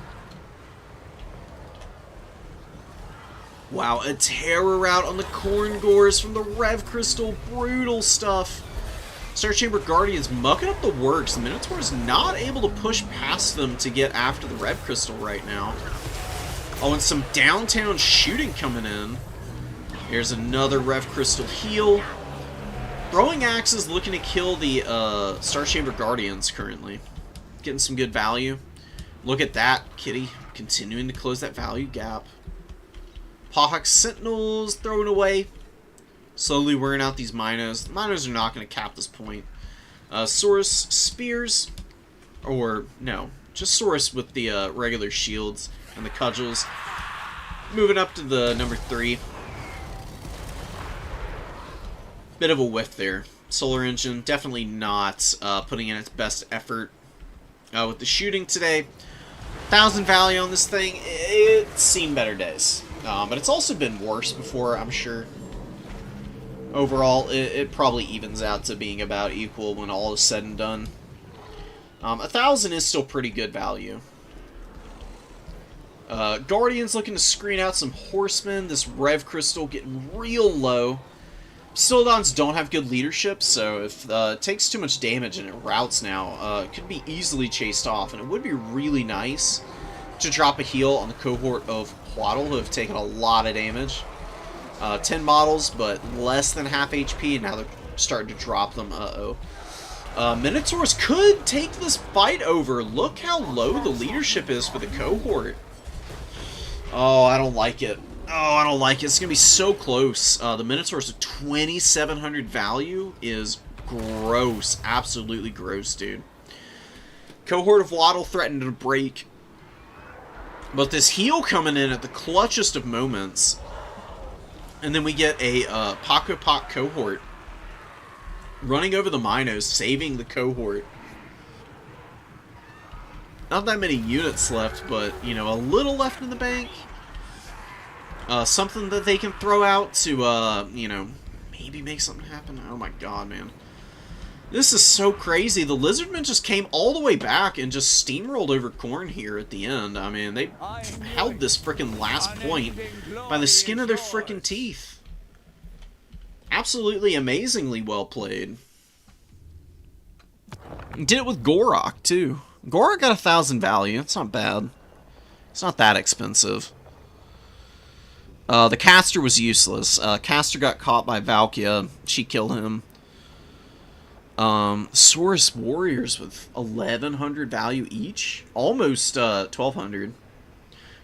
Wow, a terror rout on the Khorne Gores from the Rev Crystal. Brutal stuff. Starchamber Guardians mucking up the works. The Minotaur's not able to push past them to get after the Rev Crystal right now. Oh, and some downtown shooting coming in. Here's another Rev Crystal heal. Throwing Axes looking to kill the Starchamber Guardians currently. Getting some good value. Look at that, Kitty. Continuing to close that value gap. Pawhawk Sentinels thrown away. Slowly wearing out these Minos. The Minos are not going to cap this point. Saurus Spears. Or, no. Just Saurus with the regular shields and the cudgels. Moving up to the number 3. Bit of a whiff there. Solar Engine definitely not putting in its best effort with the shooting today. 1,000 value on this thing. It's seen better days. But it's also been worse before, I'm sure. Overall, it probably evens out to being about equal when all is said and done. 1,000 is still pretty good value. Guardians looking to screen out some Horsemen. This Rev Crystal getting real low. Bastillodons don't have good leadership, so if it takes too much damage and it routs now, it could be easily chased off, and it would be really nice to drop a heal on the Cohort of Waddle, who have taken a lot of damage. 10 models, but less than half HP, and now they're starting to drop them. Minotaurs could take this fight over. Look how low the leadership is for the Cohort. Oh, I don't like it. Oh, I don't like it. It's going to be so close. The Minotaur's 2,700 value is gross. Absolutely gross, dude. Cohort of Waddle threatened to break. But this heal coming in at the clutchest of moments. And then we get a Paco Poc Cohort running over the Minos, saving the Cohort. Not that many units left, but, you know, a little left in the bank. Something that they can throw out to, you know, maybe make something happen. Oh my god, man. This is so crazy. The Lizardmen just came all the way back and just steamrolled over Corn here at the end. I mean, they held this frickin' last point by the skin of their frickin' teeth. Absolutely amazingly well played. Did it with Gorok, too. Gorok got 1,000 value. It's not bad. It's not that expensive. The caster was useless. Caster got caught by Valkia. She killed him. Saurus Warriors with 1,100 value each. Almost 1,200.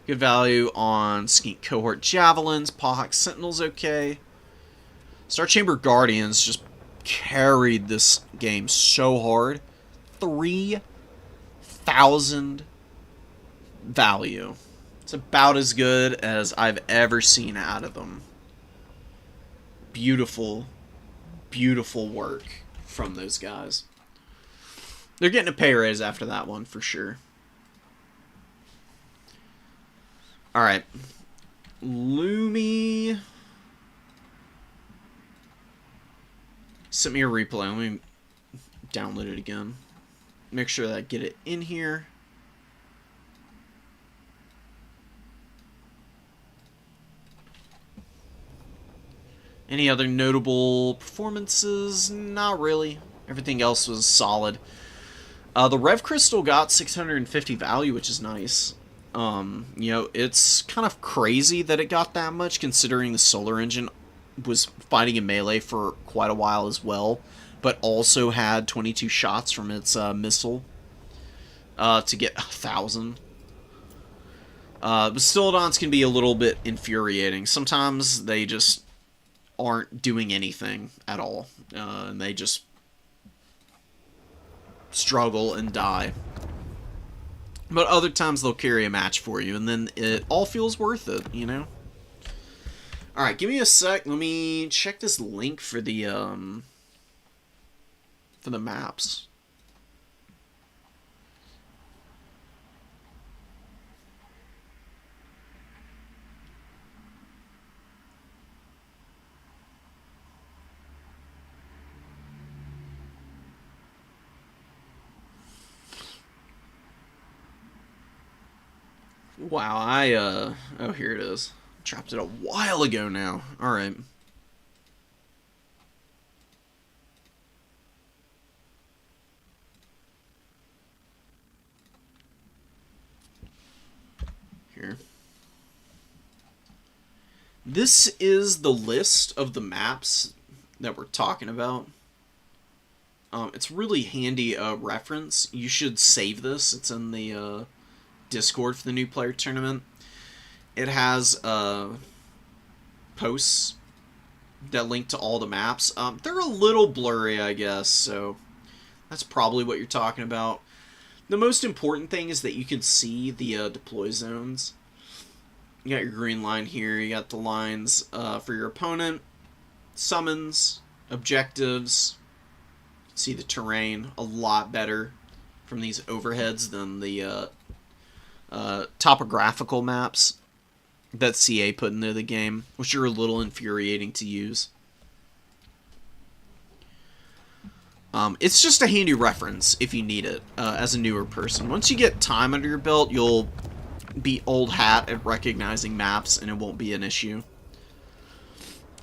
Good value on Skink Cohort Javelins. Pawhawk Sentinels okay. Star Chamber Guardians just carried this game so hard. 3,000 value. It's about as good as I've ever seen out of them. Beautiful, beautiful work from those guys. They're getting a pay raise after that one, for sure. Alright. Lumi sent me a replay. Let me download it again. Make sure that I get it in here. Any other notable performances? Not really. Everything else was solid. The Rev Crystal got 650 value, which is nice. You know, it's kind of crazy that it got that much, considering the Solar Engine was fighting in melee for quite a while as well, but also had 22 shots from its missile to get 1,000. Bastillodons can be a little bit infuriating. Sometimes they just aren't doing anything at all, and they just struggle and die. But other times they'll carry a match for you, and then it all feels worth it, you know? Alright, give me a sec. Let me check this link for the maps. Wow, oh, here it is. Dropped it a while ago now. Alright. Here. This is the list of the maps that we're talking about. It's really handy reference. You should save this. It's in the Discord for the new player tournament. It has posts that link to all the maps. They're a little blurry, I guess, so that's probably what you're talking about. The most important thing is that you can see the deploy zones. You got your green line here, you got the lines for your opponent, summons, objectives. See the terrain a lot better from these overheads than the topographical maps that CA put into the game, which are a little infuriating to use. It's just a handy reference if you need it as a newer person. Once you get time under your belt, you'll be old hat at recognizing maps, and it won't be an issue.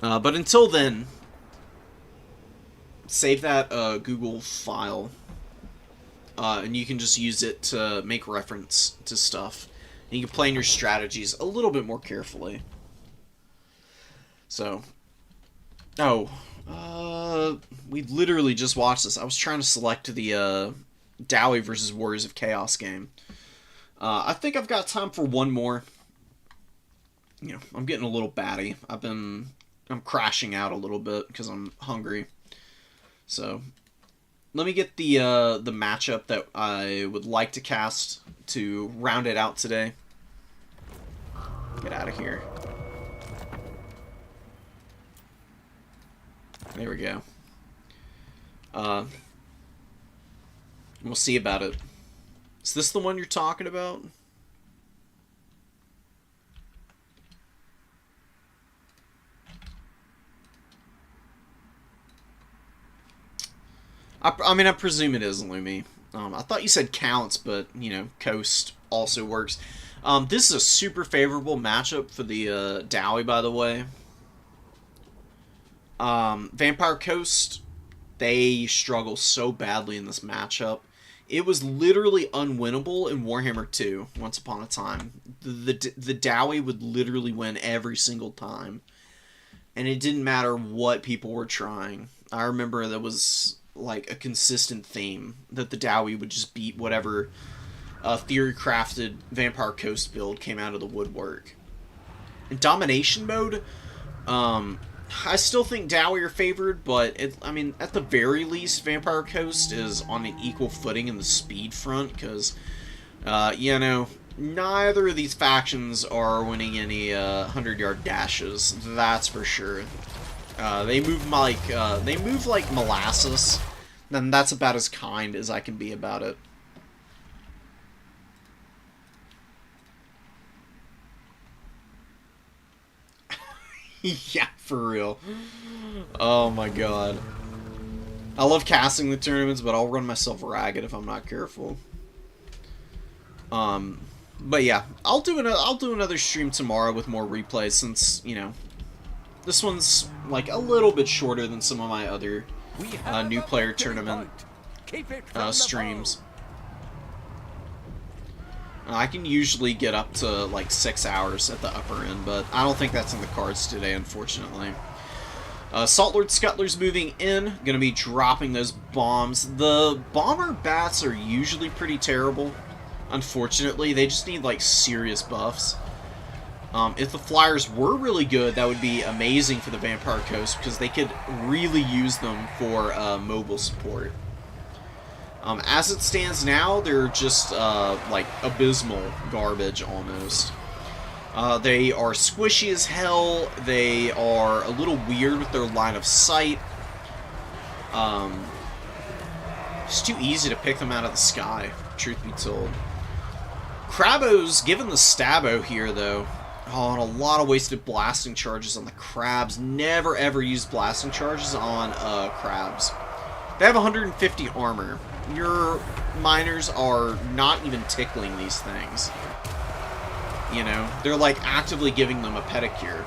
But until then, save that Google file, and you can just use it to make reference to stuff. And you can plan your strategies a little bit more carefully. So, we literally just watched this. I was trying to select the Dowie versus Warriors of Chaos game. I think I've got time for one more. You know, I'm getting a little batty. I'm crashing out a little bit because I'm hungry. So, let me get the matchup that I would like to cast to round it out today. Get out of here. There we go. We'll see about it. Is this the one you're talking about? I mean, I presume it is Lumi. I thought you said counts, but, you know, coast also works. This is a super favorable matchup for the Dowie, by the way. Vampire Coast, they struggle so badly in this matchup. It was literally unwinnable in Warhammer 2, once upon a time. The Dowie would literally win every single time. And it didn't matter what people were trying. I remember there was like a consistent theme that the Dowie would just beat whatever theory-crafted Vampire Coast build came out of the woodwork. In Domination mode, I still think Dowie are favored, but I mean, at the very least, Vampire Coast is on an equal footing in the speed front, because, you know, neither of these factions are winning any 100-yard dashes. That's for sure. They move like molasses. Then that's about as kind as I can be about it. Yeah, for real. Oh my god. I love casting the tournaments, but I'll run myself ragged if I'm not careful. But yeah, I'll do another stream tomorrow with more replays, since, you know, this one's like a little bit shorter than some of my other new player tournament streams. I can usually get up to like 6 hours at the upper end, but I don't think that's in the cards today, unfortunately. Salt Lord Scuttler's moving in, gonna be dropping those bombs. The bomber bats are usually pretty terrible. Unfortunately, they just need like serious buffs. If the flyers were really good, that would be amazing for the Vampire Coast, because they could really use them for mobile support. As it stands now, they're just like abysmal garbage almost. They are squishy as hell. They are a little weird with their line of sight. It's too easy to pick them out of the sky, truth be told. Crabos, given the Stabbo here, though, and a lot of wasted blasting charges on the crabs. Never ever use blasting charges on crabs. They have 150 armor. Your miners are not even tickling these things. You know, they're like actively giving them a pedicure.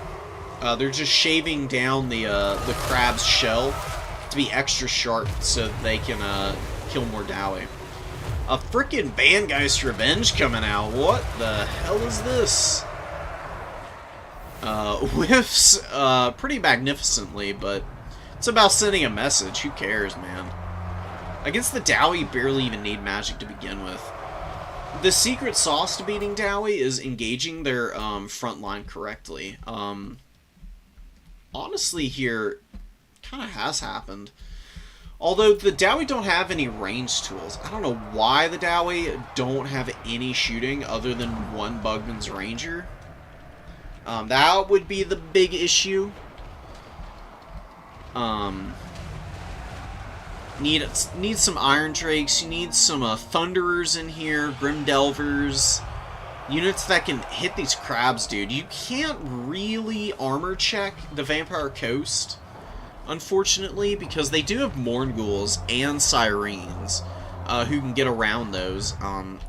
They're just shaving down the crab's shell to be extra sharp so that they can kill more Dowie. A frickin' Vangeist Revenge coming out. What the hell is this? Whiffs pretty magnificently, but it's about sending a message. Who cares, man? Against the Dowie, barely even need magic to begin with. The secret sauce to beating Dowie is engaging their front line correctly. Honestly, here, kind of has happened. Although the Dowie don't have any range tools. I don't know why the Dowie don't have any shooting other than one Bugman's Ranger. That would be the big issue. Need some Iron Drakes. You need some Thunderers in here, Grim Delvers, units that can hit these crabs, dude. You can't really armor check the Vampire Coast, unfortunately, because they do have Mournghouls and Sirens who can get around those. And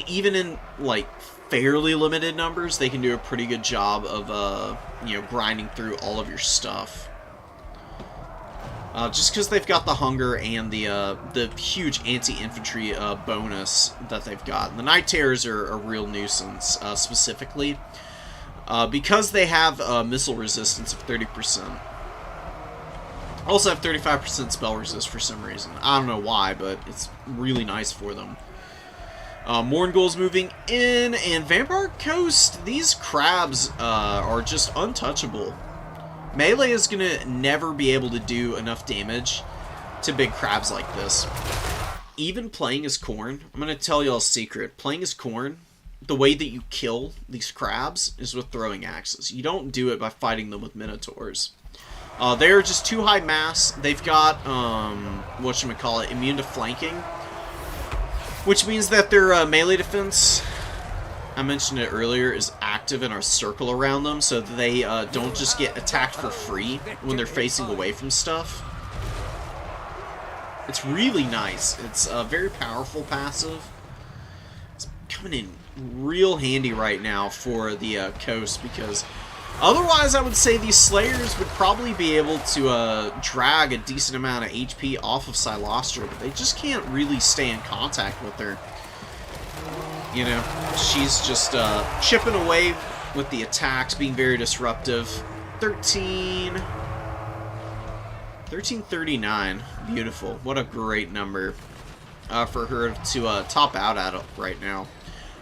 even in like fairly limited numbers, they can do a pretty good job of you know, grinding through all of your stuff. Just because they've got the hunger and the huge anti-infantry bonus that they've got. The Night Terrors are a real nuisance, specifically, because they have missile resistance of 30%. Also have 35% spell resist for some reason. I don't know why, but it's really nice for them. Mournghul's moving in, and Vampire Coast, these crabs are just untouchable. Melee is going to never be able to do enough damage to big crabs like this. Even playing as Khorne, I'm going to tell you all a secret. Playing as Khorne, the way that you kill these crabs is with throwing axes. You don't do it by fighting them with Minotaurs. They're just too high mass. They've got, whatchamacallit, immune to flanking. Which means that their melee defense, I mentioned it earlier, is active in our circle around them, so that they don't just get attacked for free when they're facing away from stuff. It's really nice. It's a very powerful passive. It's coming in real handy right now for the coast, because otherwise I would say these Slayers would probably be able to drag a decent amount of HP off of Silostra, but they just can't really stay in contact with her. You know, she's just chipping away with the attacks, being very disruptive. 1339. Beautiful. What a great number for her to top out at right now.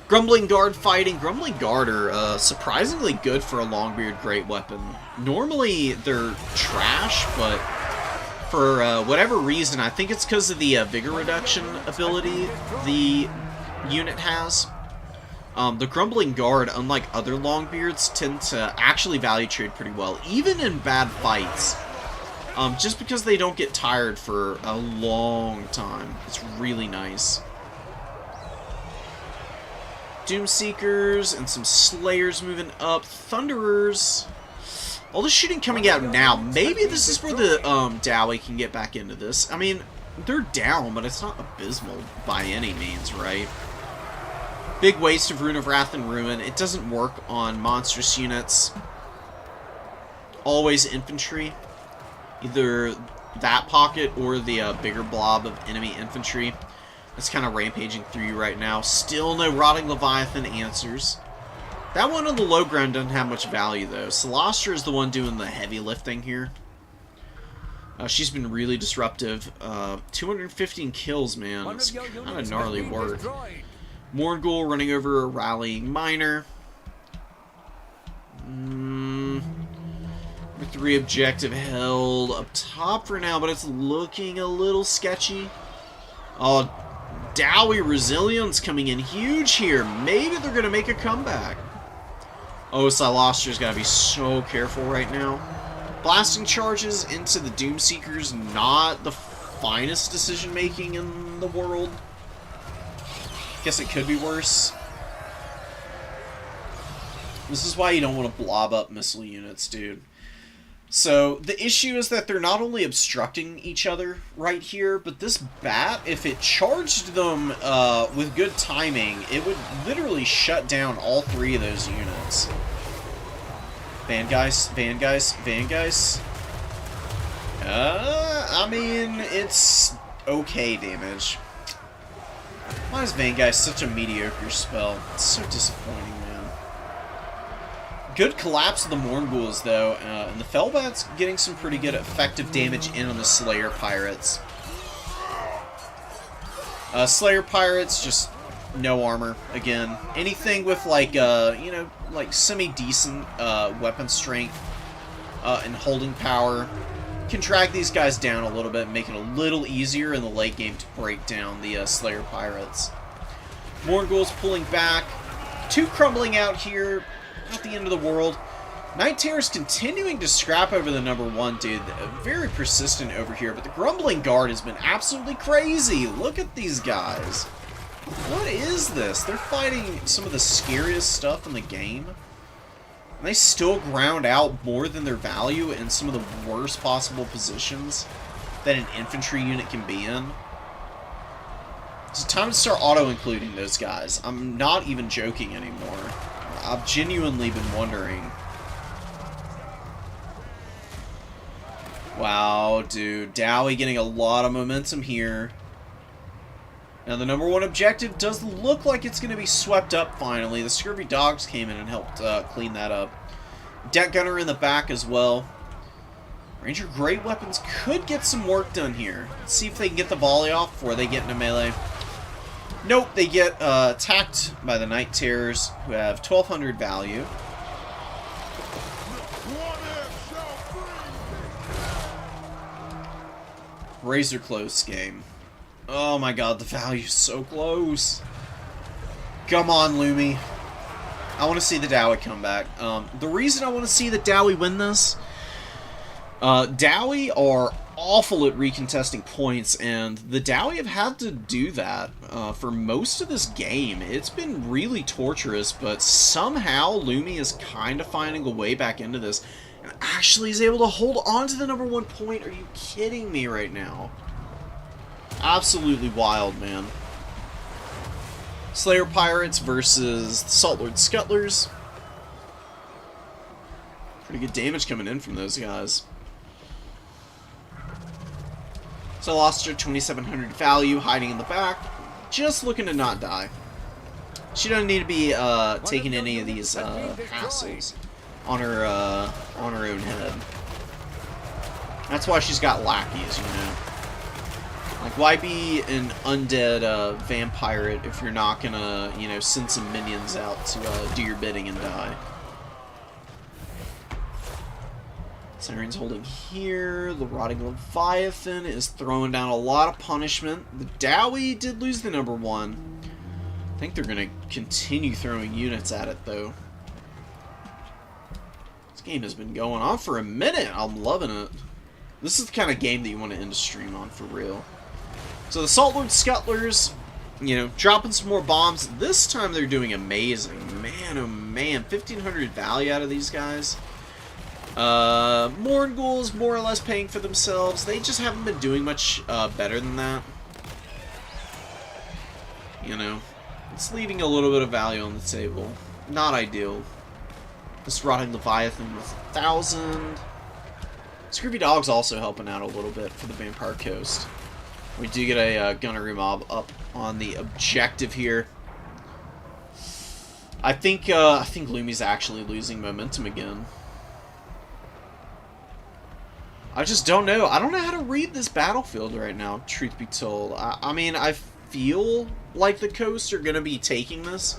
Grumbling Guard fighting. Grumbling Guard are surprisingly good for a Longbeard great weapon. Normally they're trash, but for whatever reason, I think it's because of the vigor reduction ability the unit has. The Grumbling Guard, unlike other Longbeards, tend to actually value trade pretty well, even in bad fights. Just because they don't get tired for a long time. It's really nice. Doomseekers and some Slayers moving up. Thunderers. All the shooting coming out now. Maybe this is where the Dowie can get back into this. I mean, they're down, but it's not abysmal by any means, right? Big waste of Rune of Wrath and Ruin. It doesn't work on monstrous units. Always infantry. Either that pocket or the bigger blob of enemy infantry that's kind of rampaging through you right now. Still no Rotting Leviathan answers. That one on the low ground doesn't have much value, though. Silostra is the one doing the heavy lifting here. She's been really disruptive. 215 kills, man. It's kind of gnarly work. Morgul running over a rallying miner. 3 objective held up top for now, but it's looking a little sketchy. Oh, Dowie Resilience coming in huge here. Maybe they're going to make a comeback. Oh, Silostra's got to be so careful right now. Blasting charges into the Doomseekers, not the finest decision making in the world. Guess it could be worse. This is why you don't want to blob up missile units, dude. So, the issue is that they're not only obstructing each other right here, but this bat, if it charged them with good timing, it would literally shut down all 3 of those units. Vangeist, Vangeist, Vangeist. I mean, it's okay damage. Why is Vangeist such a mediocre spell? It's so disappointing, man. Good collapse of the Morghuls, though, and the Fellbat's getting some pretty good effective damage in on the Slayer Pirates. Slayer Pirates, just no armor, again. Anything with, like, you know, like, semi-decent weapon strength and holding power can drag these guys down a little bit and make it a little easier in the late game to break down the Slayer Pirates. Morghuls pulling back. 2 crumbling out here. Not the end of the world. Night Terror's continuing to scrap over the number 1, dude. Very persistent over here, but the Grumbling Guard has been absolutely crazy. Look at these guys. What is this? They're fighting some of the scariest stuff in the game. And they still ground out more than their value in some of the worst possible positions that an infantry unit can be in. It's time to start auto-including those guys. I'm not even joking anymore. I've genuinely been wondering. Wow, dude. Dowie getting a lot of momentum here. Now, the number 1 objective does look like it's going to be swept up finally. The Scurvy Dogs came in and helped clean that up. Deck Gunner in the back as well. Ranger Great Weapons could get some work done here. Let's see if they can get the volley off before they get into melee. Nope, they get attacked by the Night Terrors, who have 1,200 value. Razor close game. Oh my god, the value's so close. Come on, Lumi. I want to see the Dowie come back. The reason I want to see the Dowie win this, Dowie are awful at recontesting points, and the Dowie have had to do that for most of this game. It's been really torturous, but somehow Lumi is kind of finding a way back into this, and actually is able to hold on to the number 1 point. Are you kidding me right now? Absolutely wild, man. Slayer Pirates versus the Saltlord Scuttlers. Pretty good damage coming in from those guys. So I lost her 2,700 value, hiding in the back. Just looking to not die. She doesn't need to be taking any of these hassles on her own head. That's why she's got lackeys, you know. Like, why be an undead vampire if you're not gonna, you know, send some minions out to do your bidding and die? Siren's holding here. The Rotting Leviathan is throwing down a lot of punishment. The Dowie did lose the number 1. I think they're going to continue throwing units at it, though. This game has been going on for a minute. I'm loving it. This is the kind of game that you want to end a stream on, for real. So the Saltlord Scuttlers, you know, dropping some more bombs. This time they're doing amazing. Man, oh man. 1,500 value out of these guys. Morngul's more or less paying for themselves. They just haven't been doing much better than that. You know, it's leaving a little bit of value on the table. Not ideal. This Rotting Leviathan with 1,000. Scurvy Dog's also helping out a little bit for the Vampire Coast. We do get a gunnery mob up on the objective here. I think Lumi's actually losing momentum again. I just don't know. I don't know how to read this battlefield right now, truth be told. I mean, I feel like the Coast are going to be taking this.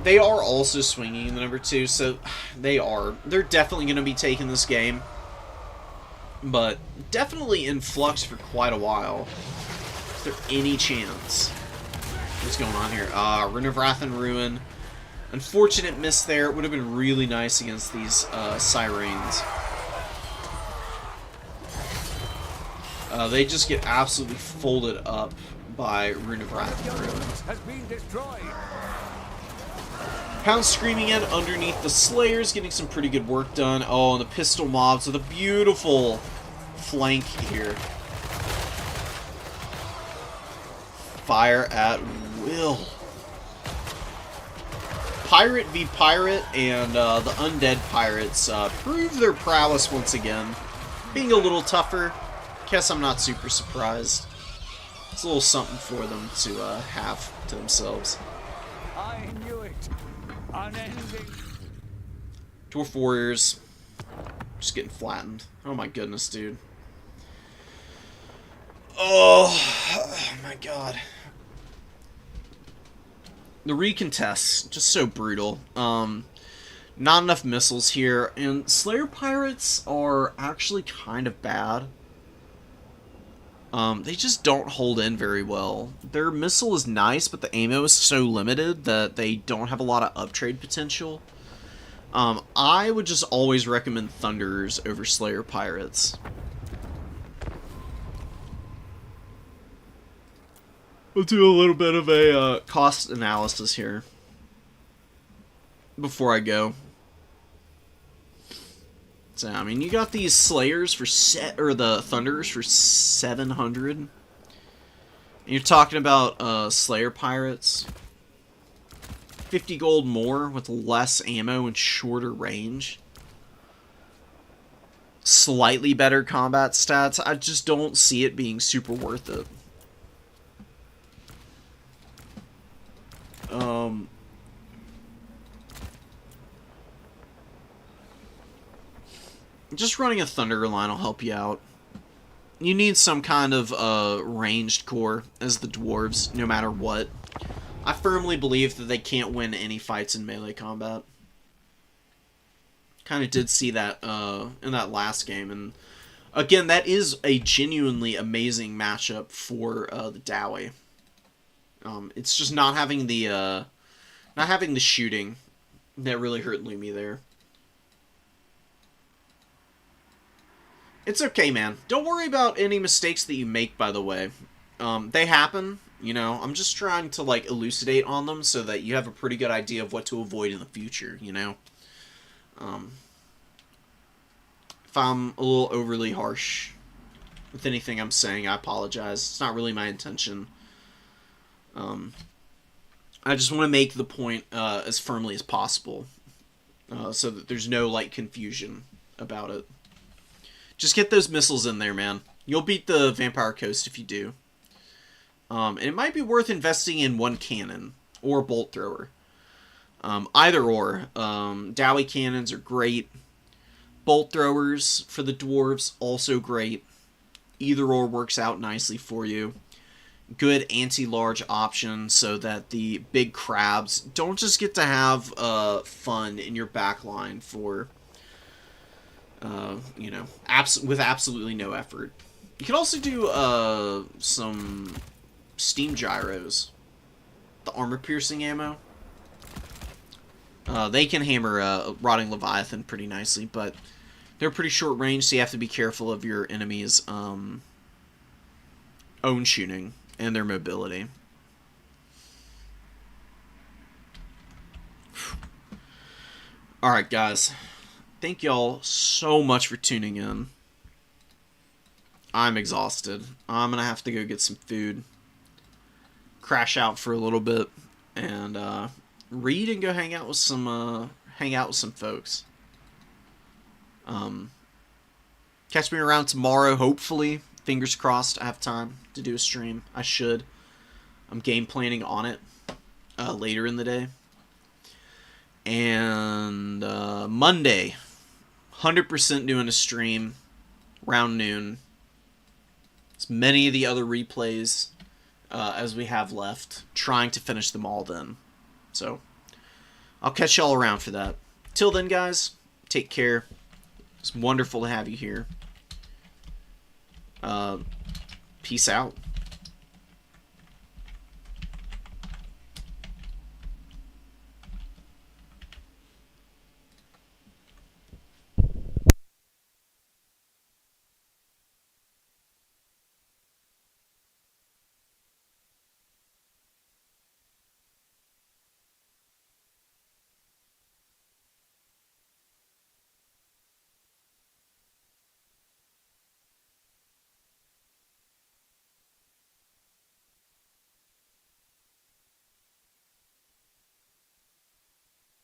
They are also swinging in the number 2, so they're definitely going to be taking this game. But definitely in flux for quite a while. Is there any chance? What's going on here? Rune of Wrath and Ruin. Unfortunate miss there. It would have been really nice against these Sirens. They just get absolutely folded up by Rune of Wrath and Ruin. Pound screaming in underneath the Slayers, getting some pretty good work done. Oh, and the pistol mobs with a beautiful flank here. Fire at will. Pirate v Pirate and the Undead Pirates prove their prowess once again. Being a little tougher. Guess I'm not super surprised. It's a little something for them to have to themselves. I knew it. Unending. Dwarf Warriors. Just getting flattened. Oh my goodness, dude. Oh my god. The recontests, just so brutal. Not enough missiles here, and Slayer Pirates are actually kind of bad. They just don't hold in very well. Their missile is nice, but the ammo is so limited that they don't have a lot of uptrade potential. I would just always recommend Thunderers over Slayer Pirates. We'll do a little bit of a cost analysis here before I go. So, I mean, you got these Slayers for the Thunderers for 700. And you're talking about Slayer Pirates. 50 gold more with less ammo and shorter range. Slightly better combat stats. I just don't see it being super worth it. Just running a Thunderer line will help you out. You need some kind of ranged core as the dwarves, no matter what. I firmly believe that they can't win any fights in melee combat. Kind of did see that in that last game, and again, that is a genuinely amazing matchup for the Dowie. It's just not having the shooting that really hurt Lumi there. It's okay, man. Don't worry about any mistakes that you make, by the way. They happen, you know. I'm just trying to, like, elucidate on them so that you have a pretty good idea of what to avoid in the future, you know. If I'm a little overly harsh, with anything I'm saying, I apologize. It's not really my intention. I just want to make the point as firmly as possible, so that there's no, like, confusion about it. Just get those missiles in there, man. You'll beat the Vampire Coast if you do. And it might be worth investing in one cannon or a bolt thrower. Either or. Dowie cannons are great. Bolt throwers for the dwarves, also great. Either or works out nicely for you. Good anti-large option so that the big crabs don't just get to have fun in your backline for, you know, with absolutely no effort. You can also do some steam gyros. The armor-piercing ammo. They can hammer a Rotting Leviathan pretty nicely, but they're pretty short range, so you have to be careful of your enemy's own shooting and their mobility. Alright, guys. Thank y'all so much for tuning in. I'm exhausted. I'm gonna have to go get some food, crash out for a little bit, and read and go hang out with some folks. Catch me around tomorrow, hopefully. Fingers crossed I have time to do a stream. I should. I'm game planning on it later in the day. And Monday, 100% doing a stream around noon. As many of the other replays as we have left. Trying to finish them all then. So, I'll catch y'all around for that. Till then, guys, take care. It's wonderful to have you here. Peace out.